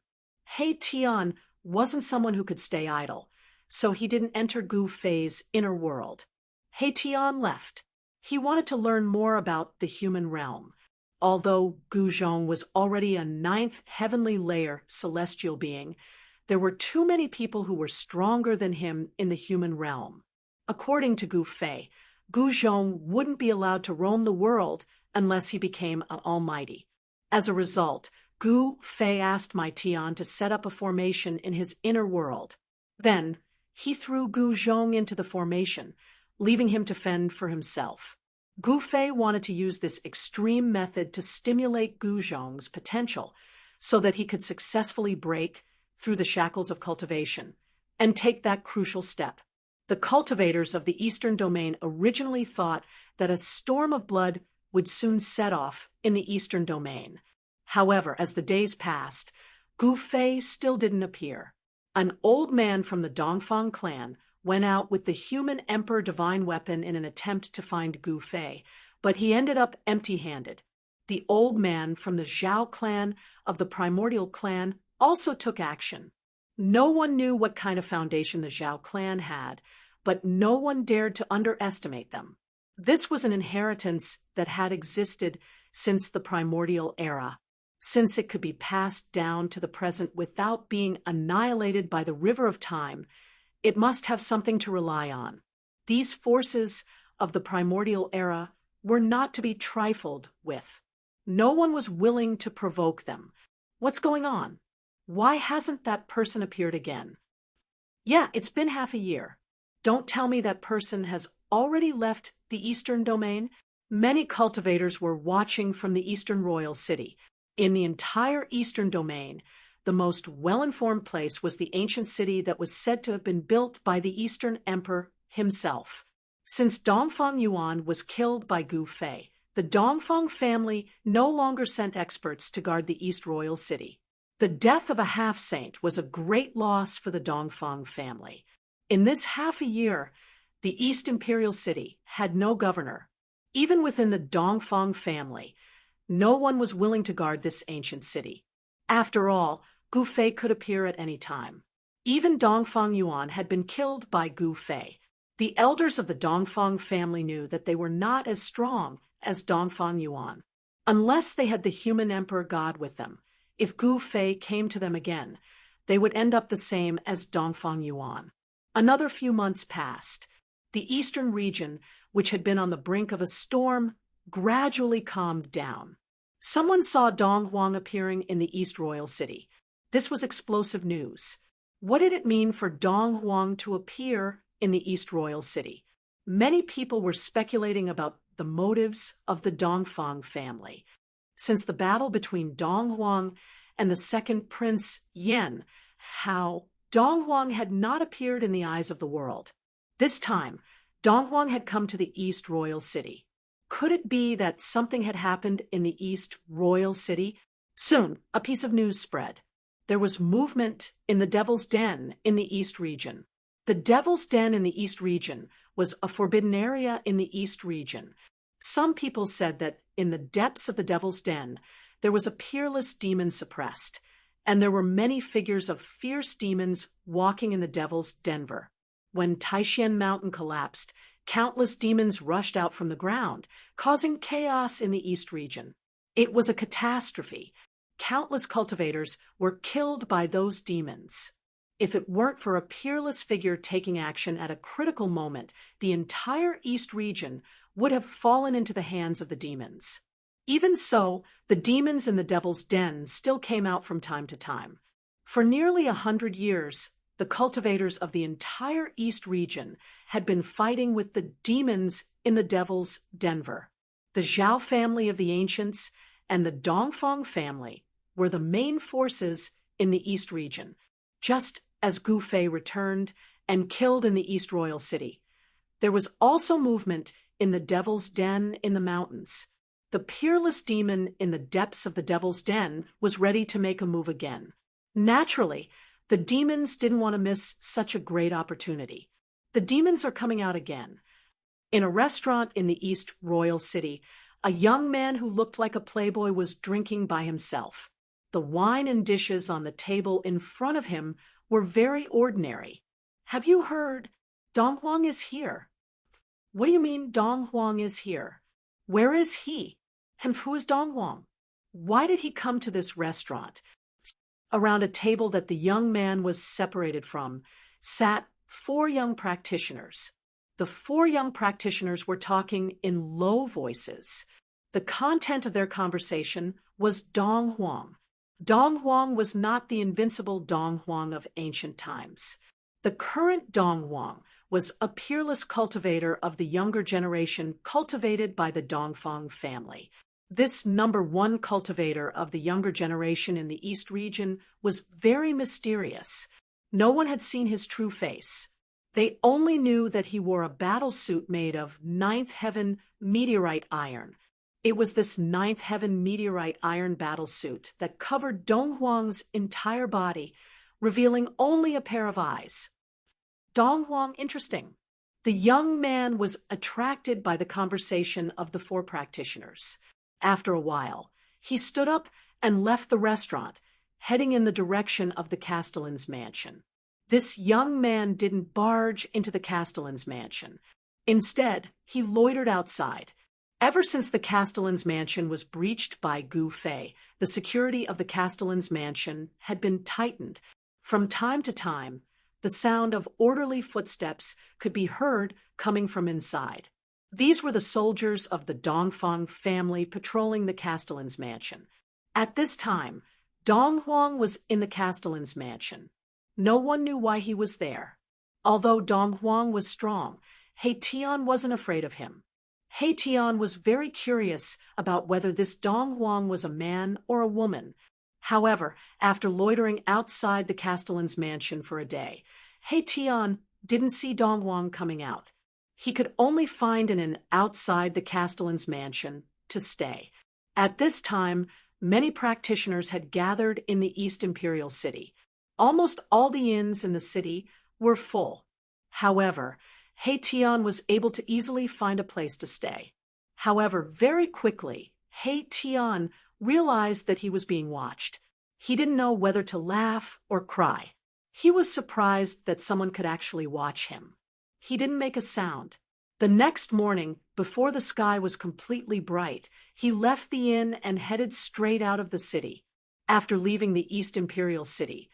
He Tian wasn't someone who could stay idle, so he didn't enter Gu Fei's inner world. He Tian left. He wanted to learn more about the human realm. Although Gu Zhong was already a 9th heavenly layer celestial being, there were too many people who were stronger than him in the human realm. According to Gu Fei, Gu Zhong wouldn't be allowed to roam the world unless he became an almighty. As a result, Gu Fei asked Mai Tian to set up a formation in his inner world. Then, he threw Gu Zhong into the formation, leaving him to fend for himself. Gu Fei wanted to use this extreme method to stimulate Gu Zhong's potential so that he could successfully break through the shackles of cultivation and take that crucial step. The cultivators of the eastern domain originally thought that a storm of blood would soon set off in the eastern domain. However, as the days passed, Gu Fei still didn't appear. An old man from the Dongfang clan went out with the human emperor divine weapon in an attempt to find Gu Fei, but he ended up empty-handed. The old man from the Zhao clan of the primordial clan also took action. No one knew what kind of foundation the Zhao clan had, but no one dared to underestimate them. This was an inheritance that had existed since the primordial era. Since it could be passed down to the present without being annihilated by the river of time, it must have something to rely on. These forces of the primordial era were not to be trifled with. No one was willing to provoke them. What's going on? Why hasn't that person appeared again? Yeah, it's been half a year. Don't tell me that person has already left the eastern domain. Many cultivators were watching from the eastern royal city. In the entire eastern domain, the most well-informed place was the ancient city that was said to have been built by the Eastern Emperor himself. Since Dongfang Yuan was killed by Gu Fei, the Dongfang family no longer sent experts to guard the East Royal City. The death of a half-saint was a great loss for the Dongfang family. In this half a year, the East Imperial City had no governor. Even within the Dongfang family, no one was willing to guard this ancient city. After all, Gu Fei could appear at any time. Even Dongfang Yuan had been killed by Gu Fei. The elders of the Dongfang family knew that they were not as strong as Dongfang Yuan. Unless they had the human emperor god with them, if Gu Fei came to them again, they would end up the same as Dongfang Yuan. Another few months passed. The eastern region, which had been on the brink of a storm, gradually calmed down. Someone saw Dong Huang appearing in the East Royal City. This was explosive news. What did it mean for Dong Huang to appear in the East Royal City? Many people were speculating about the motives of the Dongfang family. Since the battle between Dong Huang and the second prince Yan, how Dong Huang had not appeared in the eyes of the world. This time, Dong Huang had come to the East Royal City. Could it be that something had happened in the East Royal City? Soon, a piece of news spread. There was movement in the Devil's Den in the East region. The Devil's Den in the East region was a forbidden area in the East region. Some people said that in the depths of the Devil's Den, there was a peerless demon suppressed, and there were many figures of fierce demons walking in the Devil's Denver. When Taishan Mountain collapsed, countless demons rushed out from the ground, causing chaos in the East region. It was a catastrophe. Countless cultivators were killed by those demons. If it weren't for a peerless figure taking action at a critical moment, the entire East region would have fallen into the hands of the demons. Even so, the demons in the Devil's Den still came out from time to time. For nearly 100 years, the cultivators of the entire East region had been fighting with the demons in the Devil's Denver. The Zhao family of the ancients and the Dongfang family were the main forces in the East region, just as Gu Fei returned and killed in the East Royal City. There was also movement in the Devil's Den in the mountains. The peerless demon in the depths of the Devil's Den was ready to make a move again. Naturally, the demons didn't want to miss such a great opportunity. The demons are coming out again. In a restaurant in the East Royal City, a young man who looked like a playboy was drinking by himself. The wine and dishes on the table in front of him were very ordinary. "Have you heard? Dong Huang is here." "What do you mean Dong Huang is here? Where is he? And who is Dong Huang? Why did he come to this restaurant?" Around a table that the young man was separated from sat 4 young practitioners. The 4 young practitioners were talking in low voices. The content of their conversation was Dong Huang. Dong Huang was not the invincible Dong Huang of ancient times. The current Dong Huang was a peerless cultivator of the younger generation cultivated by the Dongfang family. This #1 cultivator of the younger generation in the East region was very mysterious. No one had seen his true face. They only knew that he wore a battle suit made of 9th Heaven meteorite iron. It was this 9th Heaven meteorite iron battle suit that covered Dong Huang's entire body, revealing only a pair of eyes. Dong Huang, interesting. The young man was attracted by the conversation of the 4 practitioners. After a while, he stood up and left the restaurant, heading in the direction of the Castellan's mansion. This young man didn't barge into the Castellan's mansion. Instead, he loitered outside. Ever since the Castellan's mansion was breached by Gu Fei, the security of the Castellan's mansion had been tightened. From time to time, the sound of orderly footsteps could be heard coming from inside. These were the soldiers of the Dongfang family patrolling the Castellan's mansion. At this time, Dong Huang was in the Castellan's mansion. No one knew why he was there. Although Dong Huang was strong, He Tian wasn't afraid of him. He Tian was very curious about whether this Dong Huang was a man or a woman. However, after loitering outside the Castellan's mansion for a day, He Tian didn't see Dong Huang coming out. He could only find an inn outside the Castellan's mansion to stay. At this time, many practitioners had gathered in the East Imperial City. Almost all the inns in the city were full. However, He Tian was able to easily find a place to stay. However, very quickly, He Tian realized that he was being watched. He didn't know whether to laugh or cry. He was surprised that someone could actually watch him. He didn't make a sound. The next morning, before the sky was completely bright, he left the inn and headed straight out of the city. After leaving the East Imperial City,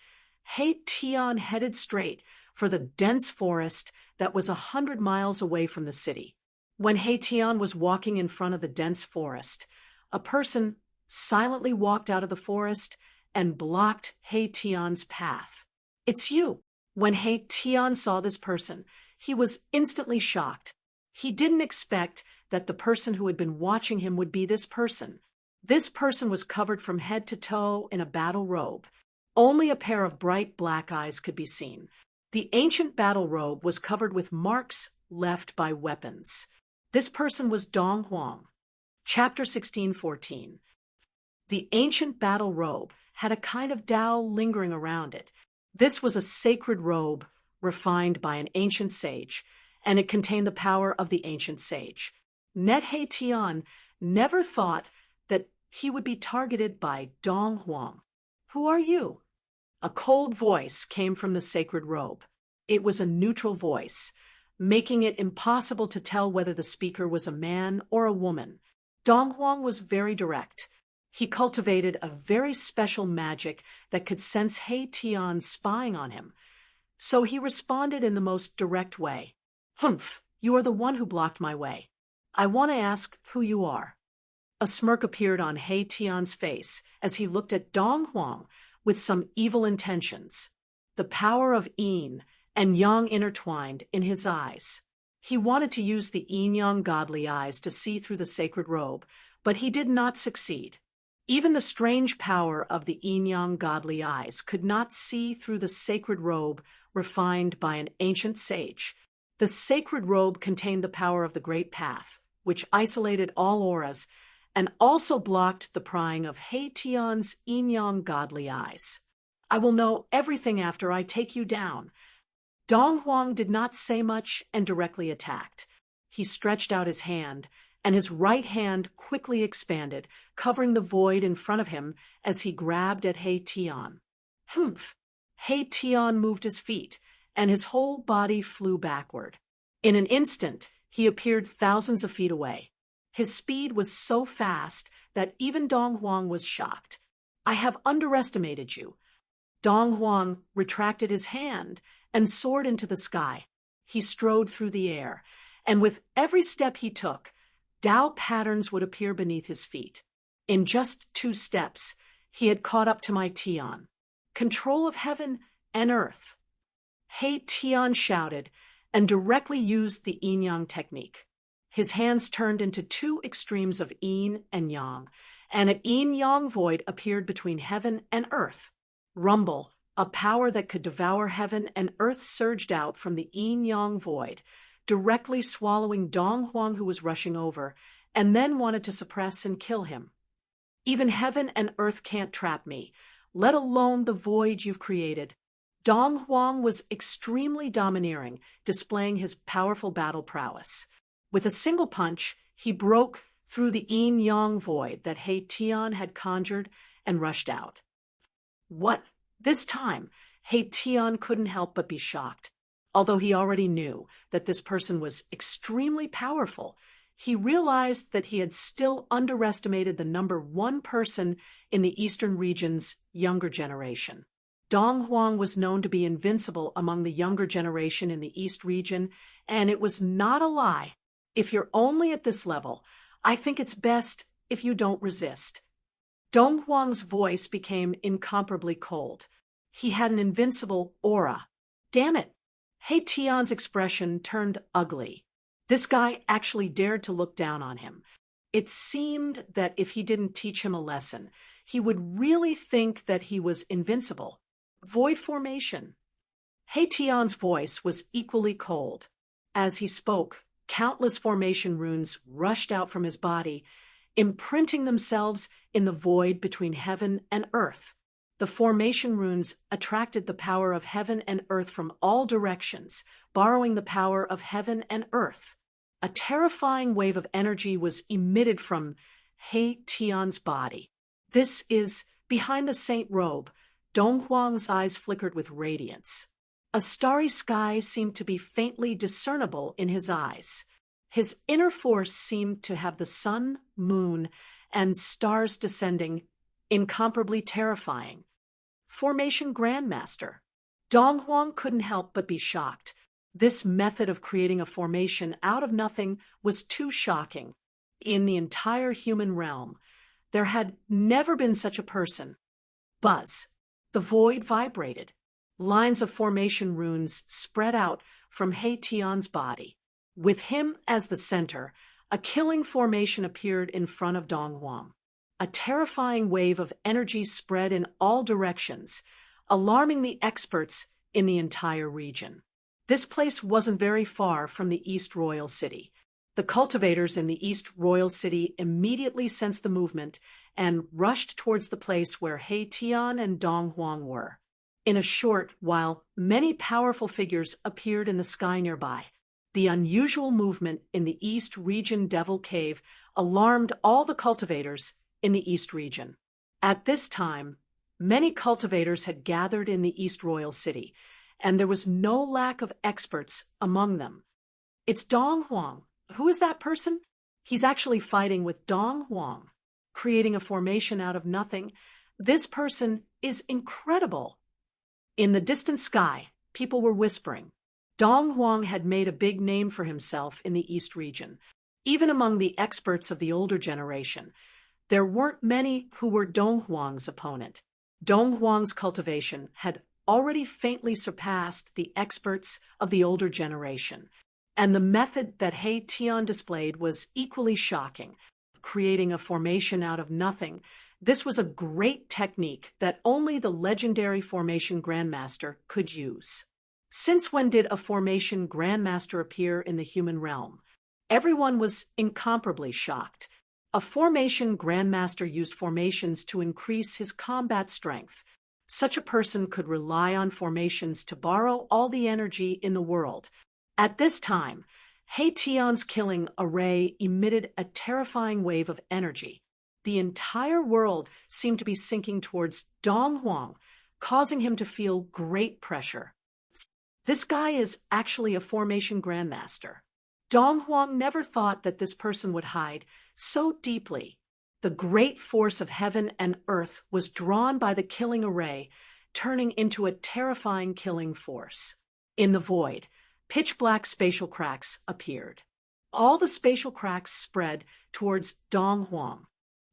He Tian headed straight for the dense forest that was 100 miles away from the city. When He Tian was walking in front of the dense forest, a person silently walked out of the forest and blocked He Tian's path. "It's you." When He Tian saw this person, he was instantly shocked. He didn't expect that the person who had been watching him would be this person. This person was covered from head to toe in a battle robe. Only a pair of bright black eyes could be seen. The ancient battle robe was covered with marks left by weapons. This person was Dong Huang. Chapter 16:14. The ancient battle robe had a kind of Tao lingering around it. This was a sacred robe refined by an ancient sage, and it contained the power of the ancient sage. He Tian never thought that he would be targeted by Dong Huang. "Who are you?" A cold voice came from the sacred robe. It was a neutral voice, making it impossible to tell whether the speaker was a man or a woman. Dong Huang was very direct. He cultivated a very special magic that could sense He Tian spying on him. So he responded in the most direct way. "Humph, you are the one who blocked my way. I want to ask who you are." A smirk appeared on He Tian's face as he looked at Dong Huang with some evil intentions. The power of yin and yang intertwined in his eyes. He wanted to use the yin-yang godly eyes to see through the sacred robe, but he did not succeed. Even the strange power of the yin-yang godly eyes could not see through the sacred robe refined by an ancient sage. The sacred robe contained the power of the Great Path, which isolated all auras and also blocked the prying of He Tian's yin-yang godly eyes. "I will know everything after I take you down." Dong Huang did not say much and directly attacked. He stretched out his hand, and his right hand quickly expanded, covering the void in front of him as he grabbed at He Tian. Humph! He Tian moved his feet, and his whole body flew backward. In an instant, he appeared thousands of feet away. His speed was so fast that even Dong Huang was shocked. "I have underestimated you." Dong Huang retracted his hand and soared into the sky. He strode through the air, and with every step he took, Tao patterns would appear beneath his feet. In just 2 steps, he had caught up to my Tian. Control of heaven and earth. He Tian shouted and directly used the yin-yang technique. His hands turned into 2 extremes of yin and yang, and an yin-yang void appeared between heaven and earth. Rumble, a power that could devour heaven and earth, surged out from the yin-yang void, directly swallowing Dong Huang, who was rushing over, and then wanted to suppress and kill him. "Even heaven and earth can't trap me, let alone the void you've created." Dong Huang was extremely domineering, displaying his powerful battle prowess. With a single punch, he broke through the yin-yang void that He Tian had conjured and rushed out. What? This time, He Tian couldn't help but be shocked. Although he already knew that this person was extremely powerful, he realized that he had still underestimated the number 1 person in the eastern region's younger generation. Dong Huang was known to be invincible among the younger generation in the East region, and it was not a lie. "If you're only at this level, I think it's best if you don't resist." Dong Huang's voice became incomparably cold. He had an invincible aura. Damn it! He Tian's expression turned ugly. This guy actually dared to look down on him. It seemed that if he didn't teach him a lesson, he would really think that he was invincible. Void formation. He Tian's voice was equally cold. As he spoke, countless formation runes rushed out from his body, imprinting themselves in the void between heaven and earth. The formation runes attracted the power of heaven and earth from all directions, borrowing the power of heaven and earth. A terrifying wave of energy was emitted from He Tian's body. "This is behind the saint robe." Dong Huang's eyes flickered with radiance. A starry sky seemed to be faintly discernible in his eyes. His inner force seemed to have the sun, moon, and stars descending, incomparably terrifying. Formation Grandmaster. Dong Huang couldn't help but be shocked. This method of creating a formation out of nothing was too shocking. In the entire human realm, there had never been such a person. Buzz. The void vibrated. Lines of formation runes spread out from He Tian's body. With him as the center, a killing formation appeared in front of Dong Huang. A terrifying wave of energy spread in all directions, alarming the experts in the entire region. This place wasn't very far from the East Royal City. The cultivators in the East Royal City immediately sensed the movement and rushed towards the place where He Tian and Dong Huang were. In a short while, many powerful figures appeared in the sky nearby. The unusual movement in the East Region Devil Cave alarmed all the cultivators in the East Region. At this time, many cultivators had gathered in the East Royal City, and there was no lack of experts among them. It's Dong Huang. Who is that person? He's actually fighting with Dong Huang, creating a formation out of nothing. This person is incredible. In the distant sky, people were whispering. Dong Huang had made a big name for himself in the East region. Even among the experts of the older generation, there weren't many who were Dong Huang's opponent. Dong Huang's cultivation had already faintly surpassed the experts of the older generation, and the method that He Tian displayed was equally shocking, creating a formation out of nothing. This was a great technique that only the legendary formation grandmaster could use. Since when did a formation grandmaster appear in the human realm? Everyone was incomparably shocked. A formation grandmaster used formations to increase his combat strength. Such a person could rely on formations to borrow all the energy in the world. At this time, He Tian's killing array emitted a terrifying wave of energy. The entire world seemed to be sinking towards Dong Huang, causing him to feel great pressure. This guy is actually a formation grandmaster. Dong Huang never thought that this person would hide so deeply. The great force of heaven and earth was drawn by the killing array, turning into a terrifying killing force. In the void, pitch-black spatial cracks appeared. All the spatial cracks spread towards Dong Huang.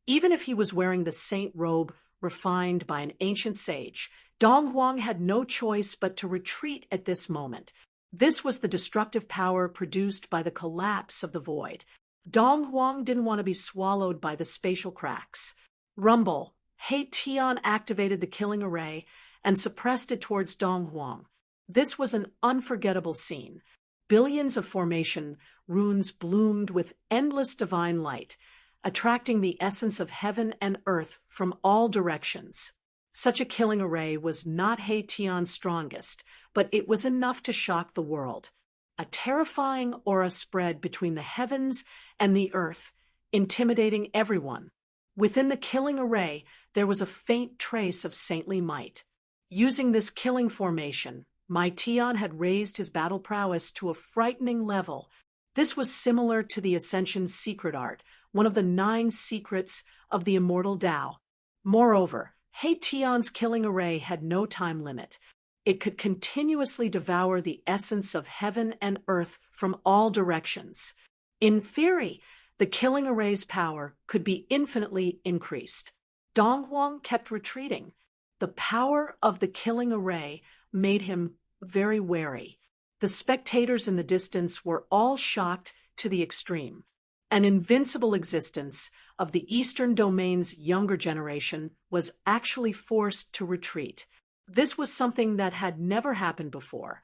Even if he was wearing the saint robe refined by an ancient sage, Dong Huang had no choice but to retreat at this moment. This was the destructive power produced by the collapse of the void. Dong Huang didn't want to be swallowed by the spatial cracks. Rumble, He Tian activated the killing array and suppressed it towards Dong Huang. This was an unforgettable scene. Billions of formation runes bloomed with endless divine light, attracting the essence of heaven and earth from all directions. Such a killing array was not He Tian's strongest, but it was enough to shock the world. A terrifying aura spread between the heavens and the earth, intimidating everyone. Within the killing array, there was a faint trace of saintly might. Using this killing formation, Mai Tian had raised his battle prowess to a frightening level. This was similar to the Ascension's secret art, one of the 9 secrets of the immortal Tao. Moreover, He Tian's killing array had no time limit. It could continuously devour the essence of heaven and earth from all directions. In theory, the killing array's power could be infinitely increased. Dong Huang kept retreating. The power of the killing array made him very wary. The spectators in the distance were all shocked to the extreme. An invincible existence of the Eastern Domain's younger generation was actually forced to retreat. This was something that had never happened before.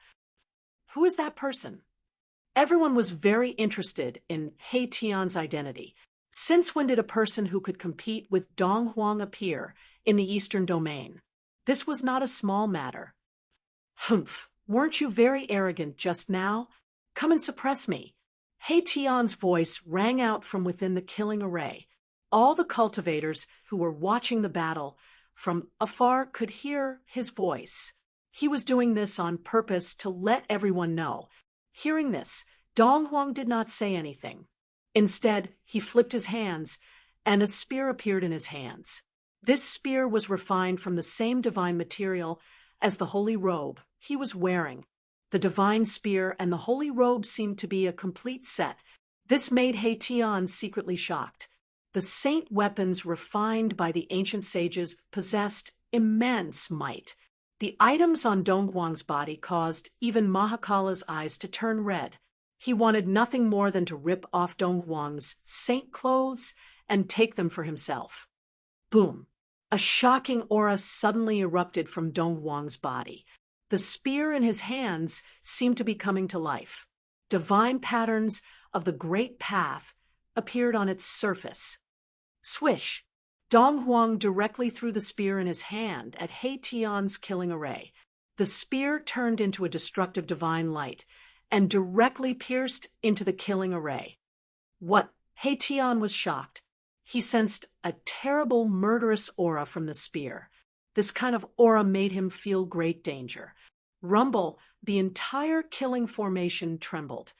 Who is that person? Everyone was very interested in He Tian's identity. Since when did a person who could compete with Dong Huang appear in the Eastern Domain? This was not a small matter. Humph, weren't you very arrogant just now? Come and suppress me. He Tian's voice rang out from within the killing array. All the cultivators who were watching the battle from afar could hear his voice. He was doing this on purpose to let everyone know. Hearing this, Dong Huang did not say anything. Instead, he flicked his hands, and a spear appeared in his hands. This spear was refined from the same divine material as the holy robe he was wearing. The divine spear and the holy robe seemed to be a complete set. This made He Tian secretly shocked. The saint weapons refined by the ancient sages possessed immense might. The items on Dong Huang's body caused even Mahakala's eyes to turn red. He wanted nothing more than to rip off Dong Huang's saint clothes and take them for himself. Boom! A shocking aura suddenly erupted from Dong Huang's body. The spear in his hands seemed to be coming to life. Divine patterns of the great path appeared on its surface. Swish! Dong Huang directly threw the spear in his hand at He Tian's killing array. The spear turned into a destructive divine light and directly pierced into the killing array. What? He Tian was shocked. He sensed a terrible, murderous aura from the spear. This kind of aura made him feel great danger. rumble, the entire killing formation trembled.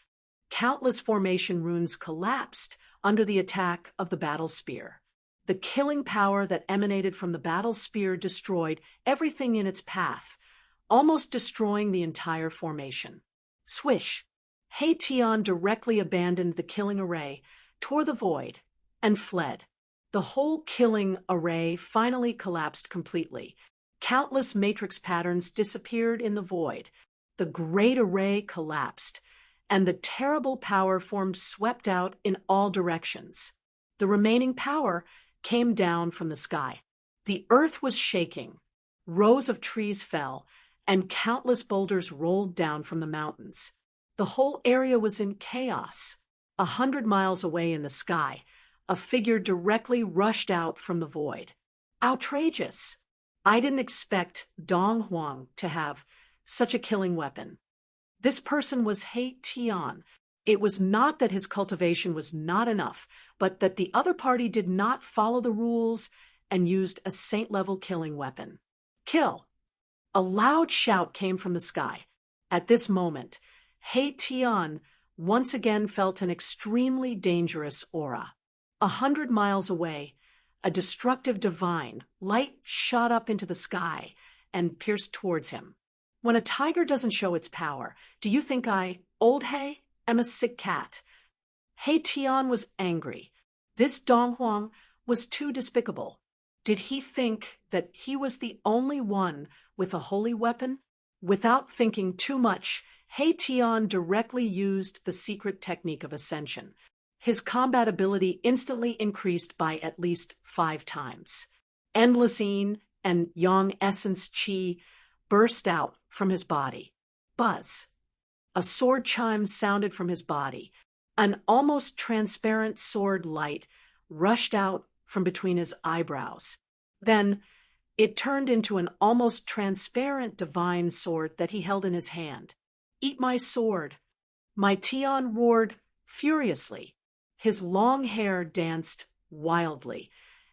Countless formation runes collapsed under the attack of the battle spear. The killing power that emanated from the battle spear destroyed everything in its path, almost destroying the entire formation. Swish! Hei-Tian directly abandoned the killing array, tore the void, and fled. The whole killing array finally collapsed completely. Countless matrix patterns disappeared in the void. The great array collapsed, and the terrible power formed swept out in all directions. The remaining power came down from the sky. The earth was shaking. Rows of trees fell, and countless boulders rolled down from the mountains. The whole area was in chaos. 100 miles away in the sky, a figure directly rushed out from the void. Outrageous! I didn't expect Dong Huang to have such a killing weapon. This person was Hei-Tian. It was not that his cultivation was not enough, but that the other party did not follow the rules and used a saint-level killing weapon. Kill! A loud shout came from the sky. At this moment, Hei-Tian once again felt an extremely dangerous aura. 100 miles away, a destructive divine light shot up into the sky and pierced towards him. When a tiger doesn't show its power, do you think I, old Hei, am a sick cat? Hei-Tian was angry. This Dong Huang was too despicable. Did he think that he was the only one with a holy weapon? Without thinking too much, Hei-Tian directly used the secret technique of ascension. His combat ability instantly increased by at least 5 times. Endless Yin and Yang Essence Qi burst out from his body. Buzz! A sword chime sounded from his body. An almost transparent sword light rushed out from between his eyebrows. Then it turned into an almost transparent divine sword that he held in his hand. Eat my sword! My Tian roared furiously. His long hair danced wildly,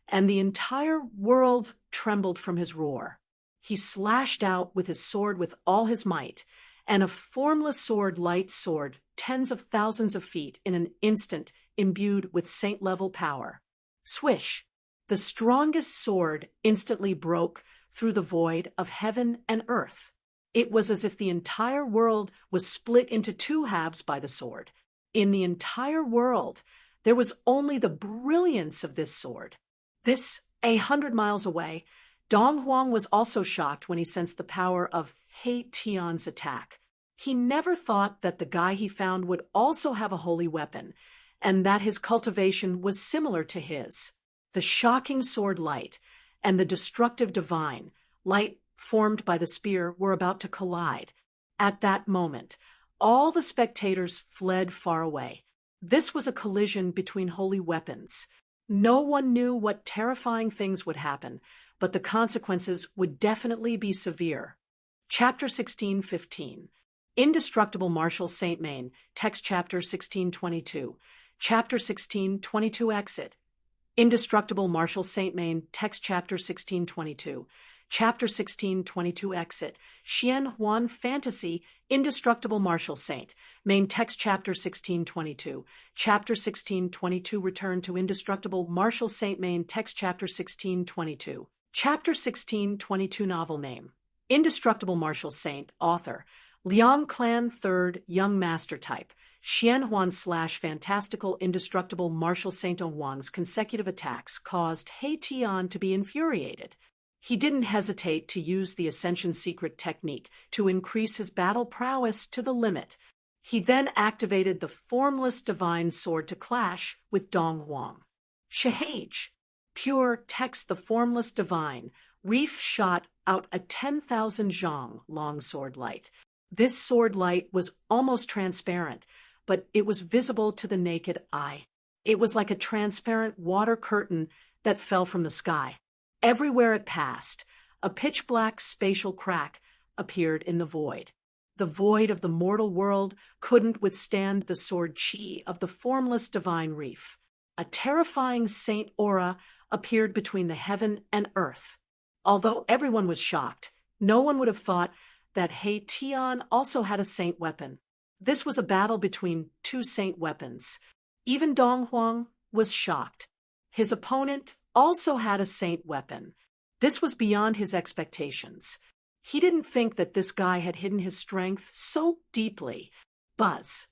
and the entire world trembled from his roar. He slashed out with his sword with all his might, and a formless sword light soared tens of thousands of feet in an instant, imbued with saint-level power. Swish! The strongest sword instantly broke through the void of heaven and earth. It was as if the entire world was split into 2 halves by the sword. In the entire world, there was only the brilliance of this sword. 100 miles away, Dong Huang was also shocked when he sensed the power of Hei-Tian's attack. He never thought that the guy he found would also have a holy weapon, and that his cultivation was similar to his. The shocking sword light and the destructive divine light formed by the spear were about to collide. At that moment, all the spectators fled far away. This was a collision between holy weapons. No one knew what terrifying things would happen, but the consequences would definitely be severe. Chapter 16:15. Indestructible Martial Saint Main, Text Chapter 16:22. Chapter 16:22 Exit. Indestructible Martial Saint Main, Text Chapter 16:22. Chapter 16:22 Exit. Xian Huan Fantasy, Indestructible Martial Saint. Main Text Chapter 16:22. Chapter 16:22 Return to Indestructible Martial Saint Main Text Chapter 16:22. Chapter 16:22 Novel Name. Indestructible Martial Saint. Author. Liang Clan 3rd Young Master Type. Xian Huan / Fantastical Indestructible Martial Saint Wang's consecutive attacks caused Hei-Tian to be infuriated. He didn't hesitate to use the Ascension Secret technique to increase his battle prowess to the limit. He then activated the formless divine sword to clash with Dong Huang. Shahage! Pure text the formless divine. Reef shot out a 10,000 zhang long sword light. This sword light was almost transparent, but it was visible to the naked eye. It was like a transparent water curtain that fell from the sky. Everywhere it passed, a pitch-black spatial crack appeared in the void. The void of the mortal world couldn't withstand the sword chi of the formless divine reef. A terrifying saint aura appeared between the heaven and earth. Although everyone was shocked, no one would have thought that He Tian also had a saint weapon. This was a battle between two saint weapons. Even Dong Huang was shocked. His opponent also had a saint weapon. This was beyond his expectations. He didn't think that this guy had hidden his strength so deeply. Buzz.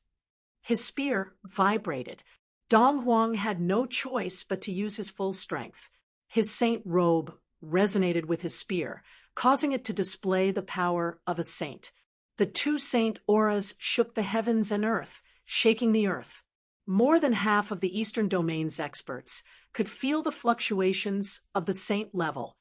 His spear vibrated. Dong Huang had no choice but to use his full strength. His saint robe resonated with his spear, causing it to display the power of a saint. The two saint auras shook the heavens and earth, shaking the earth. More than half of the Eastern Domain's experts could feel the fluctuations of the saint level.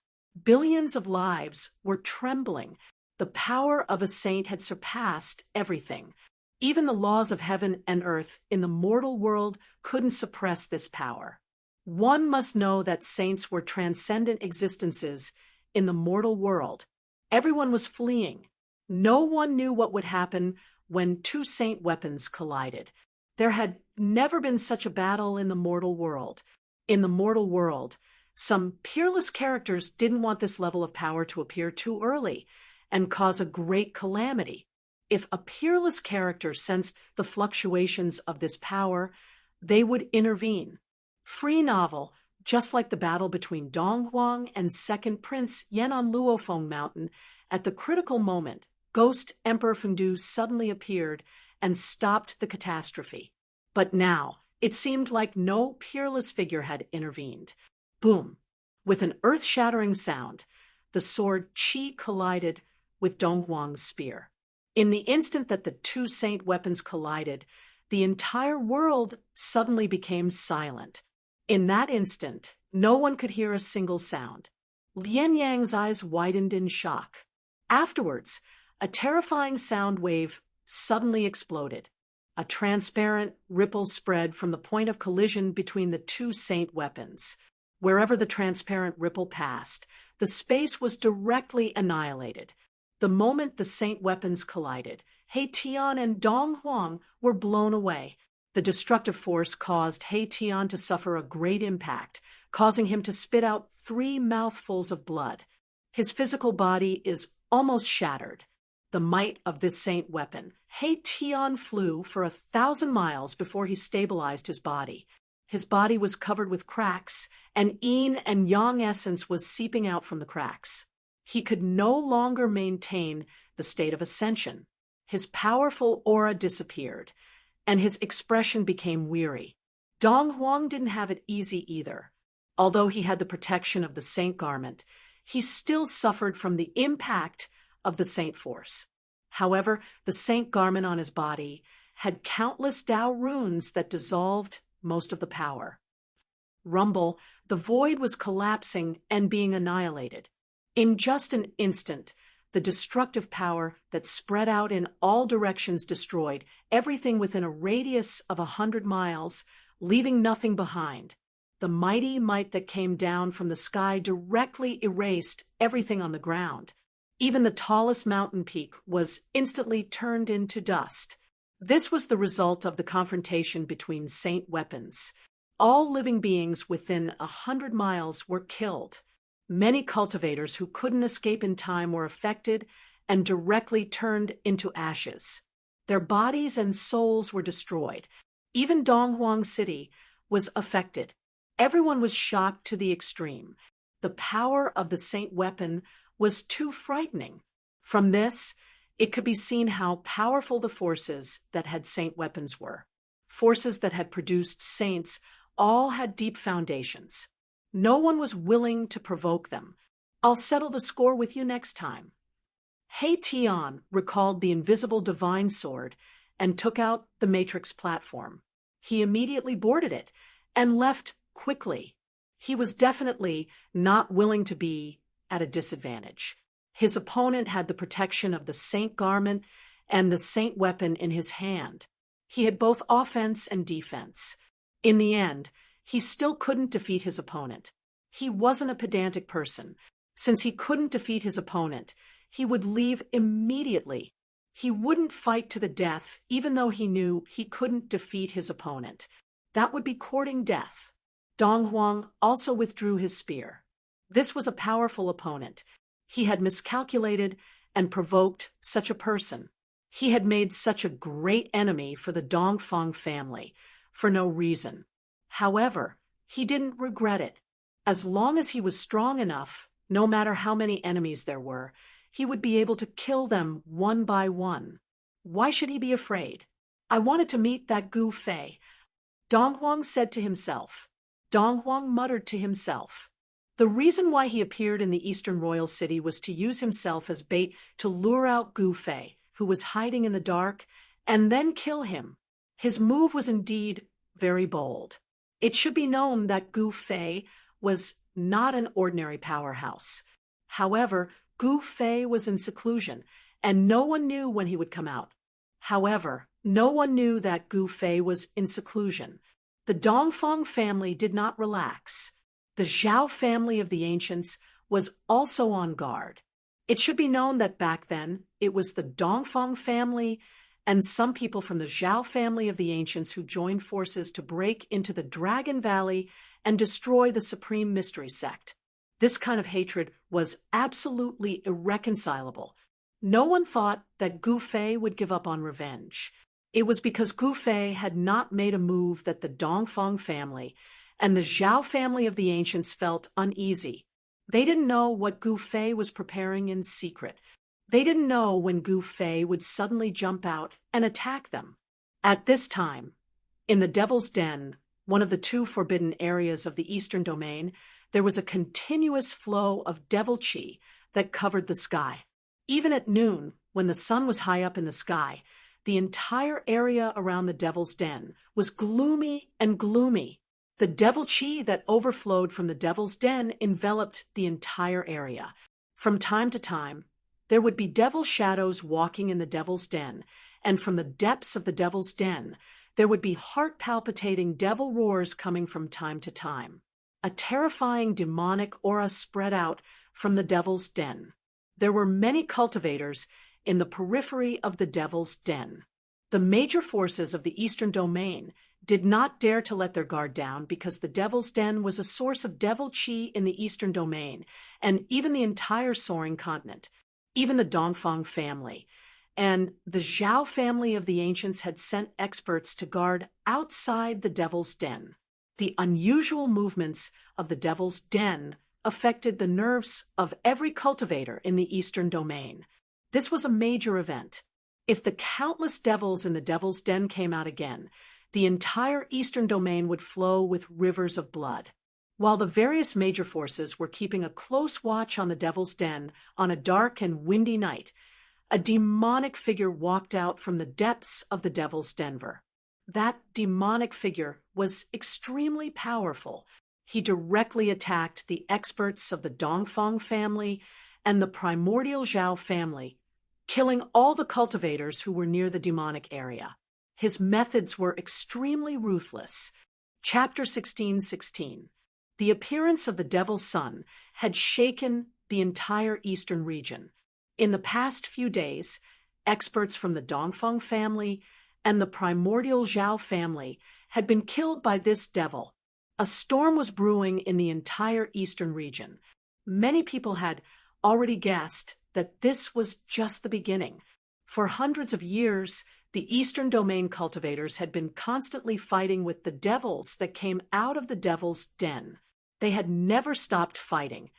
Billions of lives were trembling. The power of a saint had surpassed everything. Even the laws of heaven and earth in the mortal world couldn't suppress this power. One must know that saints were transcendent existences in the mortal world. Everyone was fleeing. No one knew what would happen when two saint weapons collided. There had never been such a battle in the mortal world. In the mortal world, some peerless characters didn't want this level of power to appear too early and cause a great calamity. If a peerless character sensed the fluctuations of this power, they would intervene. Free novel, just like the battle between Dong Huang and Second Prince Yen on Luofeng Mountain, at the critical moment, Ghost Emperor Fengdu suddenly appeared and stopped the catastrophe. But now, it seemed like no peerless figure had intervened. Boom! With an earth-shattering sound, the sword Qi collided with Dong Huang's spear. In the instant that the two saint weapons collided, the entire world suddenly became silent. In that instant, no one could hear a single sound. Lian Yang's eyes widened in shock. Afterwards, a terrifying sound wave suddenly exploded. A transparent ripple spread from the point of collision between the two saint weapons. Wherever the transparent ripple passed, the space was directly annihilated. The moment the saint weapons collided, He Tian and Dong Huang were blown away. The destructive force caused He Tian to suffer a great impact, causing him to spit out 3 mouthfuls of blood. His physical body is almost shattered. The might of this saint weapon, He Tian flew for 1,000 miles before he stabilized his body. His body was covered with cracks, and yin and yang essence was seeping out from the cracks. He could no longer maintain the state of ascension. His powerful aura disappeared, and his expression became weary. Dong Huang didn't have it easy either. Although he had the protection of the saint garment, he still suffered from the impact of the saint force. However, the saint garment on his body had countless Tao runes that dissolved most of the power. Rumble, the void was collapsing and being annihilated. In just an instant, the destructive power that spread out in all directions destroyed everything within a radius of 100 miles, leaving nothing behind. The mighty might that came down from the sky directly erased everything on the ground. Even the tallest mountain peak was instantly turned into dust. This was the result of the confrontation between saint weapons. All living beings within 100 miles were killed. Many cultivators who couldn't escape in time were affected and directly turned into ashes. Their bodies and souls were destroyed. Even Dong Huang City was affected. Everyone was shocked to the extreme. The power of the saint weapon was too frightening. From this, it could be seen how powerful the forces that had saint weapons were. Forces that had produced saints all had deep foundations. No one was willing to provoke them. I'll settle the score with you next time. He Tian recalled the invisible divine sword and took out the matrix platform. He immediately boarded it and left quickly. He was definitely not willing to be at a disadvantage. His opponent had the protection of the saint garment and the saint weapon in his hand. He had both offense and defense. In the end, he still couldn't defeat his opponent. He wasn't a pedantic person. Since he couldn't defeat his opponent, he would leave immediately. He wouldn't fight to the death, even though he knew he couldn't defeat his opponent. That would be courting death. Dong Huang also withdrew his spear. This was a powerful opponent. He had miscalculated and provoked such a person. He had made such a great enemy for the Dongfang family, for no reason. However, he didn't regret it. As long as he was strong enough, no matter how many enemies there were, he would be able to kill them one by one. Why should he be afraid? I wanted to meet that Gu Fei, Dong Huang said to himself. Dong Huang muttered to himself. The reason why he appeared in the Eastern Royal City was to use himself as bait to lure out Gu Fei, who was hiding in the dark, and then kill him. His move was indeed very bold. It should be known that Gu Fei was not an ordinary powerhouse. However, Gu Fei was in seclusion, and no one knew when he would come out. However, no one knew that Gu Fei was in seclusion. The Dongfang family did not relax. The Zhao family of the ancients was also on guard. It should be known that back then, it was the Dongfang family and some people from the Zhao family of the ancients who joined forces to break into the Dragon Valley and destroy the Supreme Mystery Sect. This kind of hatred was absolutely irreconcilable. No one thought that Gu Fei would give up on revenge. It was because Gu Fei had not made a move that the Dongfang family and the Zhao family of the ancients felt uneasy. They didn't know what Gu Fei was preparing in secret. They didn't know when Gu Fei would suddenly jump out and attack them. At this time, in the Devil's Den, one of the two forbidden areas of the Eastern Domain, there was a continuous flow of devil chi that covered the sky. Even at noon, when the sun was high up in the sky, the entire area around the Devil's Den was gloomy and gloomy. The devil chi that overflowed from the Devil's Den enveloped the entire area. From time to time, there would be devil shadows walking in the Devil's Den, and from the depths of the Devil's Den, there would be heart-palpitating devil roars coming from time to time. A terrifying demonic aura spread out from the Devil's Den. There were many cultivators in the periphery of the Devil's Den. The major forces of the Eastern Domain did not dare to let their guard down because the Devil's Den was a source of devil chi in the Eastern Domain, and even the entire soaring continent, even the Dongfang family, and the Zhao family of the ancients had sent experts to guard outside the Devil's Den. The unusual movements of the Devil's Den affected the nerves of every cultivator in the Eastern Domain. This was a major event. If the countless devils in the Devil's Den came out again, the entire Eastern Domain would flow with rivers of blood. While the various major forces were keeping a close watch on the Devil's Den on a dark and windy night, a demonic figure walked out from the depths of the Devil's Denver. That demonic figure was extremely powerful. He directly attacked the experts of the Dongfang family and the primordial Zhao family, killing all the cultivators who were near the demonic area. His methods were extremely ruthless. Chapter 16:16. The appearance of the Devil's Son had shaken the entire eastern region. In the past few days, experts from the Dongfang family and the primordial Zhao family had been killed by this devil. A storm was brewing in the entire eastern region. Many people had already guessed that this was just the beginning. For hundreds of years, the Eastern Domain cultivators had been constantly fighting with the devils that came out of the Devil's Den. They had never stopped fighting,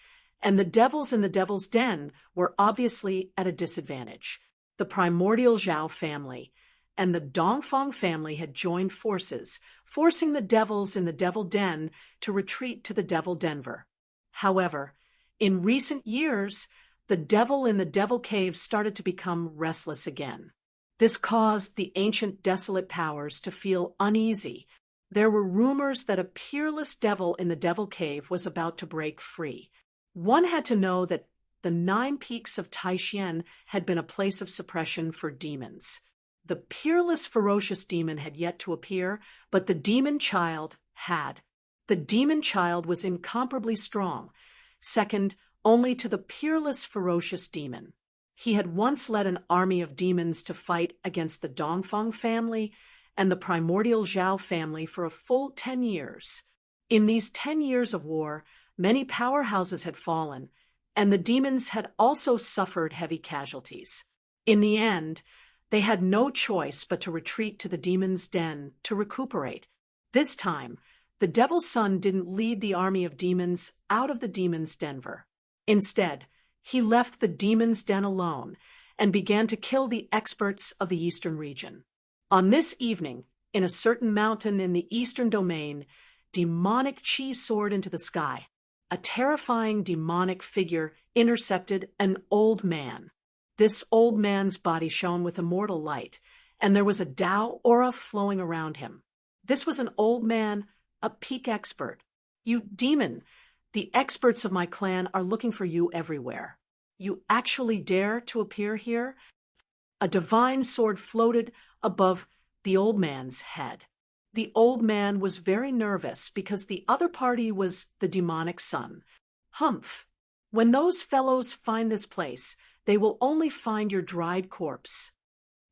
and the devils in the Devil's Den were obviously at a disadvantage. The primordial Zhao family and the Dongfang family had joined forces, forcing the devils in the Devil Den to retreat to the Devil Denver. However, in recent years, the devil in the Devil Cave started to become restless again. This caused the ancient desolate powers to feel uneasy. There were rumors that a peerless devil in the Devil Cave was about to break free. One had to know that the 9 peaks of Taixien had been a place of suppression for demons. The peerless ferocious demon had yet to appear, but the demon child had. The demon child was incomparably strong, second only to the peerless ferocious demon. He had once led an army of demons to fight against the Dongfang family and the primordial Zhao family for a full 10 years. In these 10 years of war, many powerhouses had fallen, and the demons had also suffered heavy casualties. In the end, they had no choice but to retreat to the demon's den to recuperate. This time, the devil's son didn't lead the army of demons out of the demon's den. Instead, he left the demon's den alone and began to kill the experts of the eastern region. On this evening, in a certain mountain in the eastern domain, demonic chi soared into the sky. A terrifying demonic figure intercepted an old man. This old man's body shone with immortal light, and there was a Tao aura flowing around him. This was an old man, a peak expert. "You demon, the experts of my clan are looking for you everywhere. You actually dare to appear here?" A divine sword floated above the old man's head. The old man was very nervous because the other party was the demonic son. "Humph! When those fellows find this place, they will only find your dried corpse."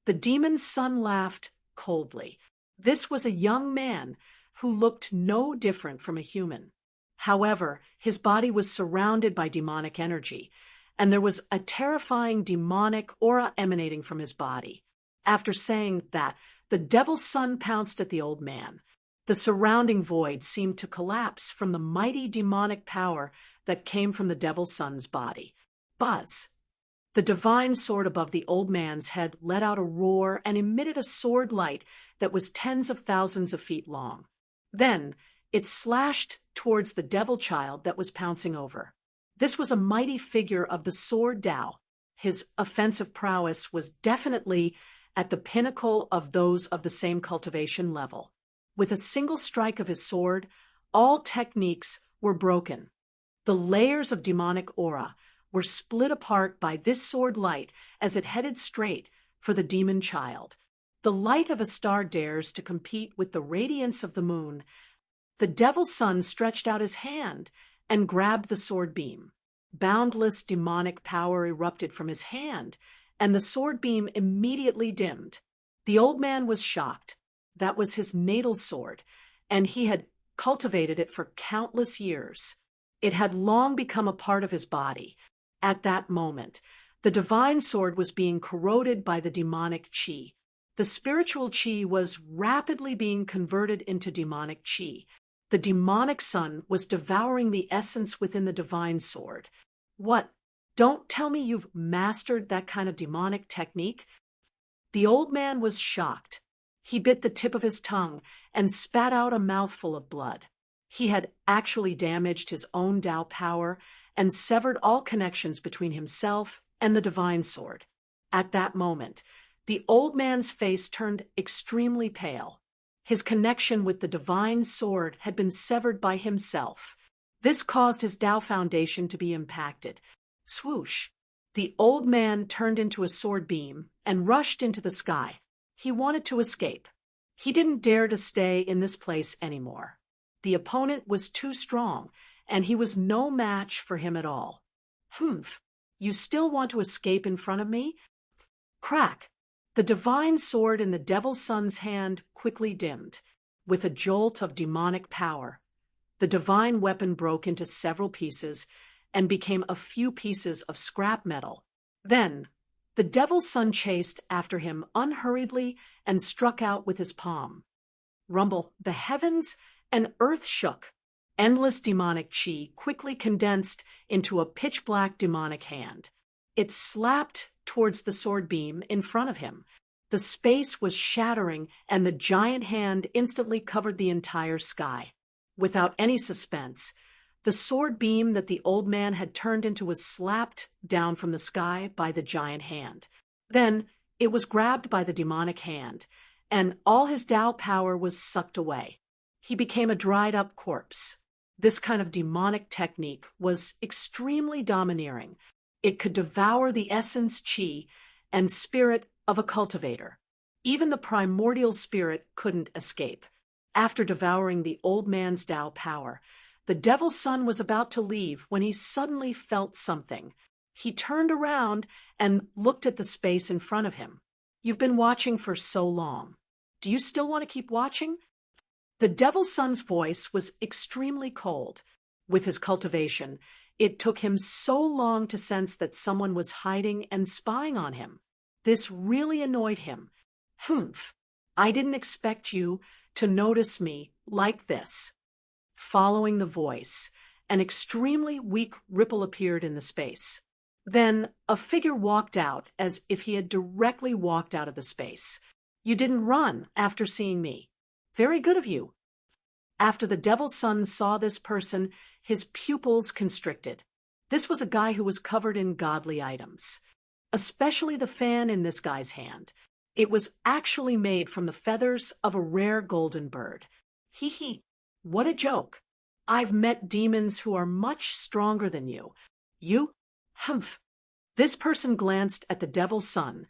The demon's son laughed coldly. This was a young man who looked no different from a human. However, his body was surrounded by demonic energy, and there was a terrifying demonic aura emanating from his body. After saying that, the devil's son pounced at the old man. The surrounding void seemed to collapse from the mighty demonic power that came from the devil's son's body. Buzz! The divine sword above the old man's head let out a roar and emitted a sword light that was tens of thousands of feet long. Then it slashed towards the devil child that was pouncing over. This was a mighty figure of the sword Tao. His offensive prowess was definitely at the pinnacle of those of the same cultivation level. With a single strike of his sword, all techniques were broken. The layers of demonic aura were split apart by this sword light as it headed straight for the demon child. The light of a star dares to compete with the radiance of the moon. The devil's son stretched out his hand and grabbed the sword beam. Boundless demonic power erupted from his hand, and the sword beam immediately dimmed. The old man was shocked. That was his natal sword, and he had cultivated it for countless years. It had long become a part of his body. At that moment, the divine sword was being corroded by the demonic chi. The spiritual chi was rapidly being converted into demonic chi. The demonic son was devouring the essence within the divine sword. "What? Don't tell me you've mastered that kind of demonic technique?" The old man was shocked. He bit the tip of his tongue and spat out a mouthful of blood. He had actually damaged his own Tao power and severed all connections between himself and the divine sword. At that moment, the old man's face turned extremely pale. His connection with the divine sword had been severed by himself. This caused his Tao foundation to be impacted. Swoosh! The old man turned into a sword beam and rushed into the sky. He wanted to escape. He didn't dare to stay in this place anymore. The opponent was too strong, and he was no match for him at all. "Humph! You still want to escape in front of me?" Crack! The divine sword in the devil's son's hand quickly dimmed. With a jolt of demonic power, the divine weapon broke into several pieces and became a few pieces of scrap metal. Then, the devil's son chased after him unhurriedly and struck out with his palm. Rumble! The heavens and earth shook. Endless demonic chi quickly condensed into a pitch-black demonic hand. It slapped towards the sword beam in front of him. The space was shattering, and the giant hand instantly covered the entire sky. Without any suspense, the sword beam that the old man had turned into was slapped down from the sky by the giant hand. Then it was grabbed by the demonic hand, and all his Tao power was sucked away. He became a dried-up corpse. This kind of demonic technique was extremely domineering. It could devour the essence, chi, and spirit of a cultivator. Even the primordial spirit couldn't escape. After devouring the old man's Tao power, the devil's son was about to leave when he suddenly felt something. He turned around and looked at the space in front of him. "You've been watching for so long. Do you still want to keep watching?" The devil's son's voice was extremely cold. With his cultivation, It took him so long to sense that someone was hiding and spying on him. This really annoyed him. Humph, I didn't expect you to notice me like this. Following the voice, an extremely weak ripple appeared in the space. Then a figure walked out as if he had directly walked out of the space. You didn't run after seeing me. Very good of you. After the devil's son saw this person, his pupils constricted. This was a guy who was covered in godly items, especially the fan in this guy's hand. It was actually made from the feathers of a rare golden bird. Hee hee, what a joke. I've met demons who are much stronger than you. You? Humph. This person glanced at the devil's son,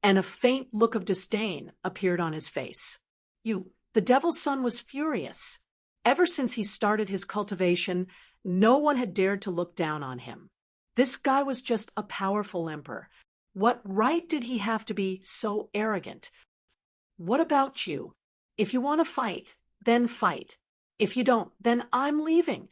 and a faint look of disdain appeared on his face. The devil's son was furious. Ever since he started his cultivation, no one had dared to look down on him. This guy was just a powerful emperor. What right did he have to be so arrogant? What about you? If you want to fight, then fight. If you don't, then I'm leaving.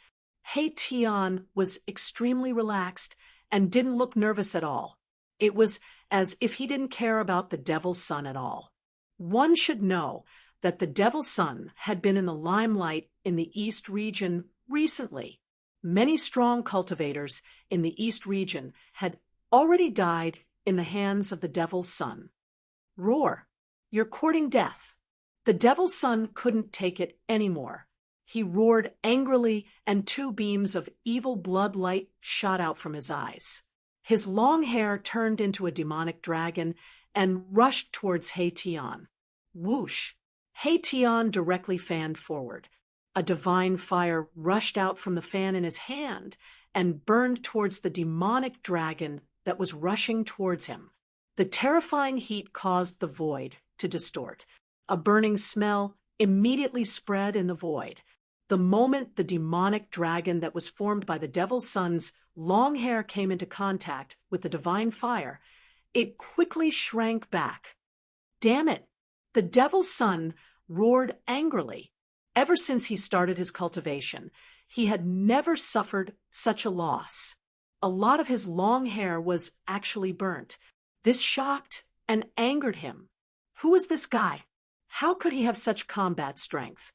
Tian was extremely relaxed and didn't look nervous at all. It was as if he didn't care about the devil's son at all. One should know that the devil's son had been in the limelight in the East region recently. Many strong cultivators in the East region had already died in the hands of the devil's son. Roar, you're courting death. The devil's son couldn't take it anymore. He roared angrily, and two beams of evil blood light shot out from his eyes. His long hair turned into a demonic dragon and rushed towards Tian. Whoosh! Tian directly fanned forward. A divine fire rushed out from the fan in his hand and burned towards the demonic dragon that was rushing towards him. The terrifying heat caused the void to distort. A burning smell immediately spread in the void. The moment the demonic dragon that was formed by the devil's son's long hair came into contact with the divine fire, it quickly shrank back. Damn it! The devil's son roared angrily. Ever since he started his cultivation, he had never suffered such a loss. A lot of his long hair was actually burnt. This shocked and angered him. Who was this guy? How could he have such combat strength?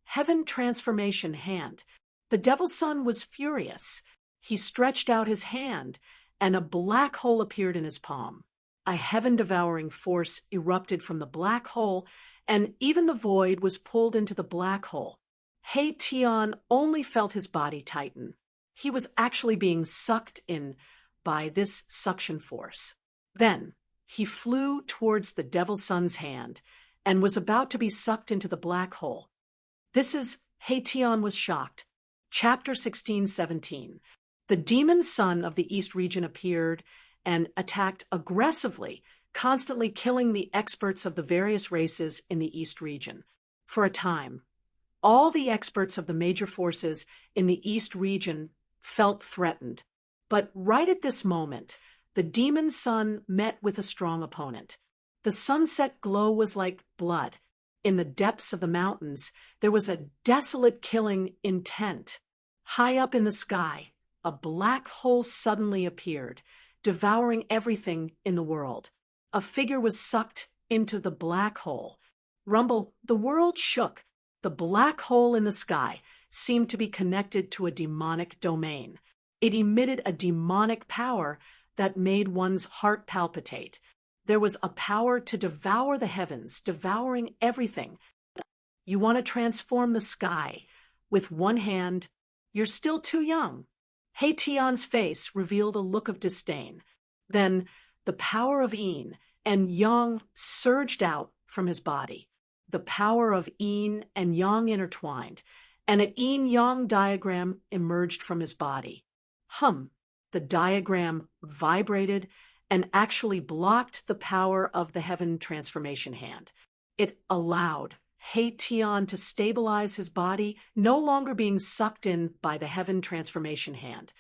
Heaven transformation hand. The devil's son was furious. He stretched out his hand, and a black hole appeared in his palm. A heaven-devouring force erupted from the black hole, and even the void was pulled into the black hole. Tian only felt his body tighten. He was actually being sucked in by this suction force. Then he flew towards the devil's son's hand and was about to be sucked into the black hole. Tian was shocked. Chapter 16-17. The demon son of the East region appeared and attacked aggressively, constantly killing the experts of the various races in the East region. For a time, all the experts of the major forces in the East region felt threatened. But right at this moment, the demon son met with a strong opponent. The sunset glow was like blood. In the depths of the mountains, there was a desolate killing intent. High up in the sky, a black hole suddenly appeared, devouring everything in the world. A figure was sucked into the black hole. Rumble, the world shook. The black hole in the sky seemed to be connected to a demonic domain. It emitted a demonic power that made one's heart palpitate. There was a power to devour the heavens, devouring everything. You want to transform the sky with one hand. You're still too young. Tian's face revealed a look of disdain. Then the power of yin and yang surged out from his body. The power of yin and yang intertwined, and a yin-yang diagram emerged from his body. The diagram vibrated and actually blocked the power of the heaven transformation hand. It allowed Tian to stabilize his body, no longer being sucked in by the heaven transformation hand.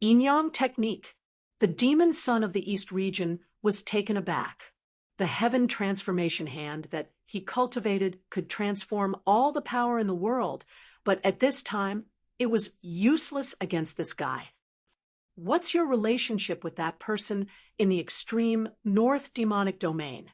Yin-yang technique. The demon son of the East region was taken aback. The heaven transformation hand that he cultivated could transform all the power in the world, but at this time, It was useless against this guy. What's your relationship with that person in the extreme north demonic domain?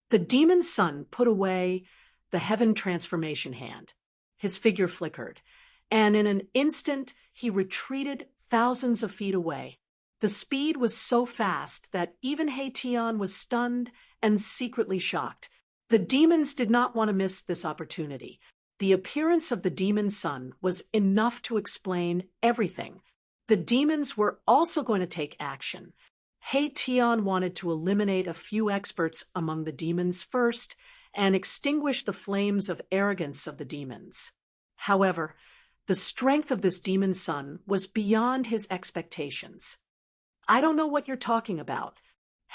The demon son put away the heaven transformation hand. His figure flickered, and in an instant he retreated thousands of feet away. The speed was so fast that even Haitian was stunned and secretly shocked. The demons did not want to miss this opportunity. The appearance of the demon son was enough to explain everything. The demons were also going to take action. Haitian wanted to eliminate a few experts among the demons first and extinguish the flames of arrogance of the demons. However, the strength of this demon son was beyond his expectations. I don't know what you're talking about.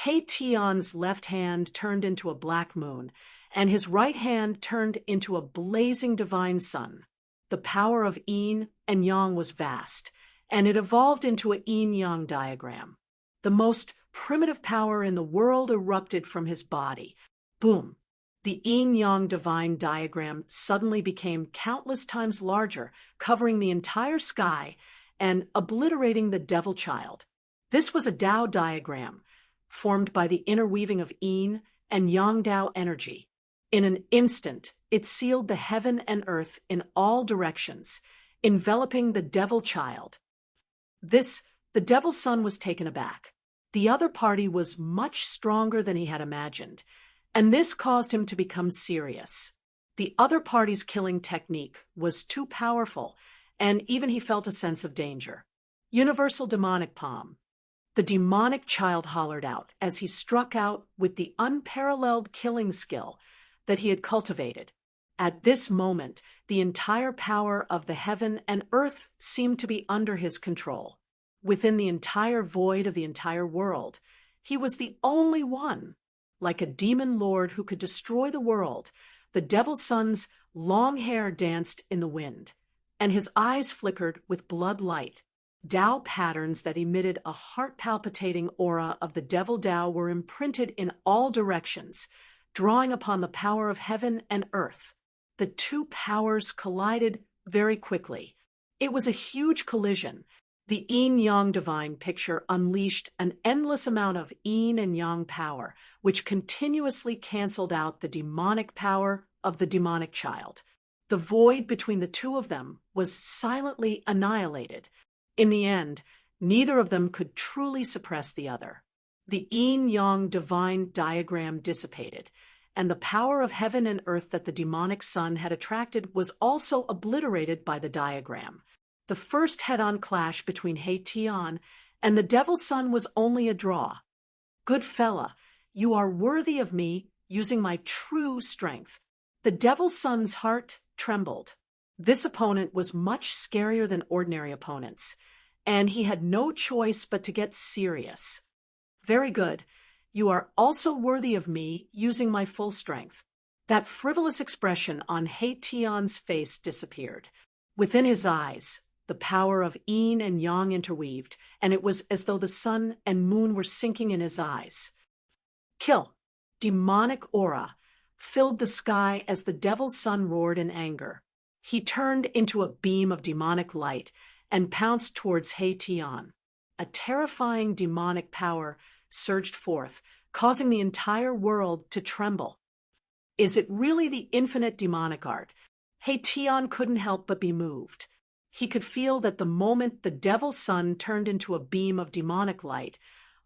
Haitian's left hand turned into a black moon, and his right hand turned into a blazing divine sun. The power of yin and yang was vast, and it evolved into a yin-yang diagram. The most primitive power in the world erupted from his body. Boom! The yin-yang divine diagram suddenly became countless times larger, covering the entire sky and obliterating the devil child. This was a Tao diagram, formed by the interweaving of yin and yang Tao energy. In an instant, it sealed the heaven and earth in all directions, enveloping the devil child. The devil's son was taken aback. The other party was much stronger than he had imagined, and this caused him to become serious. The other party's killing technique was too powerful, and even he felt a sense of danger. Universal demonic palm. The demonic child hollered out as he struck out with the unparalleled killing skill that he had cultivated. At this moment, the entire power of the heaven and earth seemed to be under his control. Within the entire void of the entire world, he was the only one. Like a demon lord who could destroy the world, the devil's son's long hair danced in the wind, and his eyes flickered with blood light. Tao patterns that emitted a heart-palpitating aura of the devil Tao were imprinted in all directions, drawing upon the power of heaven and earth. The two powers collided very quickly. It was a huge collision. The yin-yang divine picture unleashed an endless amount of yin and yang power, which continuously canceled out the demonic power of the demonic child. The void between the two of them was silently annihilated. In the end, neither of them could truly suppress the other. The yin-yang divine diagram dissipated, and the power of heaven and earth that the demonic son had attracted was also obliterated by the diagram. The first head-on clash between Haitian and the devil's son was only a draw. Good fella, you are worthy of me using my true strength. The devil's son's heart trembled. This opponent was much scarier than ordinary opponents, and he had no choice but to get serious. Very good. You are also worthy of me using my full strength. That frivolous expression on Haitian's face disappeared. Within his eyes, the power of yin and yang interweaved, and it was as though the sun and moon were sinking in his eyes. Kill! Demonic aura filled the sky as the devil's son roared in anger. He turned into a beam of demonic light and pounced towards Haitian. A terrifying demonic power surged forth, causing the entire world to tremble. Is it really the infinite demonic art? Haitian couldn't help but be moved. He could feel that the moment the devil's son turned into a beam of demonic light,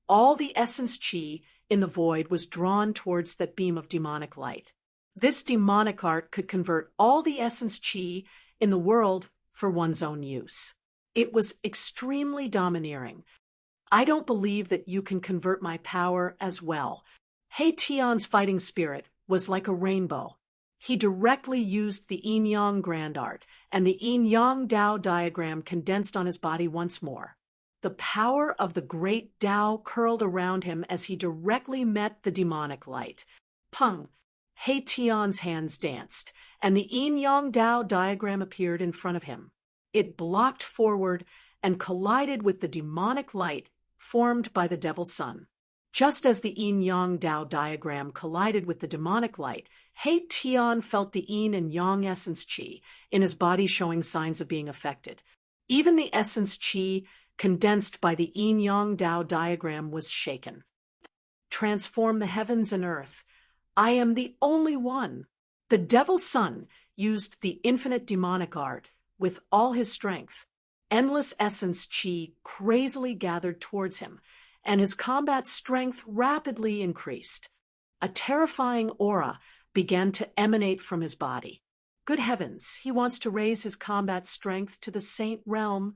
all the essence chi in the void was drawn towards that beam of demonic light. This demonic art could convert all the essence chi in the world for one's own use. It was extremely domineering. I don't believe that you can convert my power as well. Haitian's fighting spirit was like a rainbow. He directly used the yin-yang grand art, and the yin-yang Tao diagram condensed on his body once more. The power of the great Tao curled around him as he directly met the demonic light. Pung! Haitian's hands danced, and the yin-yang Tao diagram appeared in front of him. It blocked forward and collided with the demonic light formed by the devil's son. Just as the yin-yang Tao diagram collided with the demonic light, He Tian felt the yin and yang essence qi in his body showing signs of being affected. Even the essence qi condensed by the yin-yang Tao diagram was shaken. Transform the heavens and earth. I am the only one. The devil's son used the infinite demonic art with all his strength. Endless essence qi crazily gathered towards him, and his combat strength rapidly increased. A terrifying aura began to emanate from his body. Good heavens, he wants to raise his combat strength to the saint realm.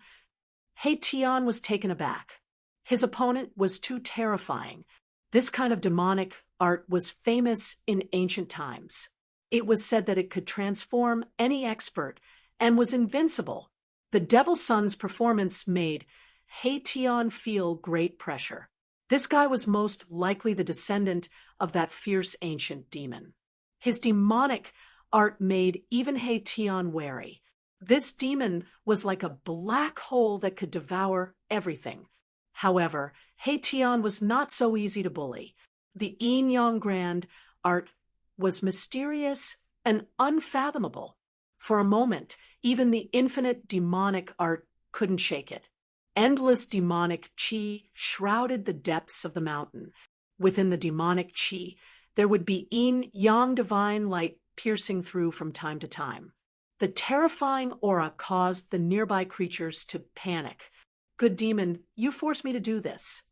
He Tian was taken aback. His opponent was too terrifying. This kind of demonic art was famous in ancient times. It was said that it could transform any expert and was invincible. The devil's son's performance made He Tian feel great pressure. This guy was most likely the descendant of that fierce ancient demon. His demonic art made even He Tian wary. This demon was like a black hole that could devour everything. However, He Tian was not so easy to bully. The yin-yang grand art was mysterious and unfathomable. For a moment, even the infinite demonic art couldn't shake it. Endless demonic qi shrouded the depths of the mountain. Within the demonic qi, there would be yin-yang divine light piercing through from time to time. The terrifying aura caused the nearby creatures to panic. Good demon, you forced me to do this.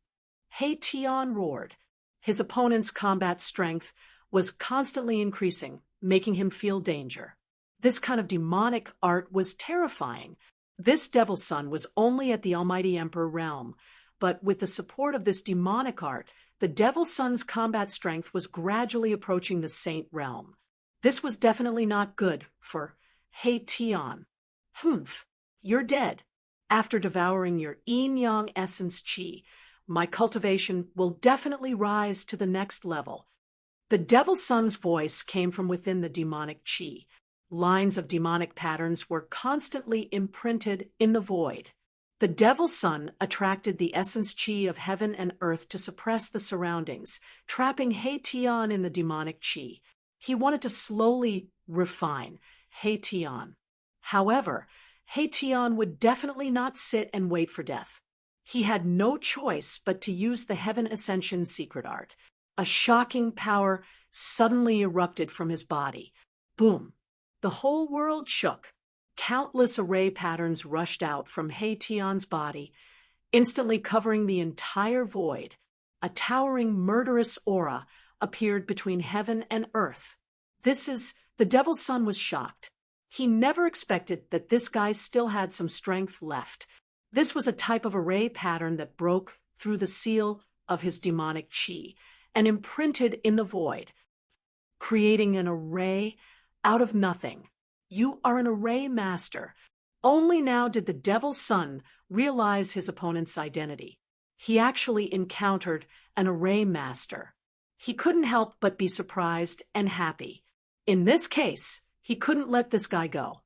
He Tian roared. His opponent's combat strength was constantly increasing, making him feel danger. This kind of demonic art was terrifying. This devil's son was only at the Almighty Emperor realm, but with the support of this demonic art, the devil's son's combat strength was gradually approaching the saint realm. This was definitely not good for He Tian. Humph, you're dead. After devouring your yin-yang essence qi, my cultivation will definitely rise to the next level. The devil's son's voice came from within the demonic qi. Lines of demonic patterns were constantly imprinted in the void. The devil's son attracted the essence qi of heaven and earth to suppress the surroundings, trapping He Tian in the demonic qi. He wanted to slowly refine He Tian. However, He Tian would definitely not sit and wait for death. He had no choice but to use the Heaven Ascension secret art. A shocking power suddenly erupted from his body. Boom! The whole world shook. Countless array patterns rushed out from He Tian's body, instantly covering the entire void. A towering murderous aura appeared between heaven and earth. The devil's son was shocked. He never expected that this guy still had some strength left. This was a type of array pattern that broke through the seal of his demonic qi and imprinted in the void, creating an array out of nothing. You are an array master. Only now did the devil's son realize his opponent's identity. He actually encountered an array master. He couldn't help but be surprised and happy. In this case, he couldn't let this guy go.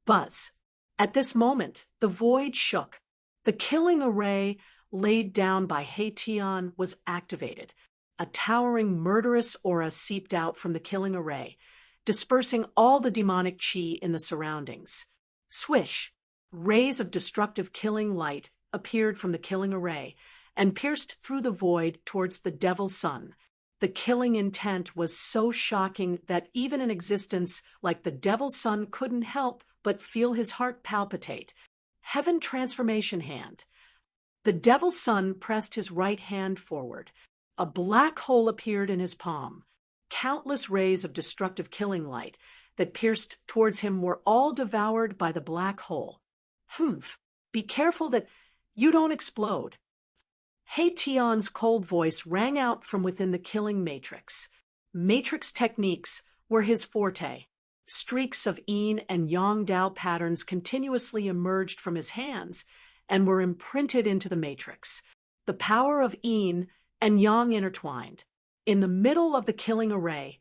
Buzz. At this moment, the void shook. The killing array laid down by He Tian was activated. A towering murderous aura seeped out from the killing array, dispersing all the demonic qi in the surroundings. Swish! Rays of destructive killing light appeared from the killing array and pierced through the void towards the devil's son. The killing intent was so shocking that even an existence like the devil's son couldn't help but feel his heart palpitate. Heaven transformation hand. The devil's son pressed his right hand forward. A black hole appeared in his palm. Countless rays of destructive killing light that pierced towards him were all devoured by the black hole. Humph! Be careful that you don't explode. He Tian's cold voice rang out from within the killing matrix. Matrix techniques were his forte. Streaks of yin and yang Dao patterns continuously emerged from his hands and were imprinted into the matrix. The power of yin and yang intertwined. In the middle of the killing array,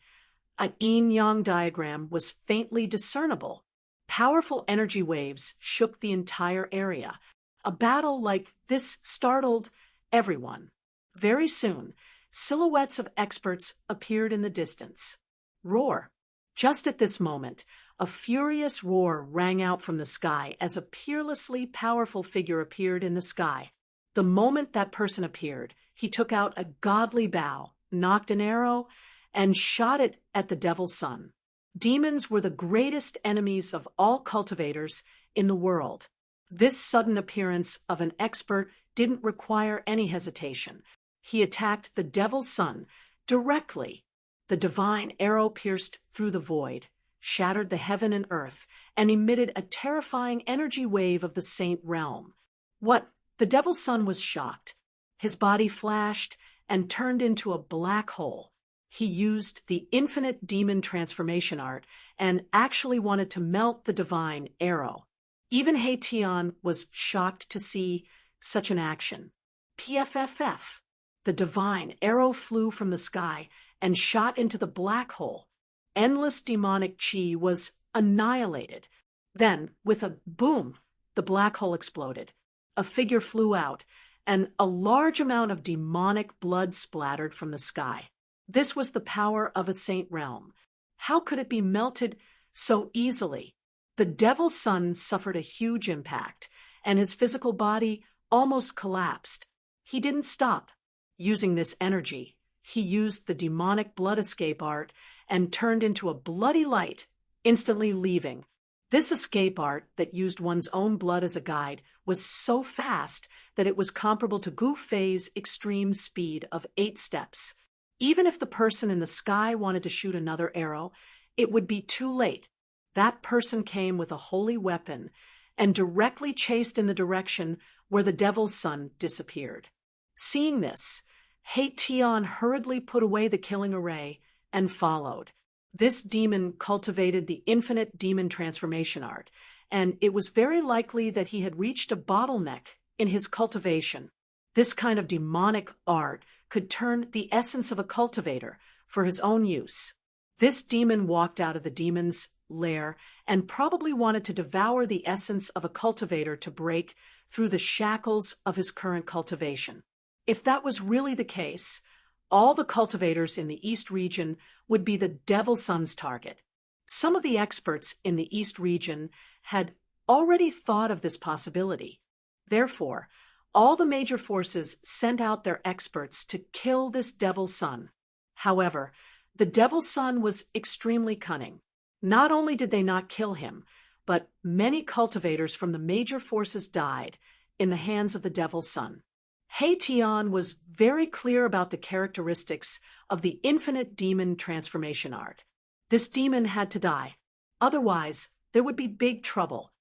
a yin-yang diagram was faintly discernible. Powerful energy waves shook the entire area. A battle like this startled everyone. Very soon, silhouettes of experts appeared in the distance. Roar! Just at this moment, a furious roar rang out from the sky as a peerlessly powerful figure appeared in the sky. The moment that person appeared, he took out a godly bow, nocked an arrow, and shot it at the devil's son. Demons were the greatest enemies of all cultivators in the world. This sudden appearance of an expert didn't require any hesitation. He attacked the devil's son directly. The divine arrow pierced through the void, shattered the heaven and earth, and emitted a terrifying energy wave of the saint realm. What? The devil's son was shocked. His body flashed and turned into a black hole. He used the infinite demon transformation art and actually wanted to melt the divine arrow. Even Haitian was shocked to see such an action. PFFF. The divine arrow flew from the sky and shot into the black hole. Endless demonic chi was annihilated. Then, with a boom, the black hole exploded. A figure flew out, and a large amount of demonic blood splattered from the sky. This was the power of a saint realm. How could it be melted so easily? The devil's son suffered a huge impact, and his physical body almost collapsed. He didn't stop. Using this energy, he used the demonic blood escape art and turned into a bloody light, instantly leaving. This escape art that used one's own blood as a guide was so fast that it was comparable to Gu Fei's extreme speed of 8 steps. Even if the person in the sky wanted to shoot another arrow, it would be too late. That person came with a holy weapon and directly chased in the direction where the devil's son disappeared. Seeing this, Haitian hurriedly put away the killing array and followed. This demon cultivated the infinite demon transformation art, and it was very likely that he had reached a bottleneck in his cultivation. This kind of demonic art could turn the essence of a cultivator for his own use. This demon walked out of the demon's lair and probably wanted to devour the essence of a cultivator to break through the shackles of his current cultivation. If that was really the case, all the cultivators in the East region would be the devil's son's target. Some of the experts in the East region had already thought of this possibility. Therefore, all the major forces sent out their experts to kill this devil's son. However, the devil's son was extremely cunning. Not only did they not kill him, but many cultivators from the major forces died in the hands of the devil's son. Haitian was very clear about the characteristics of the infinite demon transformation art. This demon had to die. Otherwise, there would be big trouble.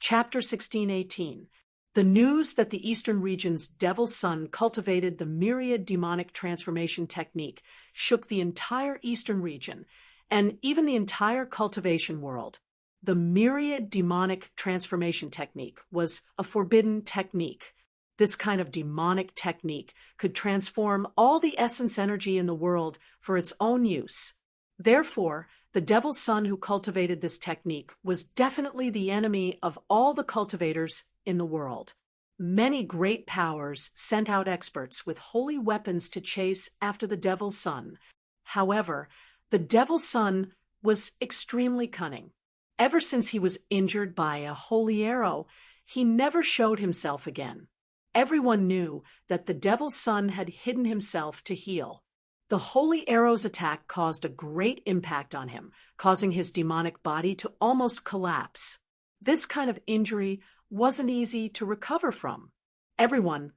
Chapter 16:18. The news that the Eastern region's devil's son cultivated the myriad demonic transformation technique shook the entire Eastern region and even the entire cultivation world. The myriad demonic transformation technique was a forbidden technique. This kind of demonic technique could transform all the essence energy in the world for its own use. Therefore, the devil's son who cultivated this technique was definitely the enemy of all the cultivators in the world. Many great powers sent out experts with holy weapons to chase after the devil's son. However, the devil's son was extremely cunning. Ever since he was injured by a holy arrow, he never showed himself again. Everyone knew that the devil's son had hidden himself to heal. The holy arrow's attack caused a great impact on him, causing his demonic body to almost collapse. This kind of injury wasn't easy to recover from. Everyone,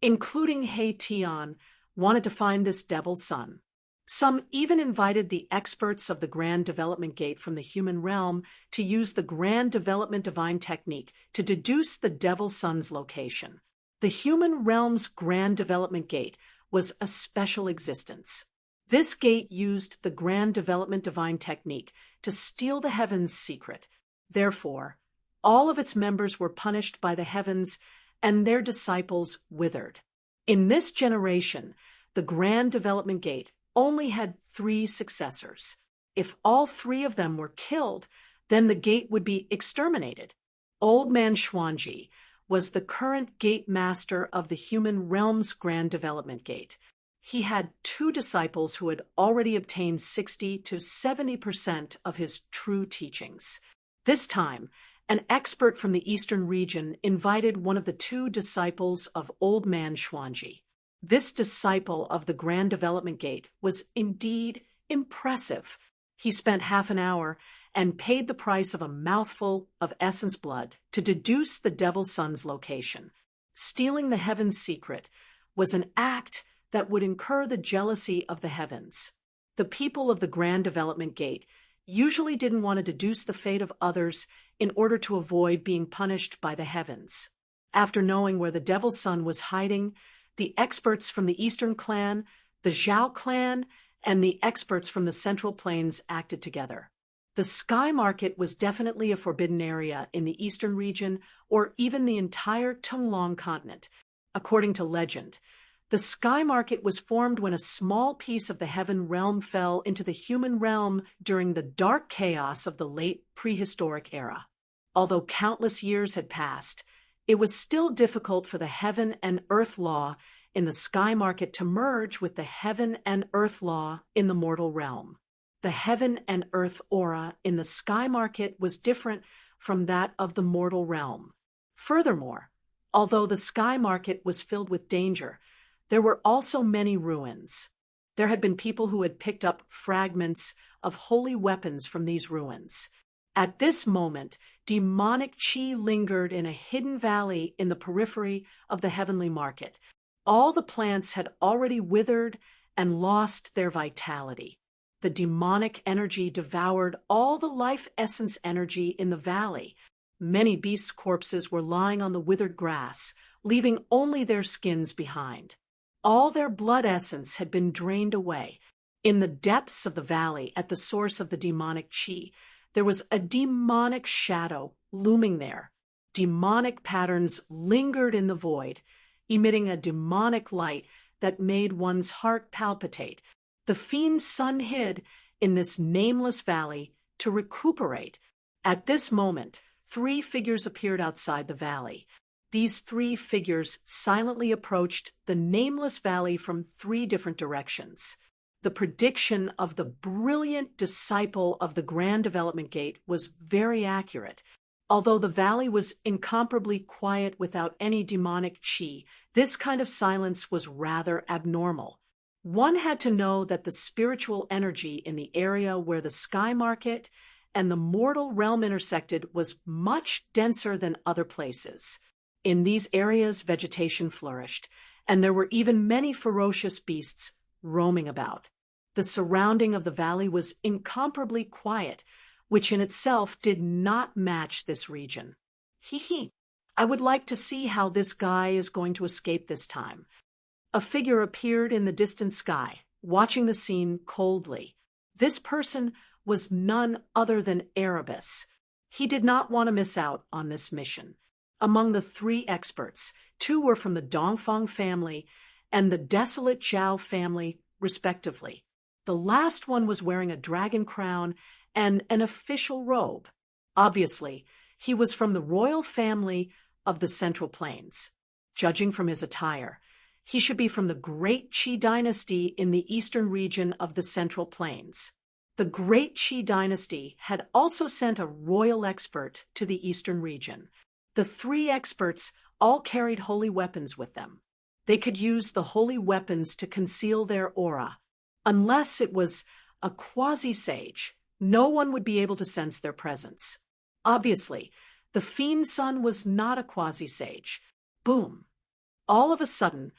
including Haitian, wanted to find this devil's son. Some even invited the experts of the Grand Development Gate from the human realm to use the Grand Development Divine Technique to deduce the devil's son's location. The human realm's Grand Development Gate was a special existence. This gate used the Grand Development Divine Technique to steal the heavens' secret. Therefore, all of its members were punished by the heavens and their disciples withered. In this generation, the Grand Development Gate only had 3 successors. If all 3 of them were killed, then the gate would be exterminated. Old Man Xuanji was the current gate master of the human realm's grand development gate. He had 2 disciples who had already obtained 60 to 70% of his true teachings. This time, an expert from the eastern region invited one of the 2 disciples of Old Man Xuanji. This disciple of the Grand Development Gate was indeed impressive. He spent half an hour and paid the price of a mouthful of essence blood to deduce the Devil's Son's location. Stealing the heaven's secret was an act that would incur the jealousy of the heavens. The people of the Grand Development Gate usually didn't want to deduce the fate of others in order to avoid being punished by the heavens. After knowing where the Devil's Son was hiding, the experts from the Eastern Clan, the Zhao Clan, and the experts from the Central Plains acted together. The Sky Market was definitely a forbidden area in the Eastern region or even the entire Tunglong continent. According to legend, the Sky Market was formed when a small piece of the heaven realm fell into the human realm during the dark chaos of the late prehistoric era. Although countless years had passed, it was still difficult for the heaven and earth law in the Sky Market to merge with the heaven and earth law in the mortal realm. The heaven and earth aura in the Sky Market was different from that of the mortal realm. Furthermore, although the Sky Market was filled with danger, there were also many ruins. There had been people who had picked up fragments of holy weapons from these ruins. At this moment, demonic chi lingered in a hidden valley in the periphery of the heavenly market. All the plants had already withered and lost their vitality. The demonic energy devoured all the life essence energy in the valley. Many beasts' corpses were lying on the withered grass, leaving only their skins behind. All their blood essence had been drained away. In the depths of the valley, at the source of the demonic chi, there was a demonic shadow looming there. Demonic patterns lingered in the void, emitting a demonic light that made one's heart palpitate. The fiend's son hid in this nameless valley to recuperate. At this moment, 3 figures appeared outside the valley. These 3 figures silently approached the nameless valley from 3 different directions. The prediction of the brilliant disciple of the Grand Development Gate was very accurate. Although the valley was incomparably quiet without any demonic chi, this kind of silence was rather abnormal. One had to know that the spiritual energy in the area where the Sky Market and the mortal realm intersected was much denser than other places. In these areas, vegetation flourished, and there were even many ferocious beasts roaming about. The surrounding of the valley was incomparably quiet, which in itself did not match this region. I would like to see how this guy is going to escape this time. A figure appeared in the distant sky, watching the scene coldly. This person was none other than Erebus. He did not want to miss out on this mission. Among the 3 experts, 2 were from the Dongfang family and the Desolate Zhao family, respectively. The last one was wearing a dragon crown and an official robe. Obviously, he was from the royal family of the Central Plains. Judging from his attire, he should be from the Great Qi dynasty in the eastern region of the Central Plains. The Great Qi dynasty had also sent a royal expert to the eastern region. The 3 experts all carried holy weapons with them. They could use the holy weapons to conceal their aura. Unless it was a quasi-sage, no one would be able to sense their presence. Obviously, the fiend's son was not a quasi-sage. Boom! All of a sudden,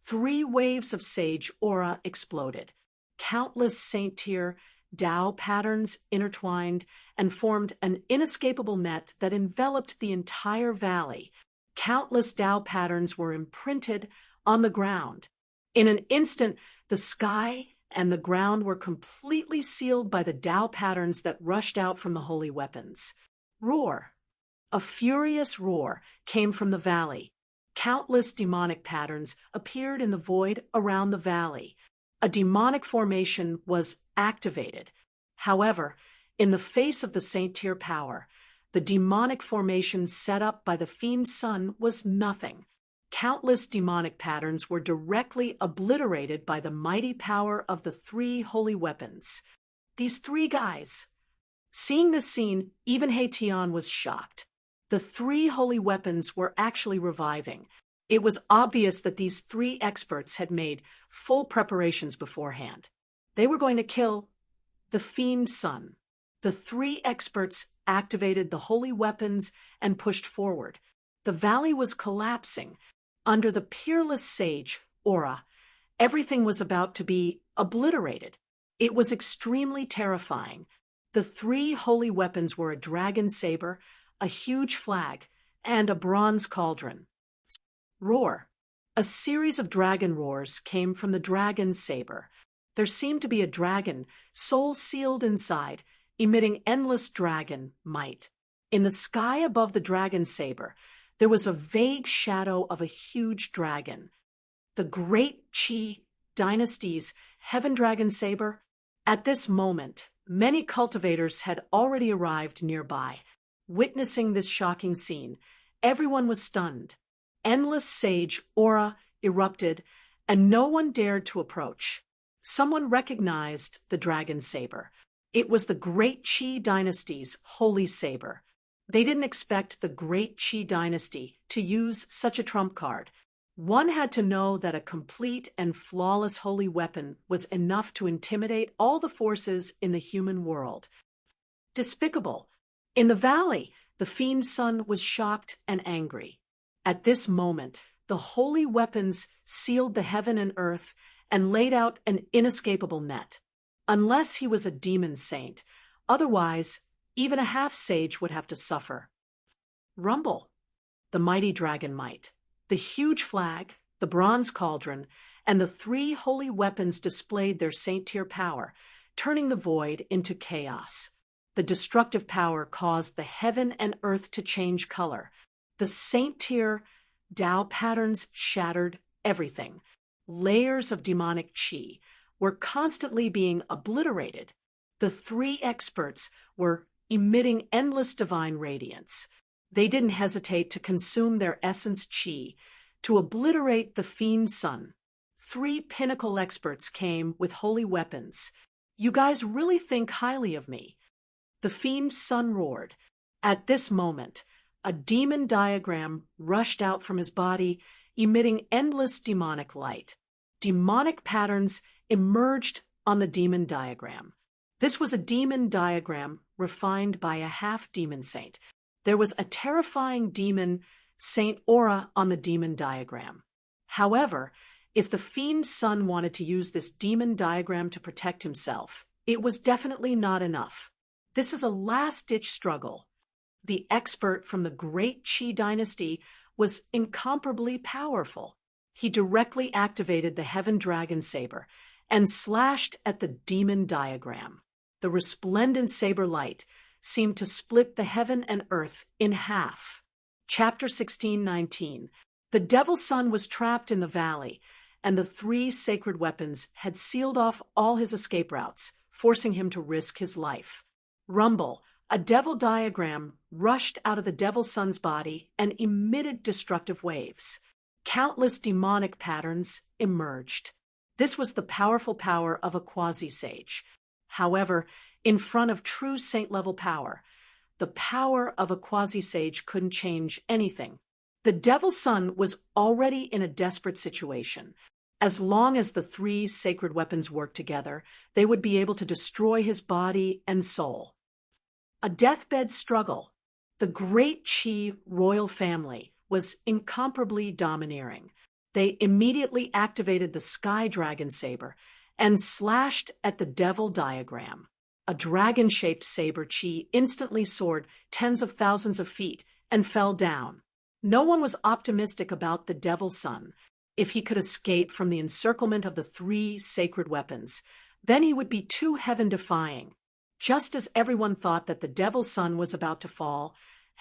3 waves of sage aura exploded. Countless Saint-Tier Tao patterns intertwined and formed an inescapable net that enveloped the entire valley. Countless Tao patterns were imprinted on the ground. In an instant, the sky and the ground were completely sealed by the Tao patterns that rushed out from the holy weapons. Roar! A furious roar came from the valley. Countless demonic patterns appeared in the void around the valley. A demonic formation was activated. However, in the face of the Saint-Tier power, The demonic formation set up by the fiend's son was nothing. Countless demonic patterns were directly obliterated by the mighty power of the three holy weapons. These three guys. Seeing this scene, even Haitian was shocked. The three holy weapons were actually reviving. It was obvious that these three experts had made full preparations beforehand. They were going to kill the fiend's son. The three experts activated the holy weapons and pushed forward. The valley was collapsing. Under the peerless sage aura, everything was about to be obliterated. It was extremely terrifying. The three holy weapons were a dragon saber, a huge flag, and a bronze cauldron. Roar. A series of dragon roars came from the dragon saber. There seemed to be a dragon, soul sealed inside, emitting endless dragon might. In the sky above the dragon saber, there was a vague shadow of a huge dragon. The great Qi dynasty's heaven dragon saber. At this moment, many cultivators had already arrived nearby. Witnessing this shocking scene, everyone was stunned. Endless sage aura erupted, and no one dared to approach. Someone recognized the dragon saber. It was the great Qi dynasty's holy saber. They didn't expect the great Qi dynasty to use such a trump card. One had to know that a complete and flawless holy weapon was enough to intimidate all the forces in the human world. Despicable. In the valley, the fiend's son was shocked and angry. At this moment, the holy weapons sealed the heaven and earth and laid out an inescapable net. Unless he was a demon saint, otherwise, even a half-sage would have to suffer. Rumble. The mighty dragon might. The huge flag, the bronze cauldron, and the three holy weapons displayed their saint-tier power, turning the void into chaos. The destructive power caused the heaven and earth to change color. The saint-tier Tao patterns shattered everything. Layers of demonic Qi were constantly being obliterated. The three experts were emitting endless divine radiance. They didn't hesitate to consume their essence Qi, to obliterate the fiend's son. Three pinnacle experts came with holy weapons. You guys really think highly of me. The fiend's son roared. At this moment, a demon diagram rushed out from his body, emitting endless demonic light. Demonic patterns emerged on the demon diagram. This was a demon diagram refined by a half-demon saint. There was a terrifying demon saint aura on the demon diagram. However, if the fiend's son wanted to use this demon diagram to protect himself, it was definitely not enough. This is a last-ditch struggle. The expert from the great Qi dynasty was incomparably powerful. He directly activated the heaven dragon saber and slashed at the demon diagram. The resplendent saber light seemed to split the heaven and earth in half. Chapter 16:19. The devil's son was trapped in the valley, and the three sacred weapons had sealed off all his escape routes, forcing him to risk his life. Rumble. A devil diagram rushed out of the devil's son's body and emitted destructive waves. Countless demonic patterns emerged. This was the powerful power of a quasi-sage. However, in front of true saint-level power, the power of a quasi-sage couldn't change anything. The devil's son was already in a desperate situation. As long as the three sacred weapons worked together, they would be able to destroy his body and soul. A deathbed struggle. The great Qi royal family was incomparably domineering. They immediately activated the sky dragon saber and slashed at the devil diagram. A dragon-shaped saber Qi instantly soared tens of thousands of feet and fell down. No one was optimistic about the devil's son. If he could escape from the encirclement of the three sacred weapons, then he would be too heaven-defying. Just as everyone thought that the devil's son was about to fall,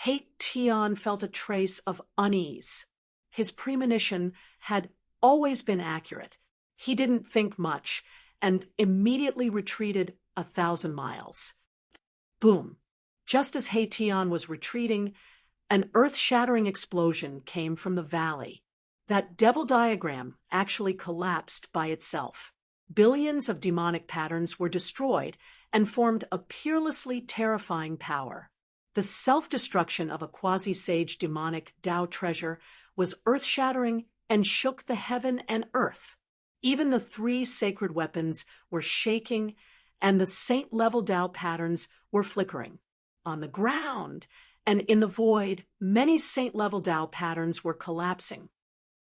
Haitian felt a trace of unease. His premonition had always been accurate. He didn't think much and immediately retreated 1,000 miles. Boom! Just as Haitian was retreating, an earth-shattering explosion came from the valley. That devil diagram actually collapsed by itself. Billions of demonic patterns were destroyed and formed a peerlessly terrifying power. The self-destruction of a quasi-sage demonic Tao treasure was earth-shattering and shook the heaven and earth. Even the 3 sacred weapons were shaking, and the saint-level Tao patterns were flickering. On the ground and in the void, many saint-level Tao patterns were collapsing.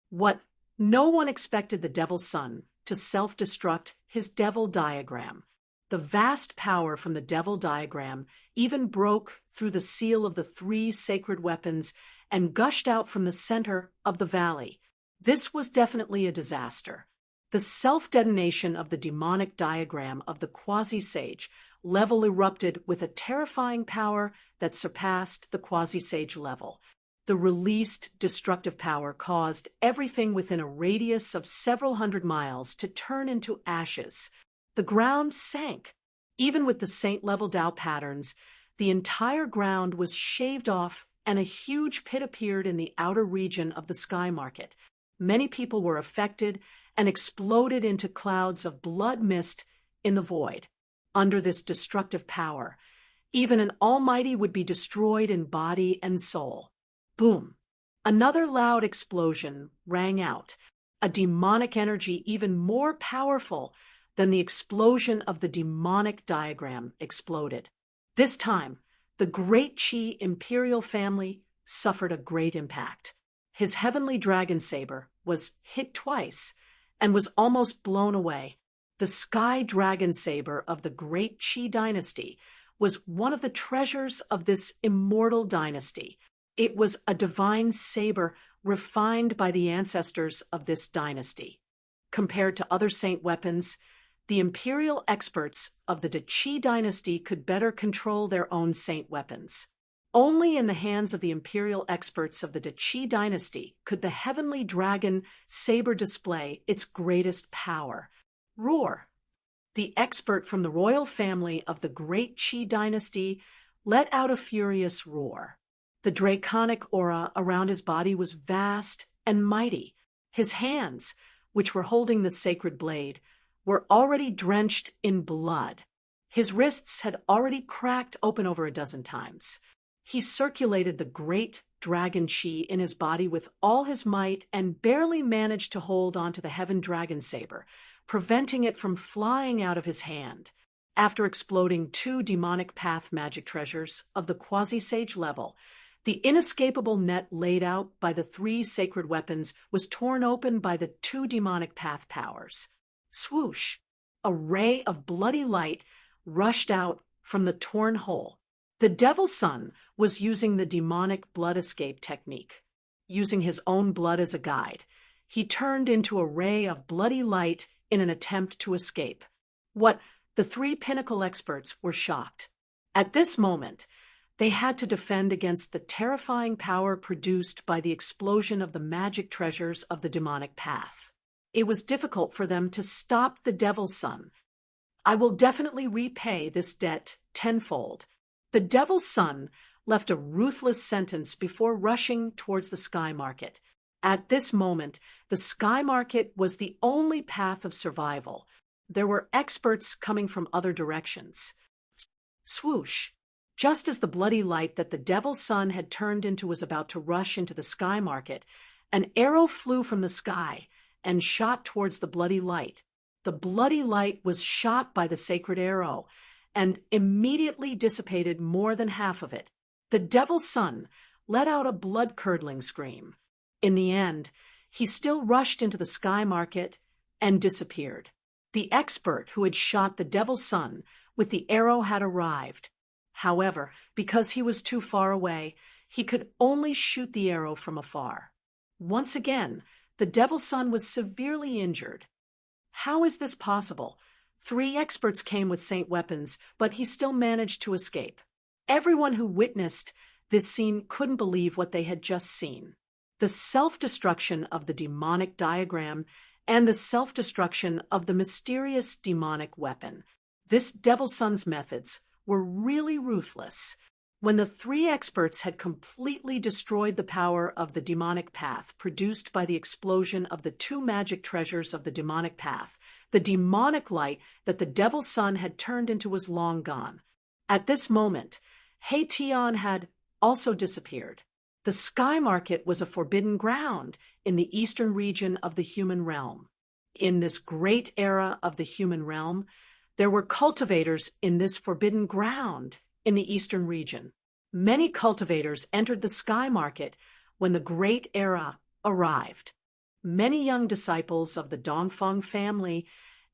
What no one expected the devil's son to self-destruct his devil diagram. The vast power from the devil diagram even broke through the seal of the 3 sacred weapons and gushed out from the center of the valley. This was definitely a disaster. The self-detonation of the demonic diagram of the quasi-sage level erupted with a terrifying power that surpassed the quasi-sage level. The released destructive power caused everything within a radius of several hundred miles to turn into ashes. The ground sank. Even with the saint-level Tao patterns, the entire ground was shaved off and a huge pit appeared in the outer region of the sky market. Many people were affected and exploded into clouds of blood mist in the void. Under this destructive power, even an almighty would be destroyed in body and soul. Boom! Another loud explosion rang out, a demonic energy even more powerful than the explosion of the demonic diagram exploded. This time, the great Qi imperial family suffered a great impact. His heavenly dragon saber was hit twice and was almost blown away. The sky dragon saber of the great Qi dynasty was one of the treasures of this immortal dynasty. It was a divine saber refined by the ancestors of this dynasty. Compared to other saint weapons, the imperial experts of the Qi dynasty could better control their own saint weapons. Only in the hands of the imperial experts of the Qi dynasty could the heavenly dragon saber display its greatest power. Roar! The expert from the royal family of the great Qi dynasty let out a furious roar. The draconic aura around his body was vast and mighty. His hands, which were holding the sacred blade, were already drenched in blood. His wrists had already cracked open over a dozen times. He circulated the great dragon Qi in his body with all his might and barely managed to hold onto the heaven dragon saber, preventing it from flying out of his hand. After exploding 2 demonic path magic treasures of the quasi-sage level, the inescapable net laid out by the 3 sacred weapons was torn open by the 2 demonic path powers. Swoosh! A ray of bloody light rushed out from the torn hole. The devil's son was using the demonic blood escape technique. Using his own blood as a guide, he turned into a ray of bloody light in an attempt to escape. The 3 pinnacle experts were shocked. At this moment, they had to defend against the terrifying power produced by the explosion of the magic treasures of the demonic path. It was difficult for them to stop the devil's son. I will definitely repay this debt tenfold. The devil's son left a ruthless sentence before rushing towards the sky market. At this moment, the sky market was the only path of survival. There were experts coming from other directions. Swoosh! Just as the bloody light that the devil's son had turned into was about to rush into the sky market, an arrow flew from the sky and shot towards the bloody light. The bloody light was shot by the sacred arrow and immediately dissipated more than half of it. The devil's son let out a blood-curdling scream. In the end, he still rushed into the sky market and disappeared. The expert who had shot the devil's son with the arrow had arrived. However, because he was too far away, he could only shoot the arrow from afar. Once again, the devil's son was severely injured. How is this possible? 3 experts came with saint weapons, but he still managed to escape. Everyone who witnessed this scene couldn't believe what they had just seen. The self-destruction of the demonic diagram and the self-destruction of the mysterious demonic weapon. This devil's son's methods were really ruthless. When the three experts had completely destroyed the power of the demonic path produced by the explosion of the two magic treasures of the demonic path, the demonic light that the devil's son had turned into was long gone. At this moment, Haetion had also disappeared. The sky market was a forbidden ground in the eastern region of the human realm. In this great era of the human realm, there were cultivators in this forbidden ground in the eastern region. Many cultivators entered the sky market when the great era arrived. Many young disciples of the Dongfeng family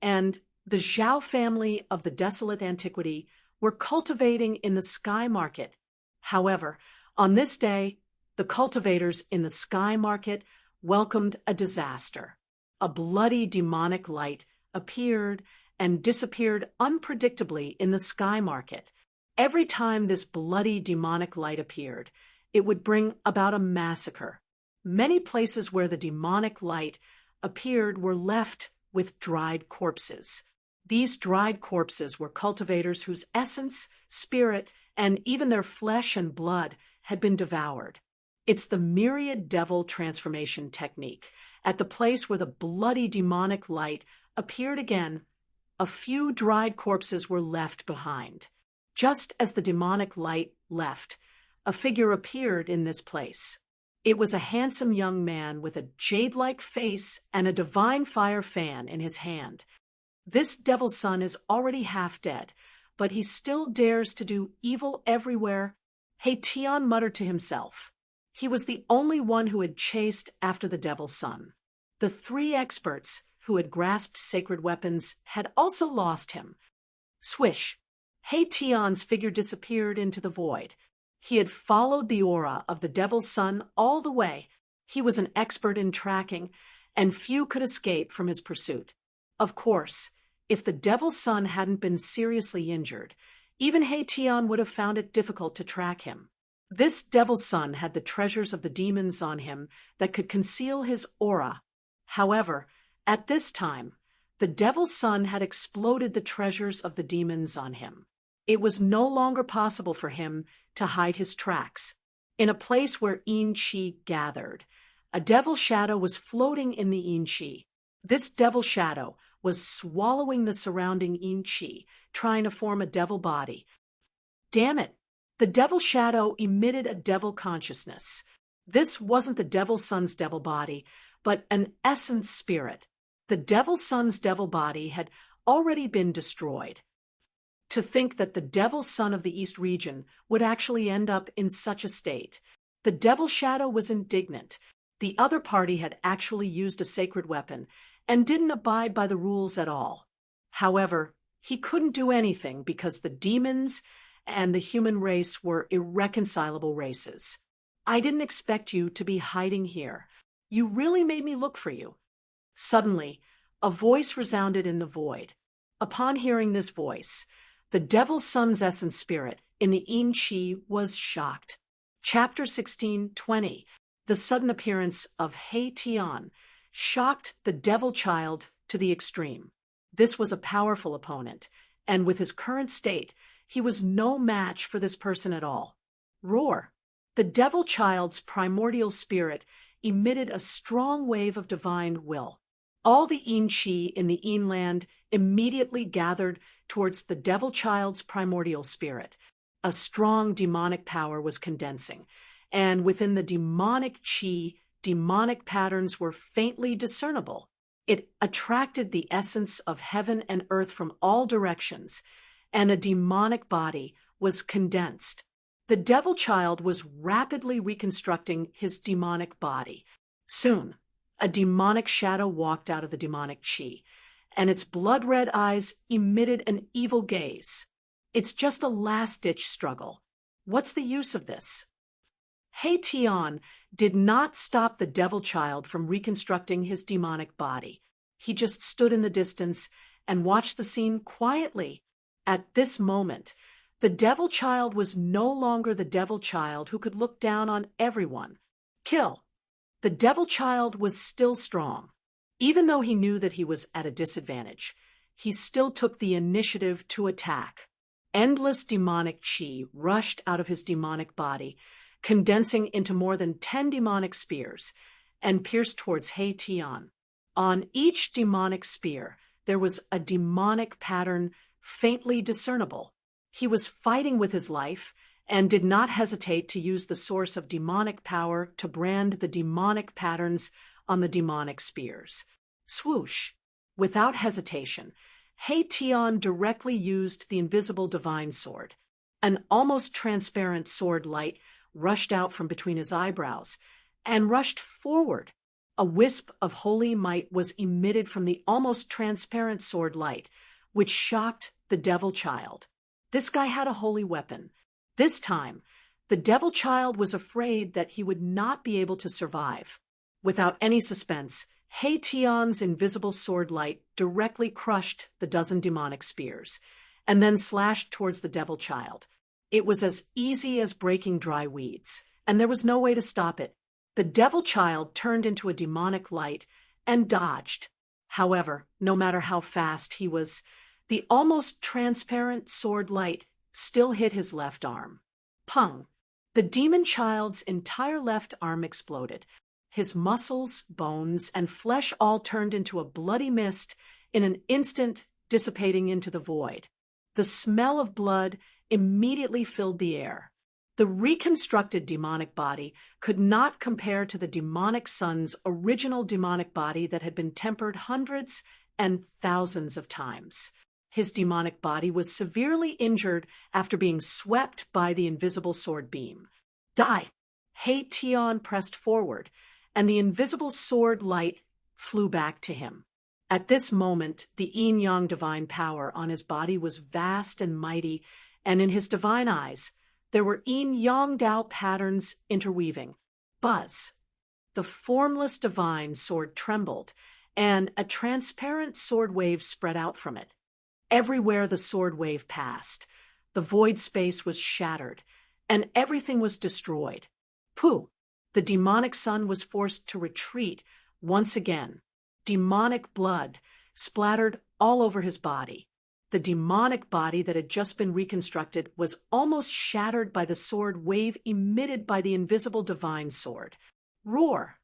and the Zhao family of the desolate antiquity were cultivating in the sky market. However, on this day, the cultivators in the sky market welcomed a disaster. A bloody demonic light appeared and disappeared unpredictably in the sky market. Every time this bloody demonic light appeared, it would bring about a massacre. Many places where the demonic light appeared were left with dried corpses. These dried corpses were cultivators whose essence, spirit, and even their flesh and blood had been devoured. It's the myriad devil transformation technique. At the place where the bloody demonic light appeared again, a few dried corpses were left behind. Just as the demonic light left, a figure appeared in this place. It was a handsome young man with a jade-like face and a divine fire fan in his hand. This devil's son is already half dead, but he still dares to do evil everywhere. Haetion muttered to himself. He was the only one who had chased after the devil's son. The three experts who had grasped sacred weapons had also lost him. Swish! Haetion's figure disappeared into the void. He had followed the aura of the devil's son all the way. He was an expert in tracking, and few could escape from his pursuit. Of course, if the devil's son hadn't been seriously injured, even Haetion would have found it difficult to track him. This devil's son had the treasures of the demons on him that could conceal his aura. However, at this time, the devil's son had exploded the treasures of the demons on him. It was no longer possible for him to hide his tracks. In a place where Yin Qi gathered, a devil shadow was floating in the Yin Qi. This devil shadow was swallowing the surrounding Yin Qi, trying to form a devil body. Damn it! The devil shadow emitted a devil consciousness. This wasn't the devil's son's devil body, but an essence spirit. The devil's son's devil body had already been destroyed. To think that the devil's son of the East region would actually end up in such a state. The devil shadow was indignant. The other party had actually used a sacred weapon and didn't abide by the rules at all. However, he couldn't do anything because the demons and the human race were irreconcilable races. I didn't expect you to be hiding here. You really made me look for you. Suddenly, a voice resounded in the void. Upon hearing this voice, the devil's son's essence spirit in the Yin Qi was shocked. Chapter 16:20. The sudden appearance of Haetion shocked the devil child to the extreme. This was a powerful opponent, and with his current state, he was no match for this person at all. Roar! The devil child's primordial spirit emitted a strong wave of divine will. All the Yin Qi in the Yin land immediately gathered towards the devil child's primordial spirit. A strong demonic power was condensing, and within the demonic Qi, demonic patterns were faintly discernible. It attracted the essence of heaven and earth from all directions, and a demonic body was condensed. The devil child was rapidly reconstructing his demonic body. Soon, a demonic shadow walked out of the demonic Qi, and its blood-red eyes emitted an evil gaze. It's just a last-ditch struggle. What's the use of this? Haetion did not stop the devil child from reconstructing his demonic body. He just stood in the distance and watched the scene quietly. At this moment, the devil child was no longer the devil child who could look down on everyone. Kill. The devil child was still strong. Even though he knew that he was at a disadvantage, he still took the initiative to attack. Endless demonic chi rushed out of his demonic body, condensing into more than 10 demonic spears, and pierced towards He Tian. On each demonic spear, there was a demonic pattern faintly discernible. He was fighting with his life and did not hesitate to use the source of demonic power to brand the demonic patterns on the demonic spears. Swoosh! Without hesitation, He Tian directly used the invisible divine sword. An almost transparent sword light rushed out from between his eyebrows and rushed forward. A wisp of holy might was emitted from the almost transparent sword light, which shocked the devil child. This guy had a holy weapon. This time, the devil child was afraid that he would not be able to survive. Without any suspense, He Tian's invisible sword light directly crushed the dozen demonic spears, and then slashed towards the devil child. It was as easy as breaking dry weeds, and there was no way to stop it. The devil child turned into a demonic light and dodged. However, no matter how fast he was, the almost transparent sword light still hit his left arm. Pung! The demon child's entire left arm exploded. His muscles, bones, and flesh all turned into a bloody mist in an instant, dissipating into the void. The smell of blood immediately filled the air. The reconstructed demonic body could not compare to the demonic son's original demonic body that had been tempered hundreds and thousands of times. His demonic body was severely injured after being swept by the invisible sword beam. Die! He Tian pressed forward, and the invisible sword light flew back to him. At this moment, the yin-yang divine power on his body was vast and mighty, and in his divine eyes, there were yin-yang Dao patterns interweaving. Buzz! The formless divine sword trembled, and a transparent sword wave spread out from it. Everywhere the sword wave passed, the void space was shattered, and everything was destroyed. Pooh! The demonic son was forced to retreat once again. Demonic blood splattered all over his body. The demonic body that had just been reconstructed was almost shattered by the sword wave emitted by the invisible divine sword. Roar!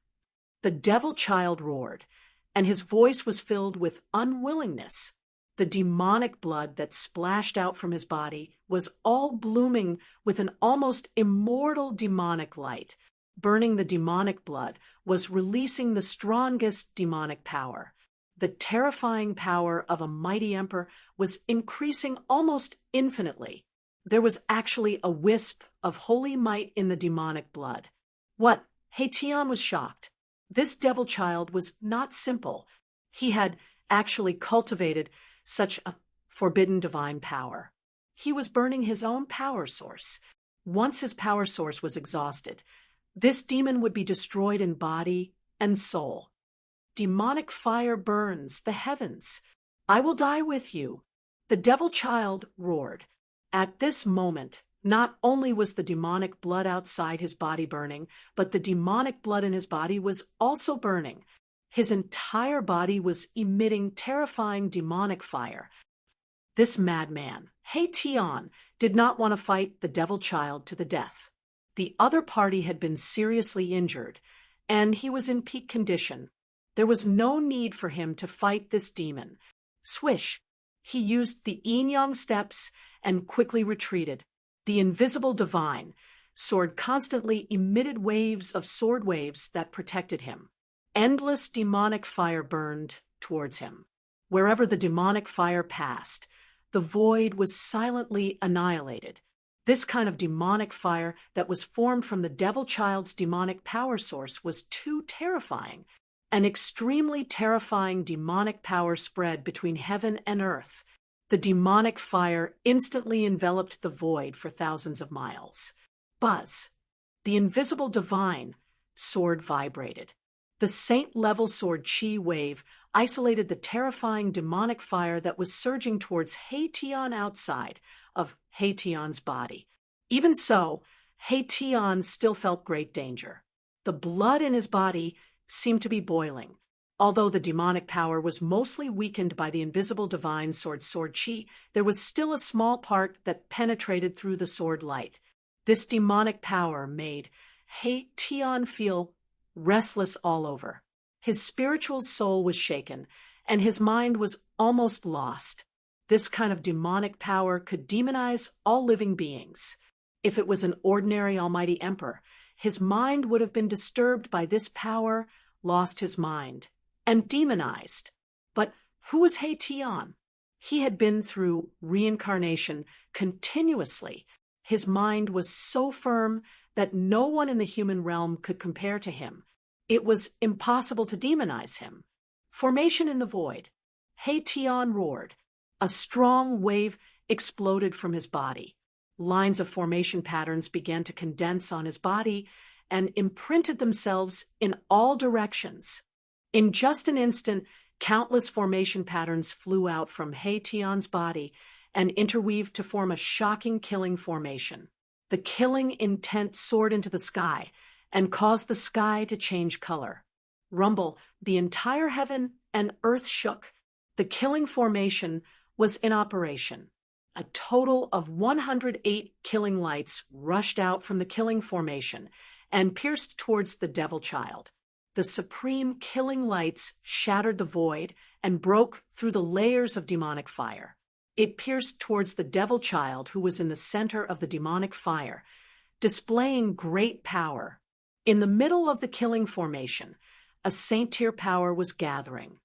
The devil child roared, and his voice was filled with unwillingness. The demonic blood that splashed out from his body was all blooming with an almost immortal demonic light. Burning the demonic blood was releasing the strongest demonic power. The terrifying power of a mighty emperor was increasing almost infinitely. There was actually a wisp of holy might in the demonic blood. What? He Tian was shocked. This devil child was not simple. He had actually cultivated such a forbidden divine power. He was burning his own power source. Once his power source was exhausted, this demon would be destroyed in body and soul. Demonic fire burns the heavens. I will die with you. The devil child roared. At this moment, not only was the demonic blood outside his body burning, but the demonic blood in his body was also burning. His entire body was emitting terrifying demonic fire. This madman, He Tian, did not want to fight the devil child to the death. The other party had been seriously injured, and he was in peak condition. There was no need for him to fight this demon. Swish! He used the yin-yang steps and quickly retreated. The invisible divine sword constantly emitted waves of sword waves that protected him. Endless demonic fire burned towards him. Wherever the demonic fire passed, the void was silently annihilated. This kind of demonic fire that was formed from the devil child's demonic power source was too terrifying. An extremely terrifying demonic power spread between heaven and earth. The demonic fire instantly enveloped the void for thousands of miles. Buzz! The invisible divine sword vibrated. The saint-level sword chi wave isolated the terrifying demonic fire that was surging towards He Tian outside of He Tian's body. Even so, He Tian still felt great danger. The blood in his body seemed to be boiling. Although the demonic power was mostly weakened by the invisible divine sword chi, there was still a small part that penetrated through the sword light. This demonic power made He Tian feel restless all over. His spiritual soul was shaken, and his mind was almost lost. This kind of demonic power could demonize all living beings. If it was an ordinary almighty emperor, his mind would have been disturbed by this power, lost his mind, and demonized. But who was He Tian? He had been through reincarnation continuously. His mind was so firm that no one in the human realm could compare to him. It was impossible to demonize him. Formation in the void. He Tian roared. A strong wave exploded from his body. Lines of formation patterns began to condense on his body and imprinted themselves in all directions. In just an instant, countless formation patterns flew out from He Tian's body and interweaved to form a shocking killing formation. The killing intent soared into the sky and caused the sky to change color. Rumble, the entire heaven and earth shook. The killing formation was in operation. A total of 108 killing lights rushed out from the killing formation and pierced towards the devil child. The supreme killing lights shattered the void and broke through the layers of demonic fire. It pierced towards the devil child who was in the center of the demonic fire, displaying great power. In the middle of the killing formation, a saint-tier power was gathering.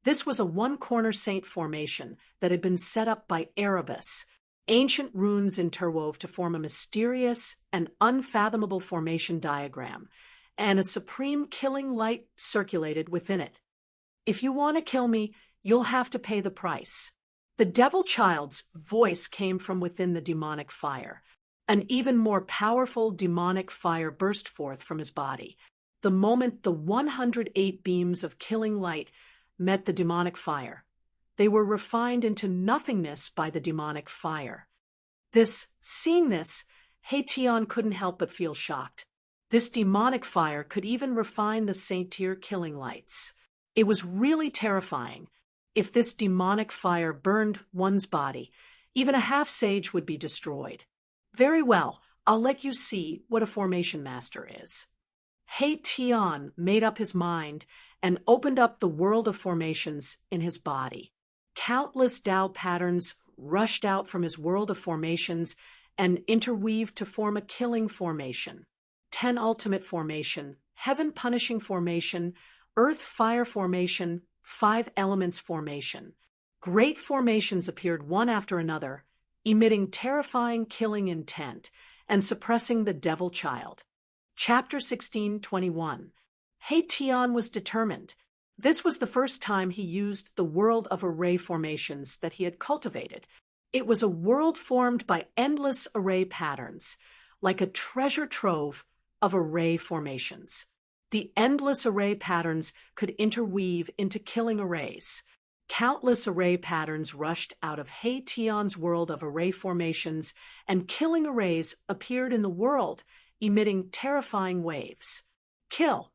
This was a one-corner saint formation that had been set up by Erebus. Ancient runes interwove to form a mysterious and unfathomable formation diagram, and a supreme killing light circulated within it. If you want to kill me, you'll have to pay the price. The devil child's voice came from within the demonic fire. An even more powerful demonic fire burst forth from his body. The moment the 108 beams of killing light met the demonic fire, they were refined into nothingness by the demonic fire. Seeing this, He Tian couldn't help but feel shocked. This demonic fire could even refine the saint-tier killing lights. It was really terrifying. If this demonic fire burned one's body, even a half-sage would be destroyed. Very well, I'll let you see what a formation master is. He Tian made up his mind and opened up the world of formations in his body. Countless Tao patterns rushed out from his world of formations and interweaved to form a killing formation. 10 ultimate formation, heaven punishing formation, earth fire formation, 5 elements formation. Great formations appeared one after another, emitting terrifying killing intent and suppressing the devil child. Chapter 16:21. He Tian was determined. This was the first time he used the world of array formations that he had cultivated. It was a world formed by endless array patterns, like a treasure trove of array formations. The endless array patterns could interweave into killing arrays. Countless array patterns rushed out of He Tian's world of array formations, and killing arrays appeared in the world, emitting terrifying waves. Kill.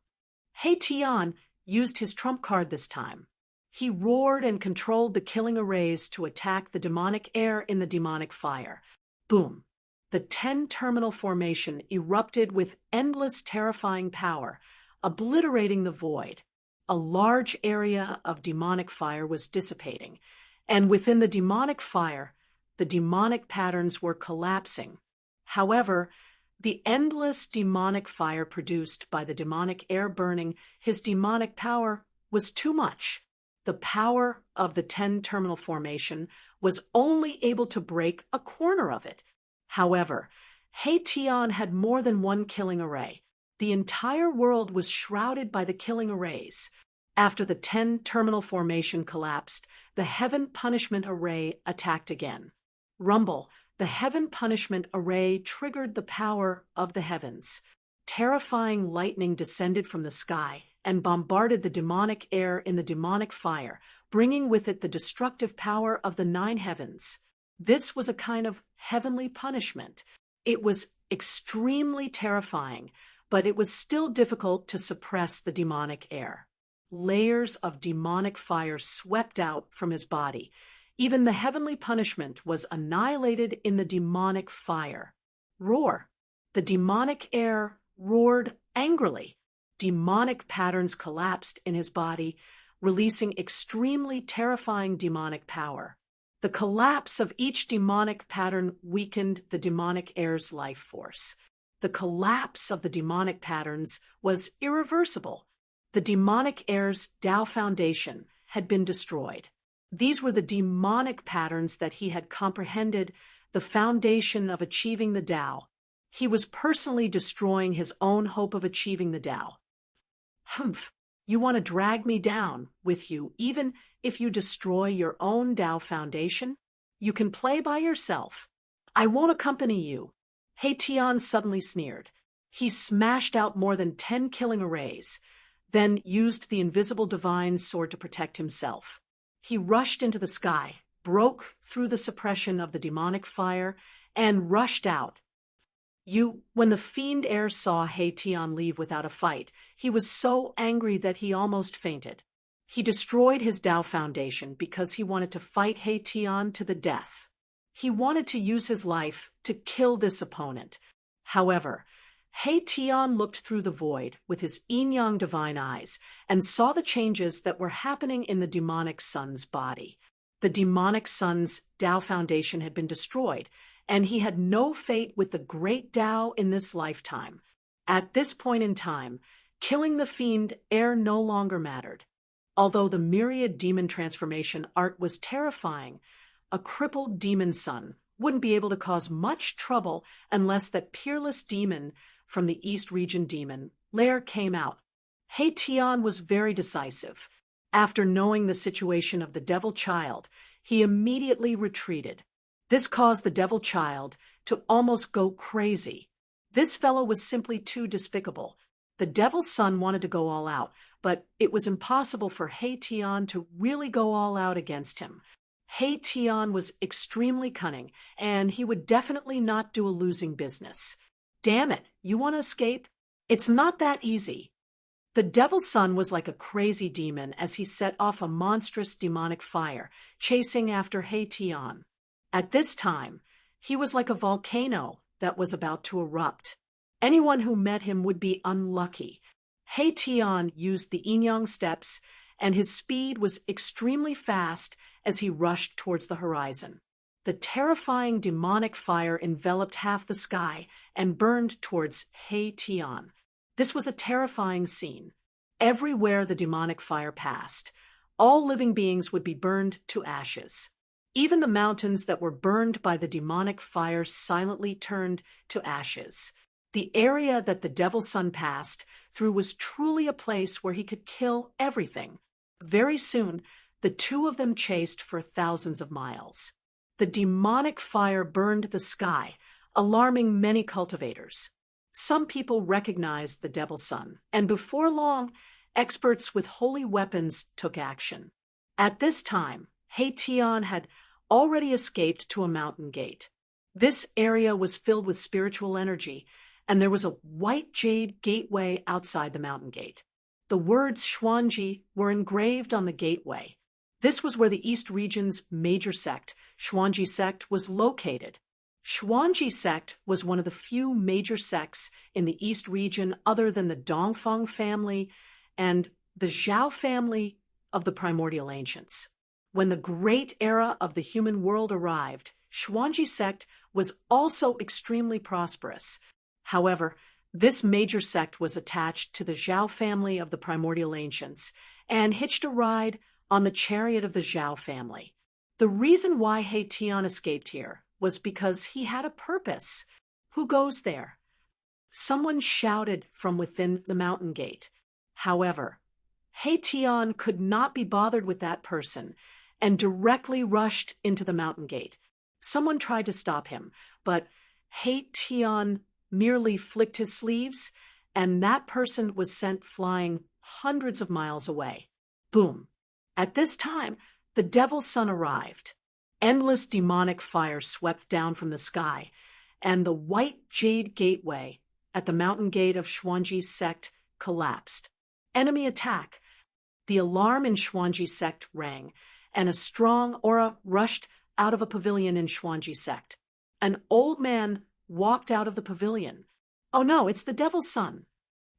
He Tian used his trump card this time. He roared and controlled the killing arrays to attack the demonic air in the demonic fire. Boom. The 10-terminal formation erupted with endless terrifying power, obliterating the void. A large area of demonic fire was dissipating, and within the demonic fire, the demonic patterns were collapsing. However, the endless demonic fire produced by the demonic air burning his demonic power was too much. The power of the 10-terminal formation was only able to break a corner of it. However, He Tian had more than one killing array. The entire world was shrouded by the killing arrays. After the 10-terminal formation collapsed, the Heaven Punishment Array attacked again. Rumble, the Heaven Punishment Array triggered the power of the heavens. Terrifying lightning descended from the sky and bombarded the demonic air in the demonic fire, bringing with it the destructive power of the 9 heavens. This was a kind of heavenly punishment. It was extremely terrifying, but it was still difficult to suppress the demonic air. layers of demonic fire swept out from his body. Even the heavenly punishment was annihilated in the demonic fire. Roar. The demonic air roared angrily. Demonic patterns collapsed in his body, releasing extremely terrifying demonic power. The collapse of each demonic pattern weakened the demonic air's life force. The collapse of the demonic patterns was irreversible. The demonic air's Tao foundation had been destroyed. These were the demonic patterns that he had comprehended, the foundation of achieving the Tao. He was personally destroying his own hope of achieving the Tao. Humph, you want to drag me down with you even if you destroy your own Tao foundation? You can play by yourself. I won't accompany you. He Tian suddenly sneered. He smashed out more than 10 killing arrays, then used the invisible divine sword to protect himself. He rushed into the sky, broke through the suppression of the demonic fire, and rushed out. When the fiend heir saw He Tian leave without a fight, he was so angry that he almost fainted. He destroyed his Tao foundation because he wanted to fight He Tian to the death. He wanted to use his life to kill this opponent. However, He Tian looked through the void with his yin-yang divine eyes and saw the changes that were happening in the demonic sun's body. The demonic sun's Tao foundation had been destroyed, and he had no fate with the great Tao in this lifetime. At this point in time, killing the fiend heir no longer mattered. Although the myriad demon transformation art was terrifying, a crippled demon son wouldn't be able to cause much trouble unless that peerless demon from the East Region demon lair came out. He Tian was very decisive. After knowing the situation of the devil child, he immediately retreated. This caused the devil child to almost go crazy. This fellow was simply too despicable. The devil's son wanted to go all out, but it was impossible for He Tian to really go all out against him. He Tian was extremely cunning, and he would definitely not do a losing business. Damn it, you want to escape? It's not that easy. The devil's son was like a crazy demon as he set off a monstrous demonic fire, chasing after He Tian. At this time, he was like a volcano that was about to erupt. Anyone who met him would be unlucky. He Tian used the yin-yang steps, and his speed was extremely fast as he rushed towards the horizon. The terrifying demonic fire enveloped half the sky and burned towards He Tian. This was a terrifying scene. Everywhere the demonic fire passed, all living beings would be burned to ashes. Even the mountains that were burned by the demonic fire silently turned to ashes. The area that the devil's son passed through was truly a place where he could kill everything. Very soon, the two of them chased for thousands of miles. The demonic fire burned the sky, alarming many cultivators. Some people recognized the devil's son, and before long, experts with holy weapons took action. At this time, He Tian had already escaped to a mountain gate. This area was filled with spiritual energy, and there was a white jade gateway outside the mountain gate. The words Xuanji were engraved on the gateway. This was where the East Region's major sect, Xuanji sect, was located. Xuanji sect was one of the few major sects in the East Region other than the Dongfeng family and the Zhao family of the primordial ancients. When the great era of the human world arrived, Xuanji sect was also extremely prosperous. However, this major sect was attached to the Zhao family of the primordial ancients and hitched a ride on the chariot of the Zhao family. The reason why He Tian escaped here was because he had a purpose. Who goes there? Someone shouted from within the mountain gate. However, He Tian could not be bothered with that person and directly rushed into the mountain gate. Someone tried to stop him, but He Tian merely flicked his sleeves, and that person was sent flying hundreds of miles away. Boom. At this time, the devil's son arrived. Endless demonic fire swept down from the sky, and the white jade gateway at the mountain gate of Xuanji's sect collapsed. Enemy attack. the alarm in Xuanji sect rang, and a strong aura rushed out of a pavilion in Xuanji sect. An old man walked out of the pavilion. "Oh no, it's the devil's son."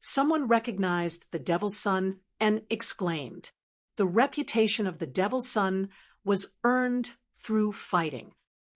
Someone recognized the devil's son and exclaimed. The reputation of the devil's son was earned through fighting.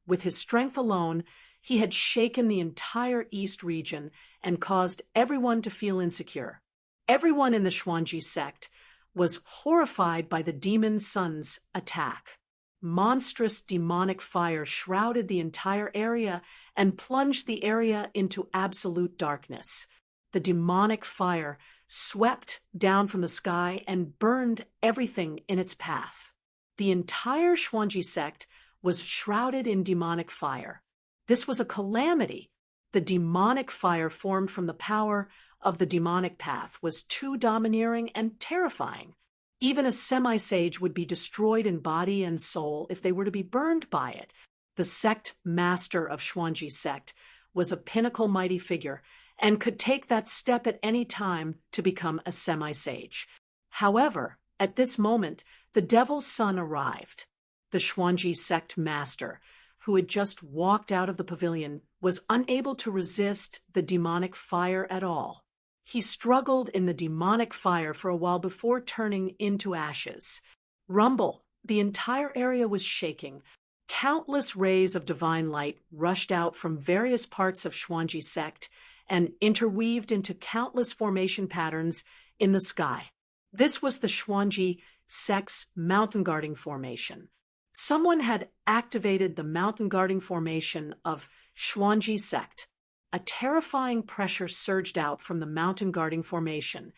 With his strength alone, he had shaken the entire East region and caused everyone to feel insecure. Everyone in the Xuanji sect was horrified by the demon son's attack. Monstrous demonic fire shrouded the entire area and plunged the area into absolute darkness. The demonic fire swept down from the sky and burned everything in its path. The entire Xuanji sect was shrouded in demonic fire. This was a calamity. The demonic fire formed from the power of the demonic path was too domineering and terrifying. Even a semi-sage would be destroyed in body and soul if they were to be burned by it. The sect master of Xuanji sect was a pinnacle mighty figure and could take that step at any time to become a semi-sage. However, at this moment, the devil's son arrived. The Xuanji sect master, who had just walked out of the pavilion, was unable to resist the demonic fire at all. He struggled in the demonic fire for a while before turning into ashes. Rumble, the entire area was shaking. Countless rays of divine light rushed out from various parts of Xuanji sect and interweaved into countless formation patterns in the sky. This was the Xuanji sect's mountain guarding formation. Someone had activated the mountain guarding formation of Xuanji sect. A terrifying pressure surged out from the mountain guarding formation,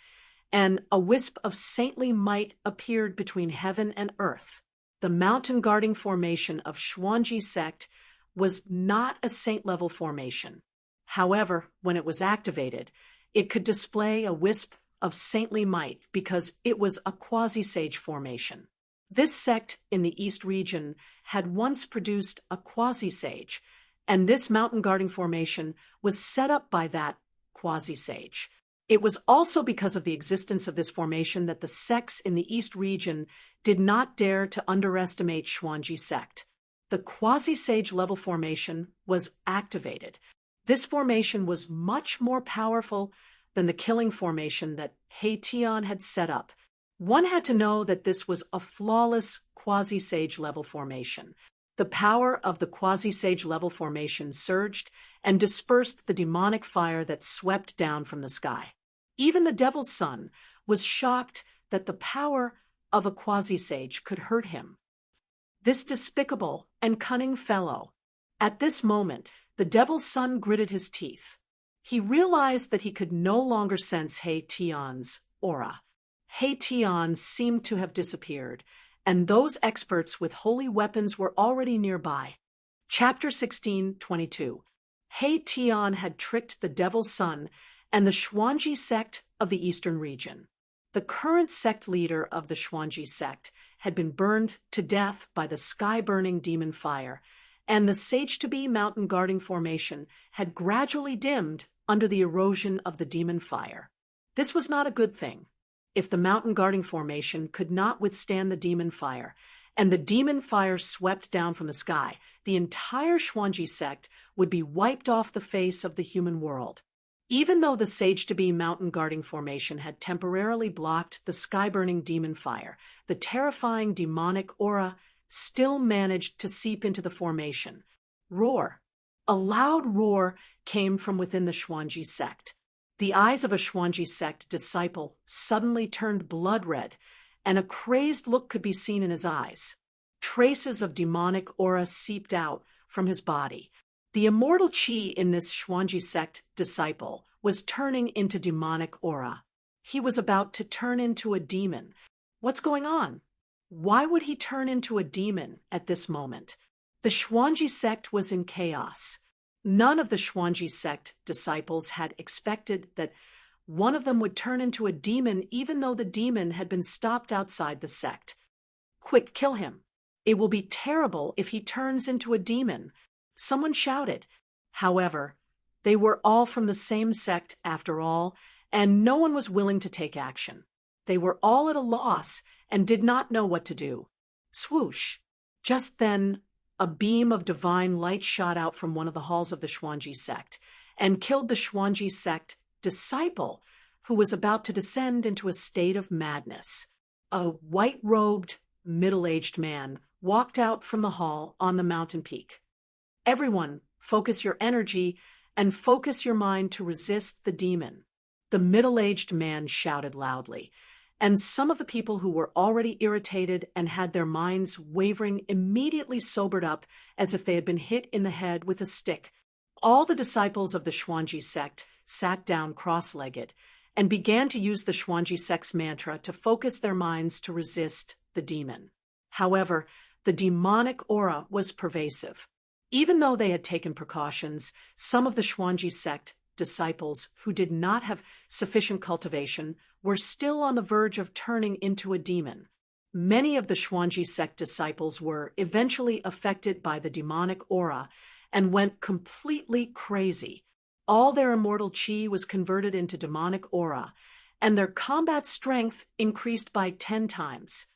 and a wisp of saintly might appeared between heaven and earth. The mountain guarding formation of Xuanji sect was not a saint-level formation. However, when it was activated, it could display a wisp of saintly might because it was a quasi-sage formation. This sect in the East region had once produced a quasi-sage, and this mountain guarding formation was set up by that quasi-sage. It was also because of the existence of this formation that the sects in the East region did not dare to underestimate Xuanji sect. The quasi-sage level formation was activated. This formation was much more powerful than the killing formation that He Tian had set up. One had to know that this was a flawless quasi-sage level formation. The power of the quasi-sage level formation surged and dispersed the demonic fire that swept down from the sky. Even the devil's son was shocked that the power of a quasi-sage could hurt him. This despicable and cunning fellow. At this moment, the devil's son gritted his teeth. He realized that he could no longer sense He Tian's aura. He Tian seemed to have disappeared, and those experts with holy weapons were already nearby. Chapter 16:22. He Tian had tricked the devil's son and the Xuanji sect of the Eastern region. The current sect leader of the Xuanji sect had been burned to death by the sky-burning demon fire, and the sage-to-be mountain guarding formation had gradually dimmed under the erosion of the demon fire. This was not a good thing. If the mountain guarding formation could not withstand the demon fire, and the demon fire swept down from the sky, the entire Xuanji sect would be wiped off the face of the human world. Even though the sage-to-be mountain guarding formation had temporarily blocked the sky-burning demon fire, the terrifying demonic aura still managed to seep into the formation. Roar. A loud roar came from within the Xuanji sect. The eyes of a Xuanji sect disciple suddenly turned blood red, and a crazed look could be seen in his eyes. Traces of demonic aura seeped out from his body. The immortal chi in this Xuanji sect disciple was turning into demonic aura. He was about to turn into a demon. What's going on? Why would he turn into a demon at this moment? The Xuanji sect was in chaos. None of the Xuanji sect disciples had expected that one of them would turn into a demon even though the demon had been stopped outside the sect. Quick, kill him. It will be terrible if he turns into a demon, someone shouted. However, they were all from the same sect after all, and no one was willing to take action. They were all at a loss and did not know what to do. Swoosh! Just then, a beam of divine light shot out from one of the halls of the Xuanji sect and killed the Xuanji sect disciple who was about to descend into a state of madness. A white-robed, middle-aged man walked out from the hall on the mountain peak. Everyone, focus your energy and focus your mind to resist the demon. The middle-aged man shouted loudly, and some of the people who were already irritated and had their minds wavering immediately sobered up as if they had been hit in the head with a stick. All the disciples of the Xuanji sect sat down cross-legged and began to use the Xuanji sect's mantra to focus their minds to resist the demon. However, the demonic aura was pervasive. Even though they had taken precautions, some of the Xuanji sect disciples who did not have sufficient cultivation were still on the verge of turning into a demon. Many of the Xuanji sect disciples were eventually affected by the demonic aura and went completely crazy. All their immortal chi was converted into demonic aura, and their combat strength increased by 10 times.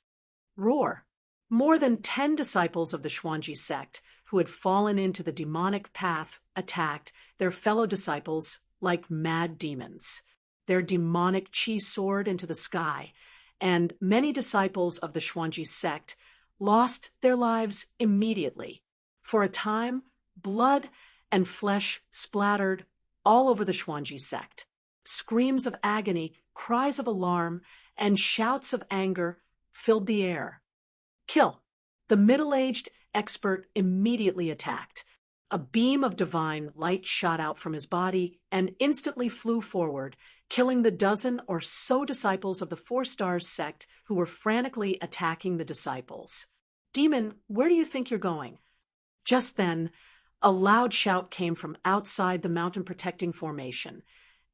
Roar! More than 10 disciples of the Xuanji sect who had fallen into the demonic path attacked their fellow disciples like mad demons. Their demonic chi soared into the sky, and many disciples of the Xuanji sect lost their lives immediately. For a time, blood and flesh splattered all over the Xuanji sect. Screams of agony, cries of alarm, and shouts of anger filled the air. Kill! The middle-aged expert immediately attacked. A beam of divine light shot out from his body and instantly flew forward, killing the dozen or so disciples of the Four Stars sect who were frantically attacking the disciples. Demon, where do you think you're going? Just then, a loud shout came from outside the mountain protecting formation,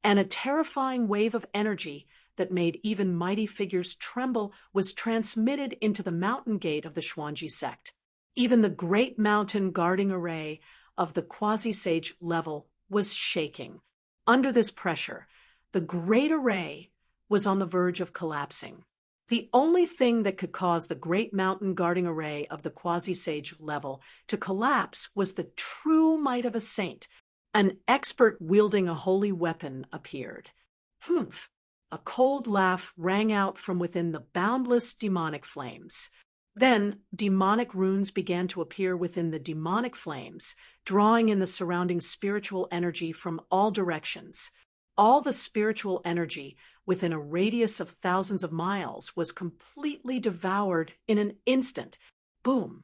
and a terrifying wave of energy that made even mighty figures tremble was transmitted into the mountain gate of the Xuanji sect. Even the great mountain guarding array of the quasi-sage level was shaking. Under this pressure, the great array was on the verge of collapsing. The only thing that could cause the great mountain guarding array of the quasi-sage level to collapse was the true might of a saint. An expert wielding a holy weapon appeared. Humph! A cold laugh rang out from within the boundless demonic flames. Then demonic runes began to appear within the demonic flames, drawing in the surrounding spiritual energy from all directions. All the spiritual energy within a radius of thousands of miles was completely devoured in an instant. Boom!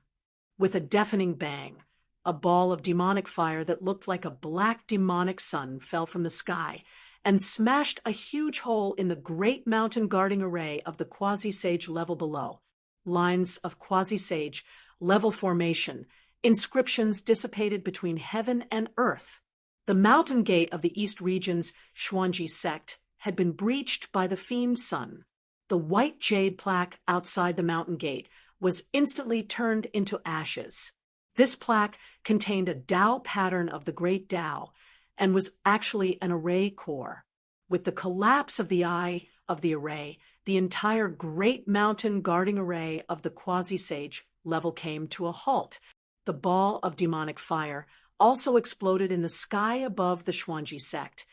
With a deafening bang, a ball of demonic fire that looked like a black demonic sun fell from the sky and smashed a huge hole in the great mountain guarding array of the quasi-sage level below. Lines of quasi-sage level formation, inscriptions dissipated between heaven and earth. The mountain gate of the East region's Xuanji sect had been breached by the fiend sun. The white jade plaque outside the mountain gate was instantly turned into ashes. This plaque contained a Tao pattern of the great Tao and was actually an array core. With the collapse of the eye of the array, the entire great mountain guarding array of the quasi-sage level came to a halt. The ball of demonic fire also exploded in the sky above the Xuanji sect,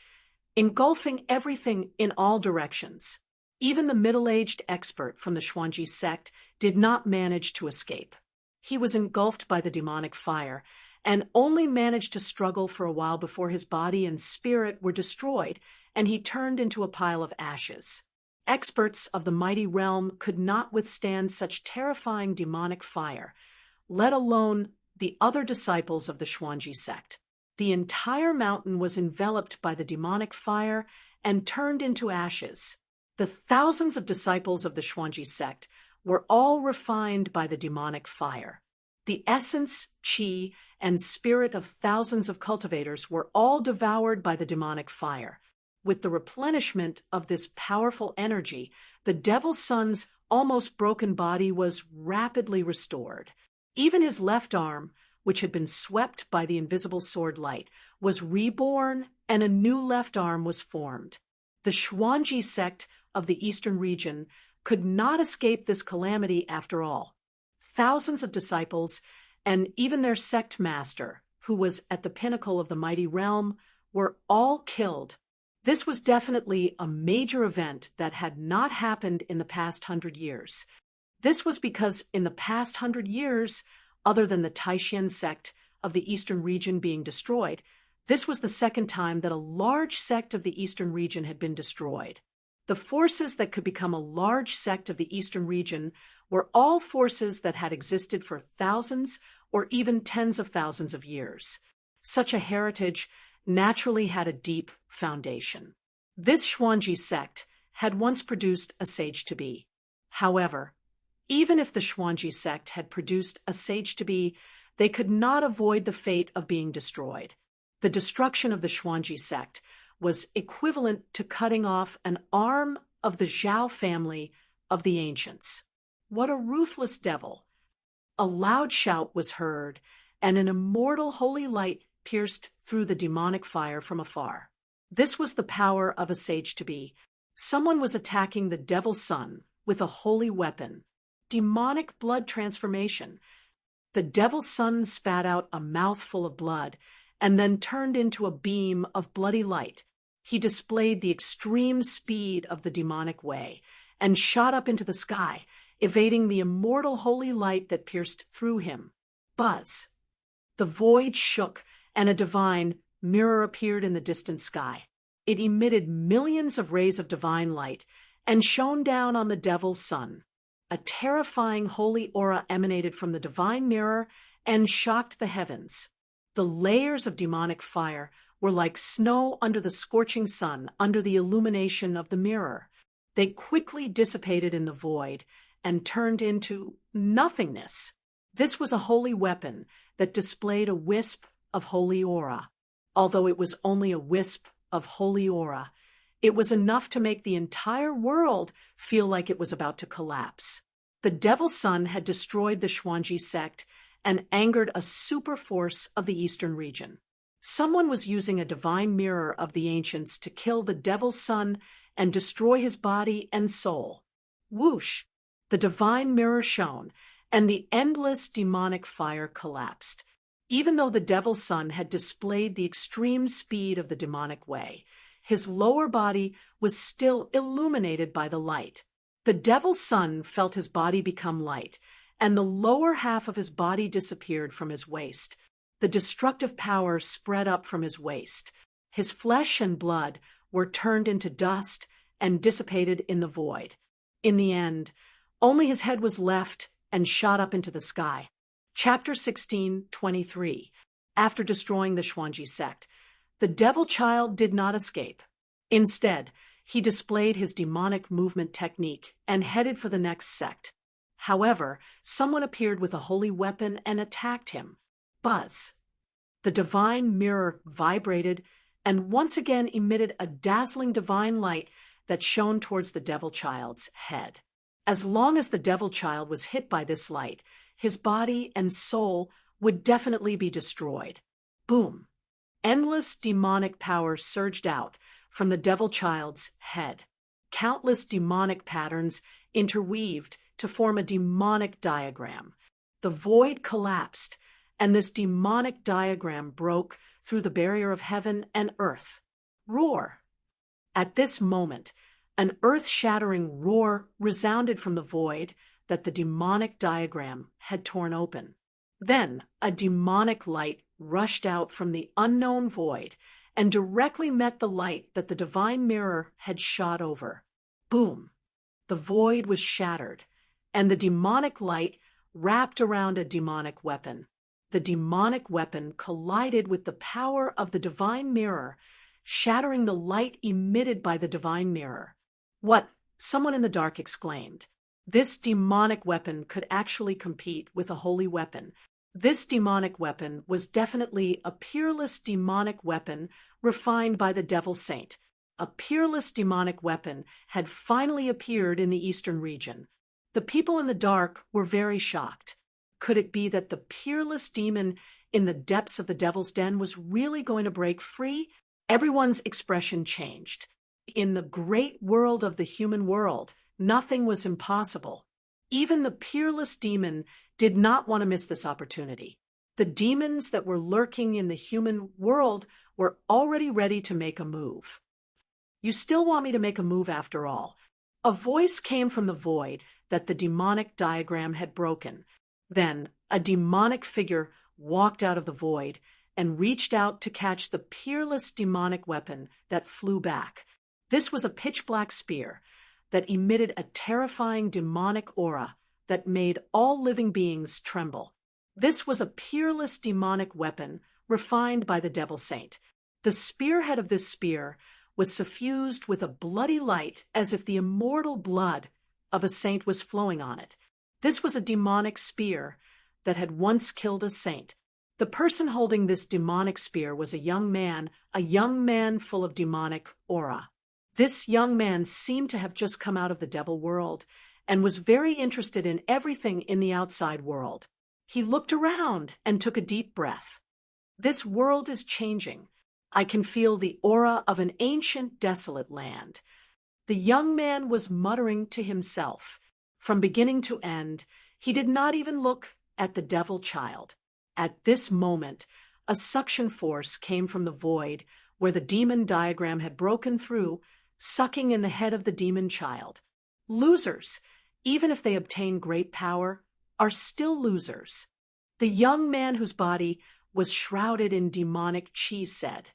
engulfing everything in all directions. Even the middle-aged expert from the Xuanji sect did not manage to escape. He was engulfed by the demonic fire and only managed to struggle for a while before his body and spirit were destroyed and he turned into a pile of ashes. Experts of the mighty realm could not withstand such terrifying demonic fire, let alone the other disciples of the Xuanji sect. The entire mountain was enveloped by the demonic fire and turned into ashes. The thousands of disciples of the Xuanji sect were all refined by the demonic fire. The essence, chi, and spirit of thousands of cultivators were all devoured by the demonic fire. With the replenishment of this powerful energy, the Devil's Son's almost broken body was rapidly restored. Even his left arm, which had been swept by the invisible sword light, was reborn and a new left arm was formed. The Xuanji sect of the eastern region could not escape this calamity after all. Thousands of disciples, and even their sect master, who was at the pinnacle of the mighty realm, were all killed. This was definitely a major event that had not happened in the past 100 years. This was because in the past 100 years, other than the Taishan sect of the eastern region being destroyed, this was the second time that a large sect of the eastern region had been destroyed. The forces that could become a large sect of the eastern region were all forces that had existed for thousands or even tens of thousands of years. Such a heritage naturally had a deep foundation. This Xuanji sect had once produced a sage-to-be. However, even if the Xuanji sect had produced a sage-to-be, they could not avoid the fate of being destroyed. The destruction of the Xuanji sect was equivalent to cutting off an arm of the Zhao family of the ancients. What a ruthless devil! A loud shout was heard, and an immortal holy light pierced through the demonic fire from afar. This was the power of a sage-to-be. Someone was attacking the devil's son with a holy weapon. Demonic blood transformation. The devil's son spat out a mouthful of blood and then turned into a beam of bloody light. He displayed the extreme speed of the demonic way and shot up into the sky, evading the immortal holy light that pierced through him. Buzz! The void shook, and a divine mirror appeared in the distant sky. It emitted millions of rays of divine light and shone down on the devil's son. A terrifying holy aura emanated from the divine mirror and shocked the heavens. The layers of demonic fire were like snow under the scorching sun, under the illumination of the mirror. They quickly dissipated in the void and turned into nothingness. This was a holy weapon that displayed a wisp of holy aura. Although it was only a wisp of holy aura, it was enough to make the entire world feel like it was about to collapse. The devil's son had destroyed the Xuanji sect and angered a super force of the eastern region. Someone was using a divine mirror of the ancients to kill the devil's son and destroy his body and soul. Whoosh! The divine mirror shone, and the endless demonic fire collapsed. Even though the devil's son had displayed the extreme speed of the demonic way, his lower body was still illuminated by the light. The devil's son felt his body become light, and the lower half of his body disappeared from his waist. The destructive power spread up from his waist. His flesh and blood were turned into dust and dissipated in the void. In the end, only his head was left and shot up into the sky. Chapter 16:23. After destroying the Xuanji sect, the devil child did not escape. Instead, he displayed his demonic movement technique and headed for the next sect. However, someone appeared with a holy weapon and attacked him. Buzz! The divine mirror vibrated and once again emitted a dazzling divine light that shone towards the devil child's head. As long as the devil child was hit by this light, his body and soul would definitely be destroyed. Boom! Endless demonic power surged out from the devil child's head. Countless demonic patterns interweaved to form a demonic diagram. The void collapsed, and this demonic diagram broke through the barrier of heaven and earth. Roar! At this moment, an earth-shattering roar resounded from the void that the demonic diagram had torn open. Then a demonic light rushed out from the unknown void and directly met the light that the divine mirror had shot over. Boom! The void was shattered, and the demonic light wrapped around a demonic weapon. The demonic weapon collided with the power of the divine mirror, shattering the light emitted by the divine mirror. What? Someone in the dark exclaimed. This demonic weapon could actually compete with a holy weapon. This demonic weapon was definitely a peerless demonic weapon refined by the devil saint. A peerless demonic weapon had finally appeared in the eastern region. The people in the dark were very shocked. Could it be that the peerless demon in the depths of the devil's den was really going to break free? Everyone's expression changed. In the great world of the human world, nothing was impossible. Even the peerless demon did not want to miss this opportunity. The demons that were lurking in the human world were already ready to make a move. You still want me to make a move after all. A voice came from the void that the demonic diagram had broken. Then a demonic figure walked out of the void and reached out to catch the peerless demonic weapon that flew back. This was a pitch-black spear that emitted a terrifying demonic aura that made all living beings tremble. This was a peerless demonic weapon refined by the devil saint. The spearhead of this spear was suffused with a bloody light as if the immortal blood of a saint was flowing on it. This was a demonic spear that had once killed a saint. The person holding this demonic spear was a young man full of demonic aura. This young man seemed to have just come out of the devil world and was very interested in everything in the outside world. He looked around and took a deep breath. This world is changing. I can feel the aura of an ancient, desolate land. The young man was muttering to himself. From beginning to end, he did not even look at the devil child. At this moment, a suction force came from the void where the demon diagram had broken through, sucking in the head of the demon child. Losers, even if they obtain great power, are still losers. The young man whose body was shrouded in demonic chi said.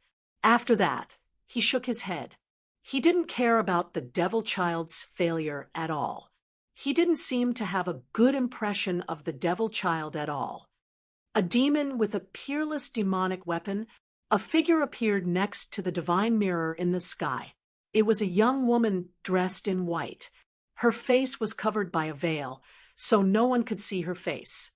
After that, he shook his head. He didn't care about the devil child's failure at all. He didn't seem to have a good impression of the devil child at all. A demon with a peerless demonic weapon, a figure appeared next to the divine mirror in the sky. It was a young woman dressed in white. Her face was covered by a veil, so no one could see her face.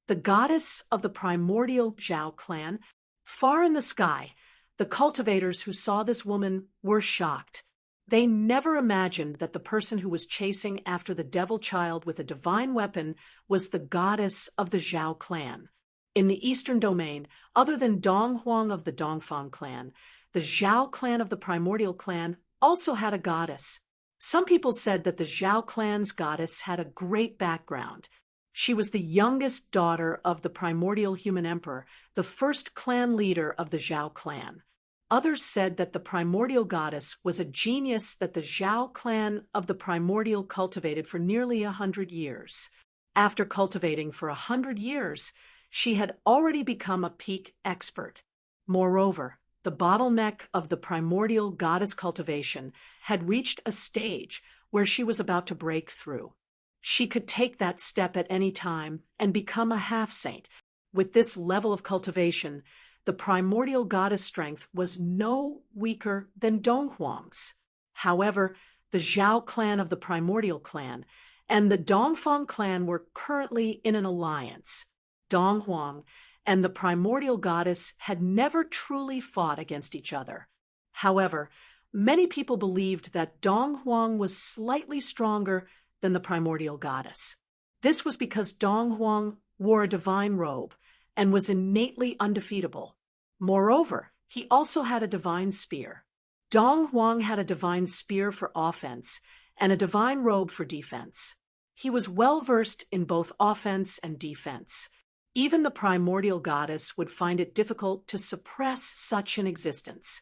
The goddess of the primordial Zhao clan, far in the sky, the cultivators who saw this woman were shocked. They never imagined that the person who was chasing after the devil child with a divine weapon was the goddess of the Zhao clan. In the eastern domain, other than Dong Huang of the Dongfang clan, the Zhao clan of the primordial clan also had a goddess. Some people said that the Zhao clan's goddess had a great background. She was the youngest daughter of the primordial human emperor, the first clan leader of the Zhao clan. Others said that the primordial goddess was a genius that the Zhao clan of the primordial cultivated for nearly 100 years. After cultivating for 100 years, she had already become a peak expert. Moreover, the bottleneck of the primordial goddess cultivation had reached a stage where she was about to break through. She could take that step at any time and become a half-saint. With this level of cultivation, the primordial goddess strength was no weaker than Dong Huang's. However, the Zhao clan of the primordial clan and the Dongfang clan were currently in an alliance. Dong Huang and the primordial goddess had never truly fought against each other. However, many people believed that Dong Huang was slightly stronger than the primordial goddess. This was because Dong Huang wore a divine robe and was innately undefeatable. Moreover, he also had a divine spear. Dong Huang had a divine spear for offense and a divine robe for defense. He was well versed in both offense and defense. Even the primordial goddess would find it difficult to suppress such an existence.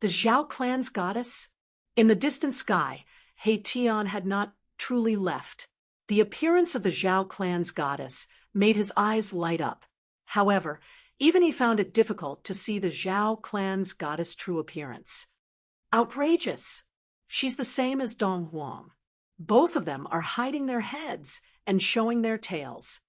The Zhao clan's goddess? In the distant sky, He Tian had not truly left. The appearance of the Zhao clan's goddess made his eyes light up. However, even he found it difficult to see the Zhao clan's goddess' true appearance. Outrageous! She's the same as Dong Huang. Both of them are hiding their heads and showing their tails.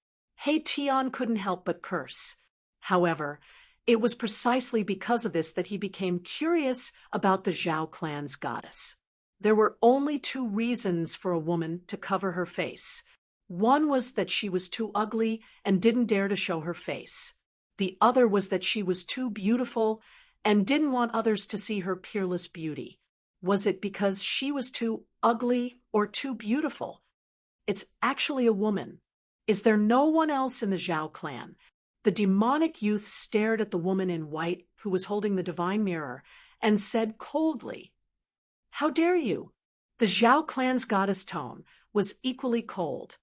He Tian couldn't help but curse. However, it was precisely because of this that he became curious about the Zhao clan's goddess. There were only two reasons for a woman to cover her face. One was that she was too ugly and didn't dare to show her face. The other was that she was too beautiful and didn't want others to see her peerless beauty. Was it because she was too ugly or too beautiful? It's actually a woman. Is there no one else in the Zhao clan? The demonic youth stared at the woman in white who was holding the divine mirror and said coldly, How dare you? The Zhao clan's goddess tone was equally cold.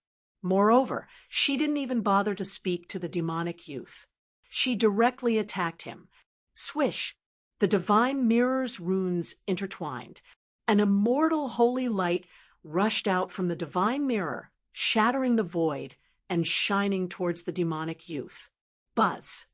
Moreover, she didn't even bother to speak to the demonic youth. She directly attacked him. Swish! The divine mirror's runes intertwined. An immortal holy light rushed out from the divine mirror, shattering the void and shining towards the demonic youth. Buzz!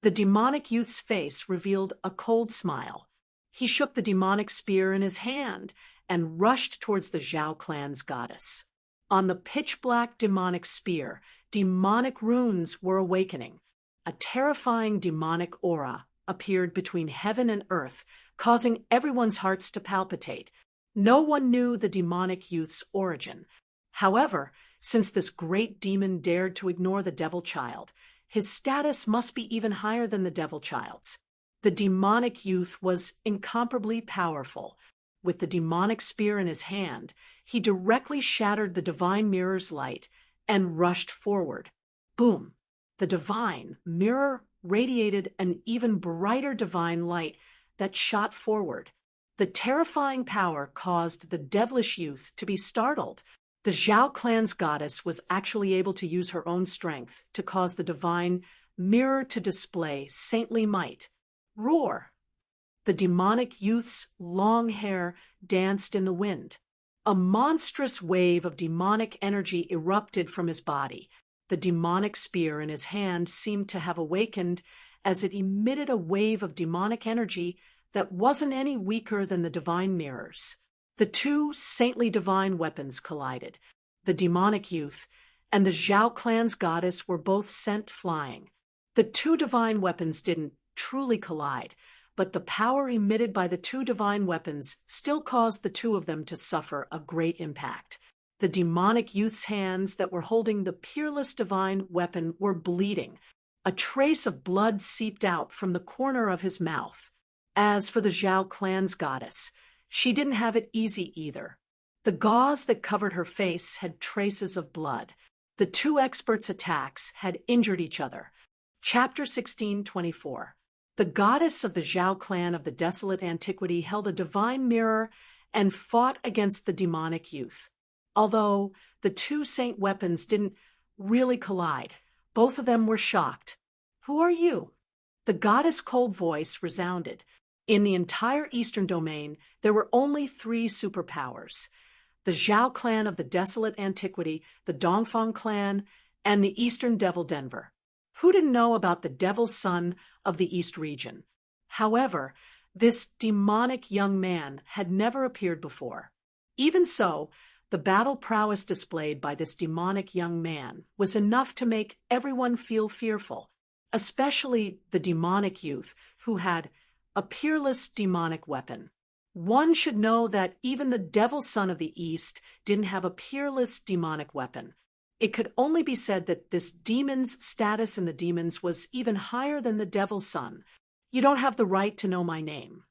The demonic youth's face revealed a cold smile. He shook the demonic spear in his hand and rushed towards the Zhao clan's goddess. On the pitch-black demonic spear, demonic runes were awakening. A terrifying demonic aura appeared between heaven and earth, causing everyone's hearts to palpitate. No one knew the demonic youth's origin. However, since this great demon dared to ignore the devil child, his status must be even higher than the devil child's. The demonic youth was incomparably powerful. With the demonic spear in his hand, he directly shattered the divine mirror's light and rushed forward. Boom! The divine mirror radiated an even brighter divine light that shot forward. The terrifying power caused the devilish youth to be startled. The Zhao clan's goddess was actually able to use her own strength to cause the divine mirror to display saintly might. Roar! The demonic youth's long hair danced in the wind. A monstrous wave of demonic energy erupted from his body. The demonic spear in his hand seemed to have awakened as it emitted a wave of demonic energy that wasn't any weaker than the divine mirrors. The two saintly divine weapons collided. The demonic youth and the Zhao clan's goddess were both sent flying. The two divine weapons didn't truly collide, but the power emitted by the two divine weapons still caused the two of them to suffer a great impact. The demonic youth's hands that were holding the peerless divine weapon were bleeding. A trace of blood seeped out from the corner of his mouth. As for the Zhao clan's goddess, she didn't have it easy either. The gauze that covered her face had traces of blood. The two experts' attacks had injured each other. Chapter 16:24. The goddess of the Zhao clan of the desolate antiquity held a divine mirror and fought against the demonic youth. Although the two saint weapons didn't really collide, both of them were shocked. Who are you? The goddess' cold voice resounded. In the entire eastern domain, there were only 3 superpowers: the Zhao clan of the desolate antiquity, the Dongfang clan, and the eastern devil Denver. Who didn't know about the devil son of the East region? However, this demonic young man had never appeared before. Even so, the battle prowess displayed by this demonic young man was enough to make everyone feel fearful, especially the demonic youth who had a peerless demonic weapon. One should know that even the devil son of the East didn't have a peerless demonic weapon. It could only be said that this demon's status in the demons was even higher than the devil's son. You don't have the right to know my name.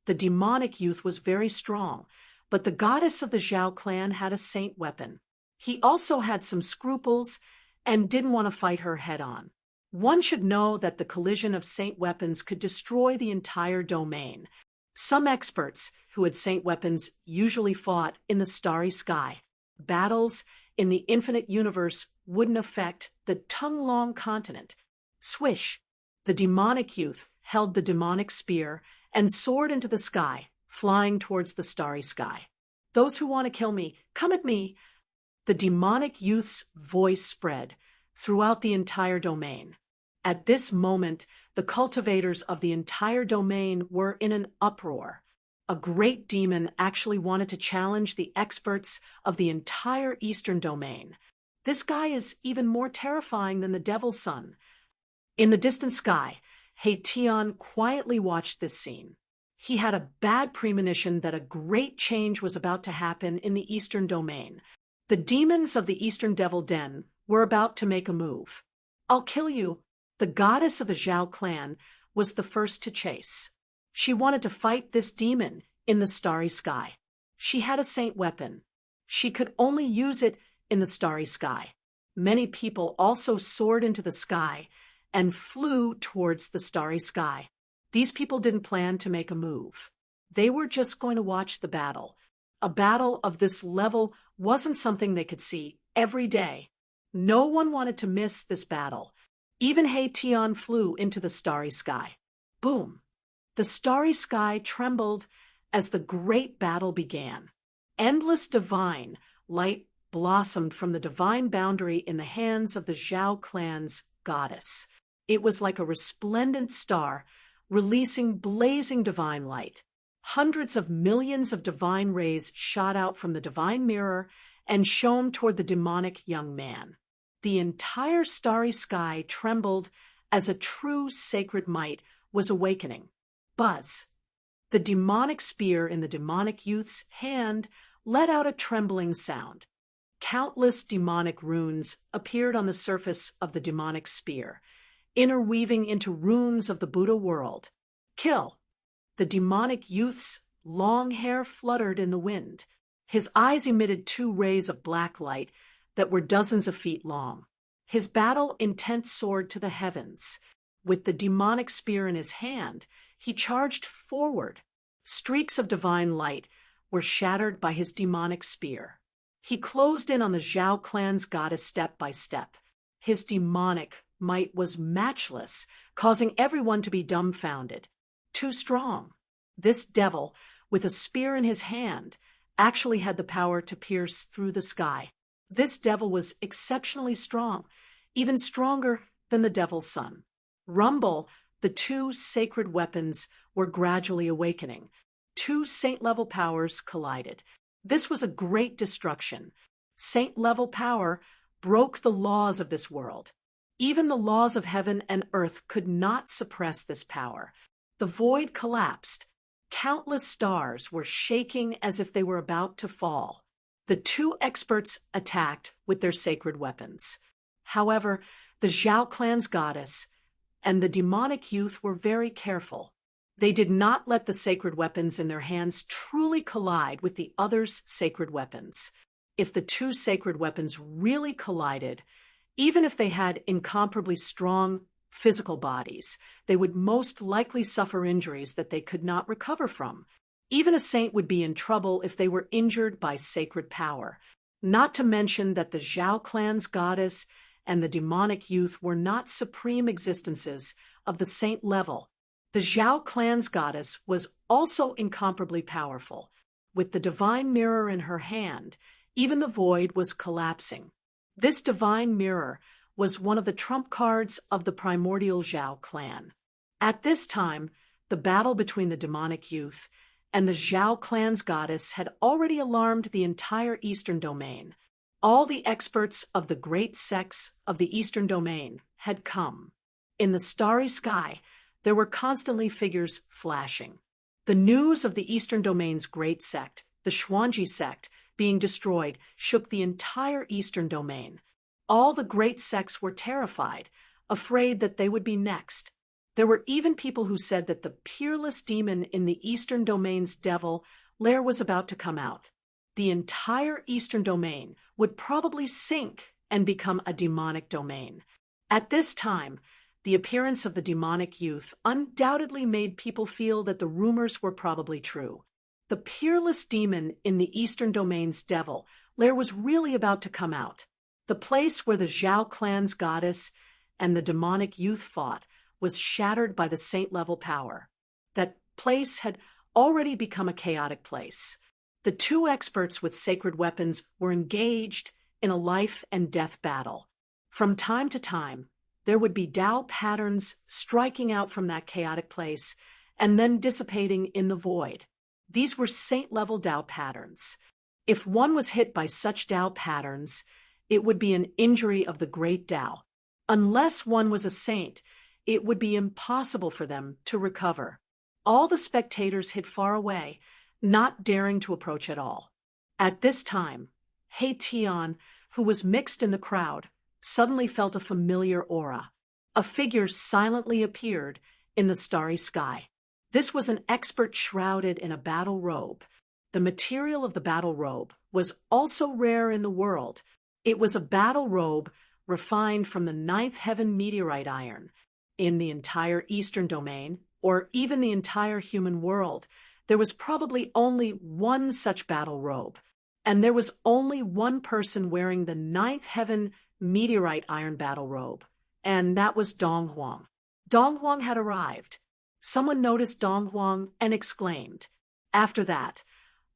The demonic youth was very strong, but the goddess of the Zhao clan had a saint weapon. He also had some scruples and didn't want to fight her head-on. One should know that the collision of saint weapons could destroy the entire domain. Some experts who had saint weapons usually fought in the starry sky. Battles in the infinite universe wouldn't affect the Tonglong continent. Swish! The demonic youth held the demonic spear and soared into the sky, flying towards the starry sky. Those who want to kill me, come at me! The demonic youth's voice spread throughout the entire domain. At this moment, the cultivators of the entire domain were in an uproar. A great demon actually wanted to challenge the experts of the entire eastern domain. This guy is even more terrifying than the devil's son. In the distant sky, He-Tian quietly watched this scene. He had a bad premonition that a great change was about to happen in the eastern domain. The demons of the eastern devil den were about to make a move. I'll kill you. The goddess of the Zhao clan was the first to chase. She wanted to fight this demon in the starry sky. She had a saint weapon. She could only use it in the starry sky. Many people also soared into the sky and flew towards the starry sky. These people didn't plan to make a move. They were just going to watch the battle. A battle of this level wasn't something they could see every day. No one wanted to miss this battle. Even Tian flew into the starry sky. Boom! The starry sky trembled as the great battle began. Endless divine light blossomed from the divine boundary in the hands of the Zhao clan's goddess. It was like a resplendent star, releasing blazing divine light. Hundreds of millions of divine rays shot out from the divine mirror and shone toward the demonic young man. The entire starry sky trembled as a true sacred might was awakening. Buzz! The demonic spear in the demonic youth's hand let out a trembling sound. Countless demonic runes appeared on the surface of the demonic spear, interweaving into runes of the Buddha world. Kill! The demonic youth's long hair fluttered in the wind. His eyes emitted 2 rays of black light that were dozens of feet long. His battle intent soared to the heavens. With the demonic spear in his hand, he charged forward. Streaks of divine light were shattered by his demonic spear. He closed in on the Zhao clan's goddess step by step. His demonic might was matchless, causing everyone to be dumbfounded. Too strong. This devil, with a spear in his hand, actually had the power to pierce through the sky. This devil was exceptionally strong, even stronger than the devil's son. Rumble, the 2 sacred weapons were gradually awakening. 2 saint-level powers collided. This was a great destruction. Saint-level power broke the laws of this world. Even the laws of heaven and earth could not suppress this power. The void collapsed. Countless stars were shaking as if they were about to fall. The 2 experts attacked with their sacred weapons. However, the Zhao clan's goddess and the demonic youth were very careful. They did not let the sacred weapons in their hands truly collide with the other's sacred weapons. If the 2 sacred weapons really collided, even if they had incomparably strong physical bodies, they would most likely suffer injuries that they could not recover from. Even a saint would be in trouble if they were injured by sacred power. Not to mention that the Zhao clan's goddess and the demonic youth were not supreme existences of the saint level. The Zhao clan's goddess was also incomparably powerful. With the divine mirror in her hand, even the void was collapsing. This divine mirror was one of the trump cards of the primordial Zhao clan. At this time, the battle between the demonic youth and the Zhao clan's goddess had already alarmed the entire Eastern Domain. All the experts of the great sects of the Eastern Domain had come. In the starry sky, there were constantly figures flashing. The news of the Eastern Domain's great sect, the Xuanji sect, being destroyed shook the entire Eastern Domain. All the great sects were terrified, afraid that they would be next. There were even people who said that the peerless demon in the Eastern Domain's devil lair was about to come out. The entire Eastern Domain would probably sink and become a demonic domain. At this time, the appearance of the demonic youth undoubtedly made people feel that the rumors were probably true. The peerless demon in the Eastern Domain's devil lair was really about to come out. The place where the Zhao clan's goddess and the demonic youth fought was shattered by the saint-level power. That place had already become a chaotic place. The 2 experts with sacred weapons were engaged in a life-and-death battle. From time to time, there would be Tao patterns striking out from that chaotic place and then dissipating in the void. These were saint-level Tao patterns. If one was hit by such Tao patterns, it would be an injury of the great Tao. Unless one was a saint, it would be impossible for them to recover. All the spectators hid far away, not daring to approach at all. At this time, Tian, who was mixed in the crowd, suddenly felt a familiar aura. A figure silently appeared in the starry sky. This was an expert shrouded in a battle robe. The material of the battle robe was also rare in the world. It was a battle robe refined from the 9th heaven meteorite iron. In the entire Eastern Domain, or even the entire human world, there was probably only one such battle robe, and there was only one person wearing the ninth heaven meteorite iron battle robe, and that was Dong Huang. Dong Huang had arrived. Someone noticed Dong Huang and exclaimed. After that,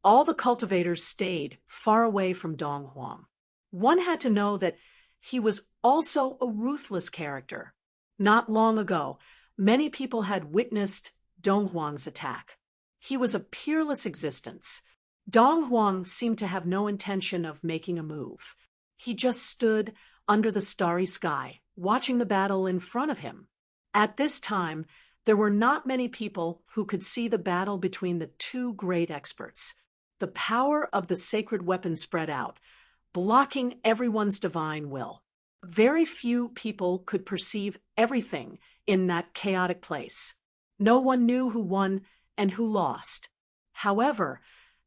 all the cultivators stayed far away from Dong Huang. One had to know that he was also a ruthless character. Not long ago, many people had witnessed Dong Huang's attack. He was a peerless existence. Dong Huang seemed to have no intention of making a move. He just stood under the starry sky, watching the battle in front of him. At this time, there were not many people who could see the battle between the two great experts. The power of the sacred weapon spread out, blocking everyone's divine will. Very few people could perceive everything in that chaotic place. No one knew who won and who lost. However,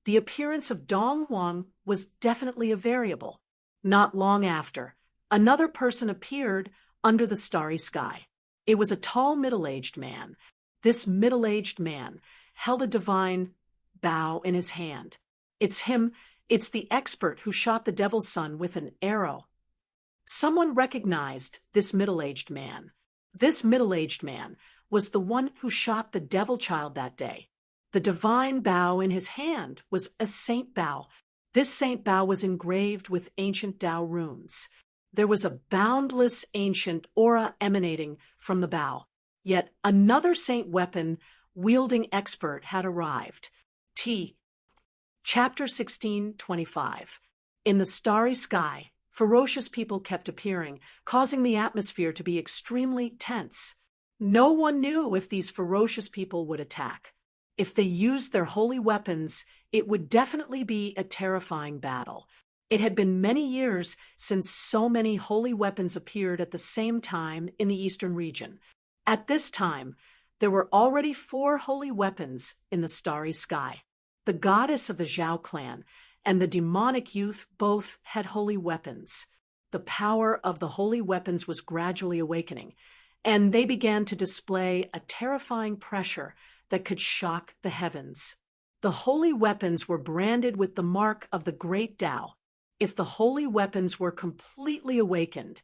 the appearance of Dong Huang was definitely a variable. Not long after, another person appeared under the starry sky. It was a tall, middle-aged man. This middle-aged man held a divine bow in his hand. It's him, it's the expert who shot the devil's son with an arrow. Someone recognized this middle-aged man. This middle-aged man was the one who shot the devil child that day. The divine bow in his hand was a saint bow. This saint bow was engraved with ancient Tao runes. There was a boundless ancient aura emanating from the bow. Yet another saint weapon wielding expert had arrived. Chapter 16:25. In the starry sky, ferocious people kept appearing, causing the atmosphere to be extremely tense. No one knew if these ferocious people would attack. If they used their holy weapons, it would definitely be a terrifying battle. It had been many years since so many holy weapons appeared at the same time in the eastern region. At this time, there were already 4 holy weapons in the starry sky. The goddess of the Zhao clan and the demonic youth both had holy weapons. The power of the holy weapons was gradually awakening, and they began to display a terrifying pressure that could shock the heavens. The holy weapons were branded with the mark of the great Tao. If the holy weapons were completely awakened,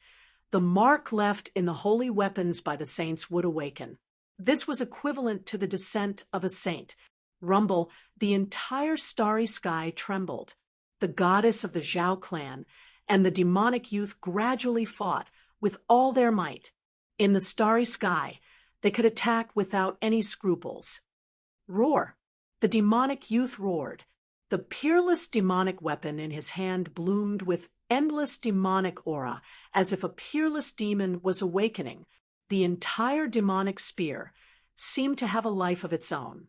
the mark left in the holy weapons by the saints would awaken. This was equivalent to the descent of a saint. Rumble, the entire starry sky trembled. The goddess of the Zhao clan and the demonic youth gradually fought with all their might. In the starry sky, they could attack without any scruples. Roar! The demonic youth roared. The peerless demonic weapon in his hand bloomed with endless demonic aura, as if a peerless demon was awakening. The entire demonic spear seemed to have a life of its own.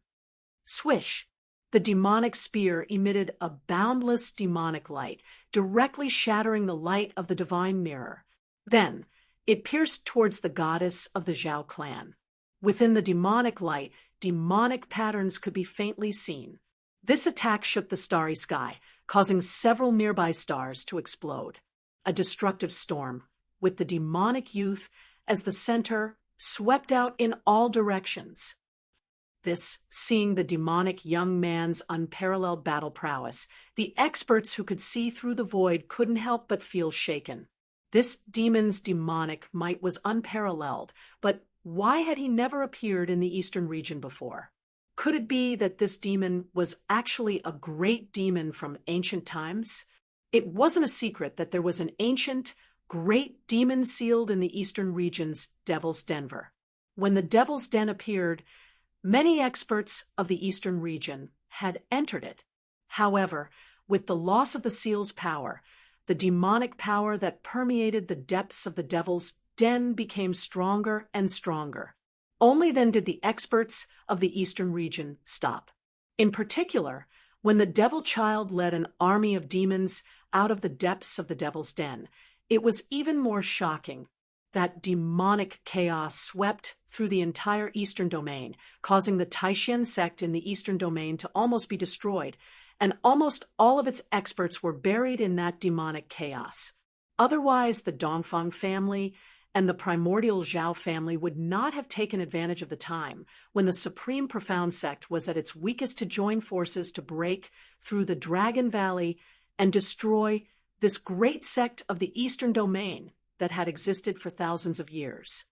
Swish! The demonic spear emitted a boundless demonic light, directly shattering the light of the divine mirror. Then, it pierced towards the goddess of the Zhao clan. Within the demonic light, demonic patterns could be faintly seen. This attack shook the starry sky, causing several nearby stars to explode. A destructive storm, with the demonic youth as the center, swept out in all directions. This, seeing the demonic young man's unparalleled battle prowess, the experts who could see through the void couldn't help but feel shaken. This demon's demonic might was unparalleled, but why had he never appeared in the eastern region before? Could it be that this demon was actually a great demon from ancient times? It wasn't a secret that there was an ancient, great demon sealed in the eastern region's Devil's Denver. When the Devil's Den appeared, many experts of the eastern region had entered it. However, with the loss of the seal's power, the demonic power that permeated the depths of the Devil's Den became stronger and stronger. Only then did the experts of the eastern region stop. In particular, when the devil child led an army of demons out of the depths of the Devil's Den, it was even more shocking. That demonic chaos swept through the entire eastern domain, causing the Taishan sect in the eastern domain to almost be destroyed, and almost all of its experts were buried in that demonic chaos. Otherwise, the Dongfang family and the primordial Zhao family would not have taken advantage of the time when the Supreme Profound Sect was at its weakest to join forces to break through the Dragon Valley and destroy this great sect of the Eastern Domain that had existed for thousands of years.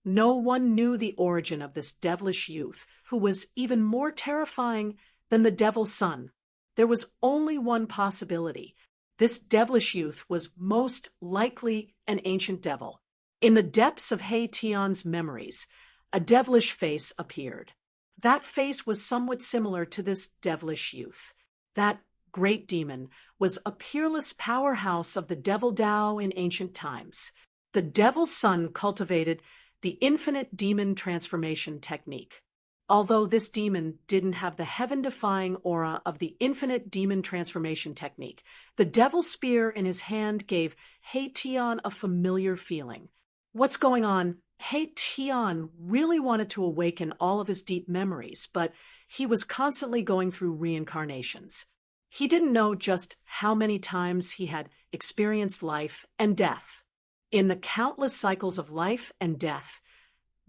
No one knew the origin of this devilish youth, who was even more terrifying than the Devil's Son. There was only one possibility. This devilish youth was most likely an ancient devil. In the depths of He Tian's memories, a devilish face appeared. That face was somewhat similar to this devilish youth. That great demon was a peerless powerhouse of the devil Dao in ancient times. The Devil's Son cultivated the infinite demon transformation technique. Although this demon didn't have the heaven-defying aura of the infinite demon transformation technique, the devil's spear in his hand gave He Tian a familiar feeling. What's going on? He Tian really wanted to awaken all of his deep memories, but he was constantly going through reincarnations. He didn't know just how many times he had experienced life and death. In the countless cycles of life and death,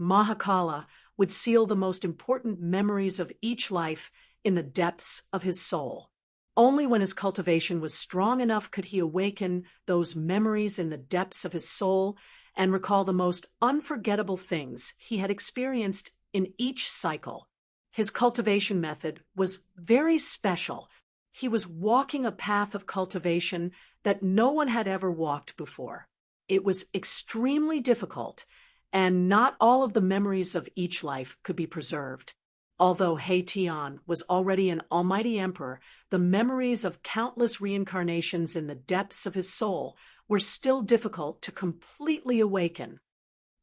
Mahakala would seal the most important memories of each life in the depths of his soul. Only when his cultivation was strong enough could he awaken those memories in the depths of his soul and recall the most unforgettable things he had experienced in each cycle. His cultivation method was very special. He was walking a path of cultivation that no one had ever walked before. It was extremely difficult, and not all of the memories of each life could be preserved. Although He Tian was already an almighty emperor, the memories of countless reincarnations in the depths of his soul were still difficult to completely awaken.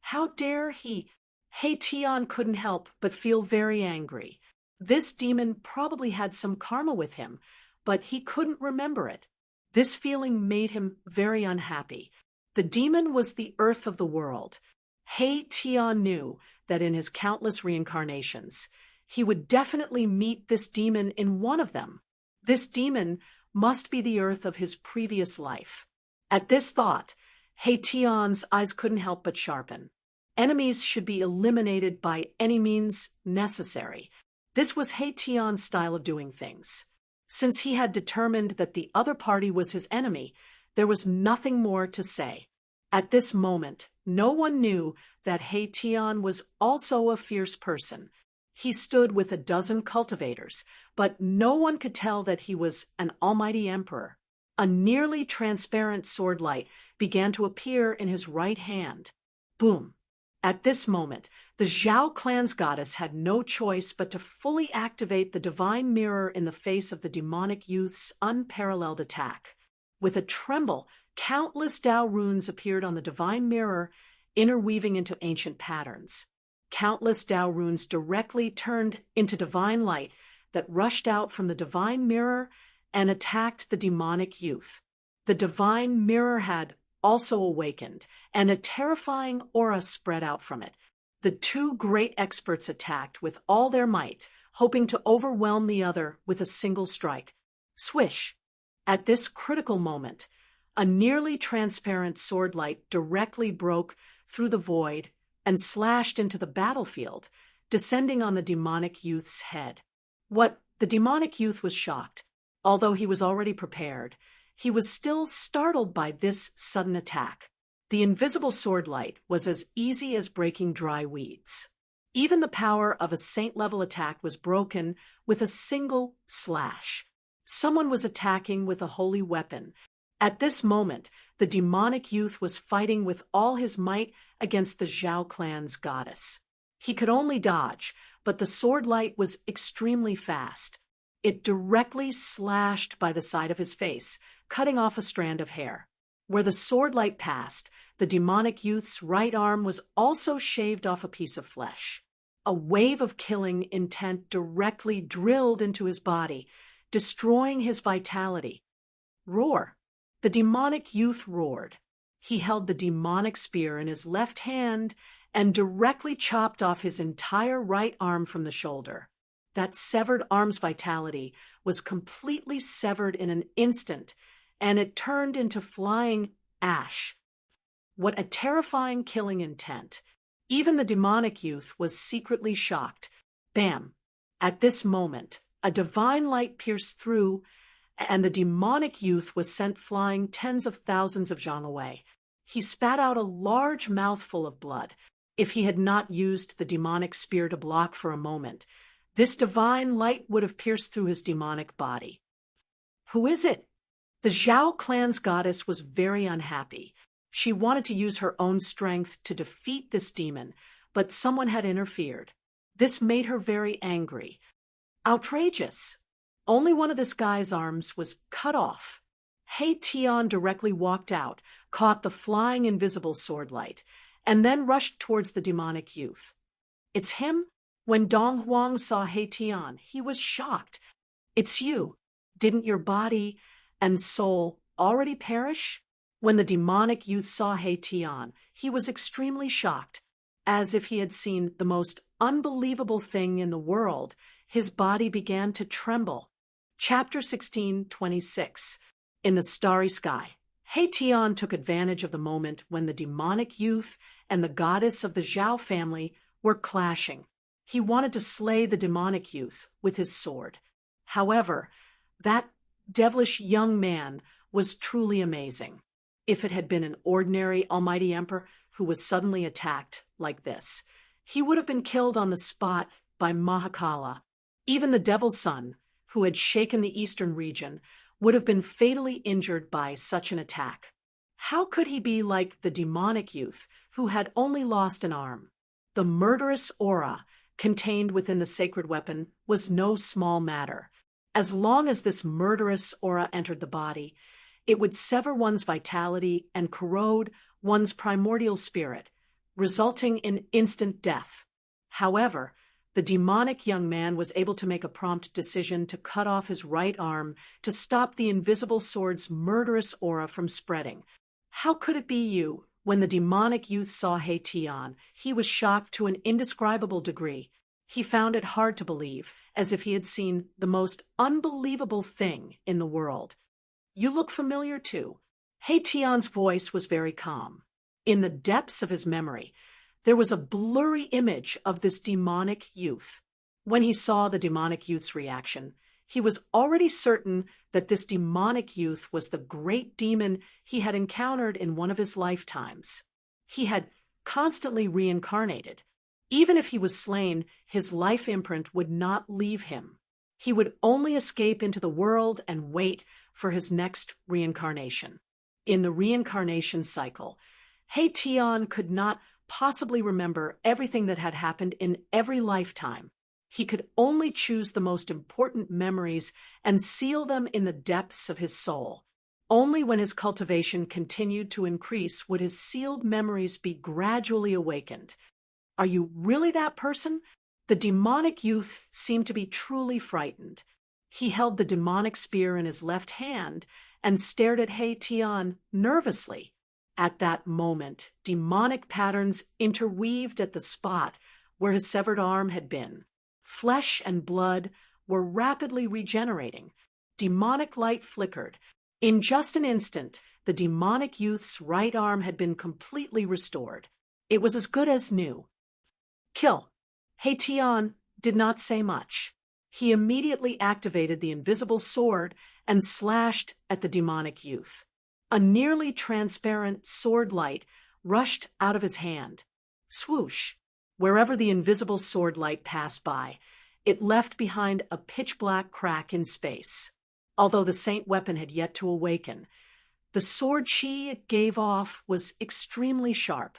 How dare he? He Tian couldn't help but feel very angry. This demon probably had some karma with him, but he couldn't remember it. This feeling made him very unhappy. The demon was the earth of the world. He Tian knew that in his countless reincarnations, he would definitely meet this demon in one of them. This demon must be the earth of his previous life. At this thought, He Tian's eyes couldn't help but sharpen. Enemies should be eliminated by any means necessary. This was He Tian's style of doing things. Since he had determined that the other party was his enemy, there was nothing more to say. At this moment, no one knew that He Tian was also a fierce person. He stood with a dozen cultivators, but no one could tell that he was an almighty emperor. A nearly transparent sword light began to appear in his right hand. Boom! At this moment, the Zhao clan's goddess had no choice but to fully activate the divine mirror in the face of the demonic youth's unparalleled attack. With a tremble, countless Dao runes appeared on the divine mirror, interweaving into ancient patterns. Countless Dao runes directly turned into divine light that rushed out from the divine mirror and attacked the demonic youth. The divine mirror had also awakened, and a terrifying aura spread out from it. The two great experts attacked with all their might, hoping to overwhelm the other with a single strike. Swish! At this critical moment, a nearly transparent sword light directly broke through the void and slashed into the battlefield, descending on the demonic youth's head. The demonic youth was shocked. Although he was already prepared, he was still startled by this sudden attack. The invisible sword light was as easy as breaking dry weeds. Even the power of a saint-level attack was broken with a single slash. Someone was attacking with a holy weapon. At this moment, the demonic youth was fighting with all his might against the Zhao clan's goddess. He could only dodge, but the sword light was extremely fast. It directly slashed by the side of his face, cutting off a strand of hair. Where the sword light passed, the demonic youth's right arm was also shaved off a piece of flesh. A wave of killing intent directly drilled into his body, destroying his vitality. Roar! The demonic youth roared. He held the demonic spear in his left hand and directly chopped off his entire right arm from the shoulder. That severed arm's vitality was completely severed in an instant, and it turned into flying ash. What a terrifying killing intent. Even the demonic youth was secretly shocked. Bam! At this moment, a divine light pierced through, and the demonic youth was sent flying tens of thousands of zhang away. He spat out a large mouthful of blood. If he had not used the demonic spear to block for a moment, this divine light would have pierced through his demonic body. Who is it? The Zhao clan's goddess was very unhappy. She wanted to use her own strength to defeat this demon, but someone had interfered. This made her very angry. Outrageous! Only one of this guy's arms was cut off. He Tian directly walked out, caught the flying invisible sword light, and then rushed towards the demonic youth. It's him? When Dong Huang saw He Tian, he was shocked. It's you. Didn't your body and soul already perish? When the demonic youth saw He Tian, he was extremely shocked. As if he had seen the most unbelievable thing in the world, his body began to tremble. Chapter 16:26. In the starry sky. He Tian took advantage of the moment when the demonic youth and the goddess of the Zhao family were clashing. He wanted to slay the demonic youth with his sword. However, that devilish young man was truly amazing. If it had been an ordinary almighty emperor who was suddenly attacked like this, he would have been killed on the spot by Mahakala. Even the devil's son, who had shaken the eastern region, would have been fatally injured by such an attack. How could he be like the demonic youth who had only lost an arm? The murderous aura contained within the sacred weapon was no small matter. As long as this murderous aura entered the body, it would sever one's vitality and corrode one's primordial spirit, resulting in instant death. However, the demonic young man was able to make a prompt decision to cut off his right arm to stop the invisible sword's murderous aura from spreading. How could it be you? When the demonic youth saw He Tian, he was shocked to an indescribable degree. He found it hard to believe, as if he had seen the most unbelievable thing in the world. You look familiar too. He Tian's voice was very calm. In the depths of his memory, there was a blurry image of this demonic youth. When he saw the demonic youth's reaction, he was already certain that this demonic youth was the great demon he had encountered in one of his lifetimes. He had constantly reincarnated. Even if he was slain, his life imprint would not leave him. He would only escape into the world and wait for his next reincarnation. In the reincarnation cycle, He Tian could not possibly remember everything that had happened in every lifetime. He could only choose the most important memories and seal them in the depths of his soul. Only when his cultivation continued to increase would his sealed memories be gradually awakened. Are you really that person? The demonic youth seemed to be truly frightened. He held the demonic spear in his left hand and stared at He Tian nervously. At that moment, demonic patterns interweaved at the spot where his severed arm had been. Flesh and blood were rapidly regenerating. Demonic light flickered. In just an instant, the demonic youth's right arm had been completely restored. It was as good as new. Kill. He Tian did not say much. He immediately activated the invisible sword and slashed at the demonic youth. A nearly transparent sword light rushed out of his hand. Swoosh! Wherever the invisible sword light passed by, it left behind a pitch-black crack in space. Although the saint weapon had yet to awaken, the sword chi it gave off was extremely sharp.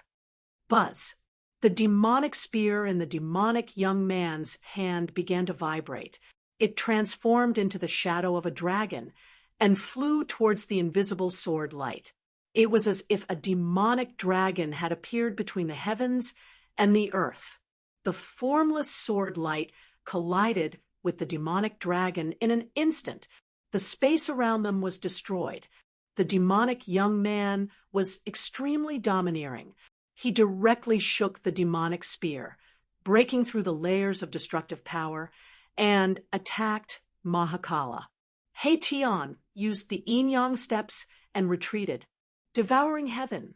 Buzz! The demonic spear in the demonic young man's hand began to vibrate. It transformed into the shadow of a dragon and flew towards the invisible sword light. It was as if a demonic dragon had appeared between the heavens and the earth. The formless sword light collided with the demonic dragon in an instant. The space around them was destroyed. The demonic young man was extremely domineering. He directly shook the demonic spear, breaking through the layers of destructive power, and attacked Mahakala. He Tian used the yin-yang steps and retreated, devouring heaven.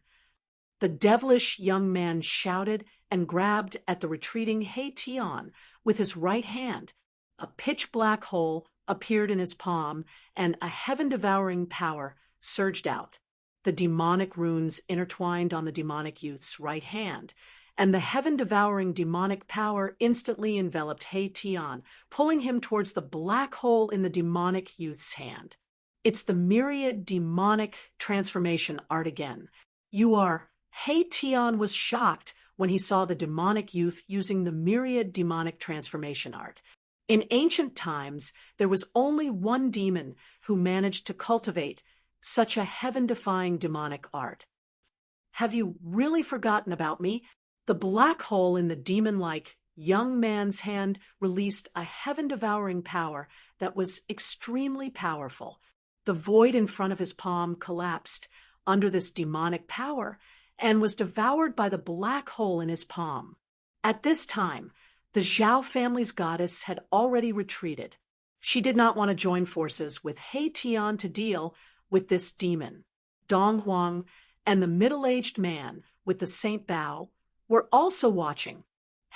The devilish young man shouted and grabbed at the retreating Hei-Tian with his right hand. A pitch-black hole appeared in his palm, and a heaven-devouring power surged out. The demonic runes intertwined on the demonic youth's right hand, and the heaven-devouring demonic power instantly enveloped Hei-Tian, pulling him towards the black hole in the demonic youth's hand. It's the myriad demonic transformation art again. Hei-Tian was shocked when he saw the demonic youth using the myriad demonic transformation art. In ancient times, there was only one demon who managed to cultivate such a heaven-defying demonic art. Have you really forgotten about me? The black hole in the demon-like young man's hand released a heaven-devouring power that was extremely powerful. The void in front of his palm collapsed under this demonic power and was devoured by the black hole in his palm. At this time, the Zhao family's goddess had already retreated. She did not want to join forces with Hei-Tian to deal with this demon. Dong Huang and the middle-aged man with the Saint Bao were also watching.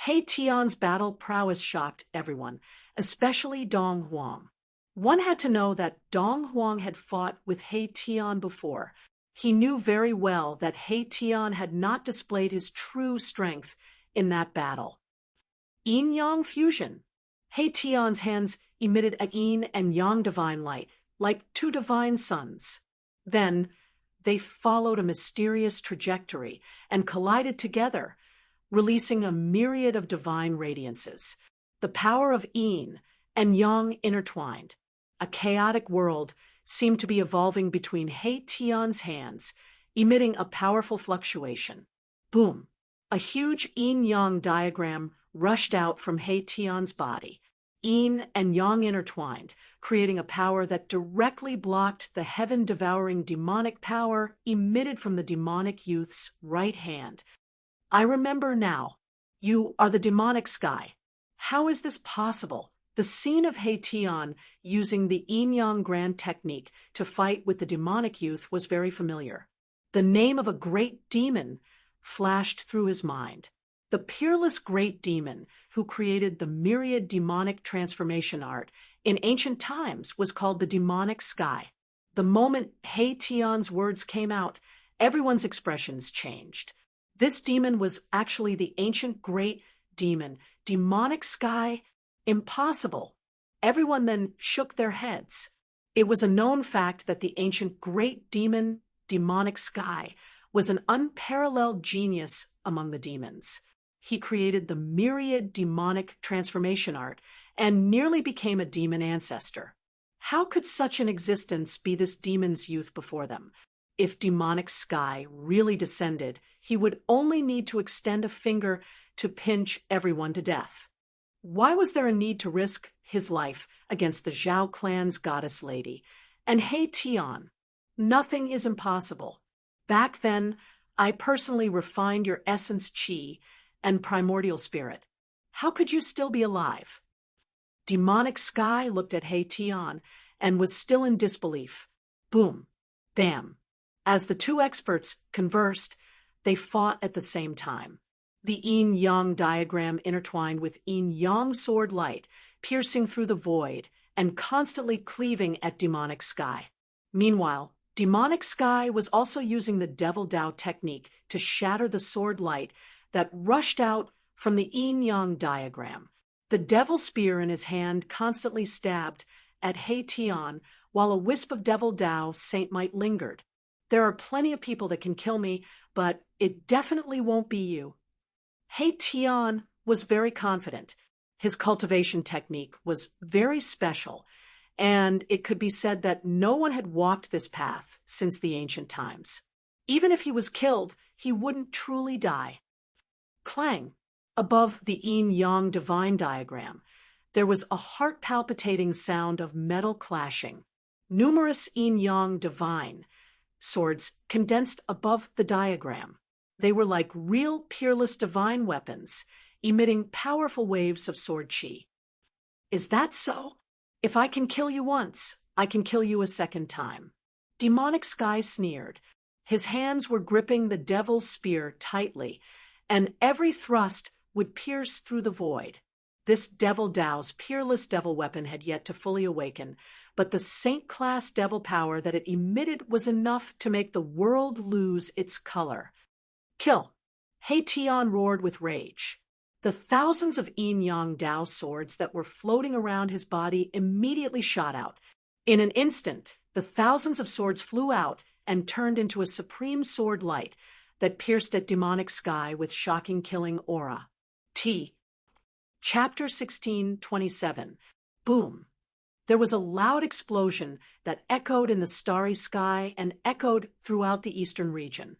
Hei-Tian's battle prowess shocked everyone, especially Dong Huang. One had to know that Dong Huang had fought with Hei-Tian before. He knew very well that Hei-Tian had not displayed his true strength in that battle. Yin-Yang fusion. Hei-Tian's hands emitted a yin and yang divine light, like two divine suns. Then, they followed a mysterious trajectory and collided together, releasing a myriad of divine radiances. The power of yin and yang intertwined. A chaotic world seemed to be evolving between Hei-Tian's hands, emitting a powerful fluctuation. Boom! A huge yin-yang diagram rushed out from Hei-Tian's body. Yin and yang intertwined, creating a power that directly blocked the heaven-devouring demonic power emitted from the demonic youth's right hand. I remember now. You are the demonic sky. How is this possible? The scene of Hei-Tian using the yin-yang grand technique to fight with the demonic youth was very familiar. The name of a great demon flashed through his mind. The peerless great demon who created the myriad demonic transformation art in ancient times was called the demonic sky. The moment Hei-Tian's words came out, everyone's expressions changed. This demon was actually the ancient great demon. Demonic sky? Impossible. Everyone then shook their heads. It was a known fact that the ancient great demon, demonic sky, was an unparalleled genius among the demons. He created the myriad demonic transformation art and nearly became a demon ancestor. How could such an existence be this demon's youth before them? If demonic sky really descended, he would only need to extend a finger to pinch everyone to death. Why was there a need to risk his life against the Zhao clan's goddess lady? And Hei-Tian, nothing is impossible. Back then, I personally refined your essence chi and primordial spirit. How could you still be alive? Demonic sky looked at Hei-Tian and was still in disbelief. Boom. Bam. As the two experts conversed, they fought at the same time. The yin-yang diagram intertwined with yin-yang sword light, piercing through the void and constantly cleaving at demonic sky. Meanwhile, demonic sky was also using the devil Dao technique to shatter the sword light that rushed out from the yin-yang diagram. The devil spear in his hand constantly stabbed at Hei-Tian, while a wisp of devil Dao saint might lingered. There are plenty of people that can kill me, but it definitely won't be you. Hei-Tian was very confident. His cultivation technique was very special, and it could be said that no one had walked this path since the ancient times. Even if he was killed, he wouldn't truly die. Clang! Above the yin-yang divine diagram, there was a heart-palpitating sound of metal clashing. Numerous yin-yang divine swords condensed above the diagram. They were like real peerless divine weapons, emitting powerful waves of sword chi. Is that so? If I can kill you once, I can kill you a second time. Demonic sky sneered. His hands were gripping the devil's spear tightly, and every thrust would pierce through the void. This devil Tao's peerless devil weapon had yet to fully awaken, but the saint-class devil power that it emitted was enough to make the world lose its color. Kill! He Tian roared with rage. The thousands of yin-yang Tao swords that were floating around his body immediately shot out. In an instant, the thousands of swords flew out and turned into a supreme sword light that pierced at demonic sky with shocking killing aura. Chapter 16:27. Boom! There was a loud explosion that echoed in the starry sky and echoed throughout the eastern region.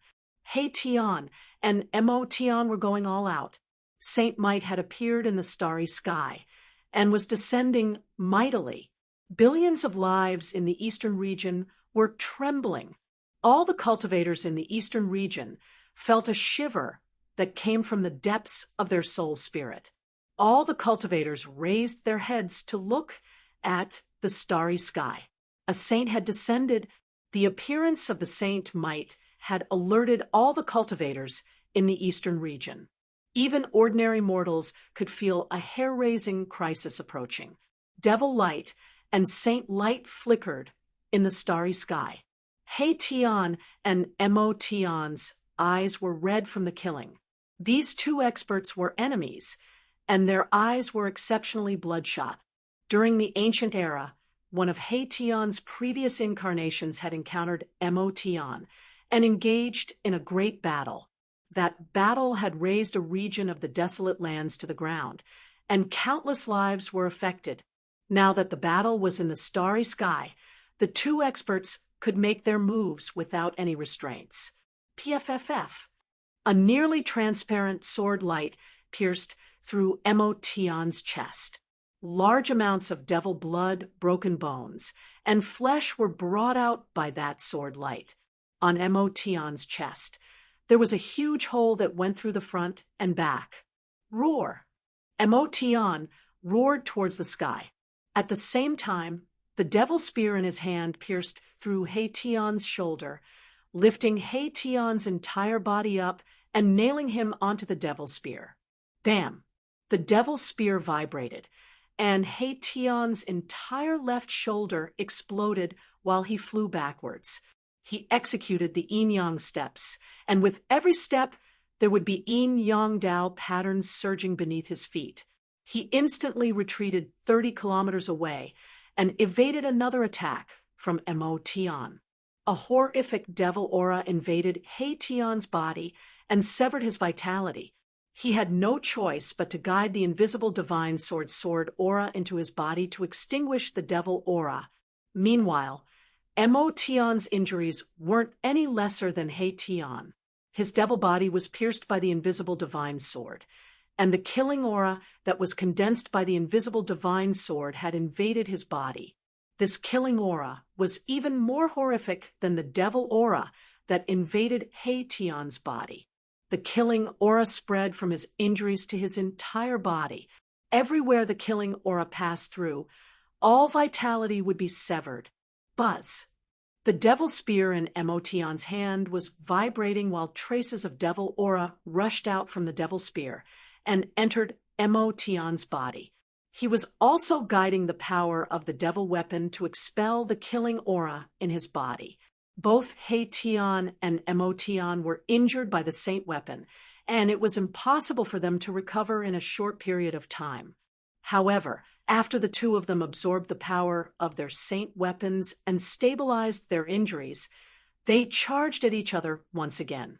He Tian and Mo Tian were going all out. Saint Might had appeared in the starry sky and was descending mightily. Billions of lives in the eastern region were trembling. All the cultivators in the eastern region felt a shiver that came from the depths of their soul spirit. All the cultivators raised their heads to look at the starry sky. A saint had descended. The appearance of the Saint Might had alerted all the cultivators in the eastern region. Even ordinary mortals could feel a hair-raising crisis approaching. Devil light and saint light flickered in the starry sky. He Tian and Mo Tian's eyes were red from the killing. These two experts were enemies, and their eyes were exceptionally bloodshot. During the ancient era, one of He Tian's previous incarnations had encountered Mo Tian and engaged in a great battle. That battle had razed a region of the desolate lands to the ground, and countless lives were affected. Now that the battle was in the starry sky, the two experts could make their moves without any restraints. PFFF. A nearly transparent sword light pierced through Mo Tian's chest. Large amounts of devil blood, broken bones, and flesh were brought out by that sword light. On Mo Tian's chest, there was a huge hole that went through the front and back. Roar! Mo Tian roared towards the sky. At the same time, the devil spear in his hand pierced through He Tian's shoulder, lifting He Tian's entire body up and nailing him onto the devil spear. Bam! The devil spear vibrated, and He Tian's entire left shoulder exploded while he flew backwards. He executed the yin-yang steps, and with every step, there would be yin-yang Tao patterns surging beneath his feet. He instantly retreated 30 kilometers away and evaded another attack from Mo Tian. A horrific devil aura invaded He Tian's body and severed his vitality. He had no choice but to guide the invisible divine sword aura into his body to extinguish the devil aura. Meanwhile, Mo Tian's injuries weren't any lesser than He Tian. His devil body was pierced by the invisible divine sword, and the killing aura that was condensed by the invisible divine sword had invaded his body. This killing aura was even more horrific than the devil aura that invaded He Tian's body. The killing aura spread from his injuries to his entire body. Everywhere the killing aura passed through, all vitality would be severed. Buzz. The devil spear in Mo Tian's hand was vibrating while traces of devil aura rushed out from the devil spear and entered Mo Tian's body. He was also guiding the power of the devil weapon to expel the killing aura in his body. Both He Tian and Mo Tian were injured by the saint weapon, and it was impossible for them to recover in a short period of time. However, after the two of them absorbed the power of their saint weapons and stabilized their injuries, they charged at each other once again.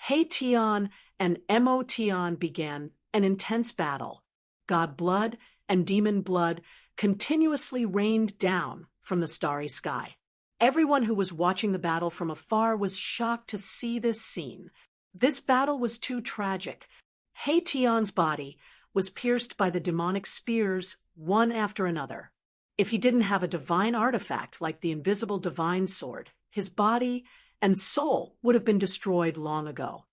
He Tian and Mo Tian began an intense battle. God blood and demon blood continuously rained down from the starry sky. Everyone who was watching the battle from afar was shocked to see this scene. This battle was too tragic. He Tian's body was pierced by the demonic spears one after another. If he didn't have a divine artifact like the invisible divine sword, his body and soul would have been destroyed long ago.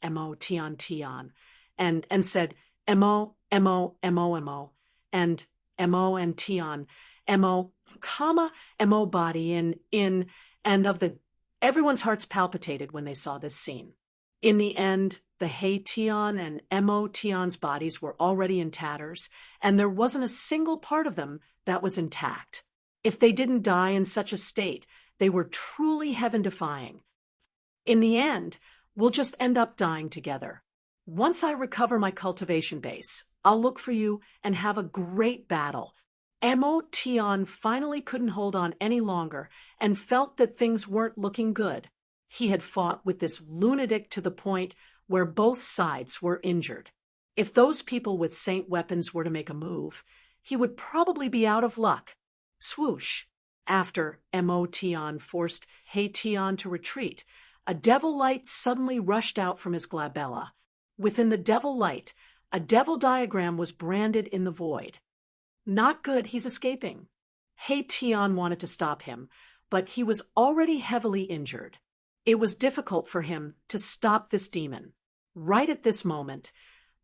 Mo Tian Tian, and said Mo, Mo, Mo, Mo, and Mo and Tian, Mo, Mo body in, and of the Everyone's hearts palpitated when they saw this scene. In the end, the He Tian and Mo Tian's bodies were already in tatters, and there wasn't a single part of them that was intact. If they didn't die in such a state, they were truly heaven-defying. In the end, we'll just end up dying together. Once I recover my cultivation base, I'll look for you and have a great battle. Mo Tian finally couldn't hold on any longer and felt that things weren't looking good. He had fought with this lunatic to the point where both sides were injured. If those people with saint weapons were to make a move, he would probably be out of luck. Swoosh! After Mo Tian forced He Tian to retreat, a devil light suddenly rushed out from his glabella. Within the devil light, a devil diagram was branded in the void. Not good, he's escaping. He Tian wanted to stop him, but he was already heavily injured. It was difficult for him to stop this demon. Right at this moment,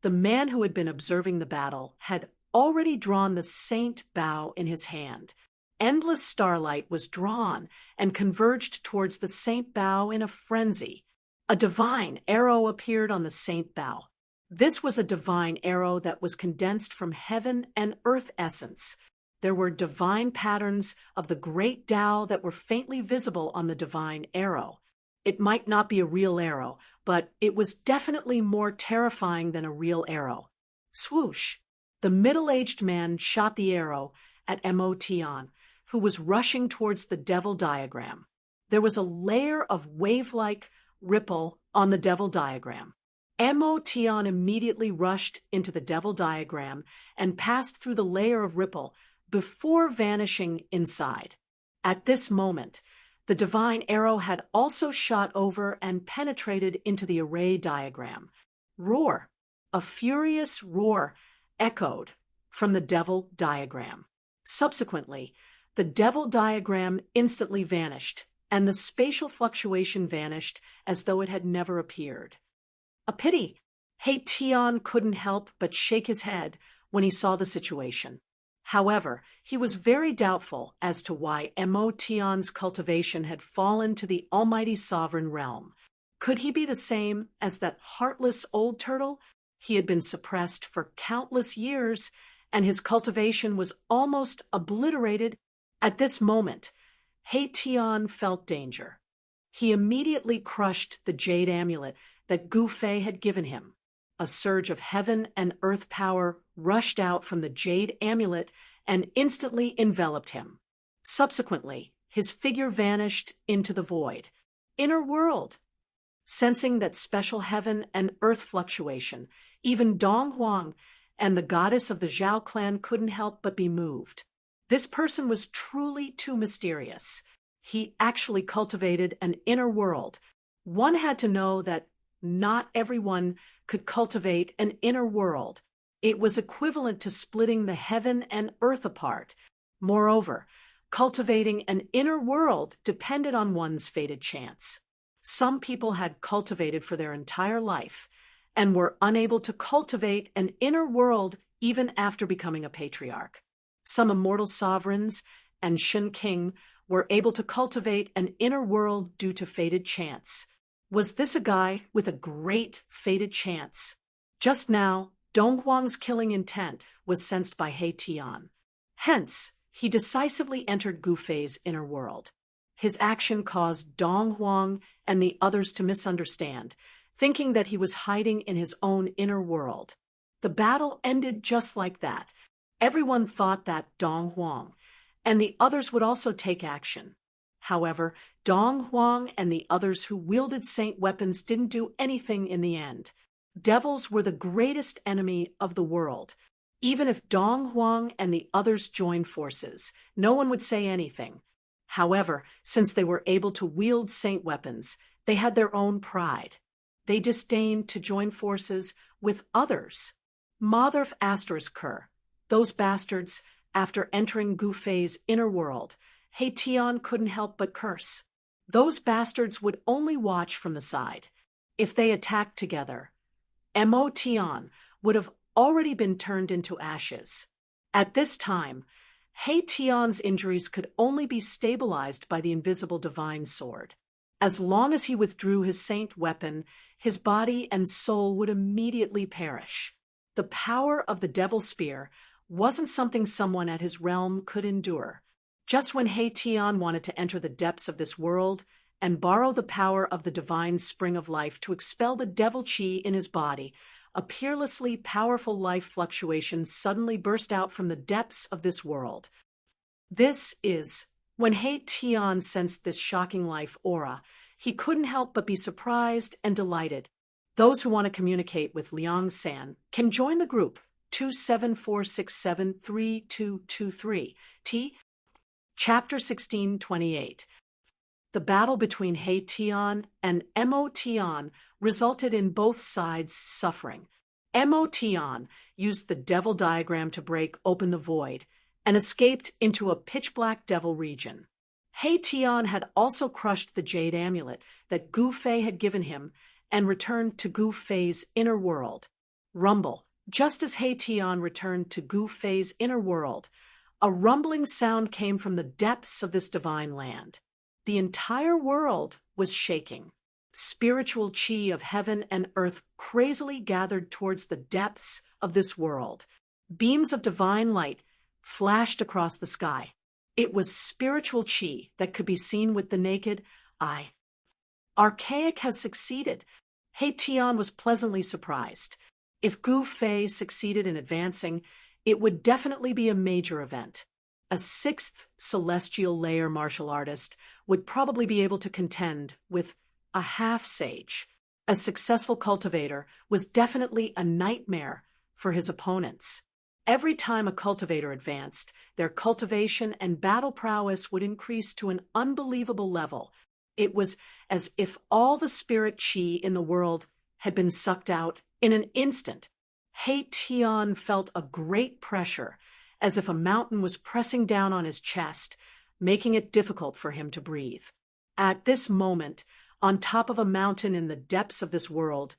the man who had been observing the battle had already drawn the saint bow in his hand. Endless starlight was drawn and converged towards the saint bow in a frenzy. A divine arrow appeared on the saint bow. This was a divine arrow that was condensed from heaven and earth essence. There were divine patterns of the great Tao that were faintly visible on the divine arrow. It might not be a real arrow, but it was definitely more terrifying than a real arrow. Swoosh! The middle-aged man shot the arrow at Mo Tian, who was rushing towards the devil diagram. There was a layer of wave-like ripple on the devil diagram. Mo Tian immediately rushed into the devil diagram and passed through the layer of ripple before vanishing inside. At this moment, the divine arrow had also shot over and penetrated into the array diagram. Roar! A furious roar echoed from the devil diagram. Subsequently, the devil diagram instantly vanished, and the spatial fluctuation vanished as though it had never appeared. A pity. He Tian couldn't help but shake his head when he saw the situation. However, he was very doubtful as to why Mo Tian's cultivation had fallen to the almighty sovereign realm. Could he be the same as that heartless old turtle? He had been suppressed for countless years, and his cultivation was almost obliterated. At this moment, He Tian felt danger. He immediately crushed the jade amulet that Gu Fei had given him. A surge of heaven and earth power rushed out from the jade amulet and instantly enveloped him. Subsequently, his figure vanished into the void. Inner world. Sensing that special heaven and earth fluctuation, even Dong Huang and the goddess of the Zhao clan couldn't help but be moved. This person was truly too mysterious. He actually cultivated an inner world. One had to know that not everyone could cultivate an inner world. It was equivalent to splitting the heaven and earth apart. Moreover, cultivating an inner world depended on one's fated chance. Some people had cultivated for their entire life and were unable to cultivate an inner world even after becoming a patriarch. Some immortal sovereigns and Shen King were able to cultivate an inner world due to fated chance. Was this a guy with a great fated chance? Just now, Dong Huang's killing intent was sensed by He Tian. Hence, he decisively entered Gu Fei's inner world. His action caused Dong Huang and the others to misunderstand, thinking that he was hiding in his own inner world. The battle ended just like that. Everyone thought that Dong Huang and the others would also take action. However, Dong Huang and the others who wielded saint weapons didn't do anything in the end. Devils were the greatest enemy of the world. Even if Dong Huang and the others joined forces, no one would say anything. However, since they were able to wield saint weapons, they had their own pride. They disdained to join forces with others. Motherf asterisk Kerr. Those bastards, after entering Gu Fei's inner world, He Tian couldn't help but curse. Those bastards would only watch from the side. If they attacked together, Mo Tian would have already been turned into ashes. At this time, He Tian's injuries could only be stabilized by the invisible divine sword. As long as he withdrew his saint weapon, his body and soul would immediately perish. The power of the devil's spear wasn't something someone at his realm could endure. Just when Tian wanted to enter the depths of this world and borrow the power of the divine spring of life to expel the devil chi in his body, a peerlessly powerful life fluctuation suddenly burst out from the depths of this world. When Tian sensed this shocking life aura, he couldn't help but be surprised and delighted. Those who want to communicate with Liang San can join the group 274673223. Chapter 1628. The battle between Tian and Mo Tian resulted in both sides suffering. Mo Tian used the devil diagram to break open the void and escaped into a pitch-black devil region. Tian had also crushed the jade amulet that Gu Fei had given him and returned to Gu Fei's inner world. Rumble. Just as Tian returned to Gu Fei's inner world, a rumbling sound came from the depths of this divine land. The entire world was shaking. Spiritual chi of heaven and earth crazily gathered towards the depths of this world. Beams of divine light flashed across the sky. It was spiritual chi that could be seen with the naked eye. Archaic has succeeded. Tian was pleasantly surprised. If Gu Fei succeeded in advancing, it would definitely be a major event. A sixth celestial layer martial artist would probably be able to contend with a half-sage. A successful cultivator was definitely a nightmare for his opponents. Every time a cultivator advanced, their cultivation and battle prowess would increase to an unbelievable level. It was as if all the spirit chi in the world had been sucked out in an instant. Tian felt a great pressure, as if a mountain was pressing down on his chest, making it difficult for him to breathe. At this moment, on top of a mountain in the depths of this world,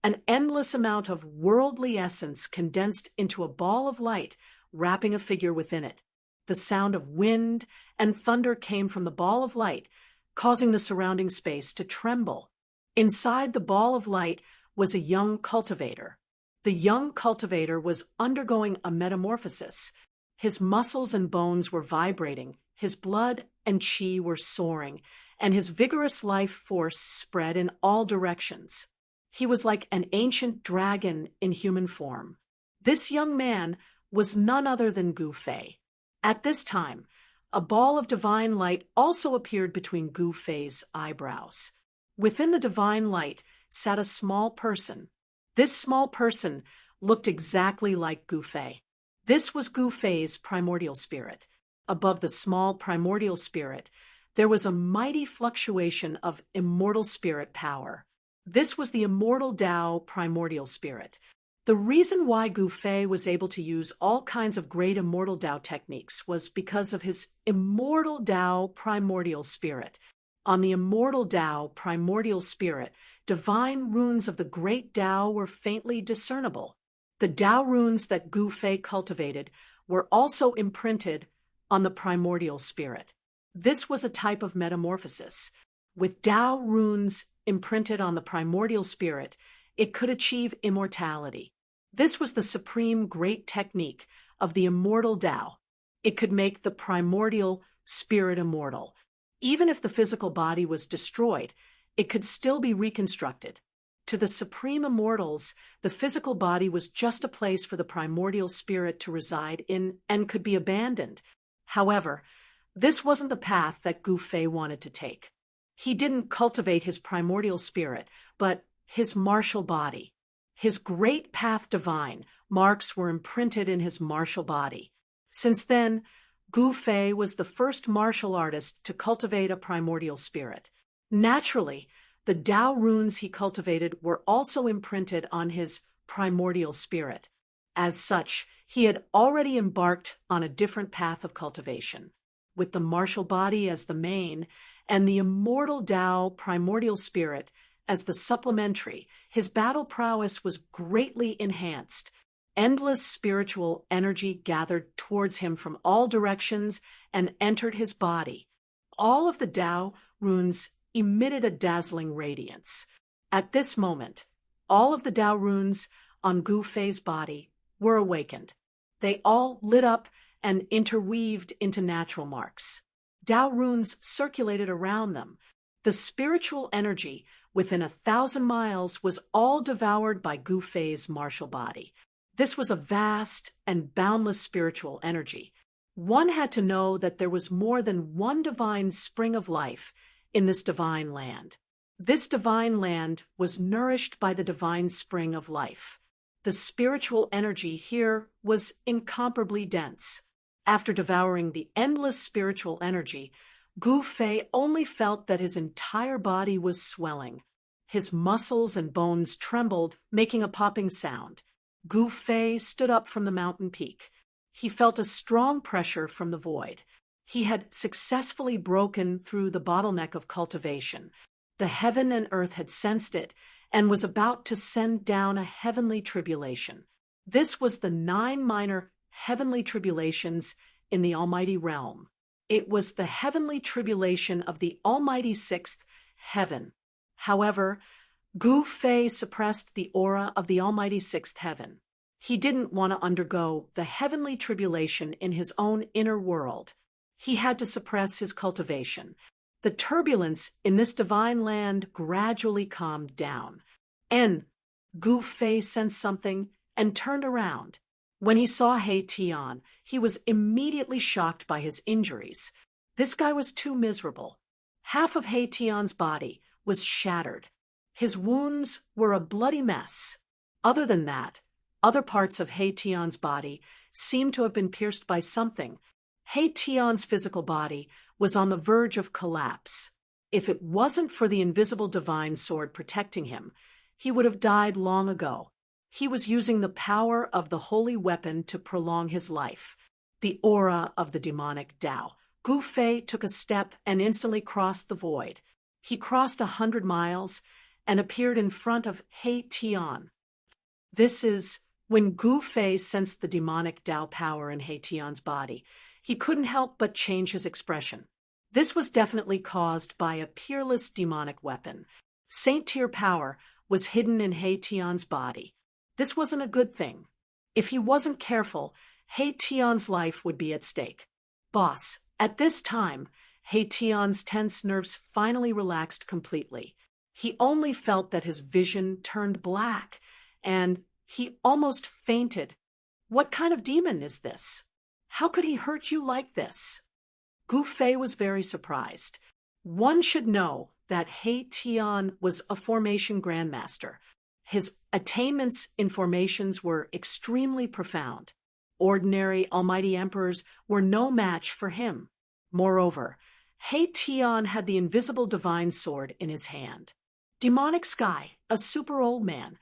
an endless amount of worldly essence condensed into a ball of light, wrapping a figure within it. The sound of wind and thunder came from the ball of light, causing the surrounding space to tremble. Inside the ball of light was a young cultivator. The young cultivator was undergoing a metamorphosis. His muscles and bones were vibrating, his blood and chi were soaring, and his vigorous life force spread in all directions. He was like an ancient dragon in human form. This young man was none other than Gu Fei. At this time, a ball of divine light also appeared between Gu Fei's eyebrows. Within the divine light sat a small person. This small person looked exactly like Gu Fei. This was Gu Fei's primordial spirit. Above the small primordial spirit, there was a mighty fluctuation of immortal spirit power. This was the immortal Tao primordial spirit. The reason why Gu Fei was able to use all kinds of great immortal Tao techniques was because of his immortal Tao primordial spirit. On the immortal Tao primordial spirit, divine runes of the great Tao were faintly discernible. The Tao runes that Gu Fei cultivated were also imprinted on the primordial spirit. This was a type of metamorphosis. With Tao runes imprinted on the primordial spirit, it could achieve immortality. This was the supreme great technique of the immortal Tao. It could make the primordial spirit immortal. Even if the physical body was destroyed, it could still be reconstructed. To the supreme immortals, the physical body was just a place for the primordial spirit to reside in and could be abandoned. However, this wasn't the path that Gu Fei wanted to take. He didn't cultivate his primordial spirit, but his martial body. His great path divine marks were imprinted in his martial body. Since then, Gu Fei was the first martial artist to cultivate a primordial spirit. Naturally, the Tao runes he cultivated were also imprinted on his primordial spirit. As such, he had already embarked on a different path of cultivation. With the martial body as the main, and the immortal Tao primordial spirit as the supplementary, his battle prowess was greatly enhanced. Endless spiritual energy gathered towards him from all directions and entered his body. All of the Tao runes emitted a dazzling radiance. At this moment, all of the Tao runes on Gu Fei's body were awakened. They all lit up and interweaved into natural marks. Tao runes circulated around them. The spiritual energy within 1,000 miles was all devoured by Gu Fei's martial body. This was a vast and boundless spiritual energy. One had to know that there was more than one divine spring of life in this divine land. This divine land was nourished by the divine spring of life. The spiritual energy here was incomparably dense. After devouring the endless spiritual energy, Gu Fei only felt that his entire body was swelling. His muscles and bones trembled, making a popping sound. Gu Fei stood up from the mountain peak. He felt a strong pressure from the void. He had successfully broken through the bottleneck of cultivation. The heaven and earth had sensed it and was about to send down a heavenly tribulation. This was the 9 minor heavenly tribulations in the Almighty Realm. It was the heavenly tribulation of the Almighty Sixth Heaven. However, Gu Fei suppressed the aura of the Almighty Sixth Heaven. He didn't want to undergo the heavenly tribulation in his own inner world. He had to suppress his cultivation. The turbulence in this divine land gradually calmed down. And Gu Fei sensed something and turned around. When he saw He Tian, he was immediately shocked by his injuries. This guy was too miserable. Half of He Tian's body was shattered. His wounds were a bloody mess. Other than that, other parts of He Tian's body seemed to have been pierced by something. He Tian's physical body was on the verge of collapse. If it wasn't for the invisible divine sword protecting him, he would have died long ago. He was using the power of the holy weapon to prolong his life, the aura of the demonic Tao. Gu Fei took a step and instantly crossed the void. He crossed 100 miles and appeared in front of He Tian. This is when Gu Fei sensed the demonic Tao power in He Tian's body. He couldn't help but change his expression. This was definitely caused by a peerless demonic weapon. Saint-tier power was hidden in He Tian's body. This wasn't a good thing. If he wasn't careful, He Tian's life would be at stake. Boss, at this time, He Tian's tense nerves finally relaxed completely. He only felt that his vision turned black, and he almost fainted. What kind of demon is this? How could he hurt you like this? Gu Fei was very surprised. One should know that He Tian was a formation grandmaster. His attainments in formations were extremely profound. Ordinary almighty emperors were no match for him. Moreover, He Tian had the invisible divine sword in his hand. Demonic Sky, a super old man.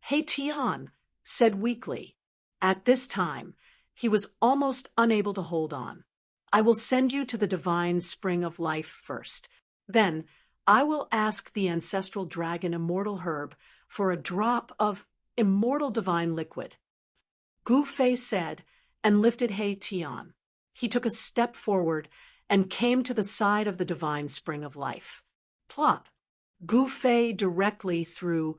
He Tian said weakly. At this time, he was almost unable to hold on. I will send you to the divine spring of life first. Then I will ask the ancestral dragon Immortal Herb for a drop of immortal divine liquid. Gu Fei said and lifted He Tian. He took a step forward and came to the side of the divine spring of life. Plop! Gu Fei directly threw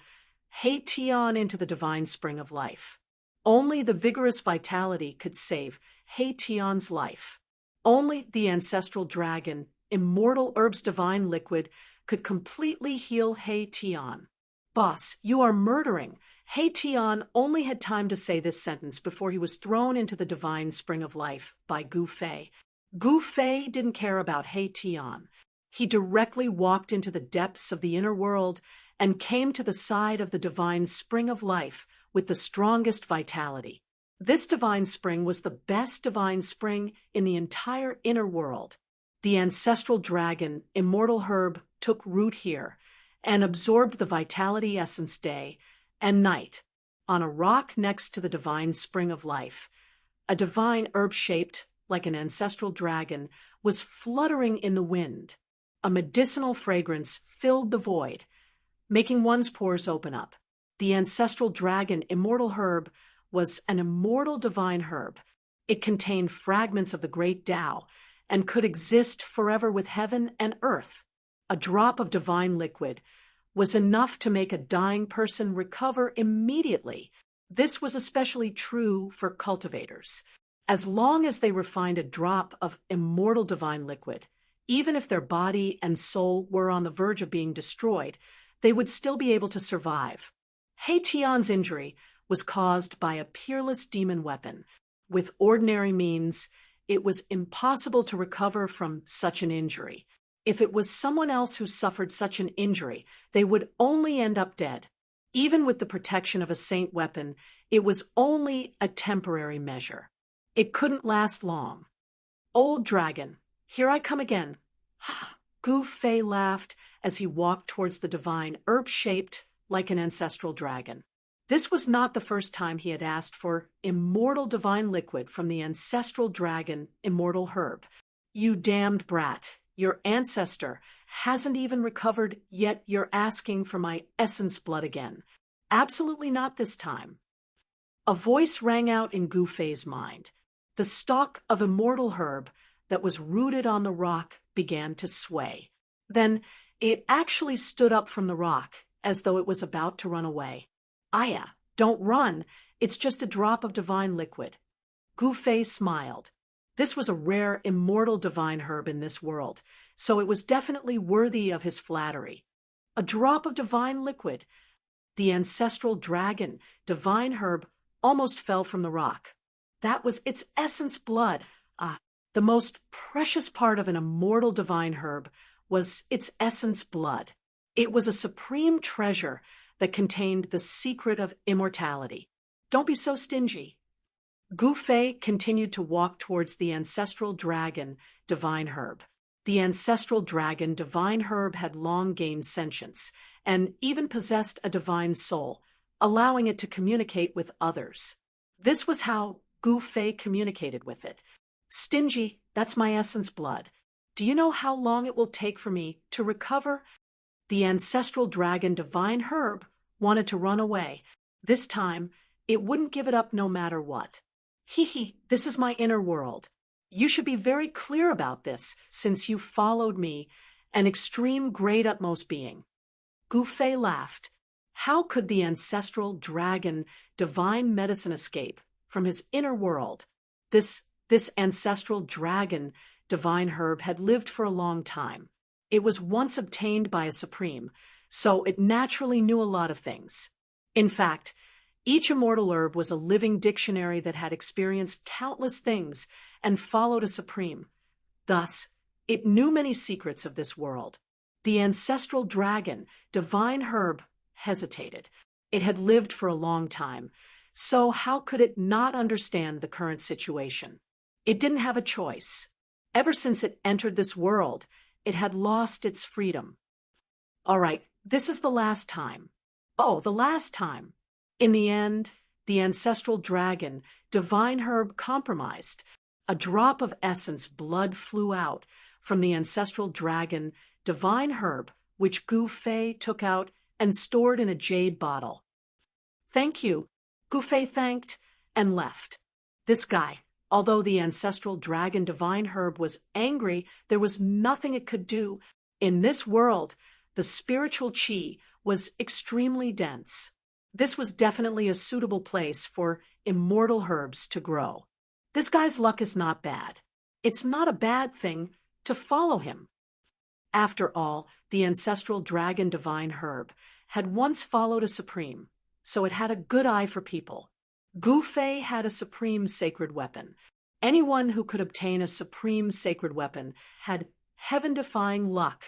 He Tian into the divine spring of life. Only the vigorous vitality could save He Tian's life. Only the ancestral dragon, Immortal Herb's divine liquid, could completely heal He Tian. Boss, you are murdering. He Tian only had time to say this sentence before he was thrown into the divine spring of life by Gu Fei. Gu Fei didn't care about He Tian. He directly walked into the depths of the inner world and came to the side of the divine spring of life with the strongest vitality. This divine spring was the best divine spring in the entire inner world. The ancestral dragon, Immortal Herb, took root here and absorbed the vitality essence day and night. On a rock next to the divine spring of life, a divine herb shaped like an ancestral dragon was fluttering in the wind. A medicinal fragrance filled the void, making one's pores open up. The ancestral dragon, Immortal Herb, was an immortal divine herb. It contained fragments of the great Tao and could exist forever with heaven and earth. a drop of divine liquid, was enough to make a dying person recover immediately. This was especially true for cultivators. As long as they refined a drop of immortal divine liquid, even if their body and soul were on the verge of being destroyed, they would still be able to survive. He Tian's injury was caused by a peerless demon weapon. With ordinary means, it was impossible to recover from such an injury. If it was someone else who suffered such an injury, they would only end up dead. Even with the protection of a saint weapon, it was only a temporary measure. It couldn't last long. Old dragon, here I come again. Ha! Gu Fei laughed as he walked towards the divine herb shaped like an ancestral dragon. This was not the first time he had asked for immortal divine liquid from the ancestral dragon, immortal herb. You damned brat, your ancestor hasn't even recovered, yet you're asking for my essence blood again. Absolutely not this time. A voice rang out in Gu Fei's mind. The stalk of immortal herb that was rooted on the rock began to sway. Then it actually stood up from the rock, as though it was about to run away. Aya, don't run. It's just a drop of divine liquid. Gu Fei smiled. This was a rare, immortal divine herb in this world, so it was definitely worthy of his flattery. A drop of divine liquid. The ancestral dragon, divine herb, almost fell from the rock. That was its essence blood. The most precious part of an immortal divine herb was its essence blood. It was a supreme treasure that contained the secret of immortality. Don't be so stingy. Gu Fei continued to walk towards the ancestral dragon, divine herb. The ancestral dragon, divine herb, had long gained sentience and even possessed a divine soul, allowing it to communicate with others. This was how Gu Fei communicated with it. Stingy, that's my essence blood. Do you know how long it will take for me to recover? The ancestral dragon, divine herb, wanted to run away. This time, it wouldn't give it up no matter what. This is my inner world. You should be very clear about this, since you followed me, an extreme great utmost being. Gu Fei laughed. How could the ancestral dragon, divine medicine escape from his inner world? This ancestral dragon, divine herb, had lived for a long time. It was once obtained by a supreme, so it naturally knew a lot of things. In fact, each immortal herb was a living dictionary that had experienced countless things and followed a supreme. Thus, it knew many secrets of this world. The ancestral dragon, divine herb, hesitated. It had lived for a long time, so how could it not understand the current situation? It didn't have a choice. Ever since it entered this world, it had lost its freedom. All right, this is the last time. Oh, the last time. In the end, the ancestral dragon, divine herb, compromised. A drop of essence blood flew out from the ancestral dragon, divine herb, which Gu Fei took out and stored in a jade bottle. Thank you. Gu Fei thanked and left. This guy, although the ancestral dragon, divine herb, was angry, there was nothing it could do. In this world, the spiritual qi was extremely dense. This was definitely a suitable place for immortal herbs to grow. This guy's luck is not bad. It's not a bad thing to follow him. After all, the ancestral dragon, divine herb, had once followed a supreme, so it had a good eye for people. Gu Fei had a supreme sacred weapon. Anyone who could obtain a supreme sacred weapon had heaven-defying luck.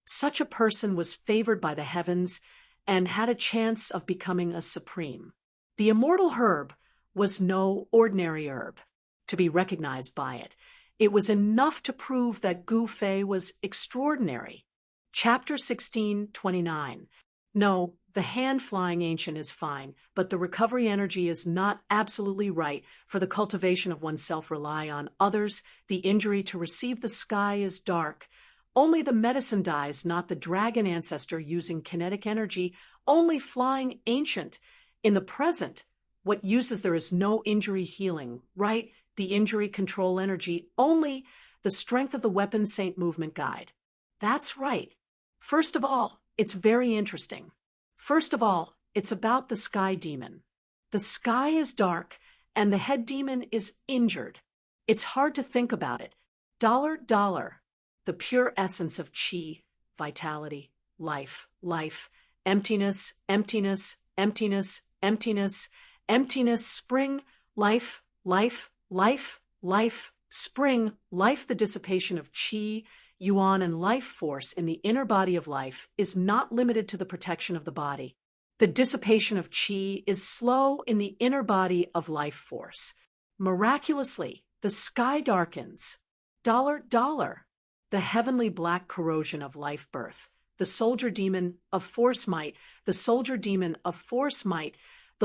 Such a person was favored by the heavens and had a chance of becoming a supreme. The immortal herb was no ordinary herb to be recognized by it. It was enough to prove that Gu Fei was extraordinary. Chapter 16:29. No, the hand-flying ancient is fine, but the recovery energy is not absolutely right for the cultivation of oneself. Rely on others. The injury to receive the sky is dark. Only the medicine dies, not the dragon ancestor using kinetic energy. Only flying ancient. In the present, what uses there is no injury healing, right? The injury control energy, only the strength of the weapon saint movement guide. That's right. First of all, it's very interesting. First of all, it's about the sky demon. The sky is dark, and the head demon is injured. It's hard to think about it. Dollar, the pure essence of chi, vitality, life, emptiness, spring, life, spring, life. The dissipation of chi, yuan, and life force in the inner body of life is not limited to the protection of the body. The dissipation of chi is slow in the inner body of life force. Miraculously, the sky darkens. Dollar, the heavenly black corrosion of life birth, the soldier demon of force might, the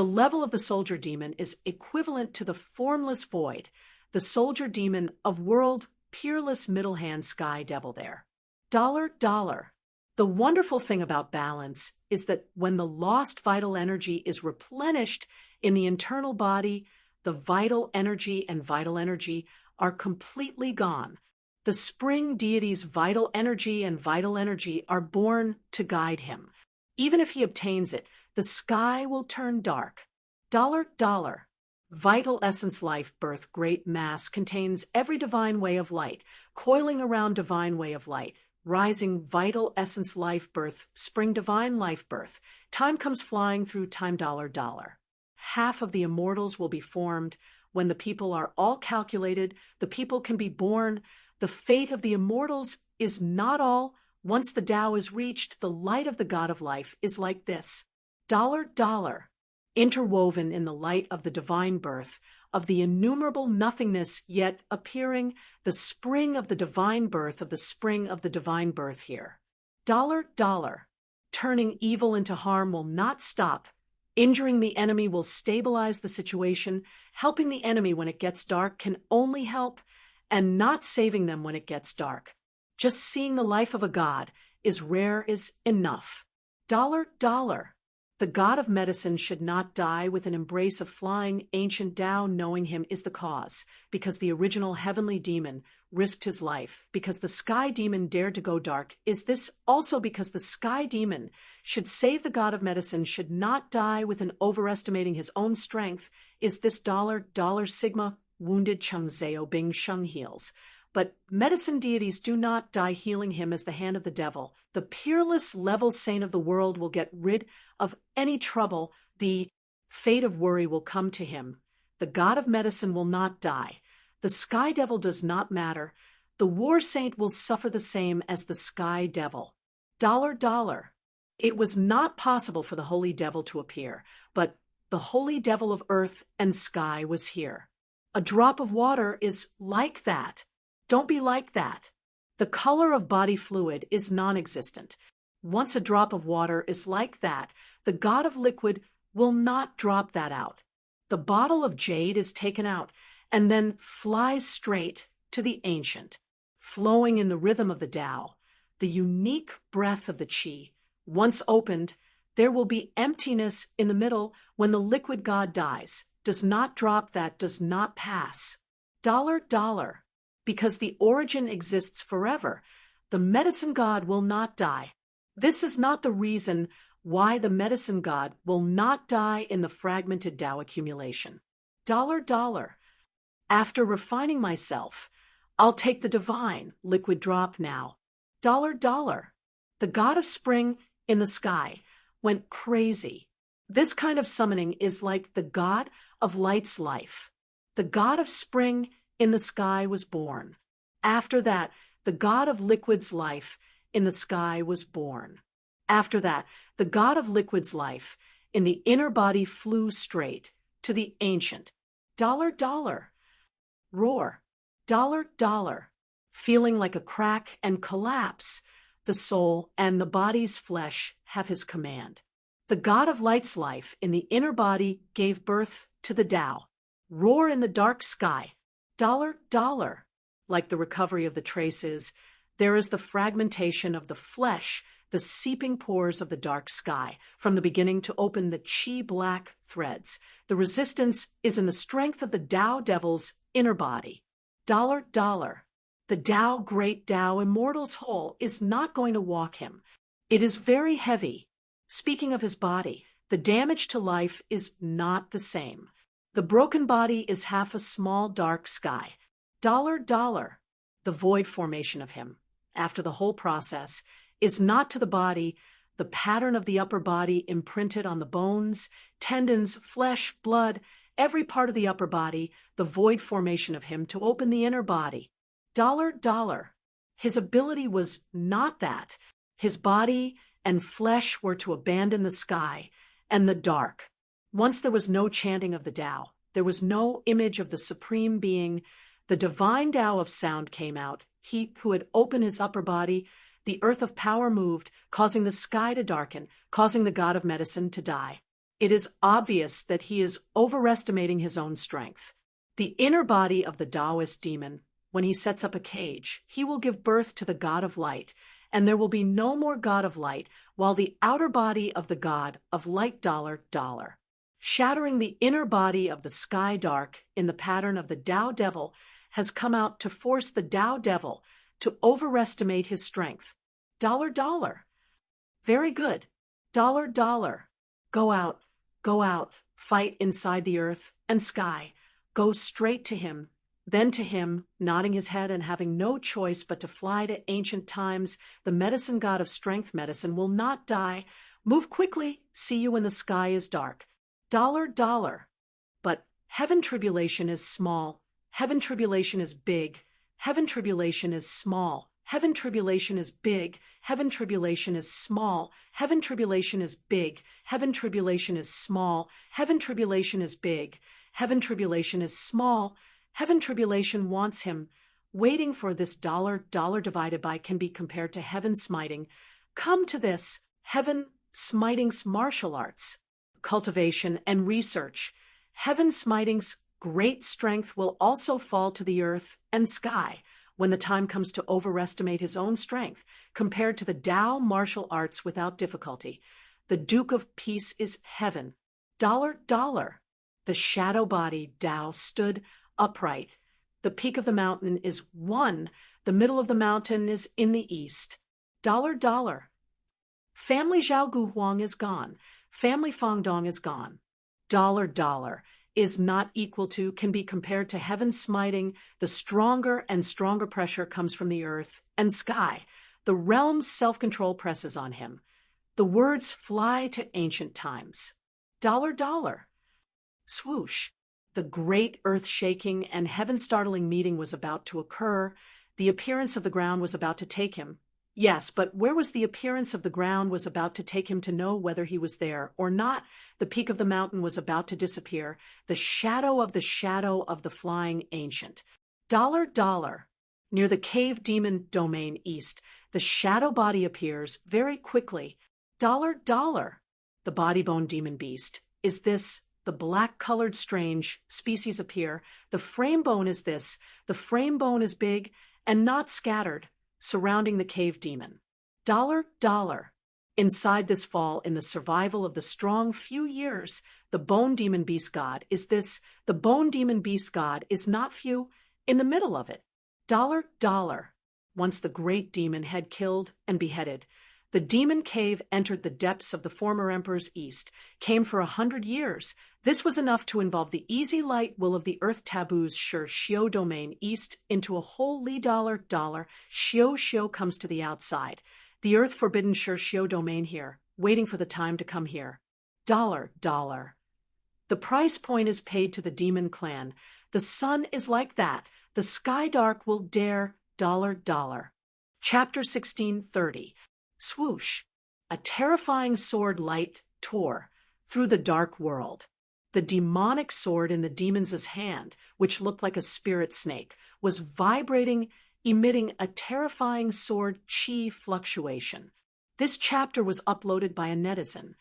level of the soldier demon is equivalent to the formless void, the soldier demon of world, peerless middle hand sky devil there. Dollar. The wonderful thing about balance is that when the lost vital energy is replenished in the internal body, the vital energy and vital energy are completely gone. The spring deity's vital energy and vital energy are born to guide him. Even if he obtains it, the sky will turn dark. Dollar. Vital essence life birth great mass contains every divine way of light, coiling around divine way of light, rising vital essence life birth, spring divine life birth. Time comes flying through time. Dollar. Half of the immortals will be formed. When the people are all calculated, the people can be born. The fate of the immortals is not all. Once the Tao is reached, the light of the God of life is like this. Dollar. Interwoven in the light of the divine birth, of the innumerable nothingness yet appearing, the spring of the divine birth of the spring of the divine birth here. Dollar. Turning evil into harm will not stop. Injuring the enemy will stabilize the situation. Helping the enemy when it gets dark can only help, and not saving them when it gets dark. Just seeing the life of a god is rare is enough. Dollar. The god of medicine should not die with an embrace of flying ancient Tao. Knowing him is the cause, because the original heavenly demon risked his life, because the sky demon dared to go dark. Is this also because the sky demon should save the god of medicine should not die with an overestimating his own strength? Is this dollar sigma wounded Cheng Zhao Bing Sheng heals? But medicine deities do not die healing him as the hand of the devil. The peerless level saint of the world will get rid of any trouble. The fate of worry will come to him. The god of medicine will not die. The sky devil does not matter. The war saint will suffer the same as the sky devil. Dollar. It was not possible for the holy devil to appear, but the holy devil of earth and sky was here. A drop of water is like that. Don't be like that. The color of body fluid is non-existent. Once a drop of water is like that, the god of liquid will not drop that out. The bottle of jade is taken out and then flies straight to the ancient, flowing in the rhythm of the Tao, the unique breath of the qi. Once opened, there will be emptiness in the middle when the liquid god dies. Does not drop that, does not pass. Dollar. Because the origin exists forever. The medicine god will not die. This is not the reason why the medicine god will not die in the fragmented Tao accumulation. Dollar. After refining myself, I'll take the divine liquid drop now. Dollar. The god of spring in the sky went crazy. This kind of summoning is like the god of light's life. The god of spring in the sky was born. After that, the god of liquid's life in the sky was born. After that, the god of liquid's life in the inner body flew straight to the ancient. Dollar. Roar. Dollar. Feeling like a crack and collapse, the soul and the body's flesh have his command. The god of light's life in the inner body gave birth to the Tao. Roar in the dark sky. Dollar. Like the recovery of the traces, there is the fragmentation of the flesh, the seeping pores of the dark sky, from the beginning to open the chi black threads. The resistance is in the strength of the Tao devil's inner body. Dollar. The Tao, great Tao, immortal's whole, is not going to walk him. It is very heavy. Speaking of his body, the damage to life is not the same. The broken body is half a small dark sky. $. The void formation of him, after the whole process, is not to the body the pattern of the upper body imprinted on the bones, tendons, flesh, blood, every part of the upper body, the void formation of him to open the inner body. $. His ability was not that. His body and flesh were to abandon the sky and the dark. Once there was no chanting of the Tao. There was no image of the Supreme Being. The divine Tao of sound came out. He who had opened his upper body, the earth of power moved, causing the sky to darken, causing the god of medicine to die. It is obvious that he is overestimating his own strength. The inner body of the Taoist demon, when he sets up a cage, he will give birth to the god of light, and there will be no more god of light, while the outer body of the god of light $, shattering the inner body of the sky dark in the pattern of the Tao devil, has come out to force the Tao devil to overestimate his strength. $. Very good. $. Go out, fight inside the earth and sky. Go straight to him, then to him, nodding his head and having no choice but to fly to ancient times. The medicine god of strength medicine will not die. Move quickly, see you when the sky is dark. $. But heaven tribulation is small. Heaven tribulation is big. Heaven tribulation is small. Heaven tribulation is big. Heaven tribulation is small. Heaven tribulation is big. Heaven tribulation is small. Heaven tribulation is big. Heaven tribulation is small. Heaven tribulation wants him. Waiting for this $. Divided by can be compared to heaven smiting. Come to this. Heaven smiting's martial arts, cultivation, and research. Heaven smiting's great strength will also fall to the earth and sky when the time comes to overestimate his own strength compared to the Tao martial arts without difficulty. The Duke of Peace is heaven. $. The shadow body Tao stood upright. The peak of the mountain is one. The middle of the mountain is in the east. $. Family Zhao Gu Huang is gone. Family Fang Dong is gone. $. Is not equal to, can be compared to heaven smiting. The stronger and stronger pressure comes from the earth and sky. The realm's self-control presses on him. The words fly to ancient times. $. Swoosh. The great earth-shaking and heaven-startling meeting was about to occur. The appearance of the ground was about to take him. Yes, but where was the appearance of the ground was about to take him to know whether he was there or not. The peak of the mountain was about to disappear. The shadow of the flying ancient. $. Near the cave demon domain east, the shadow body appears very quickly. $. The body bone demon beast. Is this the black-colored strange species appear? The frame bone is this. The frame bone is big and not scattered, surrounding the cave demon. $. Inside this fall, in the survival of the strong few years, the bone demon beast god is this. The bone demon beast god is not few, in the middle of it. $. Once the great demon had killed and beheaded, the demon cave entered the depths of the former emperor's east, came for 100 years. This was enough to involve the easy light will of the earth taboo's Shur Xiu domain east into a whole $. Xiu comes to the outside. The earth forbidden Shur Xiu domain here, waiting for the time to come here. $. The price point is paid to the demon clan. The sun is like that. The sky dark will dare. $. Chapter 1630. Swoosh. A terrifying sword light tore through the dark world. The demonic sword in the demon's hand, which looked like a spirit snake, was vibrating, emitting a terrifying sword chi fluctuation. This chapter was uploaded by a netizen.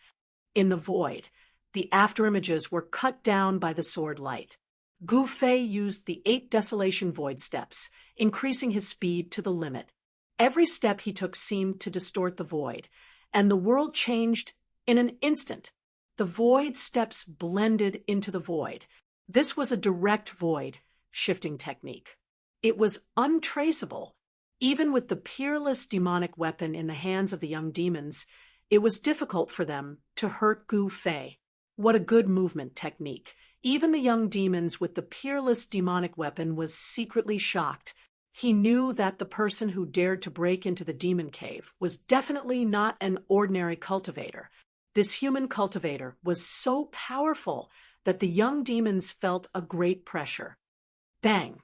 In the void, the afterimages were cut down by the sword light. Gu Fei used the 8 desolation void steps, increasing his speed to the limit. Every step he took seemed to distort the void, and the world changed in an instant. The void steps blended into the void. This was a direct void shifting technique. It was untraceable. Even with the peerless demonic weapon in the hands of the young demons, it was difficult for them to hurt Gu Fei. What a good movement technique. Even the young demons with the peerless demonic weapon was secretly shocked. He knew that the person who dared to break into the demon cave was definitely not an ordinary cultivator. This human cultivator was so powerful that the young demons felt a great pressure. Bang!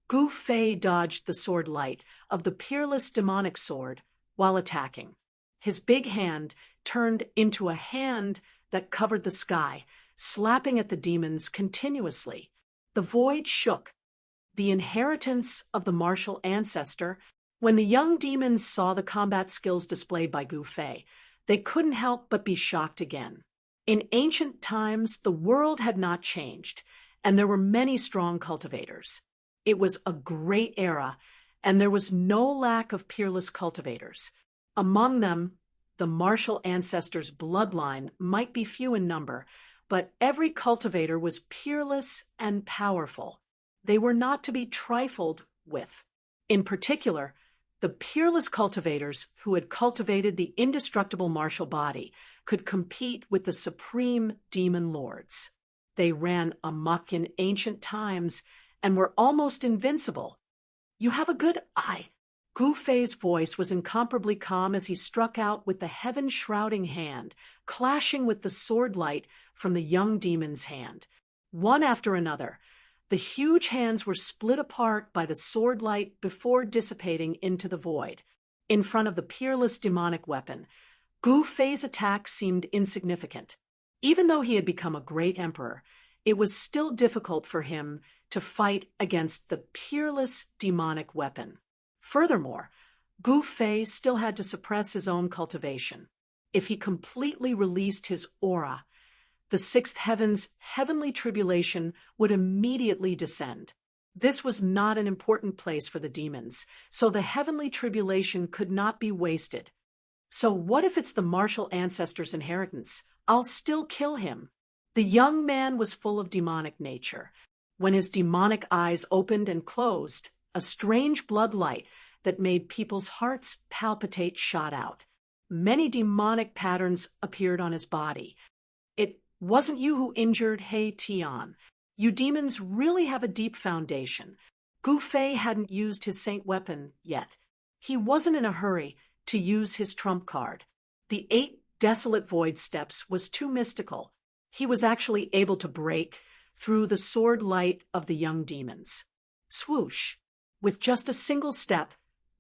Gu Fei dodged the sword light of the peerless demonic sword while attacking. His big hand turned into a hand that covered the sky, slapping at the demons continuously. The void shook. The inheritance of the martial ancestor. When the young demons saw the combat skills displayed by Gu Fei, they couldn't help but be shocked again. In ancient times, the world had not changed, and there were many strong cultivators. It was a great era, and there was no lack of peerless cultivators. Among them, the martial ancestors' bloodline might be few in number, but every cultivator was peerless and powerful. They were not to be trifled with. In particular, the peerless cultivators who had cultivated the indestructible martial body could compete with the supreme demon lords. They ran amok in ancient times and were almost invincible. You have a good eye. Gu Fei's voice was incomparably calm as he struck out with the heaven-shrouding hand, clashing with the sword light from the young demon's hand. One after another, the huge hands were split apart by the sword light before dissipating into the void. In front of the peerless demonic weapon, Gu Fei's attack seemed insignificant. Even though he had become a great emperor, it was still difficult for him to fight against the peerless demonic weapon. Furthermore, Gu Fei still had to suppress his own cultivation. If he completely released his aura, the sixth heaven's heavenly tribulation would immediately descend. This was not an important place for the demons, so the heavenly tribulation could not be wasted. So what if it's the martial ancestor's inheritance? I'll still kill him. The young man was full of demonic nature. When his demonic eyes opened and closed, a strange blood light that made people's hearts palpitate shot out. Many demonic patterns appeared on his body. It wasn't you who injured He Tian. You demons really have a deep foundation. Gu Fei hadn't used his saint weapon yet. He wasn't in a hurry to use his trump card. The 8 desolate void steps was too mystical. He was actually able to break through the sword light of the young demons. Swoosh! With just a single step,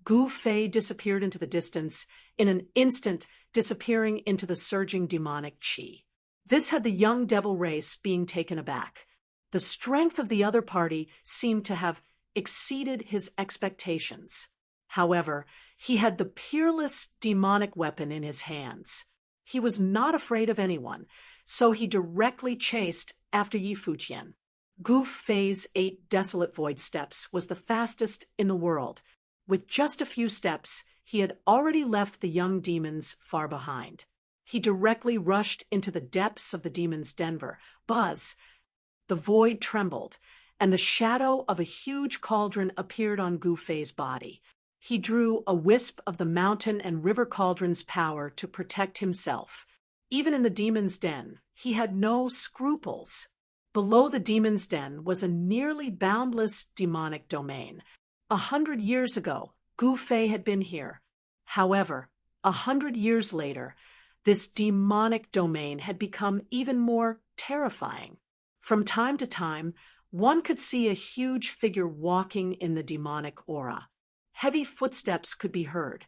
Gu Fei disappeared into the distance, in an instant disappearing into the surging demonic qi. This had the young devil race being taken aback. The strength of the other party seemed to have exceeded his expectations. However, he had the peerless demonic weapon in his hands. He was not afraid of anyone, so he directly chased after Yi Fuqian. Gu Fei's 8 desolate void steps was the fastest in the world. With just a few steps, he had already left the young demons far behind. He directly rushed into the depths of the demon's denver. Buzz! The void trembled, and the shadow of a huge cauldron appeared on Gu Fei's body. He drew a wisp of the mountain and river cauldron's power to protect himself. Even in the demon's den, he had no scruples. Below the demon's den was a nearly boundless demonic domain. 100 years ago, Gu Fei had been here. However, 100 years later, this demonic domain had become even more terrifying. From time to time, one could see a huge figure walking in the demonic aura. Heavy footsteps could be heard.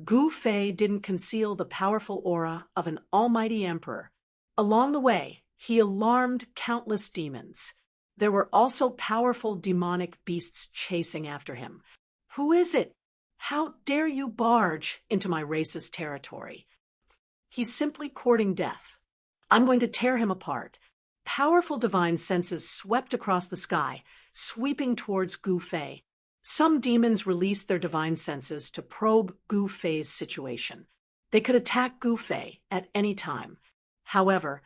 Gu Fei didn't conceal the powerful aura of an almighty emperor. Along the way, he alarmed countless demons. There were also powerful demonic beasts chasing after him. Who is it? How dare you barge into my race's territory? He's simply courting death. I'm going to tear him apart. Powerful divine senses swept across the sky, sweeping towards Gu Fei. Some demons released their divine senses to probe Gu Fei's situation. They could attack Gu Fei at any time. However,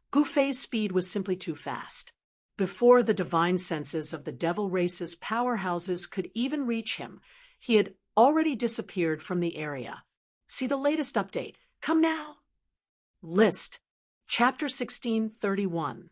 Gu Fei's speed was simply too fast. Before the divine senses of the devil race's powerhouses could even reach him, he had already disappeared from the area. See the latest update. Come now. List. Chapter 1631.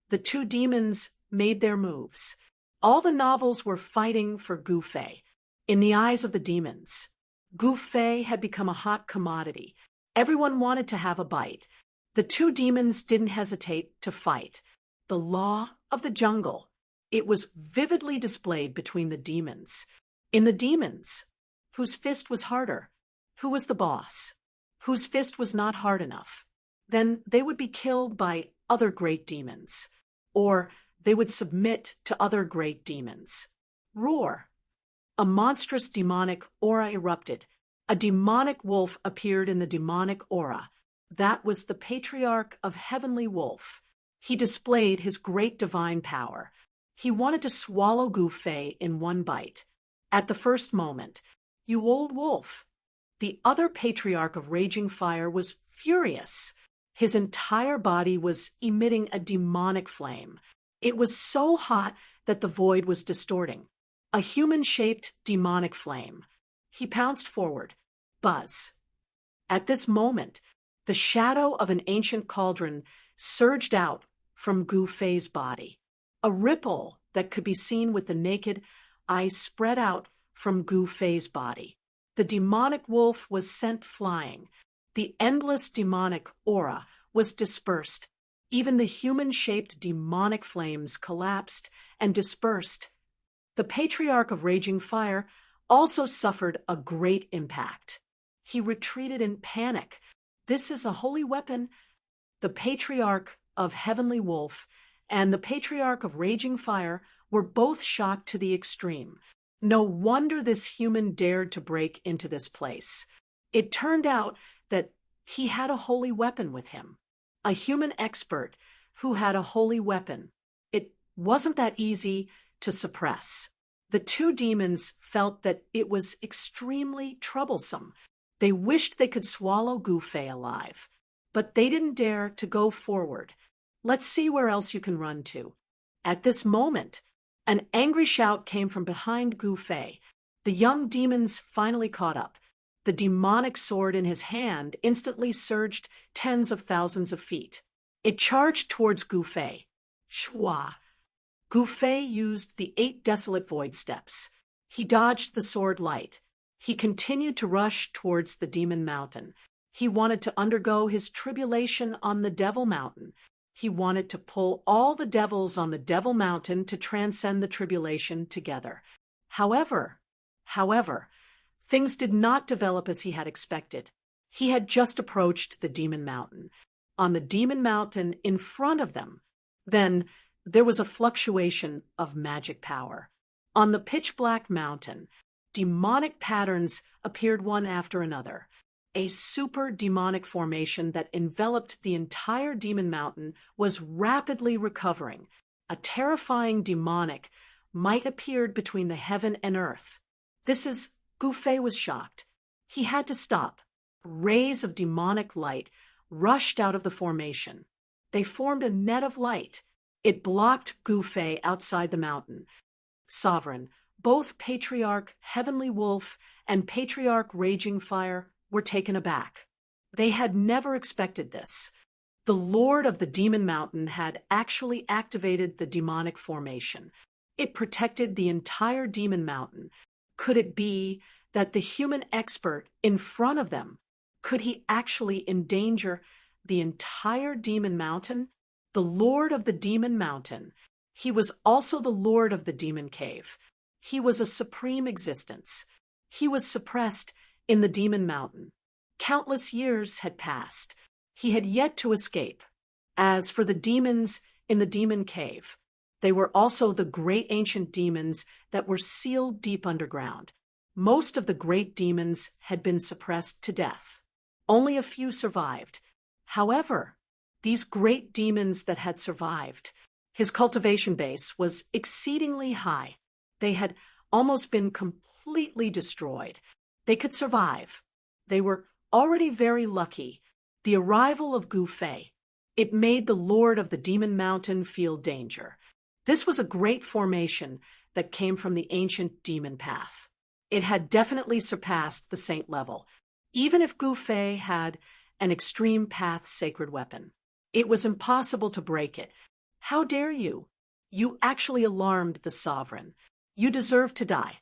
The two demons made their moves. All the novels were fighting for Gu Fei. In the eyes of the demons, Gu Fei had become a hot commodity. Everyone wanted to have a bite. The two demons didn't hesitate to fight. The law of the jungle. It was vividly displayed between the demons. In the demons, whose fist was harder? Who was the boss? Whose fist was not hard enough? Then they would be killed by other great demons. Or they would submit to other great demons. Roar. A monstrous demonic aura erupted. A demonic wolf appeared in the demonic aura. That was the patriarch of Heavenly Wolf. He displayed his great divine power. He wanted to swallow Gu Fei in one bite. At the first moment, you old wolf. The other patriarch of Raging Fire was furious. His entire body was emitting a demonic flame. It was so hot that the void was distorting. A human-shaped demonic flame. He pounced forward. Buzz. At this moment, the shadow of an ancient cauldron surged out from Gu Fei's body. A ripple that could be seen with the naked eye spread out from Gu Fei's body. The demonic wolf was sent flying. The endless demonic aura was dispersed. Even the human-shaped demonic flames collapsed and dispersed. The patriarch of Raging Fire also suffered a great impact. He retreated in panic. This is a holy weapon. The patriarch of Heavenly Wolf and the patriarch of Raging Fire were both shocked to the extreme. No wonder this human dared to break into this place. It turned out that he had a holy weapon with him. A human expert who had a holy weapon. It wasn't that easy to suppress. The two demons felt that it was extremely troublesome. They wished they could swallow Gu Fei alive, but they didn't dare to go forward. Let's see where else you can run to. At this moment, an angry shout came from behind Gu Fei. The young demons finally caught up. The demonic sword in his hand instantly surged tens of thousands of feet. It charged towards Gu Fei. Shwa. Gu Fei used the 8 desolate void steps. He dodged the sword light. He continued to rush towards the demon mountain. He wanted to undergo his tribulation on the devil mountain. He wanted to pull all the devils on the devil mountain to transcend the tribulation together. However, things did not develop as he had expected. He had just approached the demon mountain. On the demon mountain in front of them, then there was a fluctuation of magic power. On the pitch-black mountain, demonic patterns appeared one after another. A super-demonic formation that enveloped the entire demon mountain was rapidly recovering. A terrifying demonic might appeared between the heaven and earth. Gu Fei was shocked. He had to stop. Rays of demonic light rushed out of the formation. They formed a net of light. It blocked Gu Fei outside the mountain. Sovereign, both Patriarch Heavenly Wolf and Patriarch Raging Fire were taken aback. They had never expected this. The Lord of the Demon Mountain had actually activated the demonic formation. It protected the entire demon mountain. Could it be that the human expert in front of them, could he actually endanger the entire demon mountain? The Lord of the Demon Mountain. He was also the Lord of the Demon Cave. He was a supreme existence. He was suppressed in the demon mountain. Countless years had passed. He had yet to escape. As for the demons in the demon cave, they were also the great ancient demons that were sealed deep underground. Most of the great demons had been suppressed to death. Only a few survived. However, these great demons that had survived, his cultivation base was exceedingly high. They had almost been completely destroyed. They could survive. They were already very lucky. The arrival of Gu Fei, it made the Lord of the Demon Mountain feel danger. This was a great formation that came from the ancient demon path. It had definitely surpassed the saint level, even if Gu Fei had an extreme path sacred weapon. It was impossible to break it. How dare you? You actually alarmed the sovereign. You deserve to die.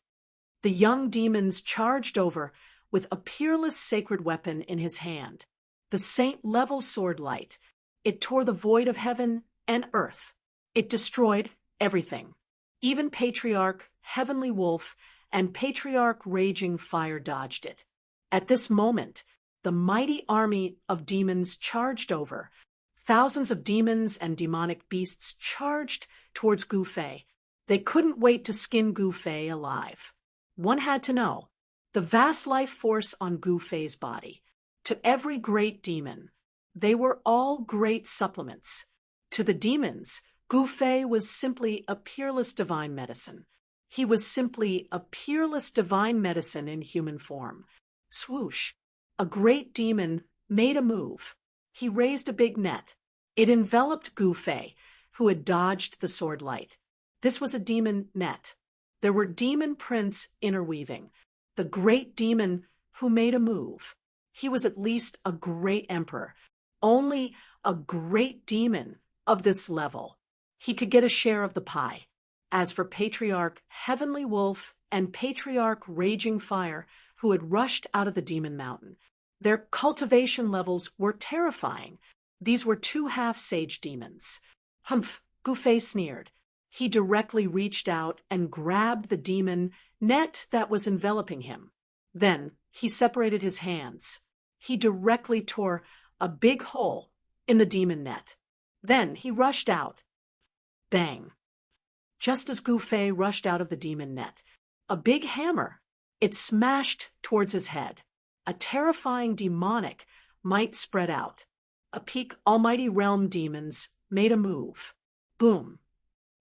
The young demons charged over with a peerless sacred weapon in his hand, the saint-level sword light. It tore the void of heaven and earth. It destroyed everything. Even Patriarch Heavenly Wolf and Patriarch Raging Fire dodged it. At this moment, the mighty army of demons charged over. Thousands of demons and demonic beasts charged towards Gu Fei. They couldn't wait to skin Gu Fei alive. One had to know the vast life force on Gu Fei's body. To every great demon, they were all great supplements. To the demons, Gu Fei was simply a peerless divine medicine. He was simply a peerless divine medicine in human form. Swoosh! A great demon made a move. He raised a big net. It enveloped Gu Fei, who had dodged the sword light. This was a demon net. There were demon prints interweaving. The great demon who made a move. He was at least a great emperor. Only a great demon of this level. He could get a share of the pie. As for Patriarch Heavenly Wolf and Patriarch Raging Fire, who had rushed out of the demon mountain, their cultivation levels were terrifying. These were two half-sage demons. Humph, Gu Fei sneered. He directly reached out and grabbed the demon net that was enveloping him. Then he separated his hands. He directly tore a big hole in the demon net. Then he rushed out. Bang! Just as Gu Fei rushed out of the demon net, a big hammer, it smashed towards his head. A terrifying demonic might spread out. A peak almighty realm demons made a move. Boom!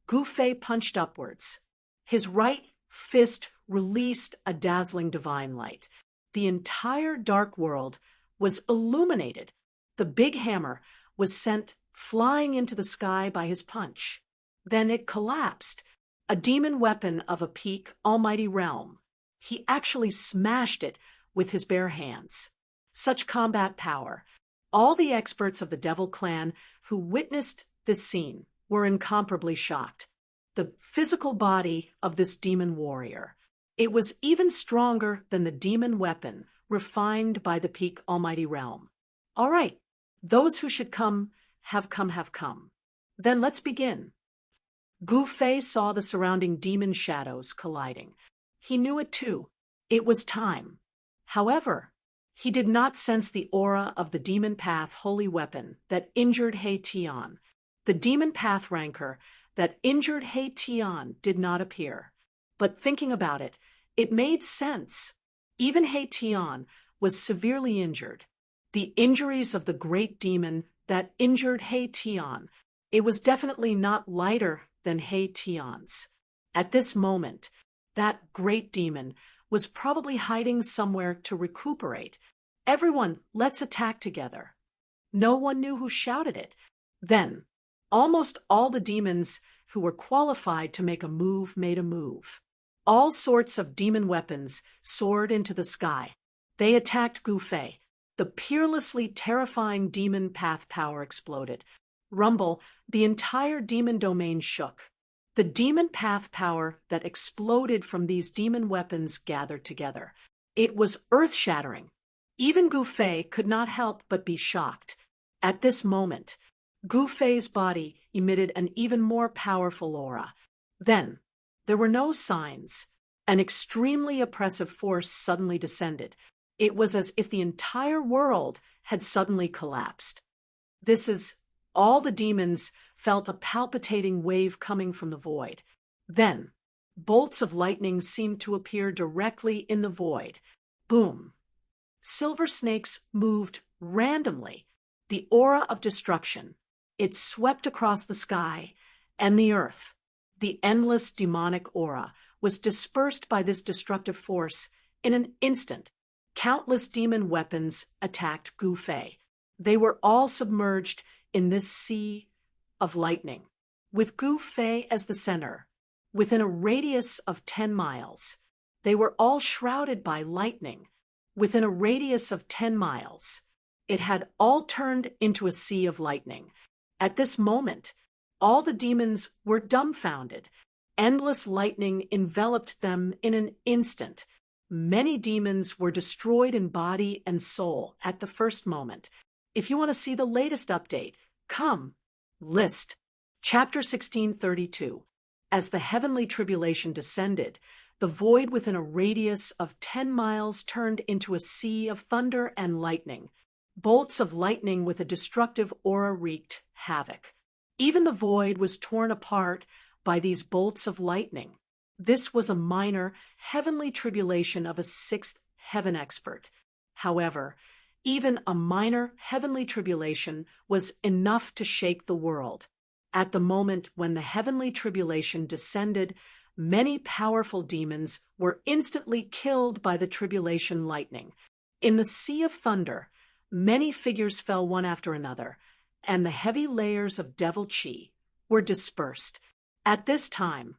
Gu Fei punched upwards. His right fist released a dazzling divine light. The entire dark world was illuminated. The big hammer was sent flying into the sky by his punch. Then it collapsed, a demon weapon of a peak almighty realm. He actually smashed it with his bare hands. Such combat power. All the experts of the Devil Clan who witnessed this scene were incomparably shocked. The physical body of this demon warrior. It was even stronger than the demon weapon refined by the peak almighty realm. All right, those who should come have come, have come. Then let's begin. Gu Fei saw the surrounding demon shadows colliding. He knew it too. It was time. However, he did not sense the aura of the demon path holy weapon that injured He Tian. The demon path rancor that injured He Tian did not appear. But thinking about it, it made sense. Even He Tian was severely injured. The injuries of the great demon that injured He Tian, it was definitely not lighter than He Tian's. At this moment, that great demon was probably hiding somewhere to recuperate. Everyone, let's attack together. No one knew who shouted it. Then, almost all the demons who were qualified to make a move made a move. All sorts of demon weapons soared into the sky. They attacked Gu Fei. The peerlessly terrifying demon path power exploded. Rumble, the entire demon domain shook. The demon path power that exploded from these demon weapons gathered together. It was earth-shattering. Even Gu Fei could not help but be shocked. At this moment, Gu Fei's body emitted an even more powerful aura. Then, there were no signs. An extremely oppressive force suddenly descended. It was as if the entire world had suddenly collapsed. All the demons felt a palpitating wave coming from the void. Then, bolts of lightning seemed to appear directly in the void. Boom! Silver snakes moved randomly. The aura of destruction. It swept across the sky and the earth. The endless demonic aura was dispersed by this destructive force in an instant. Countless demon weapons attacked Gu Fei. They were all submerged in this sea of lightning, with Gu Fei as the center, within a radius of 10 miles. They were all shrouded by lightning, within a radius of 10 miles. It had all turned into a sea of lightning. At this moment, all the demons were dumbfounded. Endless lightning enveloped them in an instant. Many demons were destroyed in body and soul at the first moment. If you want to see the latest update, come. List. Chapter 1632. As the heavenly tribulation descended, the void within a radius of 10 miles turned into a sea of thunder and lightning. Bolts of lightning with a destructive aura wreaked havoc. Even the void was torn apart by these bolts of lightning. This was a minor heavenly tribulation of a sixth heaven expert. However, even a minor heavenly tribulation was enough to shake the world. At the moment when the heavenly tribulation descended, many powerful demons were instantly killed by the tribulation lightning. In the sea of thunder, many figures fell one after another, and the heavy layers of devil chi were dispersed. At this time,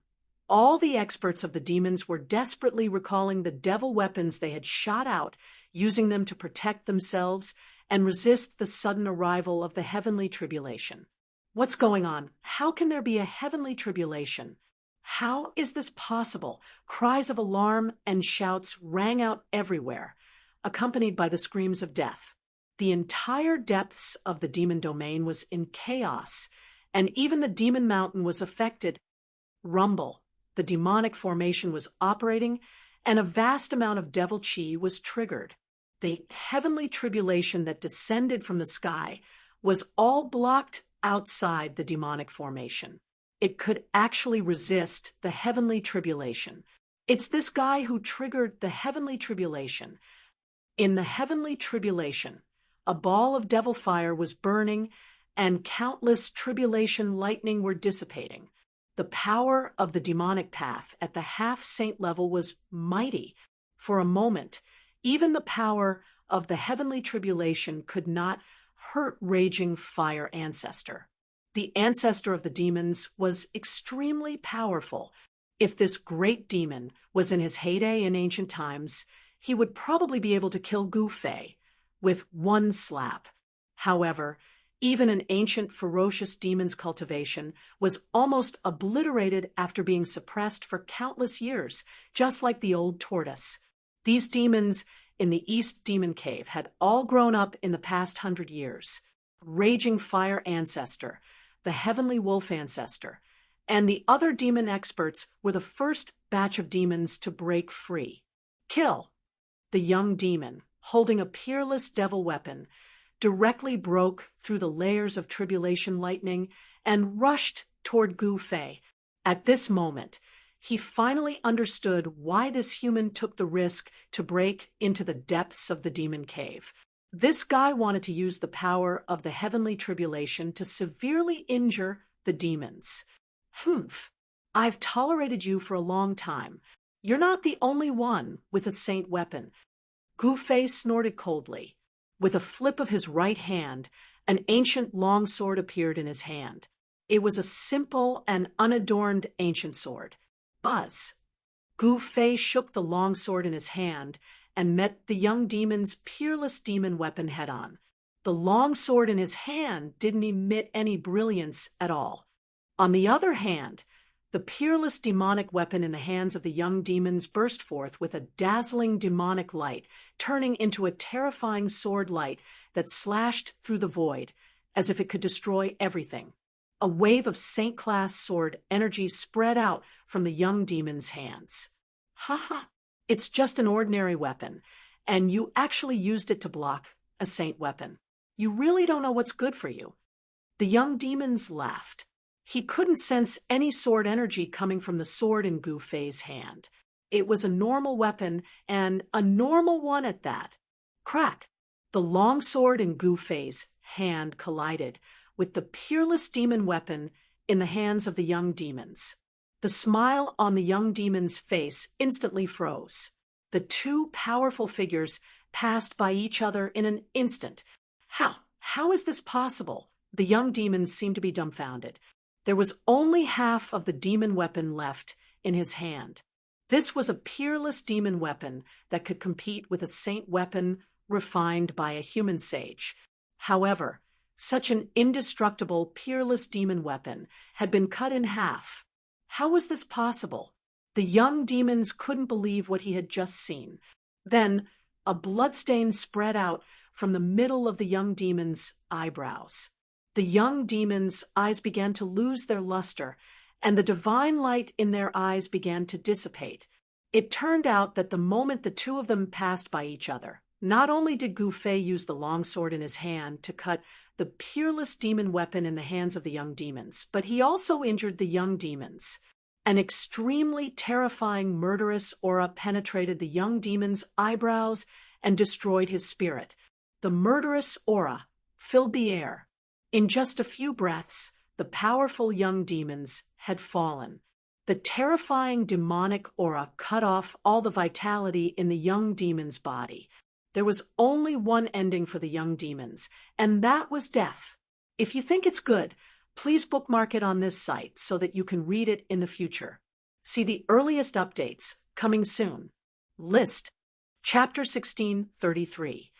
all the experts of the demons were desperately recalling the devil weapons they had shot out, using them to protect themselves and resist the sudden arrival of the heavenly tribulation. What's going on? How can there be a heavenly tribulation? How is this possible? Cries of alarm and shouts rang out everywhere, accompanied by the screams of death. The entire depths of the demon domain was in chaos, and even the demon mountain was affected. Rumble. The demonic formation was operating, and a vast amount of devil chi was triggered. The heavenly tribulation that descended from the sky was all blocked outside the demonic formation. It could actually resist the heavenly tribulation. It's this guy who triggered the heavenly tribulation. In the heavenly tribulation, a ball of devil fire was burning, and countless tribulation lightning were dissipating. The power of the demonic path at the half-saint level was mighty. For a moment, even the power of the heavenly tribulation could not hurt raging fire ancestor. The ancestor of the demons was extremely powerful. If this great demon was in his heyday in ancient times, he would probably be able to kill Gu Fei with one slap. However, even an ancient ferocious demon's cultivation was almost obliterated after being suppressed for countless years, just like the old tortoise. These demons in the East Demon Cave had all grown up in the past 100 years. Raging Fire Ancestor, the Heavenly Wolf Ancestor, and the other demon experts were the first batch of demons to break free. Kill. The young demon, holding a peerless devil weapon, directly broke through the layers of tribulation lightning and rushed toward Gu Fei. At this moment, he finally understood why this human took the risk to break into the depths of the demon cave. This guy wanted to use the power of the heavenly tribulation to severely injure the demons. Humph, I've tolerated you for a long time. You're not the only one with a saint weapon. Gu Fei snorted coldly. With a flip of his right hand, an ancient longsword appeared in his hand. It was a simple and unadorned ancient sword. Buzz. Gu Fei shook the longsword in his hand and met the young demon's peerless demon weapon head-on. The longsword in his hand didn't emit any brilliance at all. On the other hand, the peerless demonic weapon in the hands of the young demons burst forth with a dazzling demonic light, turning into a terrifying sword light that slashed through the void as if it could destroy everything. A wave of saint-class sword energy spread out from the young demon's hands. Ha! It's just an ordinary weapon, and you actually used it to block a saint weapon. You really don't know what's good for you. The young demons laughed. He couldn't sense any sword energy coming from the sword in Gu Fei's hand. It was a normal weapon, and a normal one at that. Crack! The long sword in Gu Fei's hand collided with the peerless demon weapon in the hands of the young demons. The smile on the young demon's face instantly froze. The two powerful figures passed by each other in an instant. How is this possible? The young demons seemed to be dumbfounded. There was only half of the demon weapon left in his hand. This was a peerless demon weapon that could compete with a saint weapon refined by a human sage. However, such an indestructible, peerless demon weapon had been cut in half. How was this possible? The young demons couldn't believe what he had just seen. Then, a bloodstain spread out from the middle of the young demon's eyebrows. The young demon's eyes began to lose their luster, and the divine light in their eyes began to dissipate. It turned out that the moment the two of them passed by each other, not only did Gu Fei use the longsword in his hand to cut the peerless demon weapon in the hands of the young demons, but he also injured the young demons. An extremely terrifying murderous aura penetrated the young demon's eyebrows and destroyed his spirit. The murderous aura filled the air. In just a few breaths, the powerful young demons had fallen. The terrifying demonic aura cut off all the vitality in the young demon's body. There was only one ending for the young demons, and that was death. If you think it's good, please bookmark it on this site so that you can read it in the future. See the earliest updates coming soon. List Chapter 1633.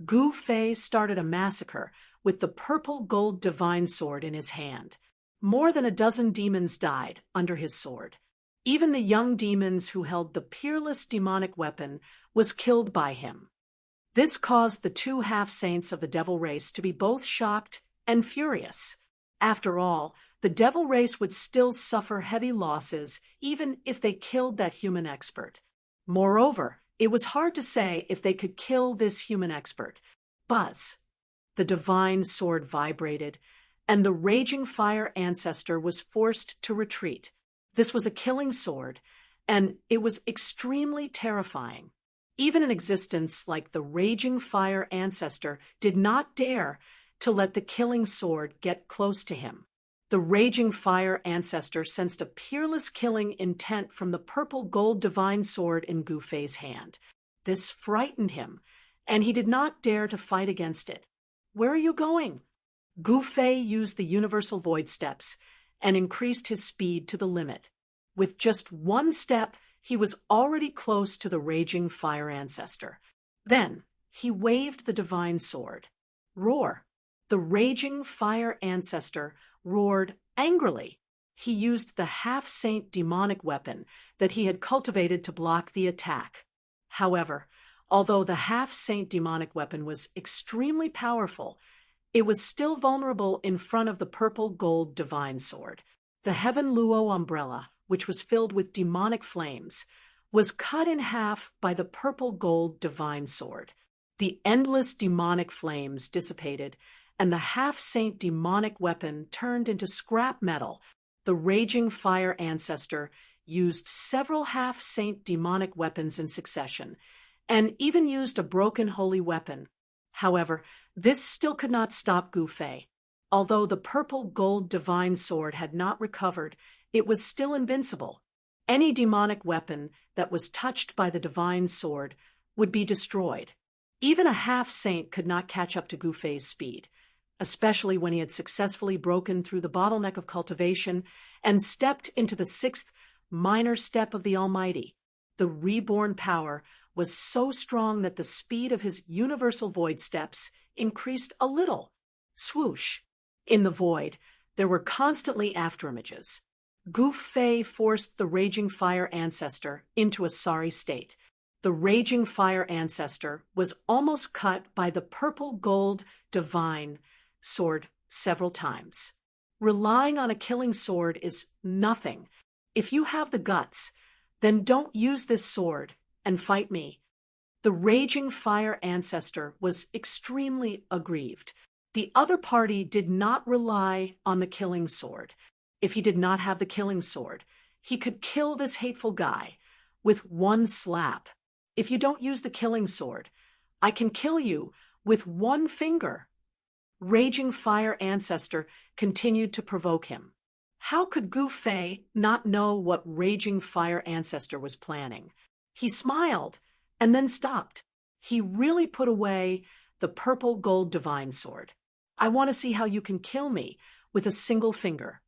Gu Fei started a massacre with the purple gold divine sword in his hand. More than a dozen demons died under his sword. Even the young demons who held the peerless demonic weapon was killed by him. This caused the two half-saints of the devil race to be both shocked and furious. After all, the devil race would still suffer heavy losses even if they killed that human expert. Moreover, it was hard to say if they could kill this human expert. Buzz! The divine sword vibrated, and the raging fire ancestor was forced to retreat. This was a killing sword, and it was extremely terrifying. Even an existence like the raging fire ancestor did not dare to let the killing sword get close to him. The raging fire ancestor sensed a peerless killing intent from the purple gold divine sword in Gu Fei's hand. This frightened him, and he did not dare to fight against it. Where are you going? Gu Fei used the universal void steps and increased his speed to the limit. With just one step, he was already close to the raging fire ancestor. Then he waved the divine sword. Roar! The raging fire ancestor roared angrily. He used the half-saint demonic weapon that he had cultivated to block the attack. However, although the half-saint demonic weapon was extremely powerful, it was still vulnerable in front of the purple gold divine sword. The Heaven Luo umbrella, which was filled with demonic flames, was cut in half by the purple gold divine sword. The endless demonic flames dissipated, and the half-saint demonic weapon turned into scrap metal. The raging fire ancestor used several half-saint demonic weapons in succession, and even used a broken holy weapon. However, this still could not stop Gu Fei. Although the purple gold divine sword had not recovered, it was still invincible. Any demonic weapon that was touched by the divine sword would be destroyed. Even a half-saint could not catch up to Gu Fei's speed, especially when he had successfully broken through the bottleneck of cultivation and stepped into the sixth minor step of the Almighty. The reborn power was so strong that the speed of his universal void steps increased a little. Swoosh! In the void, there were constantly afterimages. Gu Fei forced the raging fire ancestor into a sorry state. The raging fire ancestor was almost cut by the purple gold divine sword several times. Relying on a killing sword is nothing. If you have the guts, then don't use this sword and fight me. The raging fire ancestor was extremely aggrieved. The other party did not rely on the killing sword. If he did not have the killing sword, he could kill this hateful guy with one slap. If you don't use the killing sword, I can kill you with one finger. Raging fire ancestor continued to provoke him. How could Gu Fei not know what raging fire ancestor was planning? He smiled and then stopped. He really put away the purple gold divine sword. I want to see how you can kill me with a single finger.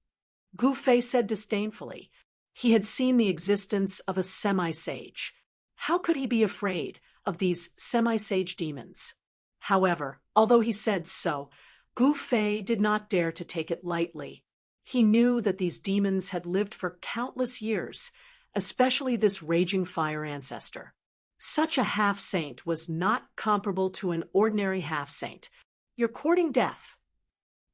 Gu Fei said disdainfully. He had seen the existence of a semi-sage. How could he be afraid of these semi-sage demons? However, although he said so, Gu Fei did not dare to take it lightly. He knew that these demons had lived for countless years, especially this raging fire ancestor. Such a half-saint was not comparable to an ordinary half-saint. You're courting death.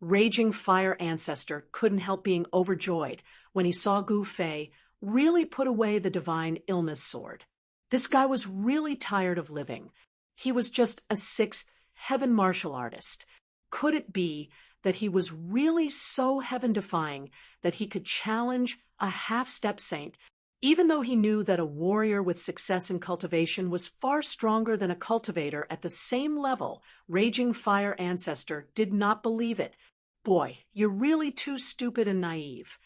Raging fire ancestor couldn't help being overjoyed when he saw Gu Fei really put away the divine illness sword. This guy was really tired of living. He was just a sixth heaven martial artist. Could it be that he was really so heaven-defying that he could challenge a half-step saint, even though he knew that a warrior with success in cultivation was far stronger than a cultivator at the same level? Raging fire ancestor did not believe it. Boy, you're really too stupid and naive.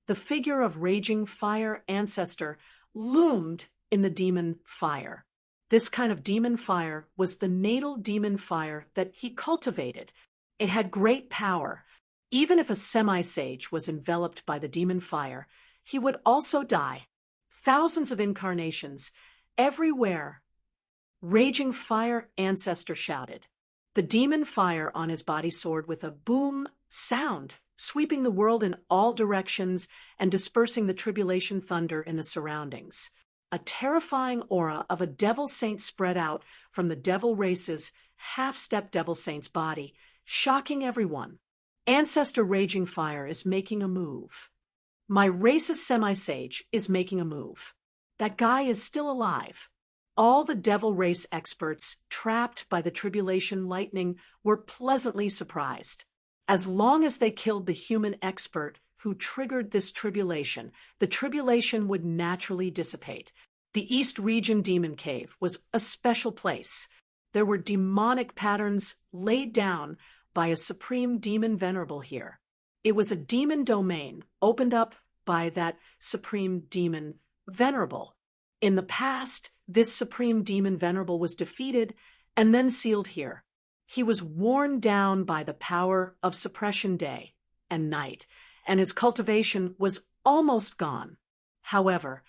The figure of raging fire ancestor loomed in the demon fire. This kind of demon fire was the natal demon fire that he cultivated. It had great power. Even if a semi-sage was enveloped by the demon fire, he would also die. Thousands of incarnations, everywhere. Raging fire ancestor shouted. The demon fire on his body soared with a boom sound, sweeping the world in all directions and dispersing the tribulation thunder in the surroundings. A terrifying aura of a devil saint spread out from the devil race's half-step devil saint's body, shocking everyone. Ancestor Raging Fire is making a move. My race's semi-sage is making a move. That guy is still alive. All the devil race experts trapped by the tribulation lightning were pleasantly surprised. As long as they killed the human expert who triggered this tribulation, the tribulation would naturally dissipate. The East Region Demon Cave was a special place. There were demonic patterns laid down by a supreme demon venerable here. It was a demon domain opened up by that supreme demon venerable. In the past, this supreme demon venerable was defeated and then sealed here. He was worn down by the power of suppression day and night, and his cultivation was almost gone. However,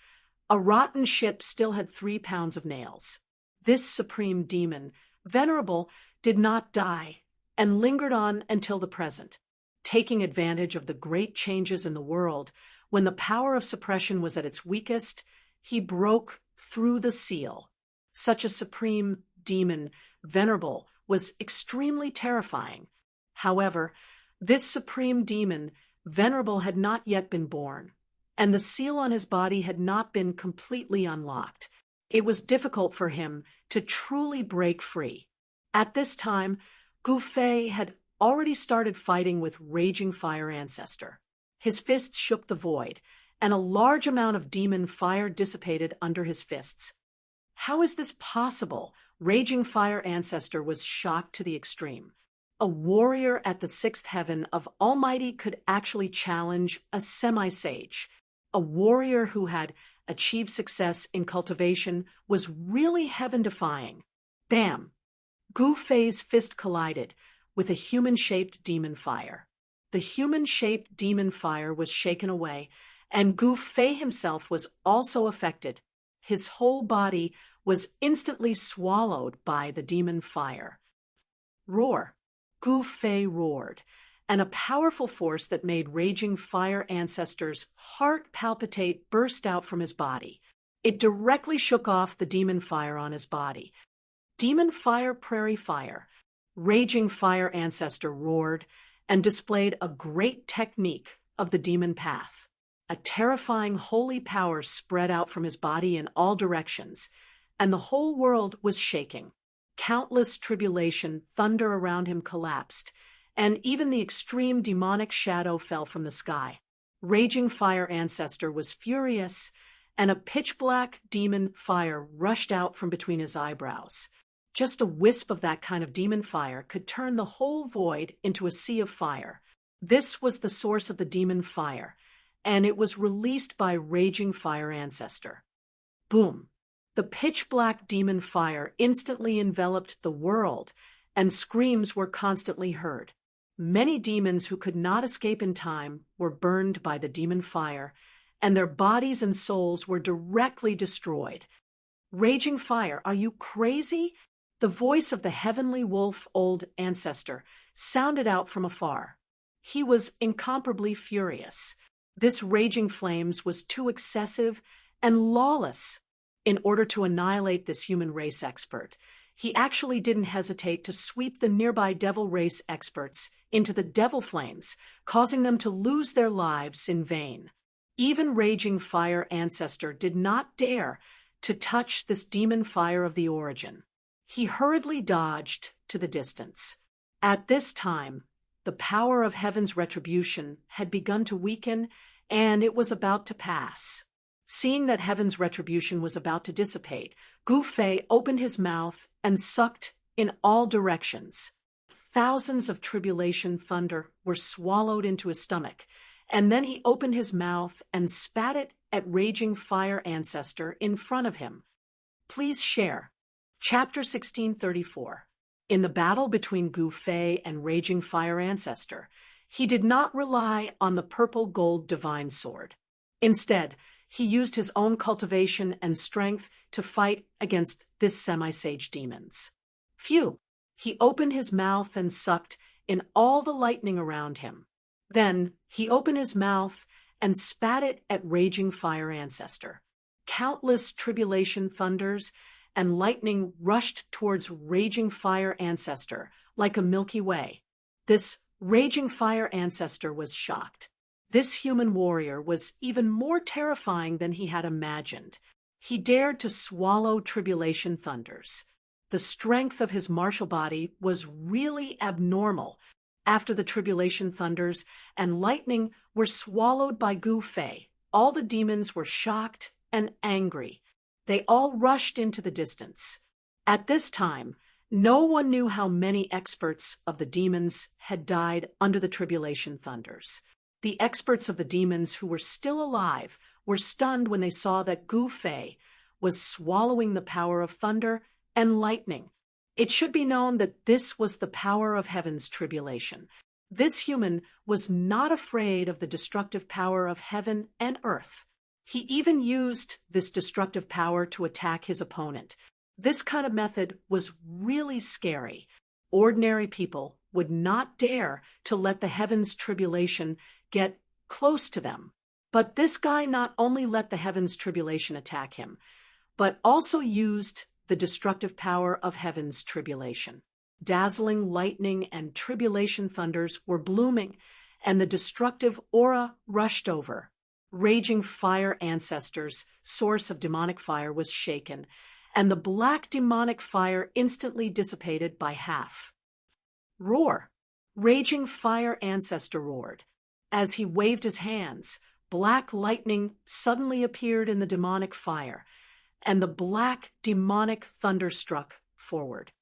a rotten ship still had 3 pounds of nails. This supreme demon venerable did not die and lingered on until the present, taking advantage of the great changes in the world. When the power of suppression was at its weakest, he broke through the seal. Such a supreme demon venerable was extremely terrifying. However, this supreme demon venerable had not yet been born, and the seal on his body had not been completely unlocked. It was difficult for him to truly break free. At this time, Gu Fei had already started fighting with Raging Fire Ancestor. His fists shook the void, and a large amount of demon fire dissipated under his fists. How is this possible? Raging Fire Ancestor was shocked to the extreme. A warrior at the 6th heaven of Almighty could actually challenge a semi-sage. A warrior who had achieved success in cultivation was really heaven-defying. Bam! Gu Fei's fist collided with a human-shaped demon fire. The human-shaped demon fire was shaken away, and Gu Fei himself was also affected. His whole body was instantly swallowed by the demon fire. Roar! Gu Fei roared, and a powerful force that made Raging Fire Ancestor's heart palpitate burst out from his body. It directly shook off the demon fire on his body. Demon fire, prairie fire. Raging Fire Ancestor roared and displayed a great technique of the demon path. A terrifying holy power spread out from his body in all directions, and the whole world was shaking. Countless tribulation thunder around him collapsed, and even the extreme demonic shadow fell from the sky. Raging Fire Ancestor was furious, and a pitch-black demon fire rushed out from between his eyebrows. Just a wisp of that kind of demon fire could turn the whole void into a sea of fire. This was the source of the demon fire, and it was released by Raging Fire Ancestor. Boom! The pitch-black demon fire instantly enveloped the world, and screams were constantly heard. Many demons who could not escape in time were burned by the demon fire, and their bodies and souls were directly destroyed. Raging fire, are you crazy? The voice of the heavenly wolf, old ancestor, sounded out from afar. He was incomparably furious. This raging flames was too excessive and lawless. In order to annihilate this human race expert, he actually didn't hesitate to sweep the nearby devil race experts into the devil flames, causing them to lose their lives in vain. Even raging fire ancestor did not dare to touch this demon fire of the origin. He hurriedly dodged to the distance. At this time, the power of heaven's retribution had begun to weaken, and it was about to pass. Seeing that heaven's retribution was about to dissipate, Gu Fei opened his mouth and sucked in all directions. Thousands of tribulation thunder were swallowed into his stomach, and then he opened his mouth and spat it at raging fire ancestor in front of him. Please share. Chapter 1634. In the battle between Gu Fei and raging fire ancestor, he did not rely on the purple gold divine sword. Instead, he used his own cultivation and strength to fight against this semi-sage demons. Phew! He opened his mouth and sucked in all the lightning around him. Then he opened his mouth and spat it at raging fire ancestor. Countless tribulation thunders and lightning rushed towards raging fire ancestor like a Milky Way. This raging fire ancestor was shocked. This human warrior was even more terrifying than he had imagined. He dared to swallow tribulation thunders. The strength of his martial body was really abnormal. After the tribulation thunders and lightning were swallowed by Gu Fei, all the demons were shocked and angry. They all rushed into the distance. At this time, no one knew how many experts of the demons had died under the tribulation thunders. The experts of the demons who were still alive were stunned when they saw that Gu Fei was swallowing the power of thunder and lightning. It should be known that this was the power of heaven's tribulation. This human was not afraid of the destructive power of heaven and earth. He even used this destructive power to attack his opponent. This kind of method was really scary. Ordinary people would not dare to let the heavens tribulation get close to them. But this guy not only let the heavens tribulation attack him, but also used the destructive power of heaven's tribulation. Dazzling lightning and tribulation thunders were blooming, and the destructive aura rushed over. Raging fire ancestors' source of demonic fire was shaken, and the black demonic fire instantly dissipated by half. Roar! Raging fire ancestor roared. As he waved his hands, black lightning suddenly appeared in the demonic fire, and the black demonic thunder struck forward.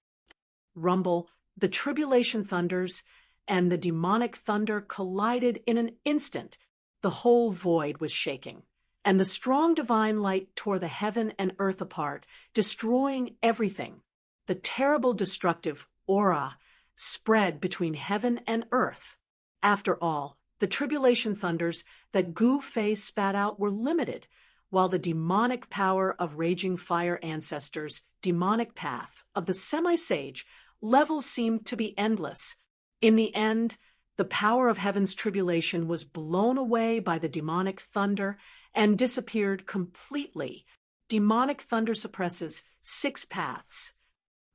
Rumble, the tribulation thunders, and the demonic thunder collided in an instant. The whole void was shaking, and the strong divine light tore the heaven and earth apart, destroying everything. The terrible destructive aura spread between heaven and earth. After all, the tribulation thunders that Gu Fei spat out were limited, while the demonic power of raging fire ancestors' demonic path of the semi-sage levels seemed to be endless. In the end, the power of heaven's tribulation was blown away by the demonic thunder and disappeared completely. Demonic thunder suppresses 6 paths.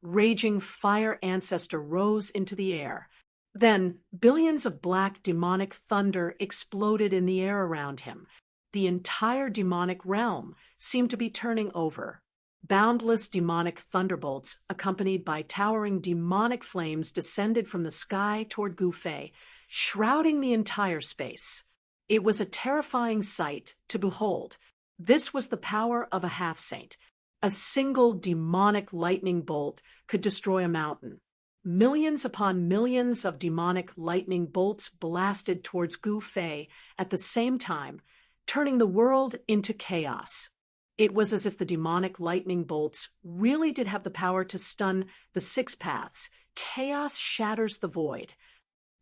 Raging fire ancestor rose into the air. Then billions of black demonic thunder exploded in the air around him. The entire demonic realm seemed to be turning over. Boundless demonic thunderbolts, accompanied by towering demonic flames, descended from the sky toward Gu Fei, shrouding the entire space. It was a terrifying sight to behold. This was the power of a half-saint. A single demonic lightning bolt could destroy a mountain. Millions upon millions of demonic lightning bolts blasted towards Gu Fei at the same time, turning the world into chaos. It was as if the demonic lightning bolts really did have the power to stun the 6 paths. Chaos shatters the void.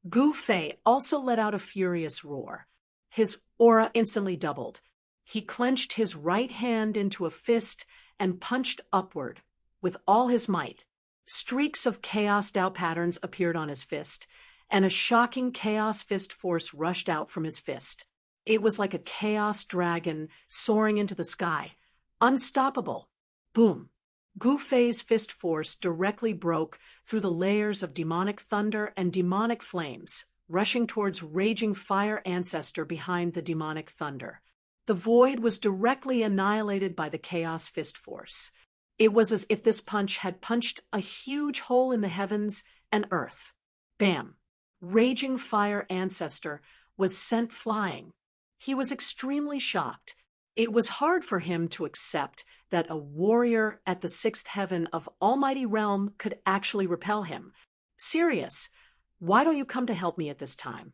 Gu Fei also let out a furious roar. His aura instantly doubled. He clenched his right hand into a fist and punched upward with all his might. Streaks of chaos Tao patterns appeared on his fist, and a shocking chaos fist force rushed out from his fist. It was like a chaos dragon soaring into the sky. Unstoppable. Boom. Gu Fei's fist force directly broke through the layers of demonic thunder and demonic flames, rushing towards raging fire ancestor behind the demonic thunder. The void was directly annihilated by the chaos fist force. It was as if this punch had punched a huge hole in the heavens and earth. Bam! Raging fire ancestor was sent flying. He was extremely shocked. It was hard for him to accept that a warrior at the sixth heaven of Almighty Realm could actually repel him. Sirius, why don't you come to help me at this time?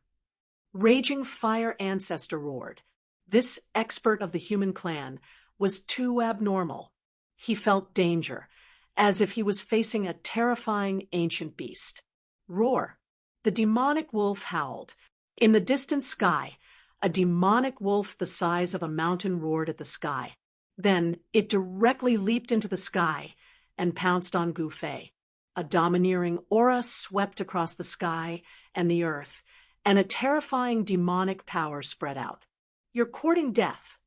Raging fire ancestor roared. This expert of the human clan was too abnormal. He felt danger, as if he was facing a terrifying ancient beast. Roar! The demonic wolf howled. In the distant sky, a demonic wolf the size of a mountain roared at the sky. Then it directly leaped into the sky and pounced on Gu Fei. A domineering aura swept across the sky and the earth, and a terrifying demonic power spread out. You're courting death.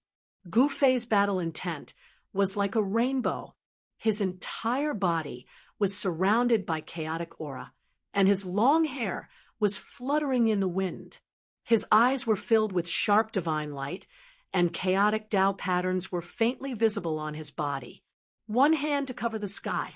Gu Fei's battle intent was like a rainbow. His entire body was surrounded by chaotic aura, and his long hair was fluttering in the wind. His eyes were filled with sharp divine light, and chaotic Tao patterns were faintly visible on his body. One hand to cover the sky.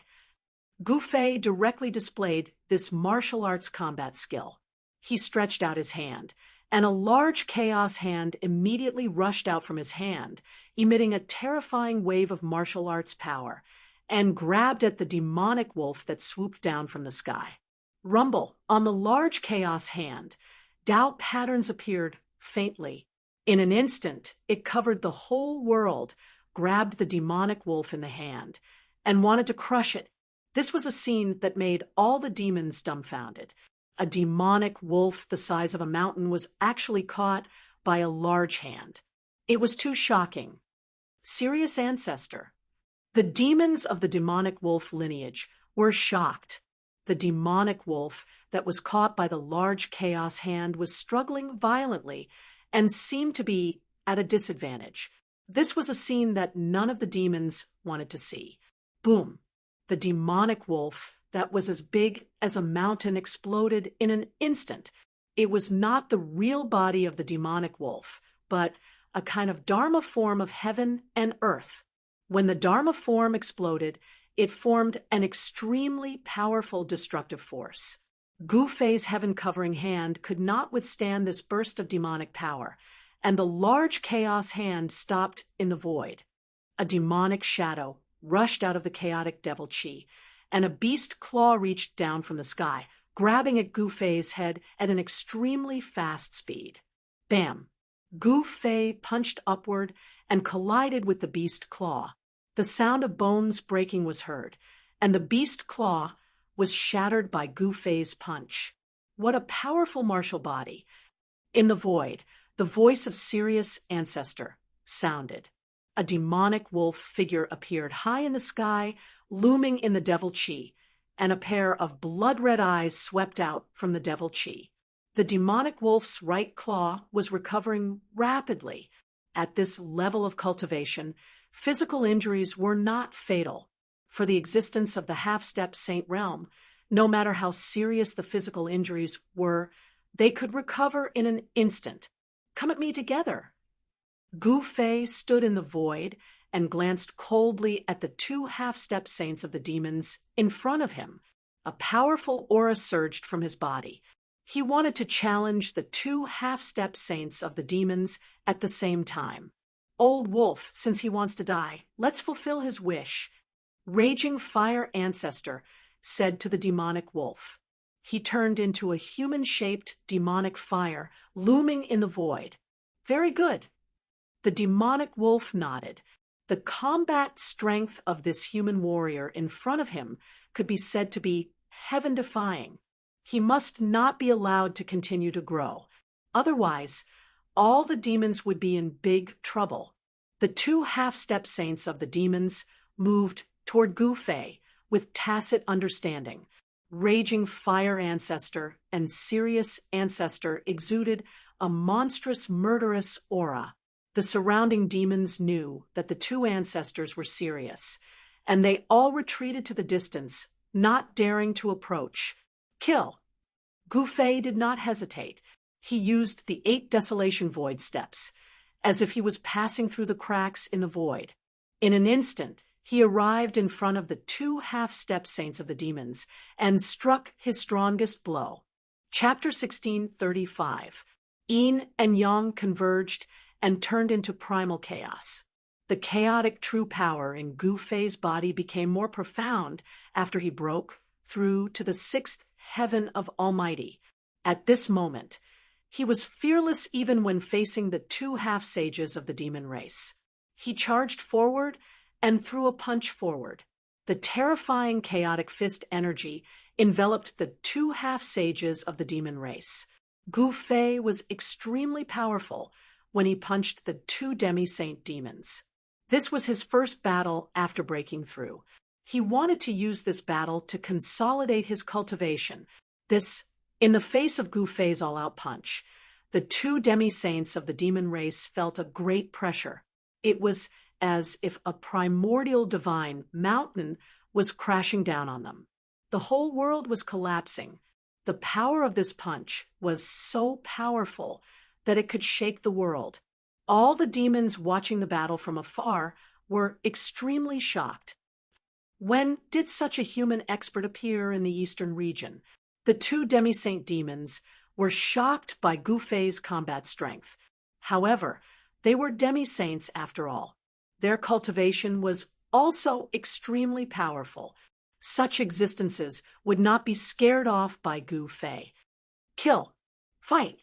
Gu Fei directly displayed this martial arts combat skill. He stretched out his hand, and a large chaos hand immediately rushed out from his hand, emitting a terrifying wave of martial arts power, and grabbed at the demonic wolf that swooped down from the sky. Rumble on the large chaos hand. Tao patterns appeared faintly. In an instant, it covered the whole world, grabbed the demonic wolf in the hand, and wanted to crush it. This was a scene that made all the demons dumbfounded. A demonic wolf the size of a mountain was actually caught by a large hand. It was too shocking. Sirius ancestor. The demons of the demonic wolf lineage were shocked. The demonic wolf that was caught by the large chaos hand was struggling violently and seemed to be at a disadvantage. This was a scene that none of the demons wanted to see. Boom! The demonic wolf that was as big as a mountain exploded in an instant. It was not the real body of the demonic wolf, but a kind of Dharma form of heaven and earth. When the Dharma form exploded, it formed an extremely powerful destructive force. Gu Fei's heaven-covering hand could not withstand this burst of demonic power, and the large chaos hand stopped in the void. A demonic shadow rushed out of the chaotic devil chi, and a beast claw reached down from the sky, grabbing at Gu Fei's head at an extremely fast speed. Bam! Gu Fei punched upward and collided with the beast claw. The sound of bones breaking was heard, and the beast claw was shattered by Gu Fei's punch. What a powerful martial body! In the void, the voice of Sirius ancestor sounded. A demonic wolf figure appeared high in the sky, looming in the devil chi, and a pair of blood-red eyes swept out from the devil chi. The demonic wolf's right claw was recovering rapidly. At this level of cultivation, physical injuries were not fatal. For the existence of the half-step saint realm, no matter how serious the physical injuries were, they could recover in an instant. Come at me together. Gu Fei stood in the void and glanced coldly at the two half-step saints of the demons in front of him. A powerful aura surged from his body. He wanted to challenge the two half-step saints of the demons at the same time. Old wolf, since he wants to die, let's fulfill his wish. Raging fire ancestor said to the demonic wolf. He turned into a human-shaped demonic fire looming in the void. Very good. The demonic wolf nodded. The combat strength of this human warrior in front of him could be said to be heaven-defying. He must not be allowed to continue to grow. Otherwise, all the demons would be in big trouble. The two half-step saints of the demons moved toward Gu Fei with tacit understanding. Raging Fire Ancestor and Serious Ancestor exuded a monstrous, murderous aura. The surrounding demons knew that the two ancestors were serious, and they all retreated to the distance, not daring to approach. Kill. Gu Fei did not hesitate. He used the 8 Desolation Void steps, as if he was passing through the cracks in the void. In an instant, he arrived in front of the 2 half-step saints of the demons and struck his strongest blow. Chapter 16:35. Yin and Yang converged and turned into primal chaos. The chaotic true power in Gu Fei's body became more profound after he broke through to the 6th heaven of Almighty. At this moment, he was fearless even when facing the 2 half-sages of the demon race. He charged forward and threw a punch forward. The terrifying chaotic fist energy enveloped the 2 half-sages of the demon race. Gu Fei was extremely powerful when he punched the 2 demi-saint demons. This was his first battle after breaking through. He wanted to use this battle to consolidate his cultivation. In the face of Gu Fei's all-out punch, the 2 demi-saints of the demon race felt a great pressure. It was as if a primordial divine mountain was crashing down on them. The whole world was collapsing. The power of this punch was so powerful that it could shake the world. All the demons watching the battle from afar were extremely shocked. When did such a human expert appear in the eastern region? The 2 demi-saint demons were shocked by Gu Fei's combat strength. However, they were demi-saints after all. Their cultivation was also extremely powerful. Such existences would not be scared off by Gu Fei. Kill. Fight.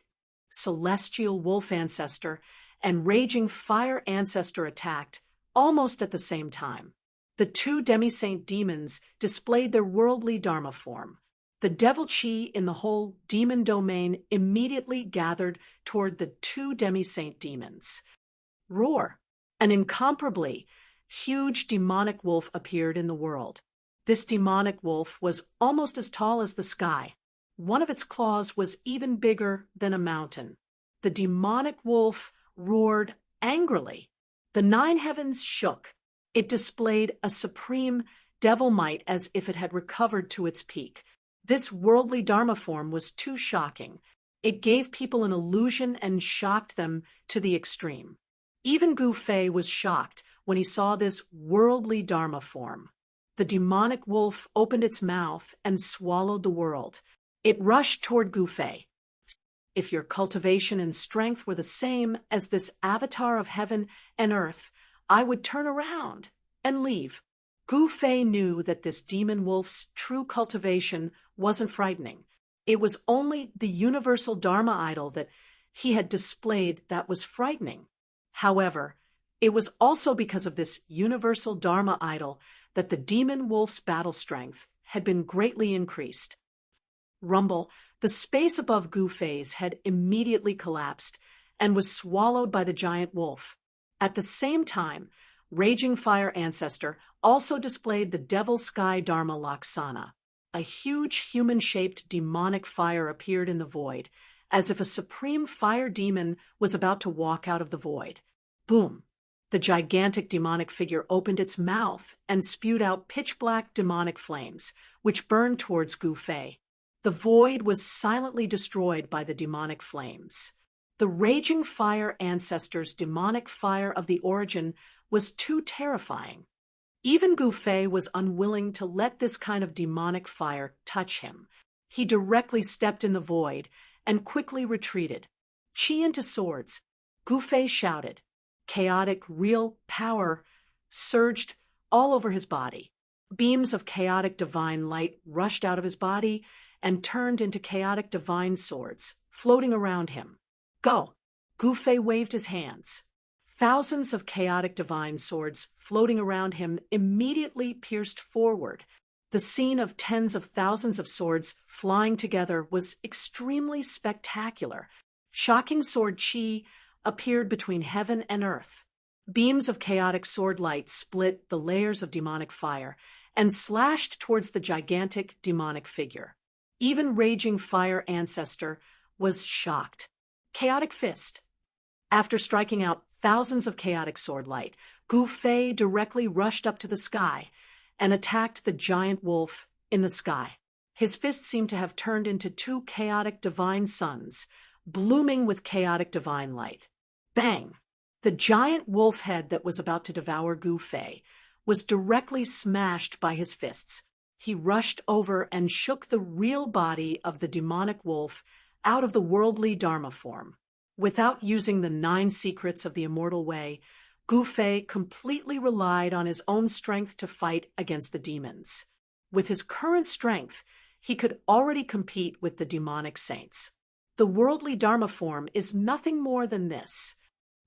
Celestial Wolf Ancestor and Raging Fire Ancestor attacked almost at the same time. The 2 demi-saint demons displayed their worldly Dharma form. The devil chi in the whole demon domain immediately gathered toward the 2 demi-saint demons. Roar! An incomparably huge demonic wolf appeared in the world. This demonic wolf was almost as tall as the sky. One of its claws was even bigger than a mountain. The demonic wolf roared angrily. The 9 heavens shook. It displayed a supreme devil might as if it had recovered to its peak. This worldly Dharma form was too shocking. It gave people an illusion and shocked them to the extreme. Even Gu Fei was shocked when he saw this worldly Dharma form. The demonic wolf opened its mouth and swallowed the world. It rushed toward Gu Fei. If your cultivation and strength were the same as this avatar of heaven and earth, I would turn around and leave. Gu Fei knew that this demon wolf's true cultivation wasn't frightening. It was only the universal Dharma idol that he had displayed that was frightening. However, it was also because of this universal Dharma idol that the demon wolf's battle strength had been greatly increased. Rumble, the space above Gu Fei's had immediately collapsed and was swallowed by the giant wolf. At the same time, Raging Fire Ancestor also displayed the Devil Sky Dharma Laksana. A huge human-shaped demonic fire appeared in the void, as if a supreme fire demon was about to walk out of the void. Boom! The gigantic demonic figure opened its mouth and spewed out pitch-black demonic flames, which burned towards Gu Fei. The void was silently destroyed by the demonic flames. The Raging Fire Ancestor's demonic fire of the origin was too terrifying. Even Gu Fei was unwilling to let this kind of demonic fire touch him. He directly stepped in the void and quickly retreated. Chi into swords, Gu Fei shouted. Chaotic, real power surged all over his body. Beams of chaotic divine light rushed out of his body and turned into chaotic divine swords, floating around him. Go! Gu Fei waved his hands. Thousands of chaotic divine swords floating around him immediately pierced forward. The scene of tens of thousands of swords flying together was extremely spectacular. Shocking sword chi appeared between heaven and earth. Beams of chaotic sword light split the layers of demonic fire and slashed towards the gigantic demonic figure. Even Raging Fire Ancestor was shocked. Chaotic Fist. After striking out thousands of chaotic sword light, Gu Fei directly rushed up to the sky and attacked the giant wolf in the sky. His fists seemed to have turned into two chaotic divine suns, blooming with chaotic divine light. Bang! The giant wolf head that was about to devour Gu Fei was directly smashed by his fists. He rushed over and shook the real body of the demonic wolf out of the worldly Dharma form. Without using the 9 secrets of the immortal way, Gu Fei completely relied on his own strength to fight against the demons. With his current strength, he could already compete with the demonic saints. The worldly Dharma form is nothing more than this.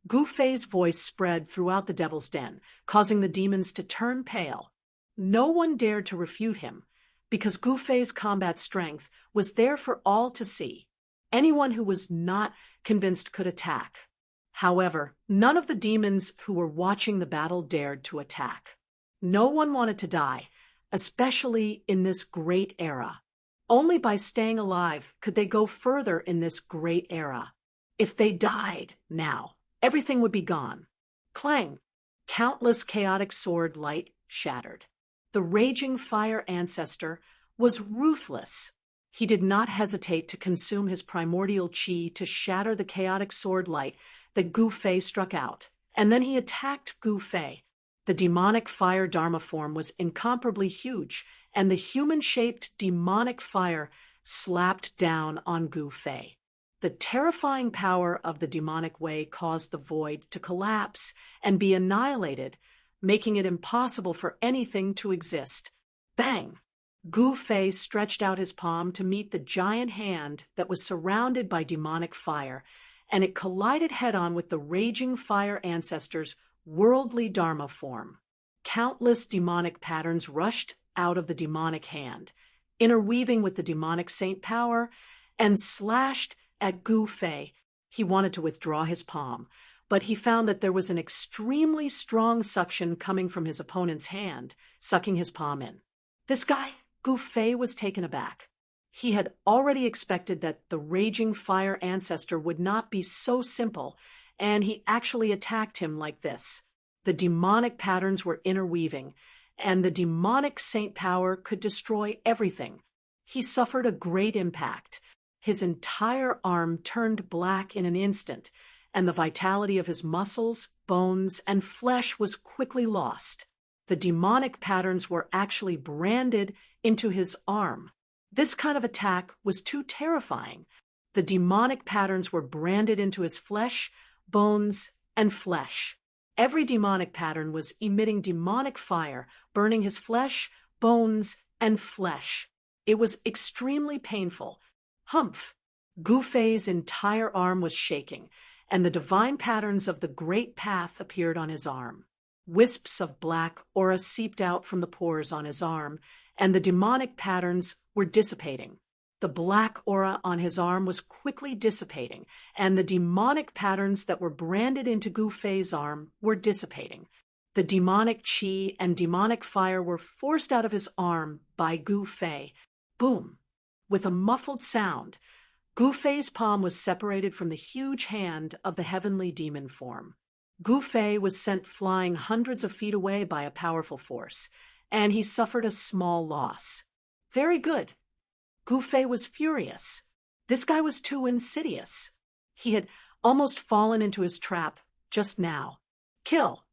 Gu Fei's voice spread throughout the Devil's Den, causing the demons to turn pale. No one dared to refute him, because Gu Fei's combat strength was there for all to see. Anyone who was not convinced could attack. However, none of the demons who were watching the battle dared to attack. No one wanted to die, especially in this great era. Only by staying alive could they go further in this great era. If they died now, everything would be gone. Clang! Countless chaotic sword light shattered. The Raging Fire Ancestor was ruthless. He did not hesitate to consume his primordial chi to shatter the chaotic sword light that Gu Fei struck out, and then he attacked Gu Fei. The demonic fire Dharma form was incomparably huge, and the human-shaped demonic fire slapped down on Gu Fei. The terrifying power of the demonic way caused the void to collapse and be annihilated, making it impossible for anything to exist. Bang! Gu Fei stretched out his palm to meet the giant hand that was surrounded by demonic fire, and it collided head-on with the Raging Fire Ancestor's worldly Dharma form. Countless demonic patterns rushed out of the demonic hand, interweaving with the demonic saint power, and slashed at Gu Fei. He wanted to withdraw his palm, but he found that there was an extremely strong suction coming from his opponent's hand, sucking his palm in. This guy, Gu Fei, was taken aback. He had already expected that the Raging Fire Ancestor would not be so simple, and he actually attacked him like this. The demonic patterns were interweaving, and the demonic saint power could destroy everything. He suffered a great impact. His entire arm turned black in an instant, and the vitality of his muscles, bones, and flesh was quickly lost. The demonic patterns were actually branded into his arm. This kind of attack was too terrifying. The demonic patterns were branded into his flesh, bones, and flesh. Every demonic pattern was emitting demonic fire, burning his flesh, bones, and flesh. It was extremely painful. Humph! Gu Fei's entire arm was shaking, and the divine patterns of the Great Path appeared on his arm. Wisps of black aura seeped out from the pores on his arm, and the demonic patterns were dissipating. The black aura on his arm was quickly dissipating, and the demonic patterns that were branded into Gu Fei's arm were dissipating. The demonic chi and demonic fire were forced out of his arm by Gu Fei. Boom! With a muffled sound, Gu Fei's palm was separated from the huge hand of the heavenly demon form. Gu Fei was sent flying hundreds of feet away by a powerful force, and he suffered a small loss. Very good. Gu Fei was furious. This guy was too insidious. He had almost fallen into his trap just now. Kill!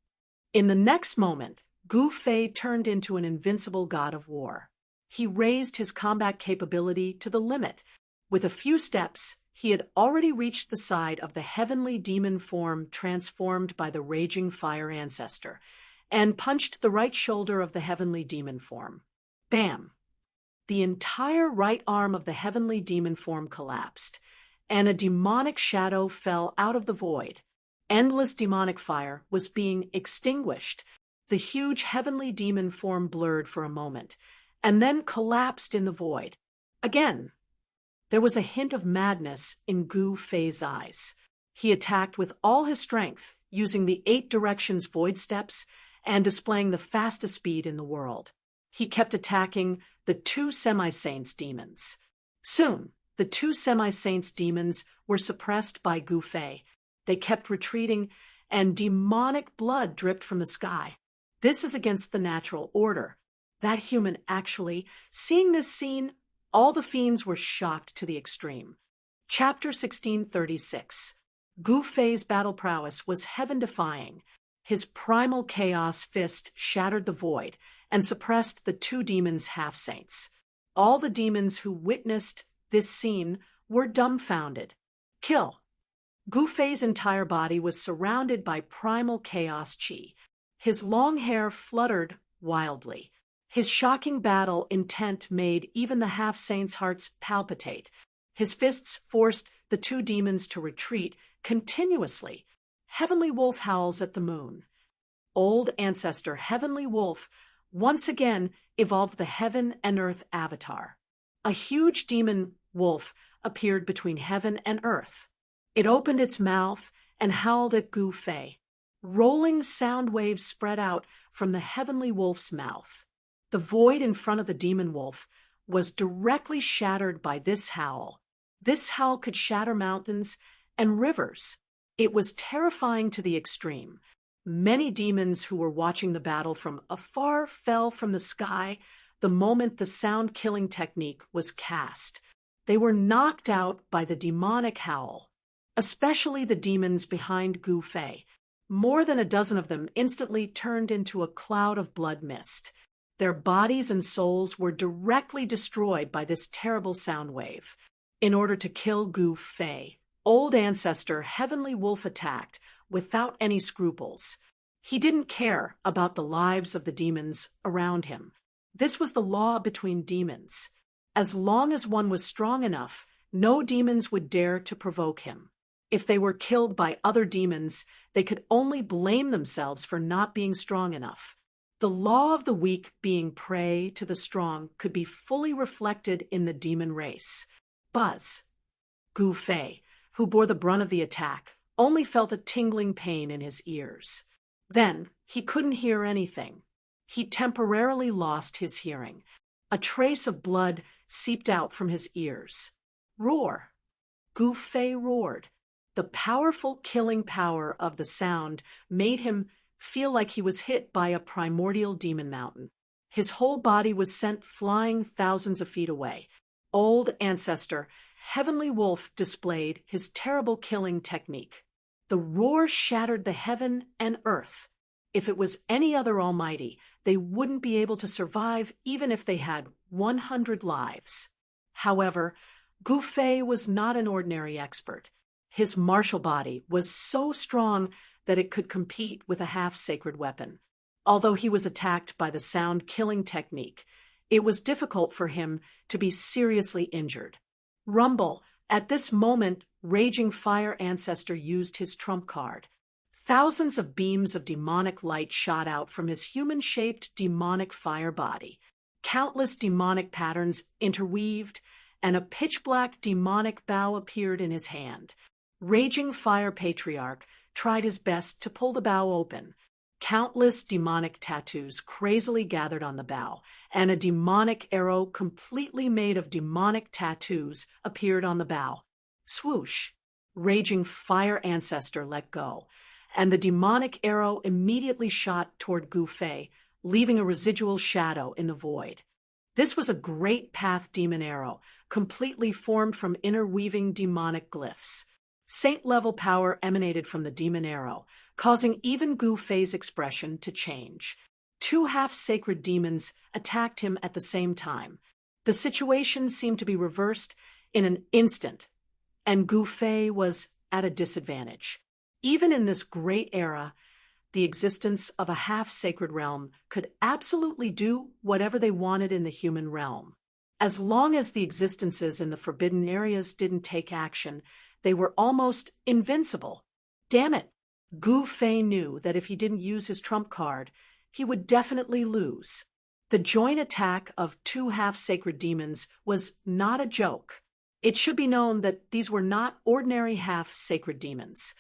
In the next moment, Gu Fei turned into an invincible god of war. He raised his combat capability to the limit. With a few steps, he had already reached the side of the heavenly demon form transformed by the Raging Fire Ancestor, and punched the right shoulder of the heavenly demon form. Bam! The entire right arm of the heavenly demon form collapsed, and a demonic shadow fell out of the void. Endless demonic fire was being extinguished. The huge heavenly demon form blurred for a moment, and then collapsed in the void. Again, there was a hint of madness in Gu Fei's eyes. He attacked with all his strength, using the 8 directions void steps and displaying the fastest speed in the world. He kept attacking the 2 semi-saints demons. Soon, the 2 semi-saints demons were suppressed by Gu Fei. They kept retreating, and demonic blood dripped from the sky. This is against the natural order. That human actually, seeing this scene, all the fiends were shocked to the extreme. Chapter 1636. Gu Fei's battle prowess was heaven-defying. His primal chaos fist shattered the void and suppressed the 2 demons' half-saints. All the demons who witnessed this scene were dumbfounded. Kill. Gu Fei's entire body was surrounded by primal chaos chi. His long hair fluttered wildly. His shocking battle intent made even the half-saints' hearts palpitate. His fists forced the 2 demons to retreat continuously. Heavenly Wolf howls at the moon. Old ancestor Heavenly Wolf once again evolved the heaven and earth avatar. A huge demon wolf appeared between heaven and earth. It opened its mouth and howled at Gu Fei. Rolling sound waves spread out from the Heavenly Wolf's mouth. The void in front of the demon wolf was directly shattered by this howl. This howl could shatter mountains and rivers. It was terrifying to the extreme. Many demons who were watching the battle from afar fell from the sky the moment the sound-killing technique was cast. They were knocked out by the demonic howl, especially the demons behind Gu Fei. More than a dozen of them instantly turned into a cloud of blood mist. Their bodies and souls were directly destroyed by this terrible sound wave. In order to kill Gu Fei, old ancestor Heavenly Wolf attacked without any scruples. He didn't care about the lives of the demons around him. This was the law between demons. As long as one was strong enough, no demons would dare to provoke him. If they were killed by other demons, they could only blame themselves for not being strong enough. The law of the weak being prey to the strong could be fully reflected in the demon race. Buzz. Gu Fei, who bore the brunt of the attack, only felt a tingling pain in his ears. Then, he couldn't hear anything. He temporarily lost his hearing. A trace of blood seeped out from his ears. Roar. Gu Fei roared. The powerful killing power of the sound made him feel like he was hit by a primordial demon mountain. His whole body was sent flying thousands of feet away. Old ancestor Heavenly Wolf displayed his terrible killing technique. The roar shattered the heaven and earth. If it was any other almighty, they wouldn't be able to survive even if they had 100 lives. However, Gu Fei was not an ordinary expert. His martial body was so strong that it could compete with a half-sacred weapon. Although he was attacked by the sound-killing technique, it was difficult for him to be seriously injured. Rumble. At this moment, Raging Fire Ancestor used his trump card. Thousands of beams of demonic light shot out from his human-shaped demonic fire body. Countless demonic patterns interweaved, and a pitch-black demonic bow appeared in his hand. Raging Fire Patriarch tried his best to pull the bow open. Countless demonic tattoos crazily gathered on the bow, and a demonic arrow completely made of demonic tattoos appeared on the bow. Swoosh! Raging Fire Ancestor let go, and the demonic arrow immediately shot toward Gu Fei, leaving a residual shadow in the void. This was a great path demon arrow, completely formed from interweaving demonic glyphs. Saint-level power emanated from the demon arrow, causing even Gu Fei's expression to change. 2 half-sacred demons attacked him at the same time. The situation seemed to be reversed in an instant, and Gu Fei was at a disadvantage. Even in this great era, the existence of a half-sacred realm could absolutely do whatever they wanted in the human realm. As long as the existences in the forbidden areas didn't take action, they were almost invincible. Damn it! Gu Fei knew that if he didn't use his trump card, he would definitely lose. The joint attack of 2 half-sacred demons was not a joke. It should be known that these were not ordinary half-sacred demons.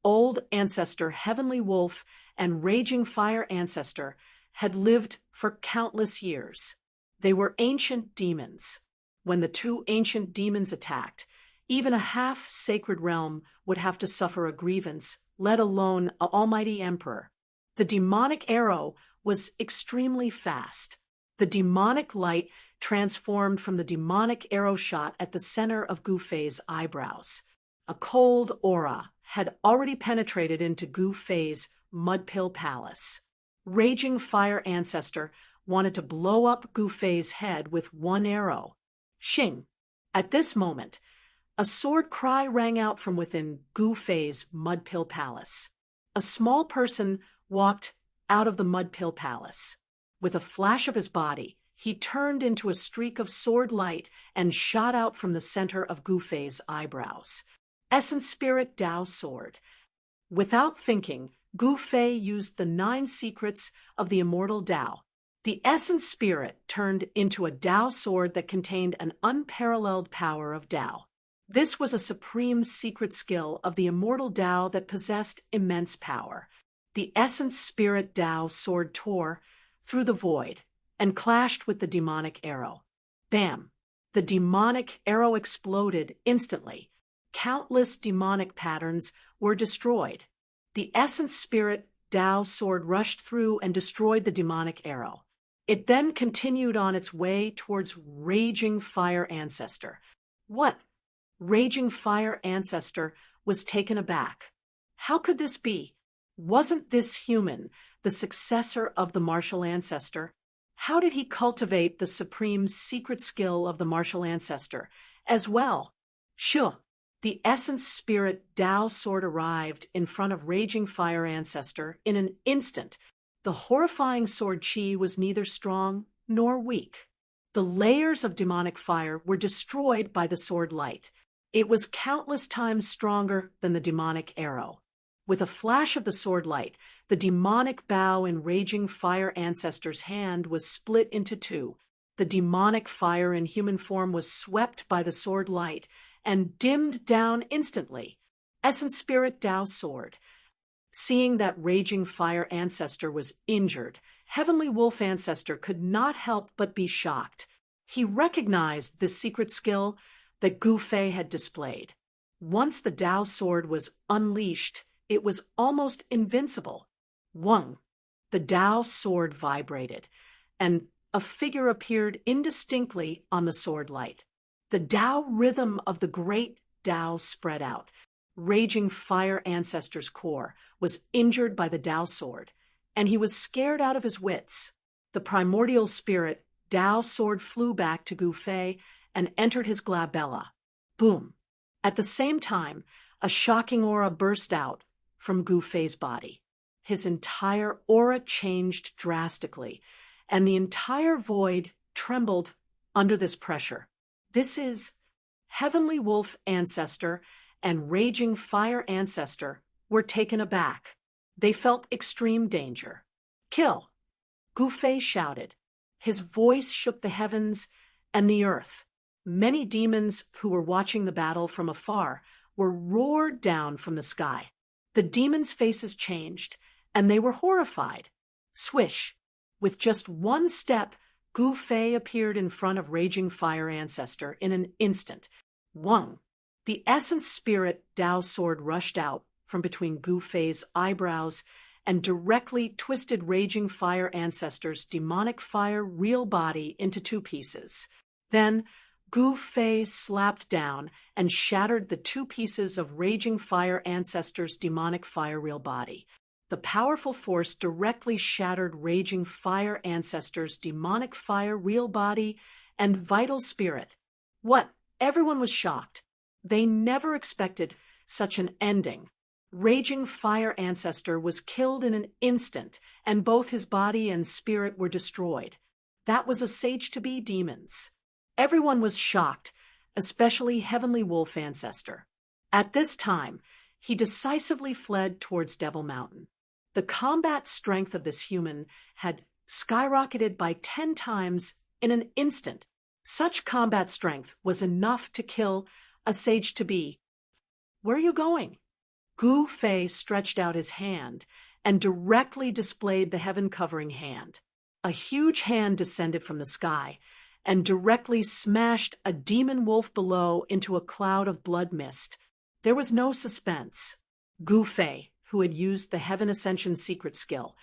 old ancestor Heavenly Wolf and Raging Fire ancestor had lived for countless years. They were ancient demons. When the two ancient demons attacked, even a half-sacred realm would have to suffer a grievance, let alone an almighty emperor. The demonic arrow was extremely fast. The demonic light transformed from the demonic arrow shot at the center of Gu-Fei's eyebrows. A cold aura had already penetrated into Gu-Fei's mud-pill palace. Raging Fire ancestor wanted to blow up Gu-Fei's head with one arrow. Xing! At this moment, a sword cry rang out from within Gu-Fei's mud-pill palace. A small person walked out of the mud-pill palace. With a flash of his body, he turned into a streak of sword light and shot out from the center of Gu-Fei's eyebrows. Essence Spirit Tao Sword. Without thinking, Gu-Fei used the 9 secrets of the immortal Tao. The Essence Spirit turned into a Tao sword that contained an unparalleled power of Tao. This was a supreme secret skill of the immortal Tao that possessed immense power. The Essence Spirit Tao sword tore through the void and clashed with the demonic arrow. Bam! The demonic arrow exploded instantly. Countless demonic patterns were destroyed. The Essence Spirit Tao sword rushed through and destroyed the demonic arrow. It then continued on its way towards Raging Fire ancestor. What? Raging Fire ancestor was taken aback. How could this be? Wasn't this human the successor of the martial ancestor? How did he cultivate the supreme secret skill of the martial ancestor as well? Sure. The Essence Spirit Tao sword arrived in front of Raging Fire ancestor in an instant. The horrifying sword chi was neither strong nor weak. The layers of demonic fire were destroyed by the sword light. It was countless times stronger than the demonic arrow. With a flash of the sword light, the demonic bow in Raging Fire ancestor's hand was split into 2. The demonic fire in human form was swept by the sword light and dimmed down instantly. Essence Spirit Tao sword. Seeing that Raging Fire ancestor was injured, Heavenly Wolf ancestor could not help but be shocked. He recognized the secret skill that Gu-Fei had displayed. Once the Tao sword was unleashed, it was almost invincible. Wang! The Tao sword vibrated, and a figure appeared indistinctly on the sword light. The Tao rhythm of the great Tao spread out. Raging Fire ancestor's core was injured by the Tao sword, and he was scared out of his wits. The primordial spirit Tao sword flew back to Gu-Fei and entered his glabella. Boom! At the same time, a shocking aura burst out from Gu-Fei's body. His entire aura changed drastically, and the entire void trembled under this pressure. This is Heavenly Wolf ancestor and Raging Fire ancestor were taken aback. They felt extreme danger. Kill! Gu-Fei shouted. His voice shook the heavens and the earth. Many demons who were watching the battle from afar were roared down from the sky. The demons' faces changed, and they were horrified. Swish! With just one step, Gu-Fei appeared in front of Raging Fire ancestor in an instant. Wang! The Essence Spirit Tao sword rushed out from between Gu-Fei's eyebrows and directly twisted Raging Fire ancestor's demonic fire real body into 2 pieces. Then Gu-Fei slapped down and shattered the 2 pieces of Raging Fire ancestor's demonic fire real body. The powerful force directly shattered Raging Fire ancestor's demonic fire real body and vital spirit. What? Everyone was shocked. They never expected such an ending. Raging Fire ancestor was killed in an instant, and both his body and spirit were destroyed. That was a sage-to-be demons. Everyone was shocked, especially Heavenly Wolf ancestor. At this time, he decisively fled towards Devil Mountain. The combat strength of this human had skyrocketed by 10 times in an instant. Such combat strength was enough to kill a sage-to-be. Where are you going? Gu Fei stretched out his hand and directly displayed the heaven-covering hand. A huge hand descended from the sky and directly smashed a demon wolf below into a cloud of blood mist. There was no suspense. Gu Fei, who had used the Heaven Ascension secret skill,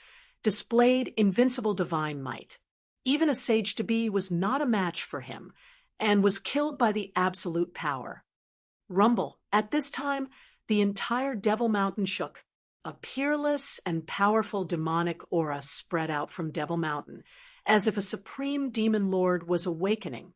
displayed invincible divine might. Even a sage-to-be was not a match for him, and was killed by the absolute power. Rumble. At this time, the entire Devil Mountain shook. A peerless and powerful demonic aura spread out from Devil Mountain, as if a supreme demon lord was awakening